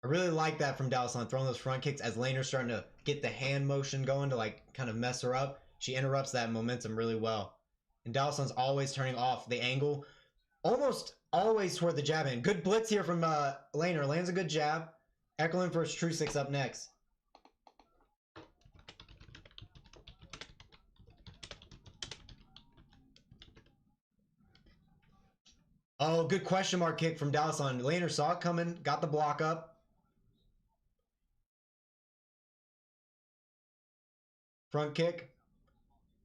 I really like that from Dalaslan, throwing those front kicks as Lehner's starting to get the hand motion going to like kind of mess her up. She interrupts that momentum really well. And Dalaslan's always turning off the angle, almost always toward the jab hand. Good blitz here from Lehner. Lands a good jab. Eckerlin for Truscek up next. Oh, good question mark kick from Dalaslan. Lehner saw it coming, got the block up. Front kick.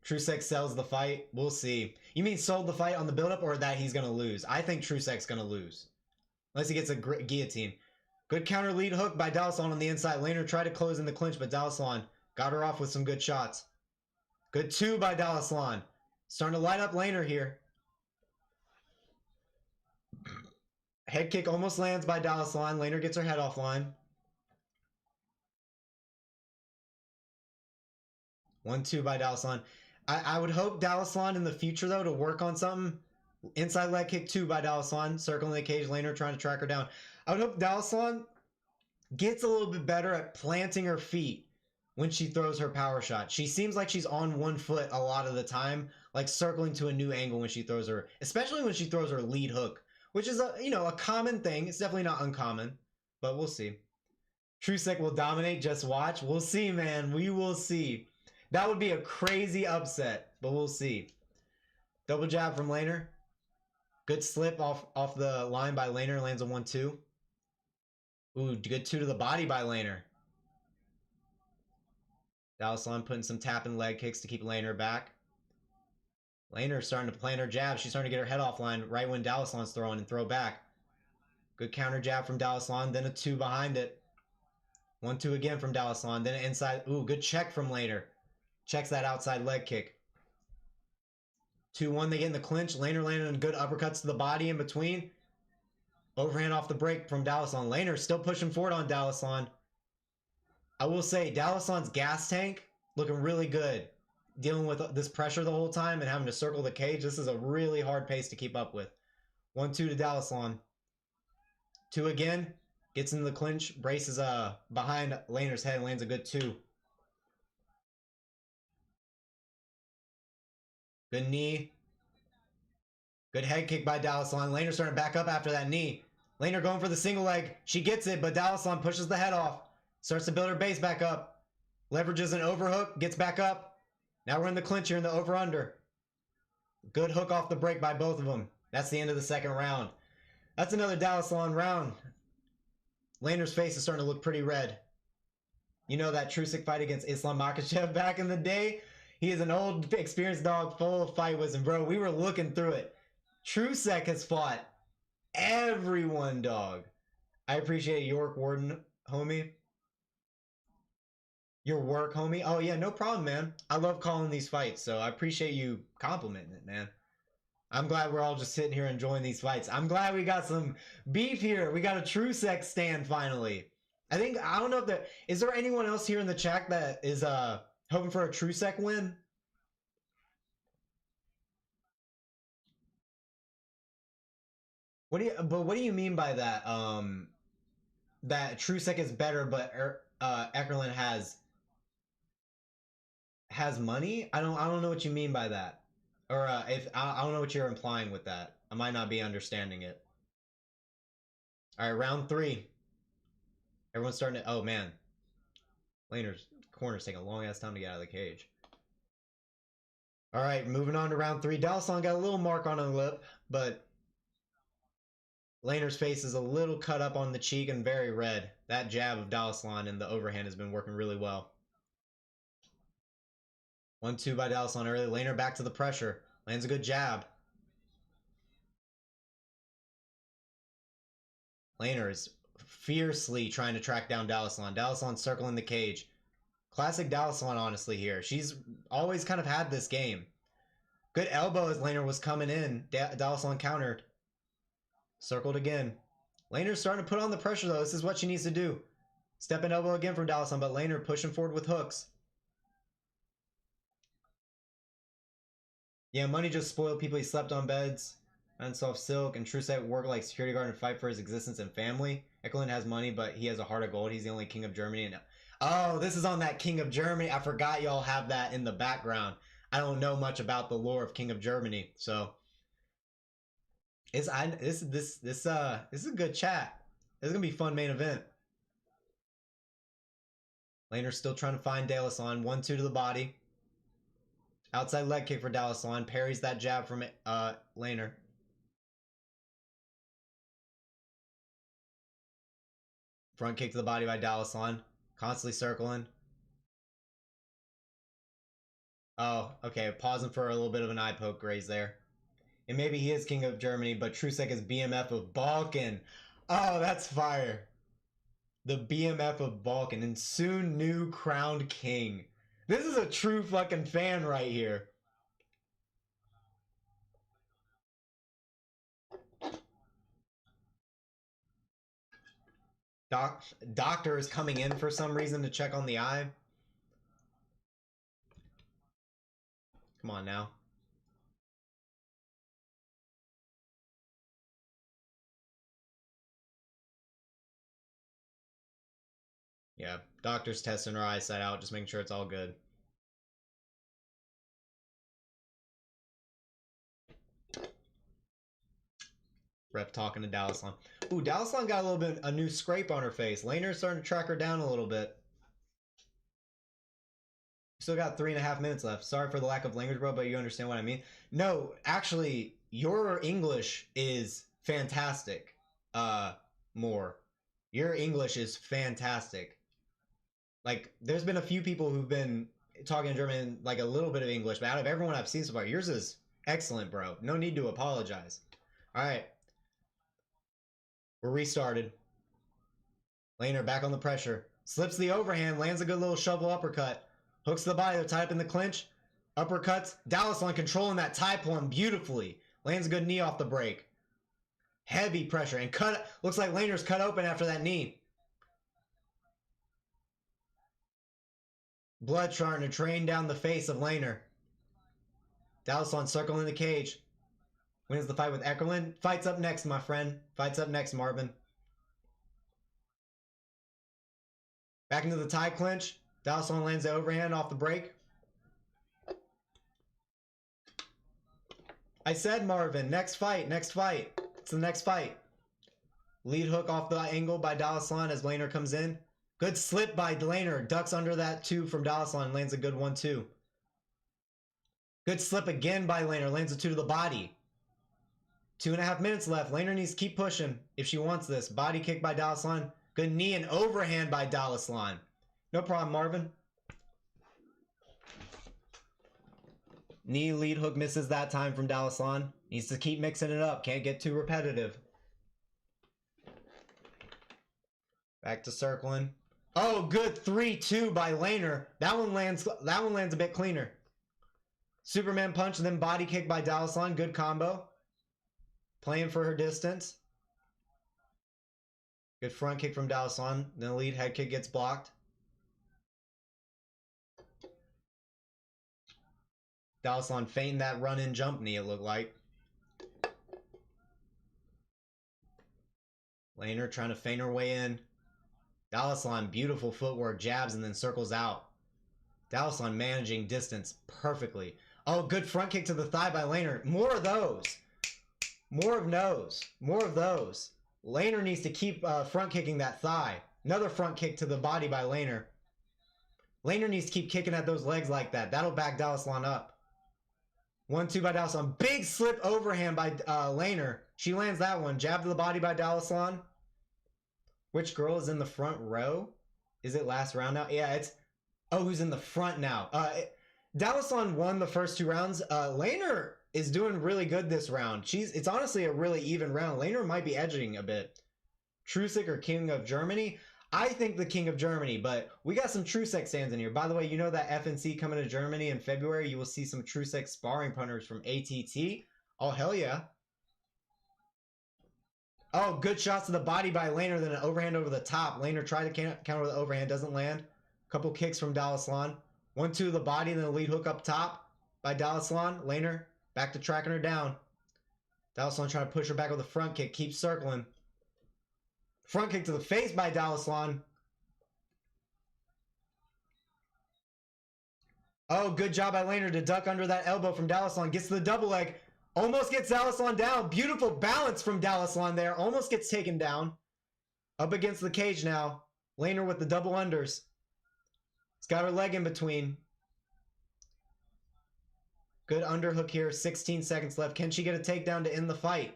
Truscek sells the fight. We'll see. You mean sold the fight on the build-up or that he's going to lose? I think Truscek's going to lose. Unless he gets a guillotine. Good counter lead hook by Dalaslan on the inside. Lehner tried to close in the clinch, but Dalaslan got her off with some good shots. Good 2 by Dalaslan. Starting to light up Lehner here. Head kick almost lands by Dalaslan. Lehner gets her head offline. 1-2 by Dalaslan. I would hope Dalaslan in the future, though, to work on something. Inside leg kick 2 by Dalaslan. Circling the cage. Lehner trying to track her down. I would hope Dalaslan gets a little bit better at planting her feet when she throws her power shot. She seems like she's on one foot a lot of the time, like circling to a new angle when she throws her, especially when she throws her lead hook, which is a common thing. It's definitely not uncommon, but we'll see. Truscek will dominate. Just watch. We'll see, man. We will see. That would be a crazy upset, but we'll see. Double jab from Lehner. Good slip off the line by Lehner. Lands a 1-2. Ooh, good 2 to the body by Lehner. Dalaslan putting some tapping leg kicks to keep Lehner back. Lehner starting to plant her jab. She's starting to get her head offline right when Dalaslan's throwing and throw back. Good counter jab from Dalaslan. Then a 2 behind it. 1-2 again from Dalaslan. Then an inside. Ooh, good check from Lehner. Checks that outside leg kick. 2-1. They get in the clinch. Lehner landing good uppercuts to the body in between. Overhand off the break from Dalaslan. Lehner still pushing forward on Dalaslan. I will say, Dalaslan's gas tank looking really good. Dealing with this pressure the whole time and having to circle the cage. This is a really hard pace to keep up with. 1-2 to Dalaslan. 2 again. Gets into the clinch. Braces behind Lehner's head. Lands a good 2. Good knee. Good head kick by Dalaslan. Lehner starting to back up after that knee. Lehner going for the single leg. She gets it, but Dalaslan pushes the head off. Starts to build her base back up. Leverages an overhook. Gets back up. Now we're in the clinch here in the over-under. Good hook off the break by both of them. That's the end of the second round. That's another Dalaslan round. Lehner's face is starting to look pretty red. You know that Truscek fight against Islam Makhachev back in the day? He is an old, experienced dog full of fight wisdom. Bro, we were looking through it. Truscek has fought everyone, dog. I appreciate York Warden, homie. Your work, homie. Oh, yeah, no problem, man. I love calling these fights, so I appreciate you complimenting it, man. I'm glad we're all just sitting here enjoying these fights. I'm glad we got some beef here. We got a Truscek stand finally. I don't know if there... Is there anyone else here in the chat that is hoping for a Truscek win? What do you mean by that? That Truscek is better, but Eckerlin has money? I don't know what you mean by that. Or if I don't know what you're implying with that. I might not be understanding it. All right, round 3. Everyone's starting to... Oh, man. Lehner's corner's taking a long-ass time to get out of the cage. All right, moving on to round 3. Dalaslan got a little mark on her lip, but Lehner's face is a little cut up on the cheek and very red. That jab of Dalaslan and the overhand has been working really well. 1-2 by Dalaslan early. Lehner back to the pressure. Lands a good jab. Lehner is fiercely trying to track down Dalaslan. Dalaslan circling the cage. Classic Dalaslan, honestly, here. She's always kind of had this game. Good elbow as Lehner was coming in. Dalaslan countered. Circled again. Lehner's starting to put on the pressure, though. This is what she needs to do. Step and elbow again from Dalaslan, but Lehner pushing forward with hooks. Yeah, money just spoiled people. He slept on beds. And soft silk. And Truscek worked like security guard and fight for his existence and family. Eckerlin has money, but he has a heart of gold. He's the only king of Germany. And oh, this is on that King of Germany. I forgot y'all have that in the background. I don't know much about the lore of King of Germany, so this is a good chat. This is gonna be a fun main event. Lehner's still trying to find Dalaslan. 1-2 to the body. Outside leg kick for Dalaslan. Parries that jab from Lehner. Front kick to the body by Dalaslan. Constantly circling. Oh, okay. Pausing for a little bit of an eye poke graze there. And maybe he is King of Germany, but Truscek is BMF of Balkan. Oh, that's fire. The BMF of Balkan and soon new crowned king. This is a true fucking fan right here. Doctor is coming in for some reason to check on the eye. Come on now. Yeah, doctor's testing her eyesight out, just making sure it's all good. Ref talking to Dalaslan. Ooh, Dalaslan got a little bit a new scrape on her face. Lehner's starting to track her down a little bit. Still got 3.5 minutes left. Sorry for the lack of language, bro, but you understand what I mean. No, actually, your English is fantastic. More. Your English is fantastic. Like, there's been a few people who've been talking German, like a little bit of English, but out of everyone I've seen so far, yours is excellent, bro. No need to apologize. All right. We're restarted. Lehner back on the pressure. Slips the overhand, lands a good little shovel uppercut. Hooks the body, they're tied up in the clinch. Uppercuts. Dalaslan controlling that tie plum beautifully. Lands a good knee off the break. Heavy pressure. And cut. Looks like Lehner's cut open after that knee. Blood starting to train down the face of Lehner. Dalaslan circling the cage. Wins the fight with Eckerlin. Fights up next, my friend. Fights up next, Marvin. Back into the tie clinch. Dalaslan lands the overhand off the break. I said, Marvin, next fight, next fight. It's the next fight. Lead hook off the angle by Dalaslan as Lehner comes in. Good slip by Lehner. Ducks under that 2 from Dalaslan and lands a good 1-2. Good slip again by Lehner. Lands a 2 to the body. 2.5 minutes left. Lehner needs to keep pushing if she wants this. Body kick by Dalaslan. Good knee and overhand by Dalaslan. No problem, Marvin. Knee lead hook misses that time from Dalaslan. Needs to keep mixing it up. Can't get too repetitive. Back to circling. Oh, good 3-2 by Lehner. That one lands a bit cleaner. Superman punch and then body kick by Dalaslan. Good combo. Playing for her distance. Good front kick from Dalaslan. Then the lead head kick gets blocked. Dalaslan feinting that run-in jump knee, it looked like. Lehner trying to feint her way in. Dalaslan, beautiful footwork, jabs, and then circles out. Dalaslan managing distance perfectly. Oh, good front kick to the thigh by Lehner. More of those. More of those. More of those. Lehner needs to keep front kicking that thigh. Another front kick to the body by Lehner. Lehner needs to keep kicking at those legs like that. That'll back Dalaslan up. 1-2 by Dalaslan. Big slip overhand by Lehner. She lands that one. Jab to the body by Dalaslan. Which girl is in the front row? Is it last round now? Yeah, it's... Oh, who's in the front now? Dalaslan won the first 2 rounds. Lehner is doing really good this round. It's honestly a really even round. Lehner might be edging a bit. Truscek or King of Germany? I think the king of Germany, but we got some Truscek stands in here. By the way, you know that FNC coming to Germany in February, you will see some Truscek sparring partners from ATT. Oh, hell yeah. Oh, good shots to the body by Lehner, then an overhand over the top. Lehner tried to counter with the overhand, doesn't land. Couple kicks from Dalaslan. 1-2 to the body, then a lead hook up top by Dalaslan. Lehner back to tracking her down. Dalaslan trying to push her back with a front kick. Keeps circling. Front kick to the face by Dalaslan. Oh, good job by Lehner to duck under that elbow from Dalaslan. Gets to the double leg. Almost gets Dalaslan down. Beautiful balance from Dalaslan there. Almost gets taken down. Up against the cage now. Lehner with the double unders. He's got her leg in between. Good underhook here. 16 seconds left. Can she get a takedown to end the fight?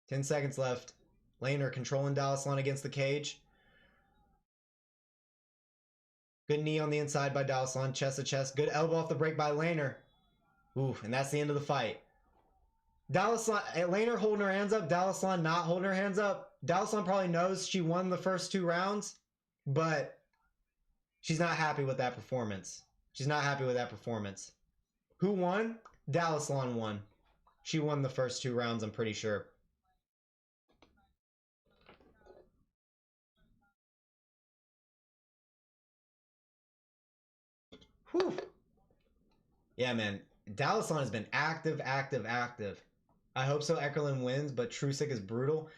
10 seconds left. Lehner controlling Dalaslan against the cage. Good knee on the inside by Dalaslan. Chest to chest. Good elbow off the break by Lehner. Ooh, and that's the end of the fight. Lehner holding her hands up. Dalaslan not holding her hands up. Dalaslan probably knows she won the first 2 rounds, but she's not happy with that performance. She's not happy with that performance. Who won? Dalaslan won. She won the first 2 rounds, I'm pretty sure. Whew. Yeah, man. Dalaslan has been active. I hope so. Eckerlin wins, but Truscek is brutal.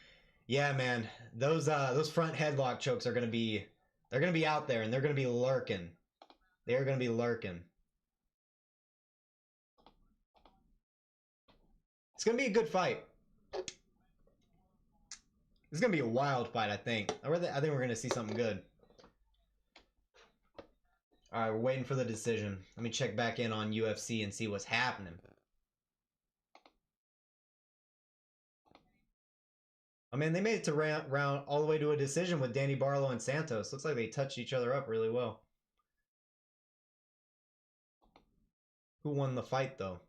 Yeah, man. Those front headlock chokes are gonna be out there, and they're gonna be lurking. They're gonna be lurking. It's gonna be a good fight. It's gonna be a wild fight, I think. I think we're gonna see something good. All right, we're waiting for the decision. Let me check back in on UFC and see what's happening. I mean, they made it to round all the way to a decision with Danny Barlow and Santos. Looks like they touched each other up really well. Who won the fight, though?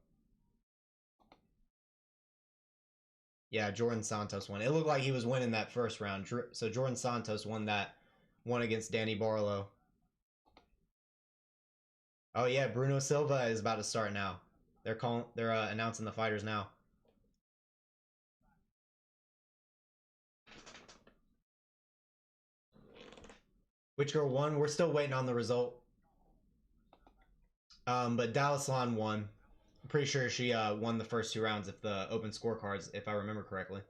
Yeah, Jordan Santos won. It looked like he was winning that first round. So Jordan Santos won that one against Danny Barlow. Oh yeah, Bruno Silva is about to start now. They're announcing the fighters now. Which girl won? We're still waiting on the result. But Dalaslan won. I'm pretty sure she won the first 2 rounds if the open scorecards, if I remember correctly.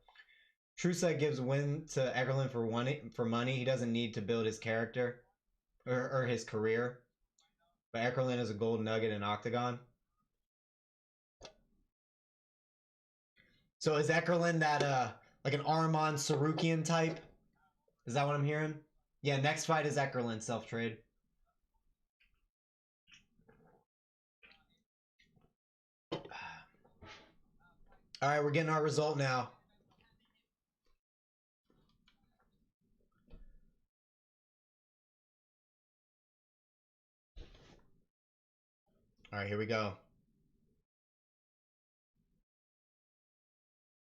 Truscek gives win to Eckerlin for money. He doesn't need to build his character or his career. But Eckerlin is a gold nugget in OKTAGON. So is Eckerlin that like an Arman Sarukian type? Is that what I'm hearing? Yeah, next fight is Eckerlin self-trade. All right, we're getting our result now. All right, here we go.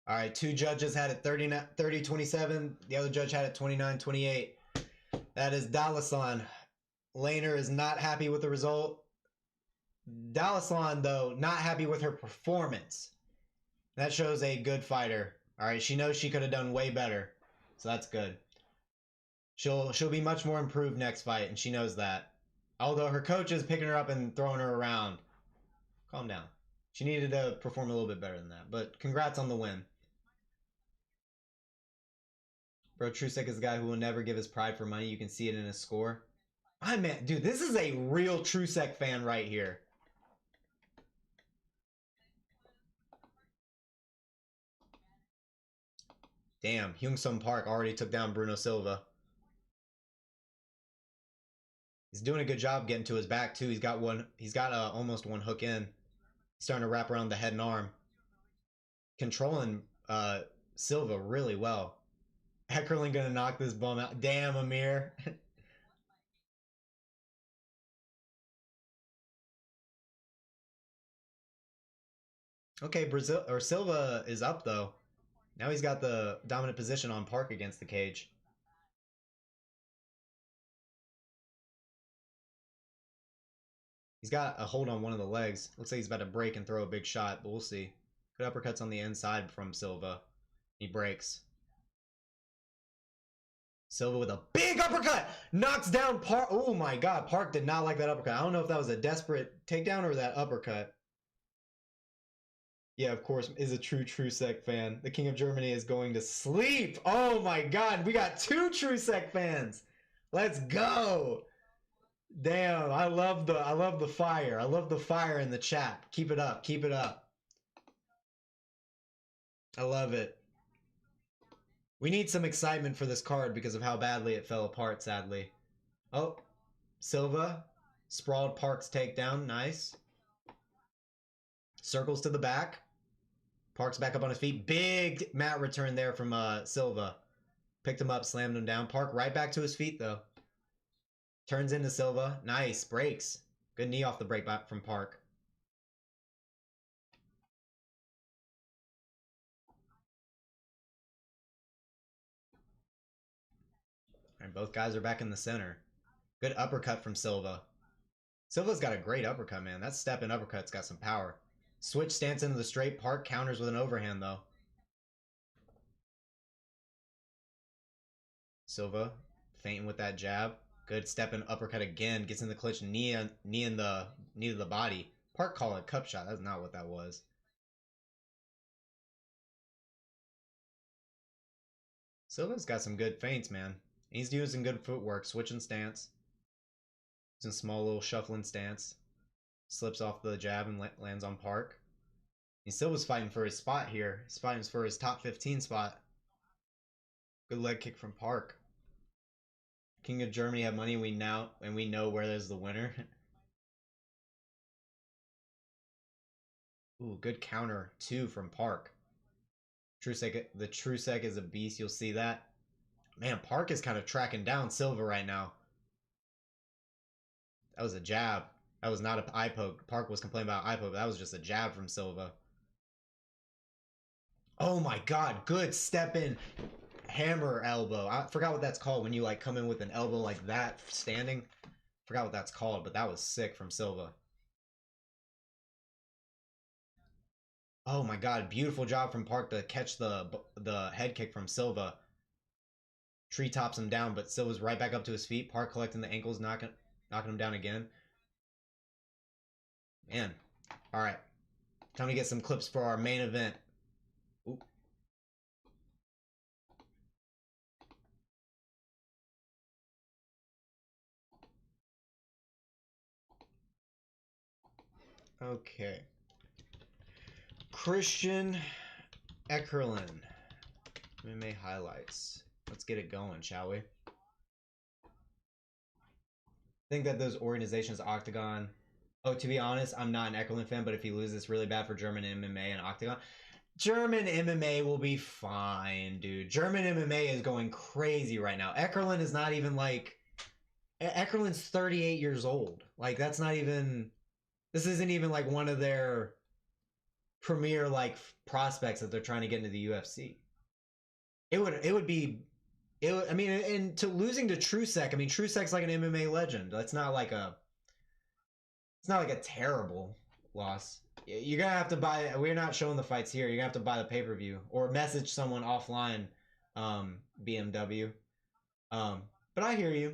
All right, 2 judges had it 30-27. The other judge had it 29-28. That is Dalaslan. Lehner is not happy with the result. Dalaslan, though, not happy with her performance. That shows a good fighter. All right, she knows she could have done way better. So that's good. She'll be much more improved next fight, and she knows that. Although her coach is picking her up and throwing her around. Calm down. She needed to perform a little bit better than that. But congrats on the win. Bro, Truscek is the guy who will never give his pride for money. You can see it in his score. Dude, this is a real Truscek fan right here. Damn, Hyung-Sung Park already took down Bruno Silva. He's doing a good job getting to his back too. He's got almost 1 hook in. He's starting to wrap around the head and arm. Controlling Silva really well. Eckerlin gonna knock this bum out. Damn, Amir. Okay, Silva is up though. Now he's got the dominant position on Park against the cage. He's got a hold on one of the legs. Looks like he's about to break and throw a big shot, but we'll see. Good uppercuts on the inside from Silva. He breaks. Silva with a big uppercut! Knocks down Park. Oh my god, Park did not like that uppercut. I don't know if that was a desperate takedown or that uppercut. Yeah, of course, is a true Truscek fan. The King of Germany is going to sleep. Oh my god, we got 2 Truscek fans. Let's go. Damn, I love the fire. I love the fire in the chat. Keep it up. Keep it up. I love it. We need some excitement for this card because of how badly it fell apart, sadly. Oh, Silva sprawled Park's takedown. Nice. Circles to the back. Park's back up on his feet. Big mat return there from Silva. Picked him up, slammed him down. Park right back to his feet, though. Turns into Silva. Nice. Breaks. Good knee off the break back from Park. All right, both guys are back in the center. Good uppercut from Silva. Silva's got a great uppercut, man. That step-in uppercut's got some power. Switch stance into the straight. Park counters with an overhand, though. Silva feinting with that jab. Good step-in uppercut again. Gets in the clinch. Knee to the body. Park called it cup shot. That's not what that was. Silva's got some good feints, man. He's doing some good footwork. Switching stance. Some small little shuffling stance. Slips off the jab and lands on Park. He still was fighting for his spot here. He's fighting for his top 15 spot. Good leg kick from Park. King of Germany have money. We know where there's the winner. Ooh, good counter too from Park. Truscek, the Truscek is a beast. You'll see that. Man, Park is kind of tracking down Silva right now. That was a jab. That was not an eye poke. Park was complaining about eye poke, but that was just a jab from Silva. Oh my god, good step in hammer elbow. I forgot what that's called when you like come in with an elbow like that standing. Forgot what that's called, but that was sick from Silva. Oh my god, beautiful job from Park to catch the head kick from Silva. Tree tops him down, but Silva's right back up to his feet. Park collecting the ankles, knocking him down again. Man. Alright. Time to get some clips for our main event. Ooh. Okay. Christian Eckerlin. MMA highlights. Let's get it going, shall we? I think that those organizations, OKTAGON... Oh, to be honest, I'm not an Eckerlin fan, but if he loses, it's really bad for German MMA and OKTAGON. German MMA will be fine, dude. German MMA is going crazy right now. Eckerlin is not even like... Eckerlin's 38 years old. Like, that's not even... This isn't even like one of their premier like prospects that they're trying to get into the UFC. I mean, and to losing to Truscek, I mean, Truscek's like an MMA legend. It's not like a terrible loss. You're gonna have to buy. We're not showing the fights here. You're gonna have to buy the pay-per-view or message someone offline. BMW. But I hear you.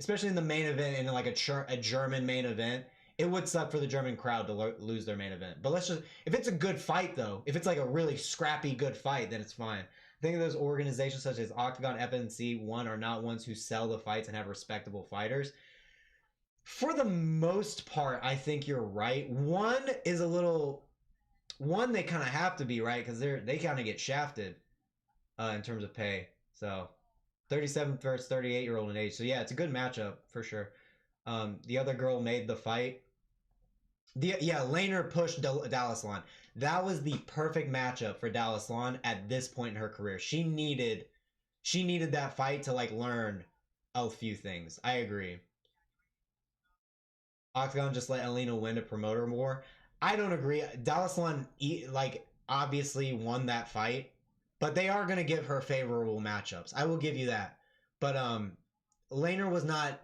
Especially in the main event, in like a German main event, it would suck for the German crowd to lose their main event. But let's just, if it's a good fight though, if it's like a really scrappy good fight, then it's fine. I think of those organizations such as OKTAGON, FNC, are not ones who sell the fights and have respectable fighters. For the most part, I think you're right. One they kind of have to be, right? Because they kind of get shafted in terms of pay. So 37 versus 38-year-old in age. So yeah, it's a good matchup for sure. The other girl made the fight. Lehner pushed Dalaslan. That was the perfect matchup for Dalaslan at this point in her career. She needed that fight to like learn a few things. I agree. OKTAGON just let Alina win to promote her more. I don't agree. Dalaslan, like, obviously won that fight, but they are going to give her favorable matchups. I will give you that. But Lehner was not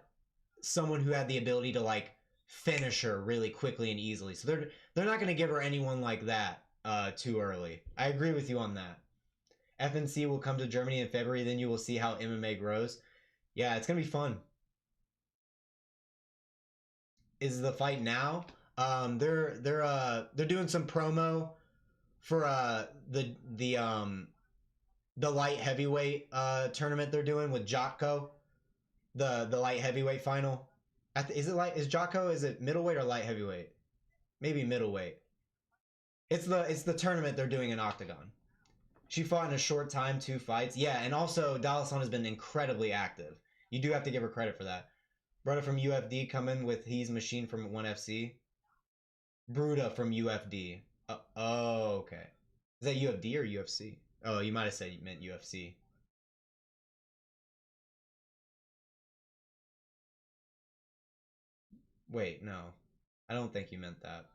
someone who had the ability to like finish her really quickly and easily. So they're not going to give her anyone like that too early. I agree with you on that. FNC will come to Germany in February, then you will see how MMA grows. Yeah, it's going to be fun. Is the fight now? They're doing some promo for the light heavyweight tournament they're doing with Jocko. The light heavyweight final. Is it middleweight or light heavyweight? Maybe middleweight. It's the tournament they're doing in Octagon. She fought in a short time, 2 fights. Yeah, and also Dalaslan has been incredibly active. You do have to give her credit for that. Bruda from UFD coming with He's Machine from 1FC. Bruda from UFD. Oh, okay. Is that UFD or UFC? Oh, you might have said you meant UFC. Wait, no. I don't think you meant that.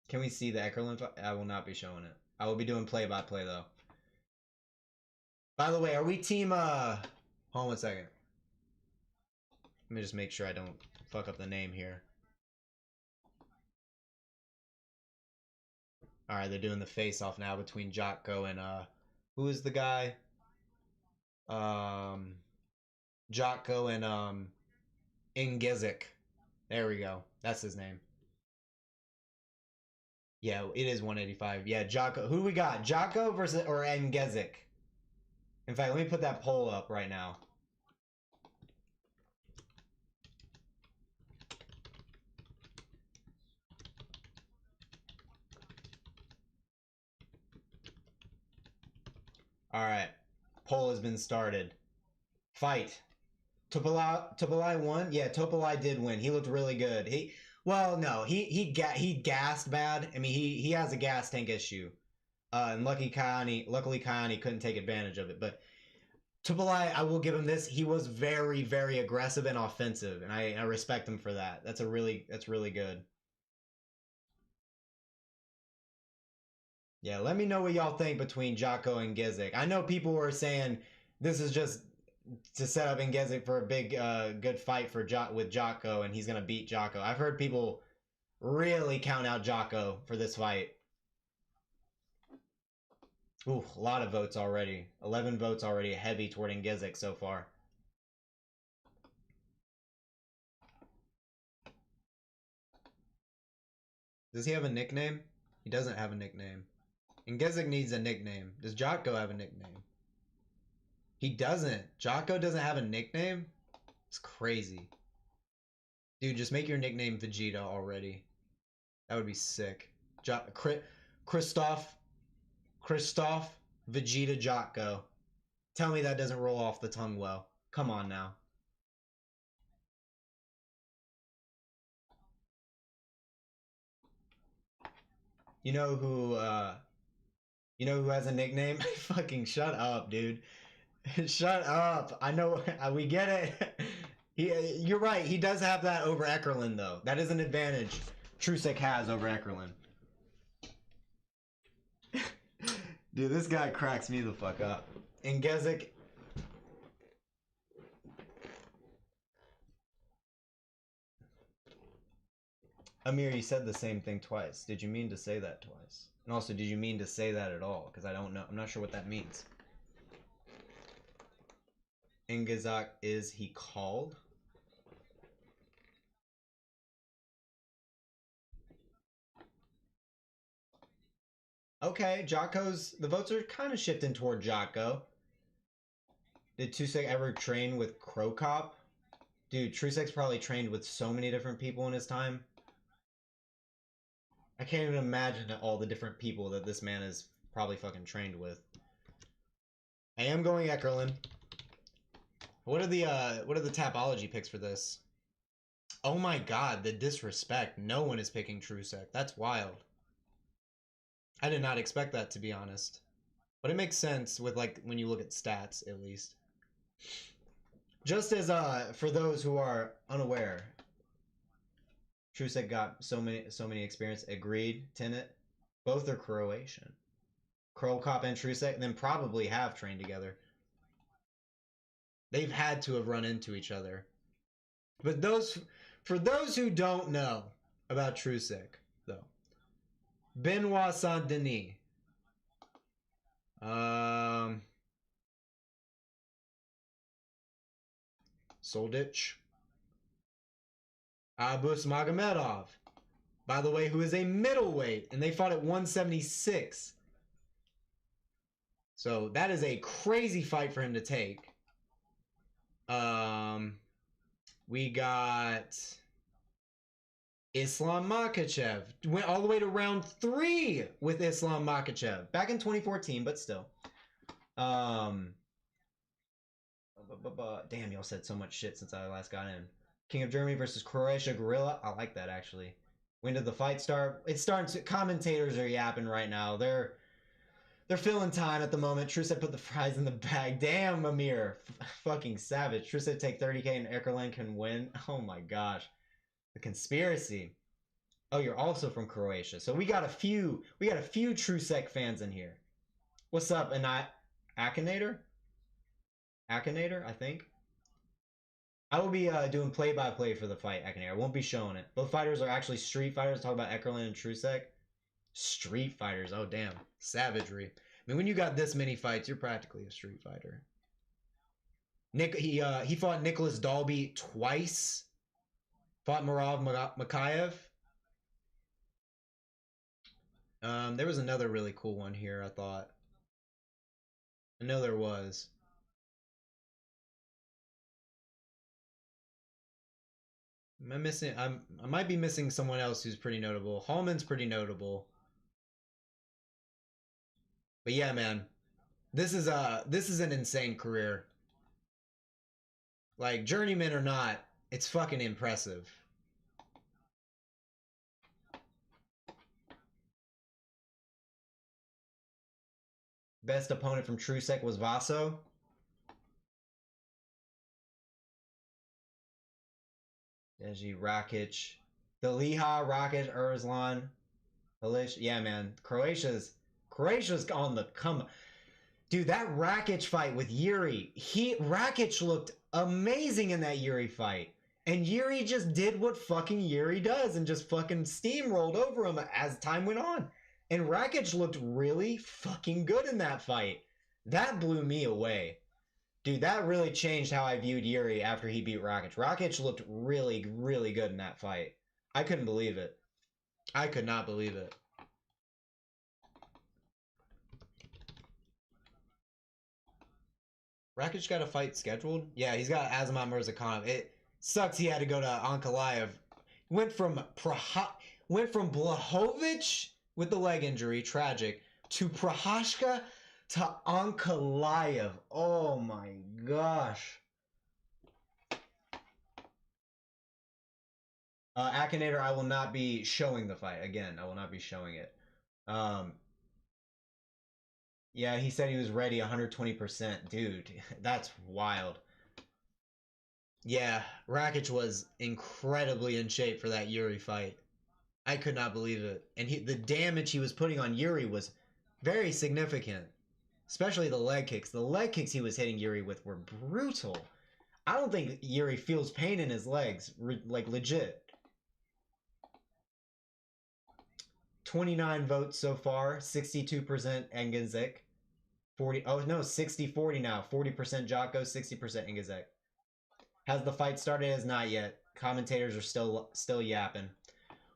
Can we see the Eckerlin fight? I will not be showing it. I will be doing play-by-play, though. By the way, are we team, Hold on 1 second. Let me just make sure I don't fuck up the name here. Alright, they're doing the face-off now between Jocko and, who is the guy? Jocko and, Ingezik. There we go. That's his name. Yeah, it is 185. Yeah, Jocko. Who do we got? Jocko versus or Ngezik? In fact, let me put that poll up right now. All right, poll has been started. Fight. Topallaj won. Yeah, Topallaj did win. He looked really good. He gassed bad. I mean, he has a gas tank issue. And luckily Kayani couldn't take advantage of it. But Topallaj, I will give him this. He was very, very aggressive and offensive, and I respect him for that. That's really good. Yeah, let me know what y'all think between Jocko and Gizik. I know people were saying this is just to set up Ngezik for a big, good fight for with Jocko, and he's gonna beat Jocko. I've heard people really count out Jocko for this fight. Ooh, a lot of votes already. 11 votes already, heavy toward Ngezik so far. Does he have a nickname? He doesn't have a nickname. Ngezik needs a nickname. Does Jocko have a nickname? He doesn't. Jocko doesn't have a nickname? It's crazy. Dude, just make your nickname Vegeta already. That would be sick. Christoph Vegeta Jocko. Tell me that doesn't roll off the tongue well. Come on now. You know who has a nickname? Fucking shut up, dude. Shut up. I know we get it. You're right. He does have that over Eckerlin though. That is an advantage Truscek has over Eckerlin. Dude, this guy cracks me the fuck up. Ngezik. Amir, you said the same thing twice. Did you mean to say that twice? And also, did you mean to say that at all? Because I don't know. I'm not sure what that means. Ngezik, is he called? Okay, the votes are kind of shifting toward Jocko. Did Truscek ever train with Krokop? Dude, Truscek's probably trained with so many different people in his time. I can't even imagine all the different people that this man is probably fucking trained with. I am going Eckerlin. What are the Tapology picks for this? Oh my god, the disrespect. No one is picking Truscek. That's wild. I did not expect that, to be honest. But it makes sense with, like, when you look at stats, at least. Just as, for those who are unaware, Truscek got so many experience. Agreed, Tenet. Both are Croatian. Krokop and Truscek, then probably have trained together. They've had to have run into each other. But for those who don't know about Truscek, though, Benoit Saint Denis. Stojnić. Abus Magomedov, by the way, who is a middleweight, and they fought at 176. So that is a crazy fight for him to take. We got Islam Makhachev. Went all the way to round 3 with Islam Makhachev. Back in 2014, but still. Damn, y'all said so much shit since I last got in. King of Germany versus Croatia Gorilla. I like that, actually. When did the fight start? It's starting to... Commentators are yapping right now. They're filling time at the moment. Truscek put the fries in the bag. Damn, Amir. Fucking savage. Truscek take 30k and Eckerlin can win. Oh my gosh. The conspiracy. Oh, you're also from Croatia. So we got a few Truscek fans in here. What's up, Akinator? Akinator, I think. I will be doing play-by-play for the fight, Akinator. I won't be showing it. Both fighters are actually street fighters. Talk about Eckerlin and Truscek. Street fighters. Oh, damn. Savagery. I mean, when you got this many fights, you're practically a street fighter. He fought Nicholas Dalby twice. Fought Murav Makayev. There was another really cool one here, I thought. I know there was. Am I missing? I might be missing someone else who's pretty notable. Hallman's pretty notable. But yeah, man, this is an insane career. Like, journeyman or not, it's fucking impressive. Best opponent from Truscek was Vaso. Deji, Rakic, Deliha, Rakic, Erzlan, Halish. Yeah, man, Croatia's on the come. Dude, that Rakic fight with Yuri, Rakic looked amazing in that Yuri fight. And Yuri just did what fucking Yuri does and just fucking steamrolled over him as time went on. And Rakic looked really fucking good in that fight. That blew me away. Dude, that really changed how I viewed Yuri after he beat Rakic. Rakic looked really, really good in that fight. I couldn't believe it. I could not believe it. Rakic got a fight scheduled? Yeah, he's got Azamat Mirzakhanov. It sucks he had to go to Ankalaev. Went from Blachowicz with the leg injury, tragic, to Prochazka to Ankalaev. Oh my gosh. Akinator, I will not be showing the fight. Again, I will not be showing it. Yeah, he said he was ready 120%. Dude, that's wild. Yeah, Rakic was incredibly in shape for that Yuri fight. I could not believe it. And the damage he was putting on Yuri was very significant. Especially the leg kicks. The leg kicks he was hitting Yuri with were brutal. I don't think Yuri feels pain in his legs. Like, legit. 29 votes so far. 62% Engizek. 60-40 now. 40% Jocko, 60% Engizek. Has the fight started? Has not yet. Commentators are still yapping.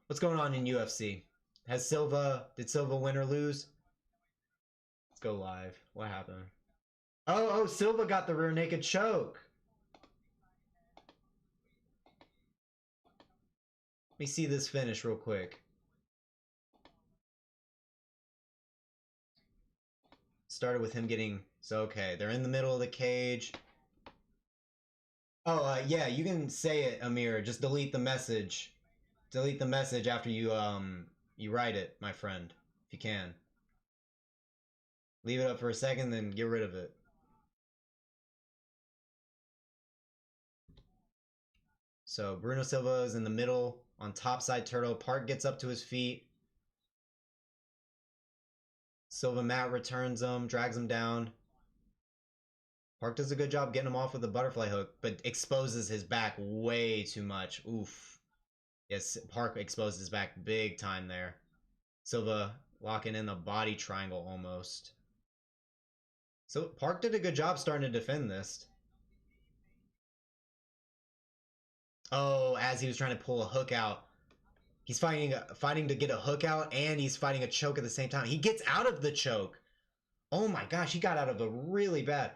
What's going on in UFC? Did Silva win or lose? Let's go live. What happened? Oh, Silva got the rear naked choke. Let me see this finish real quick. Started with him getting... So, okay, they're in the middle of the cage. Oh, yeah, you can say it, Amir. Just delete the message. Delete the message after you write it, my friend, if you can. Leave it up for a second, then get rid of it. So Bruno Silva is in the middle. on topside turtle. Park gets up to his feet. Silva mat returns him, drags him down. Park does a good job getting him off with a butterfly hook, but exposes his back way too much. Oof. Yes, Park exposed his back big time there. Silva locking in the body triangle almost. So Park did a good job starting to defend this. Oh, as he was trying to pull a hook out. He's fighting to get a hook out, and he's fighting a choke at the same time. He gets out of the choke. Oh my gosh, he got out of it really bad.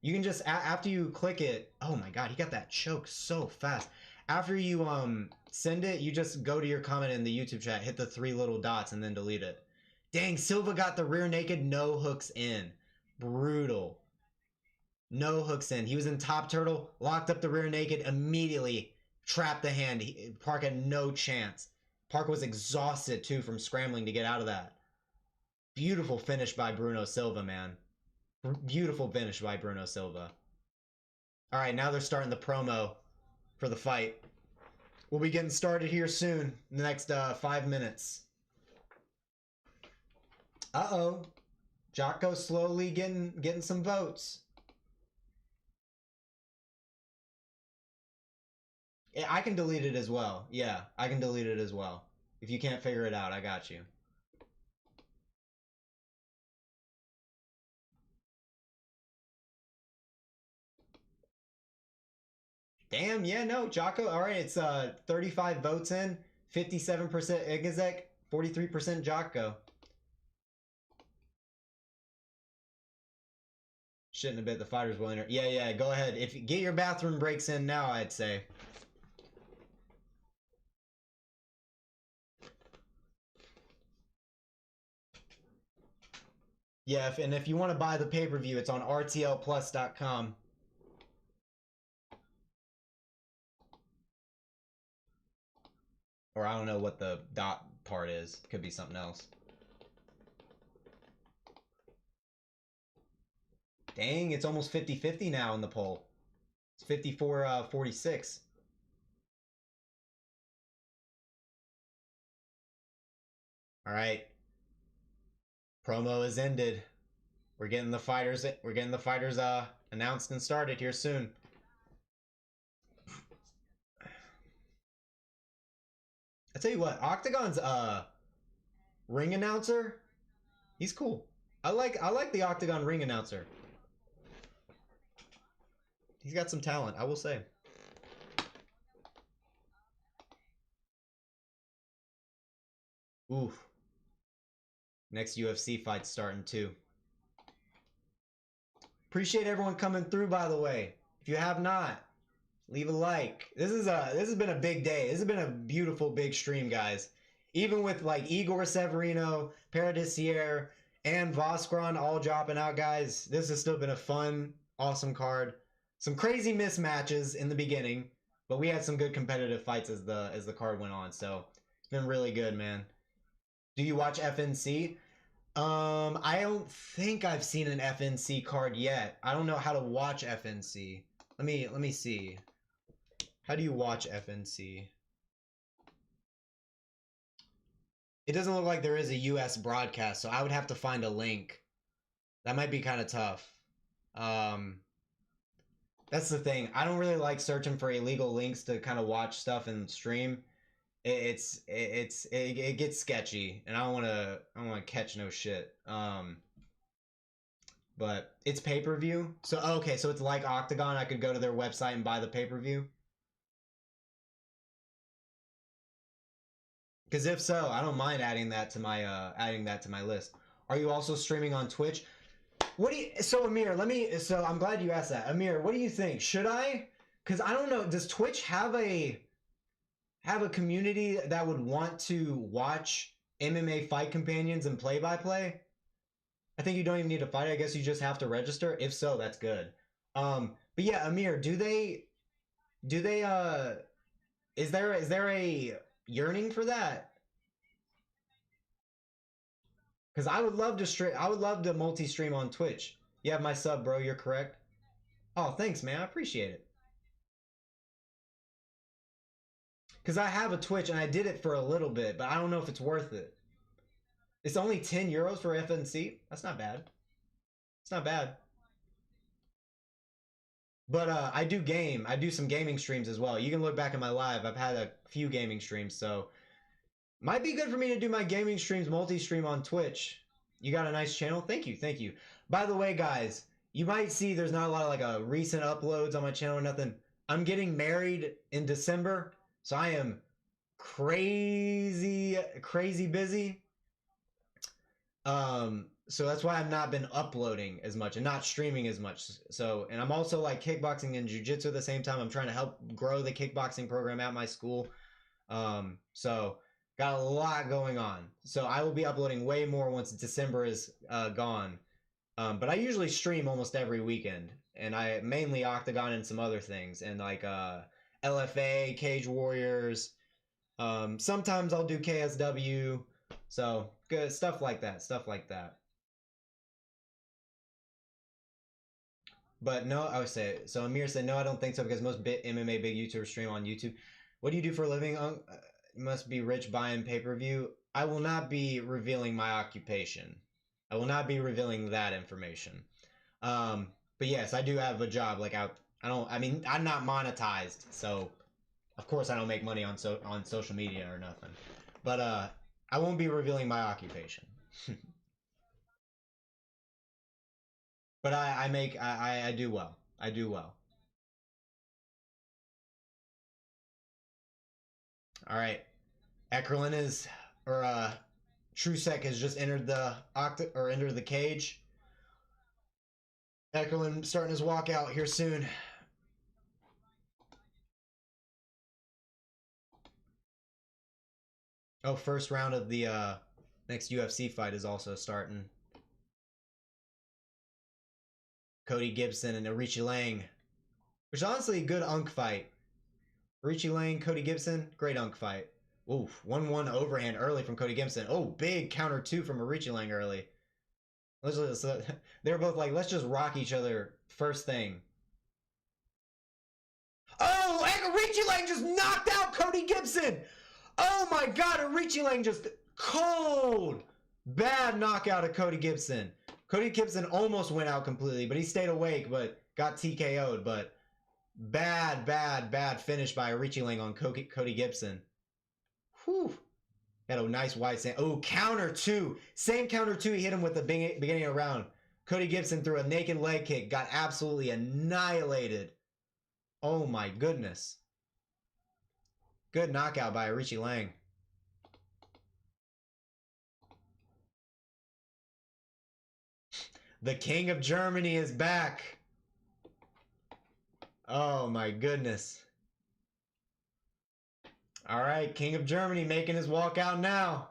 You can just, after you click it, oh my god, he got that choke so fast. After you send it, you just go to your comment in the YouTube chat, hit the 3 little dots, and then delete it. Dang, Silva got the rear naked, no hooks in. Brutal. No hooks in. He was in top turtle, locked up the rear naked, immediately trapped the hand. Park had no chance. Park was exhausted too from scrambling to get out of that. Beautiful finish by Bruno Silva, man. Beautiful finish by Bruno Silva. All right, now they're starting the promo for the fight. We'll be getting started here soon, in the next 5 minutes. Uh-oh. Jocko slowly getting some votes. I can delete it as well. Yeah, I can delete it as well. If you can't figure it out, I got you. Damn, yeah, no, Jocko. All right, it's 35 votes in, 57% Igazek, 43% Jocko. Shouldn't have bet the fighters will enter. Yeah, go ahead. If you get your bathroom breaks in now, I'd say. Yeah, and if you want to buy the pay-per-view, it's on rtlplus.com. Or I don't know what the dot part is. Could be something else. Dang, it's almost 50-50 now in the poll. It's 54-46. All right. Promo is ended. We're getting the fighters announced and started here soon. I tell you what, Octagon's ring announcer, he's cool. I like the Octagon ring announcer. He's got some talent, I will say. Oof. Next UFC fight's starting too. Appreciate everyone coming through, by the way. If you have not, leave a like. This has been a big day. This has been a beautiful big stream, guys. Even with like Igor Severino, Paradisier, and Voskron all dropping out, guys. This has still been a fun, awesome card. Some crazy mismatches in the beginning, but we had some good competitive fights as the card went on. So it's been really good, man. Do you watch FNC? I don't think I've seen an FNC card yet. I don't know how to watch FNC. Let me see. How do you watch FNC? It doesn't look like there is a US broadcast, so I would have to find a link. That might be kind of tough. That's the thing. I don't really like searching for illegal links to kind of watch stuff and stream. It gets sketchy, and I don't want to catch no shit. But it's pay-per-view. So okay, so it's like Octagon. I could go to their website and buy the pay-per-view. Because if so, I don't mind adding that to my list. Are you also streaming on Twitch? So Amir, so I'm glad you asked that. Amir, what do you think? Should I? Because I don't know. Does Twitch have a community that would want to watch MMA fight companions and play-by-play? I think you don't even need to fight. I guess you just have to register. If so, that's good. But yeah, Amir, is there a yearning for that? Because I would love to stream. I would love to multi-stream on Twitch. You have my sub, bro. You're correct. Oh, thanks, man. I appreciate it. Because I have a Twitch and I did it for a little bit, but I don't know if it's worth it. It's only 10 euros for FNC. That's not bad. It's not bad. But I do game. I do some gaming streams as well. You can look back at my live. I've had a few gaming streams, so might be good for me to do my gaming streams multi-stream on Twitch. You got a nice channel? Thank you, thank you. By the way, guys, you might see there's not a lot of like recent uploads on my channel or nothing. I'm getting married in December, so I am crazy busy. So that's why I've not been uploading as much and not streaming as much. So, and I'm also like kickboxing and jiu-jitsu at the same time. I'm trying to help grow the kickboxing program at my school. So got a lot going on. So I will be uploading way more once December is gone. But I usually stream almost every weekend, and I mainly OKTAGON and some other things, and like LFA, Cage Warriors. Sometimes I'll do KSW. So good stuff like that. Stuff like that. But no, I would say so. Amir said no, I don't think so because most MMA big YouTubers stream on YouTube. What do you do for a living? You must be rich buying pay-per-view. I will not be revealing my occupation. I will not be revealing that information. But yes, I do have a job. Like I mean, I'm not monetized, so of course I don't make money on social media or nothing. But I won't be revealing my occupation. But I do well. I do well. All right. Eckerlin is, or Trušček has just entered the entered the cage. Eckerlin starting his walkout here soon. Oh, first round of the next UFC fight is also starting. Cody Gibson and Arichi Lang, which is honestly a good unk fight. Arichi Lang, Cody Gibson, great unk fight. Oof, 1-1 overhand early from Cody Gibson. Oh, big counter 2 from Arichi Lang early. They're both like, let's just rock each other first thing. Oh, Arichi Lang just knocked out Cody Gibson. Oh my God, Arichi Lang just cold. Bad knockout of Cody Gibson. Cody Gibson almost went out completely, but he stayed awake, but got TKO'd. But bad finish by Arichi Lang on Cody Gibson. Whew. Had a nice wide stand. Oh, counter 2. Same counter 2 he hit him with the beginning of the round. Cody Gibson threw a naked leg kick, got absolutely annihilated. Oh my goodness. Good knockout by Arichi Lang. The King of Germany is back. Oh my goodness. All right, King of Germany making his walkout now.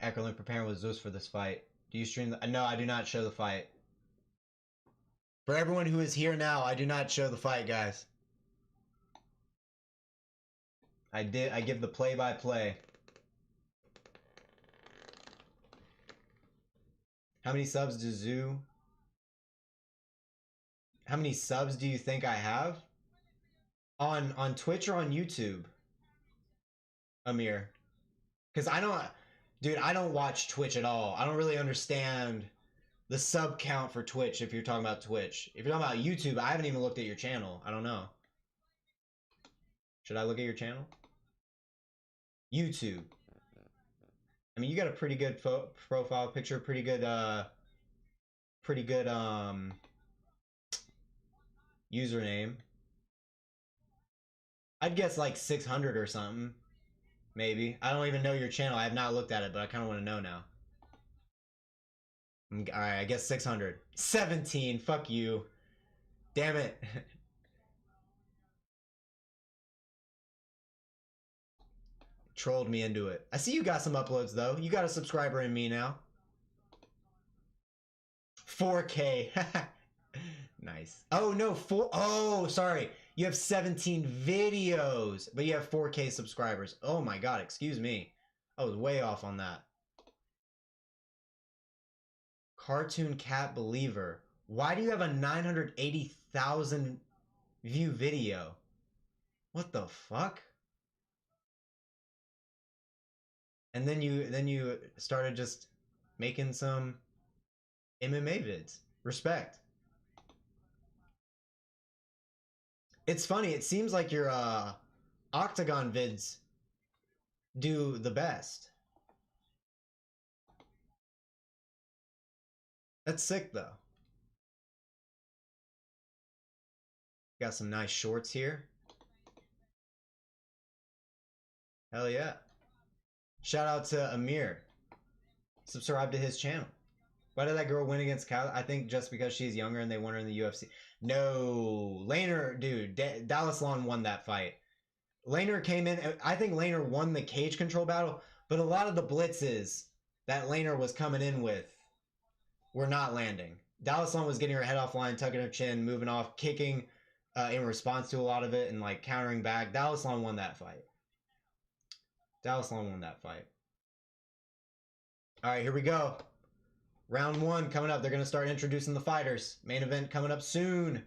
Eckerlin preparing with Zeus for this fight. Do you stream the... No, I do not show the fight. For everyone who is here now, I do not show the fight, guys. I give the play-by-play. How many subs does Zoo? How many subs do you think I have? On Twitch or on YouTube? Amir. Because I don't... Dude, I don't watch Twitch at all. I don't really understand the sub count for Twitch if you're talking about Twitch. If you're talking about YouTube, I haven't even looked at your channel. I don't know. Should I look at your channel? YouTube. I mean, you got a pretty good profile picture, pretty good username. I'd guess like 600 or something. Maybe. I don't even know your channel. I have not looked at it, but I kind of want to know now. Alright, I guess 600. 17. Fuck you. Damn it. Trolled me into it. I see you got some uploads, though. You got a subscriber in me now. 4K. Nice. Oh, no. Oh, sorry. You have 17 videos, but you have 4K subscribers. Oh, my God. Excuse me. I was way off on that. Cartoon Cat Believer. Why do you have a 980,000 view video? What the fuck? And then you started just making some MMA vids. Respect. It's funny, it seems like your OKTAGON vids do the best. That's sick though. Got some nice shorts here. Hell yeah. Shout out to Amir. Subscribe to his channel. Why did that girl win against Cal? I think just because she's younger and they won her in the UFC. No, Lehner, dude, Dalaslan won that fight. Lehner came in. I think Lehner won the cage control battle, but a lot of the blitzes that Lehner was coming in with were not landing. Dalaslan was getting her head off line, tucking her chin, moving off, kicking in response to a lot of it, and like countering back. Dalaslan won that fight. Dalaslan won that fight. All right, here we go. Round 1 coming up. They're going to start introducing the fighters. Main event coming up soon.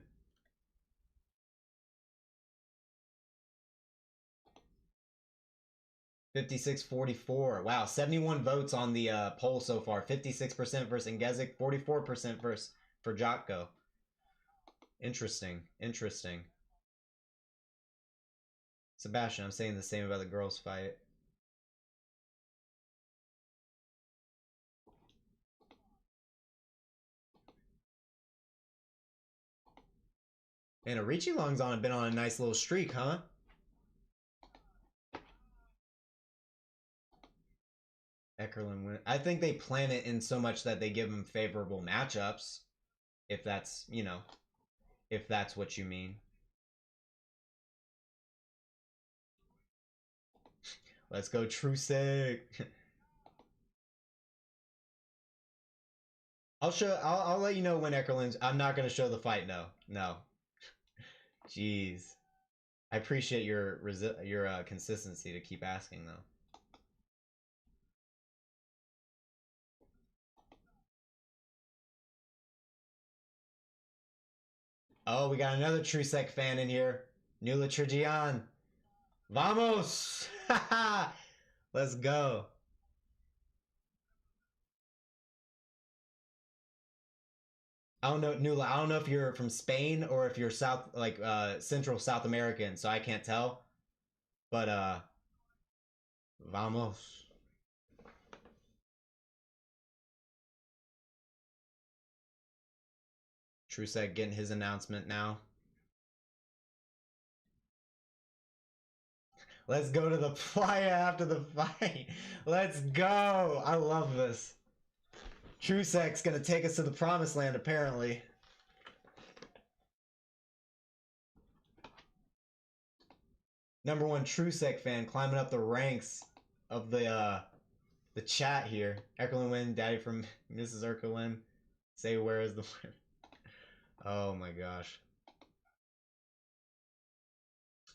$56.44. Wow, 71 votes on the poll so far. 56% versus Ngezik, 44% for Jotko. Interesting. Interesting. Sebastian, I'm saying the same about the girls' fight. Man, Arichilong's been on a nice little streak, huh? Eckerlin win. I think they plan it in so much that they give him favorable matchups. If that's, you know, if that's what you mean. Let's go, Truscek. I'll let you know when Eckerlin's. I'm not gonna show the fight. No. Jeez. I appreciate your consistency to keep asking though. Oh, we got another Truscek fan in here. Nula Trigian. Vamos! Let's go. I don't know, Nula. I don't know if you're from Spain or if you're Central South American, so I can't tell. But vamos. Truscek getting his announcement now. Let's go to the playa after the fight. Let's go. I love this. Truscek's gonna take us to the promised land, apparently. #1 Truscek fan climbing up the ranks of the chat here. Eckerlin win, daddy from Mrs. Eckerlin. Say where is the win? Oh my gosh.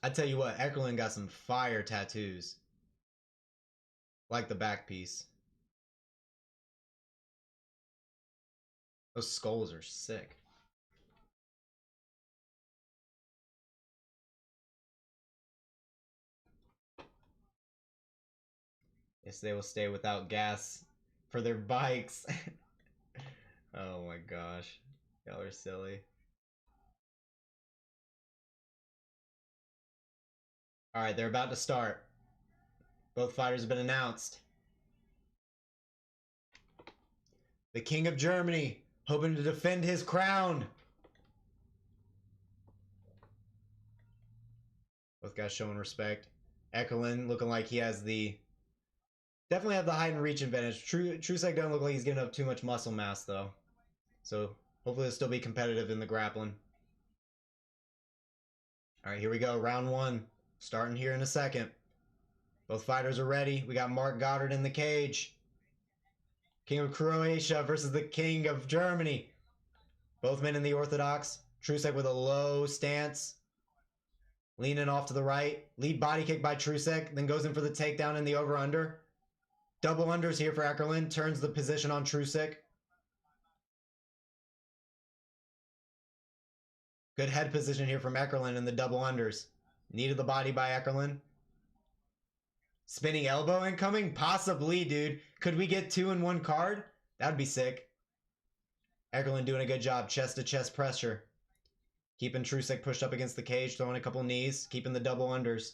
I tell you what, Eckerlin got some fire tattoos. Like the back piece. Those skulls are sick. Yes, they will stay without gas for their bikes. Oh my gosh. Y'all are silly. Alright, they're about to start. Both fighters have been announced. The King of Germany, hoping to defend his crown. Both guys showing respect. Eckerlin looking like he has definitely have the height and reach advantage. Truscek doesn't look like he's giving up too much muscle mass though. So hopefully it'll still be competitive in the grappling. Alright, here we go. Round 1. Starting here in a second. Both fighters are ready. We got Mark Goddard in the cage. King of Croatia versus the King of Germany. Both men in the orthodox. Truscek with a low stance. Leaning off to the right. Lead body kick by Truscek. Then goes in for the takedown in the over-under. Double unders here for Eckerlin. Turns the position on Truscek. Good head position here from Eckerlin in the double unders. Knee to the body by Eckerlin. Spinning elbow incoming? Possibly, dude. Could we get 2 in 1 card? That'd be sick. Eckerlin doing a good job. Chest to chest pressure. Keeping Truscek pushed up against the cage, throwing a couple knees, keeping the double unders.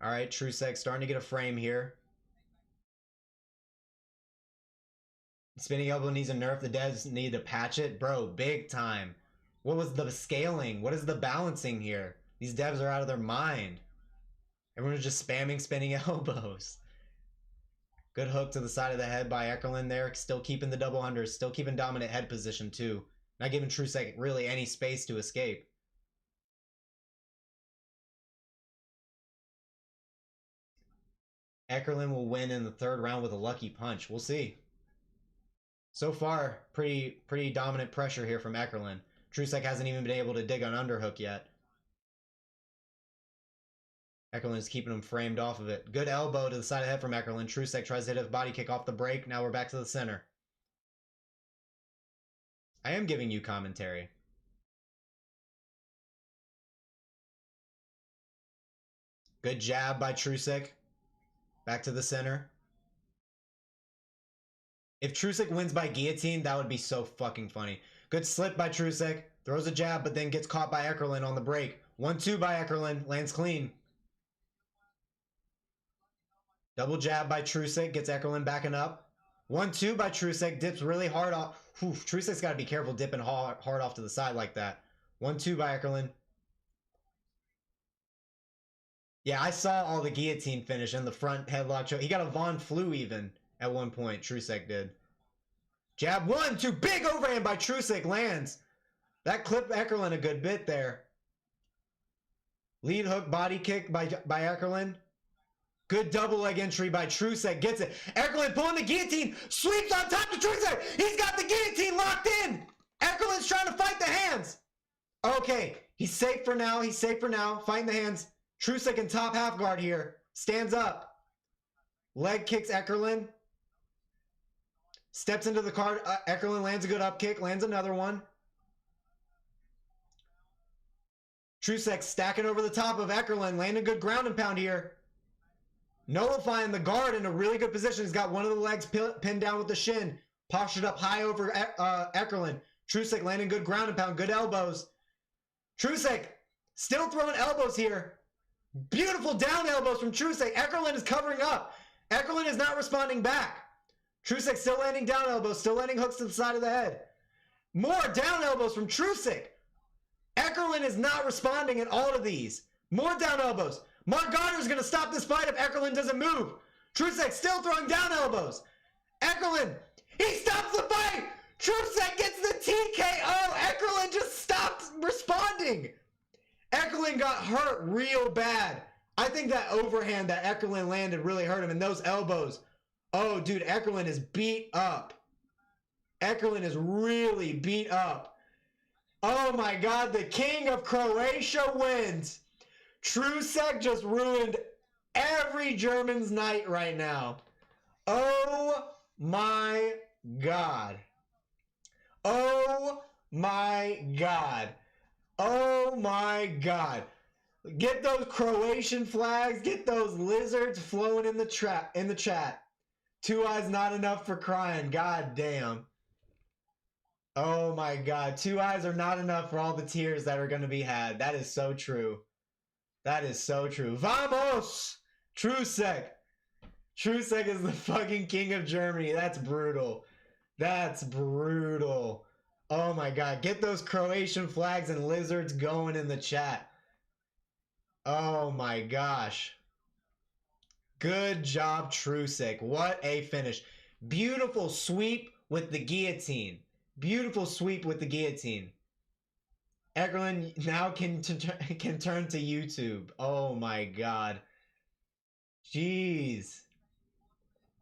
All right, Truscek starting to get a frame here. Spinning elbow needs a nerf. The devs need to patch it. Bro, big time. What was the scaling? What is the balancing here? These devs are out of their mind. Everyone's just spamming spinning elbows. Good hook to the side of the head by Eckerlin there. Still keeping the double unders. Still keeping dominant head position too. Not giving Truscek really any space to escape. Eckerlin will win in the 3rd round with a lucky punch. We'll see. So far, pretty dominant pressure here from Eckerlin. Truscek hasn't even been able to dig an underhook yet. Eckerlin is keeping him framed off of it. Good elbow to the side of the head from Eckerlin. Truscek tries to hit a body kick off the break. Now we're back to the center. I am giving you commentary. Good jab by Truscek. Back to the center. If Truscek wins by guillotine, that would be so fucking funny. Good slip by Truscek. Throws a jab, but then gets caught by Eckerlin on the break. 1-2 by Eckerlin. Lands clean. Double jab by Truscek. Gets Eckerlin backing up. 1-2 by Truscek. Dips really hard off. Truscek's got to be careful dipping hard off to the side like that. 1-2 by Eckerlin. Yeah, I saw all the guillotine finish and the front headlock choke. He got a Von Flu even at one point. Truscek did. Jab 1-2. Big overhand by Truscek. Lands. That clipped Eckerlin a good bit there. Lead hook body kick by Eckerlin. Good double leg entry by Truscek. Gets it. Eckerlin pulling the guillotine. Sweeps on top of Truscek. He's got the guillotine locked in. Eckerlin's trying to fight the hands. Okay. He's safe for now. He's safe for now. Fighting the hands. Truscek in top half guard here. Stands up. Leg kicks Eckerlin. Steps into the card. Eckerlin lands a good up kick. Lands another one. Truscek stacking over the top of Eckerlin. Landing good ground and pound here. Nullifying the guard in a really good position. He's got one of the legs pinned down with the shin. Postured up high over Eckerlin. Truscek landing good ground and pound. Good elbows. Truscek still throwing elbows here. Beautiful down elbows from Truscek. Eckerlin is covering up. Eckerlin is not responding back. Truscek still landing down elbows. Still landing hooks to the side of the head. More down elbows from Truscek. Eckerlin is not responding at all to these. More down elbows. Mark Garner's going to stop this fight if Eckerlin doesn't move. Truscek still throwing down elbows. Eckerlin, he stops the fight. Truscek gets the TKO. Eckerlin just stopped responding. Eckerlin got hurt real bad. I think that overhand that Eckerlin landed really hurt him. And those elbows. Oh, dude, Eckerlin is beat up. Eckerlin is really beat up. Oh my God, the king of Croatia wins. Truscek just ruined every German's night right now. Oh my God. Oh my God. Oh my God. Get those Croatian flags. Get those lizards flowing in the chat. 2 eyes not enough for crying. God damn. Oh my God. 2 eyes are not enough for all the tears that are going to be had. That is so true. That is so true. Vamos! Truscek. Truscek is the fucking king of Germany. That's brutal. That's brutal. Oh my God. Get those Croatian flags and lizards going in the chat. Oh my gosh. Good job, Truscek. What a finish. Beautiful sweep with the guillotine. Beautiful sweep with the guillotine. Eckerlin now can turn to YouTube. Oh my God. Jeez.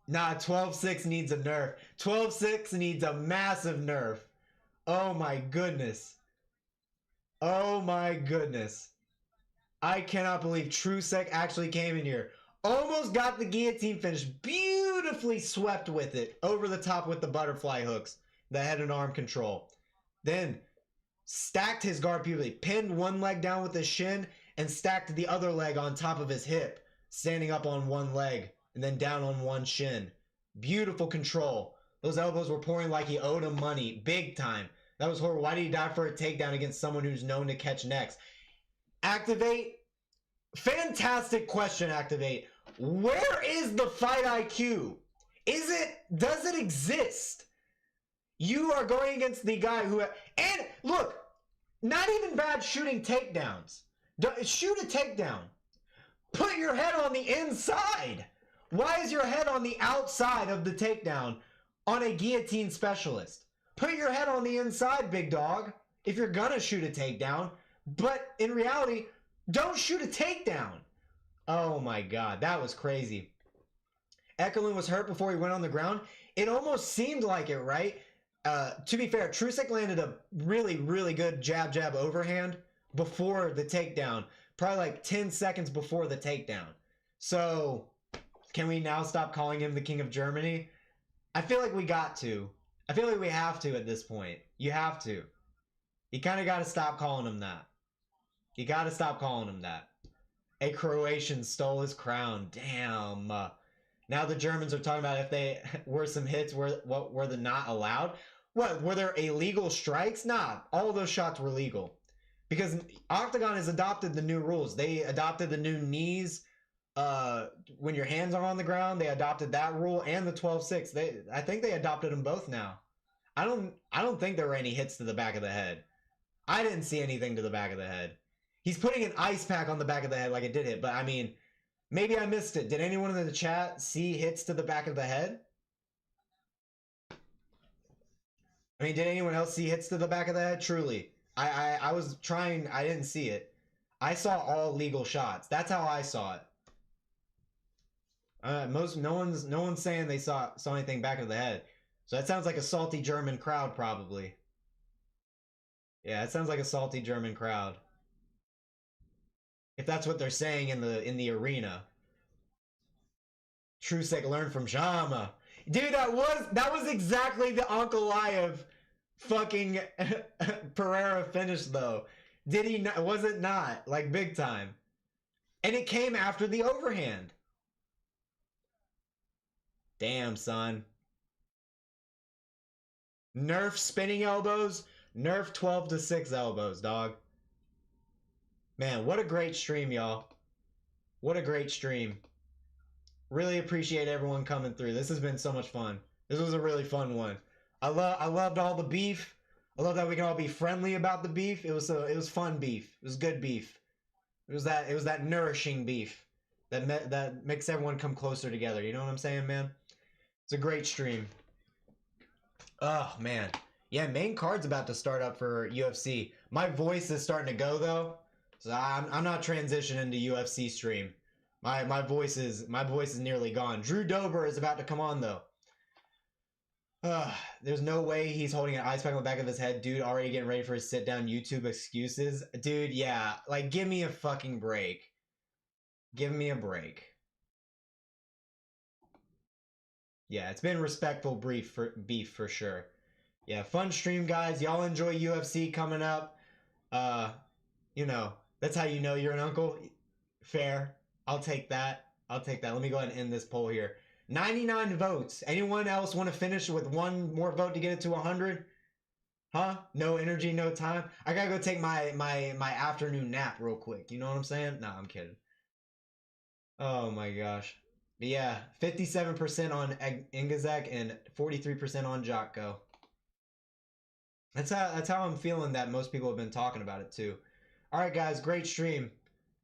Nah, 12-6 needs a nerf. 12-6 needs a massive nerf. Oh my goodness. Oh my goodness. I cannot believe Truscek actually came in here. Almost got the guillotine finish. Beautifully swept with it. Over the top with the butterfly hooks. the head and arm control. Then stacked his guard beautifully, pinned one leg down with his shin, and stacked the other leg on top of his hip, standing up on one leg, and then down on one shin. Beautiful control. Those elbows were pouring like he owed him money, big time. That was horrible. Why did he dive for a takedown against someone who's known to catch necks? Activate. Fantastic question, Activate. Where is the fight IQ? Does it exist? You are going against the guy who, and look, not even bad shooting takedowns. Shoot a takedown. Put your head on the inside. Why is your head on the outside of the takedown on a guillotine specialist? Put your head on the inside, big dog, if you're gonna shoot a takedown. But in reality, don't shoot a takedown. Oh my God, that was crazy. Eckerlin was hurt before he went on the ground. It almost seemed like it, right? To be fair, Truscek landed a really, really good jab overhand before the takedown. Probably like 10 seconds before the takedown. So, can we now stop calling him the King of Germany? I feel like we got to. I feel like we have to at this point. You have to. You kind of got to stop calling him that. You got to stop calling him that. A Croatian stole his crown. Damn. Now the Germans are talking about if they were some hits were they not allowed. What, were there illegal strikes? Nah, all those shots were legal. Because OKTAGON has adopted the new rules. They adopted the new knees when your hands are on the ground. They adopted that rule and the 12-6. I think they adopted them both now. I don't think there were any hits to the back of the head. I didn't see anything to the back of the head. He's putting an ice pack on the back of the head like it did hit, but I mean, maybe I missed it. Did anyone in the chat see hits to the back of the head? I mean, did anyone else see hits to the back of the head? Truly. I was trying, I didn't see it. I saw all legal shots. That's how I saw it. No one's saying they saw anything back of the head. So that sounds like a salty German crowd, probably. Yeah, it sounds like a salty German crowd. If that's what they're saying in the arena. Truscek learned from Jama. Dude, that was exactly the Uncle Liev fucking Pereira finish though. Did he not? Was it not? Like big time. And it came after the overhand. Damn, son. Nerf spinning elbows. Nerf 12-6 elbows, dog. Man, what a great stream, y'all. What a great stream. Really appreciate everyone coming through. This has been so much fun. This was a really fun one. I loved all the beef. I love that we can all be friendly about the beef. It was fun beef. It was good beef. It was that nourishing beef that makes everyone come closer together. You know what I'm saying, man? It's a great stream. Oh man. Yeah, main card's about to start up for UFC. My voice is starting to go though. So I'm not transitioning to UFC stream. My voice is nearly gone. Drew Dober is about to come on though. There's no way he's holding an ice pack on the back of his head. Dude, already getting ready for his sit down YouTube excuses. Dude, yeah. Like, give me a fucking break. Give me a break. Yeah, it's been respectful beef for sure. Yeah, fun stream, guys. Y'all enjoy UFC coming up. You know, that's how you know you're an uncle. Fair. I'll take that. Let me go ahead and end this poll here. 99 votes. Anyone else want to finish with one more vote to get it to 100? Huh? No energy, no time? I gotta go take my afternoon nap real quick. You know what I'm saying? Nah, I'm kidding. Oh my gosh. But yeah, 57% on Ingazek and 43% on Jocko. That's how I'm feeling that most people have been talking about it too. Alright guys, great stream.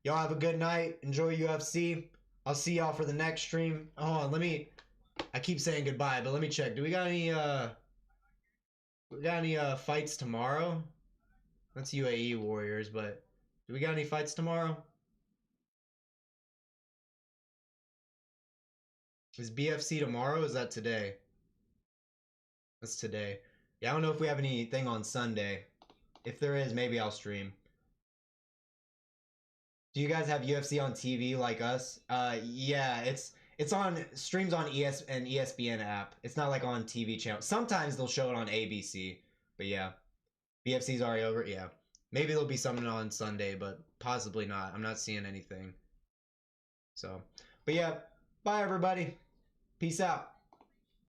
Y'all have a good night. Enjoy UFC. I'll see y'all for the next stream. Oh, I keep saying goodbye, but let me check. Do we got any fights tomorrow? That's UAE Warriors, but do we got any fights tomorrow? Is BFC tomorrow? Is that today? That's today. Yeah, I don't know if we have anything on Sunday. If there is, maybe I'll stream. Do you guys have UFC on TV like us? Yeah, it's It's on streams on ESPN app. It's not like on TV channel. Sometimes they'll show it on ABC. But yeah, BFC's already over. Yeah, maybe there'll be something on Sunday, but possibly not. I'm not seeing anything. So, but yeah, bye everybody. Peace out.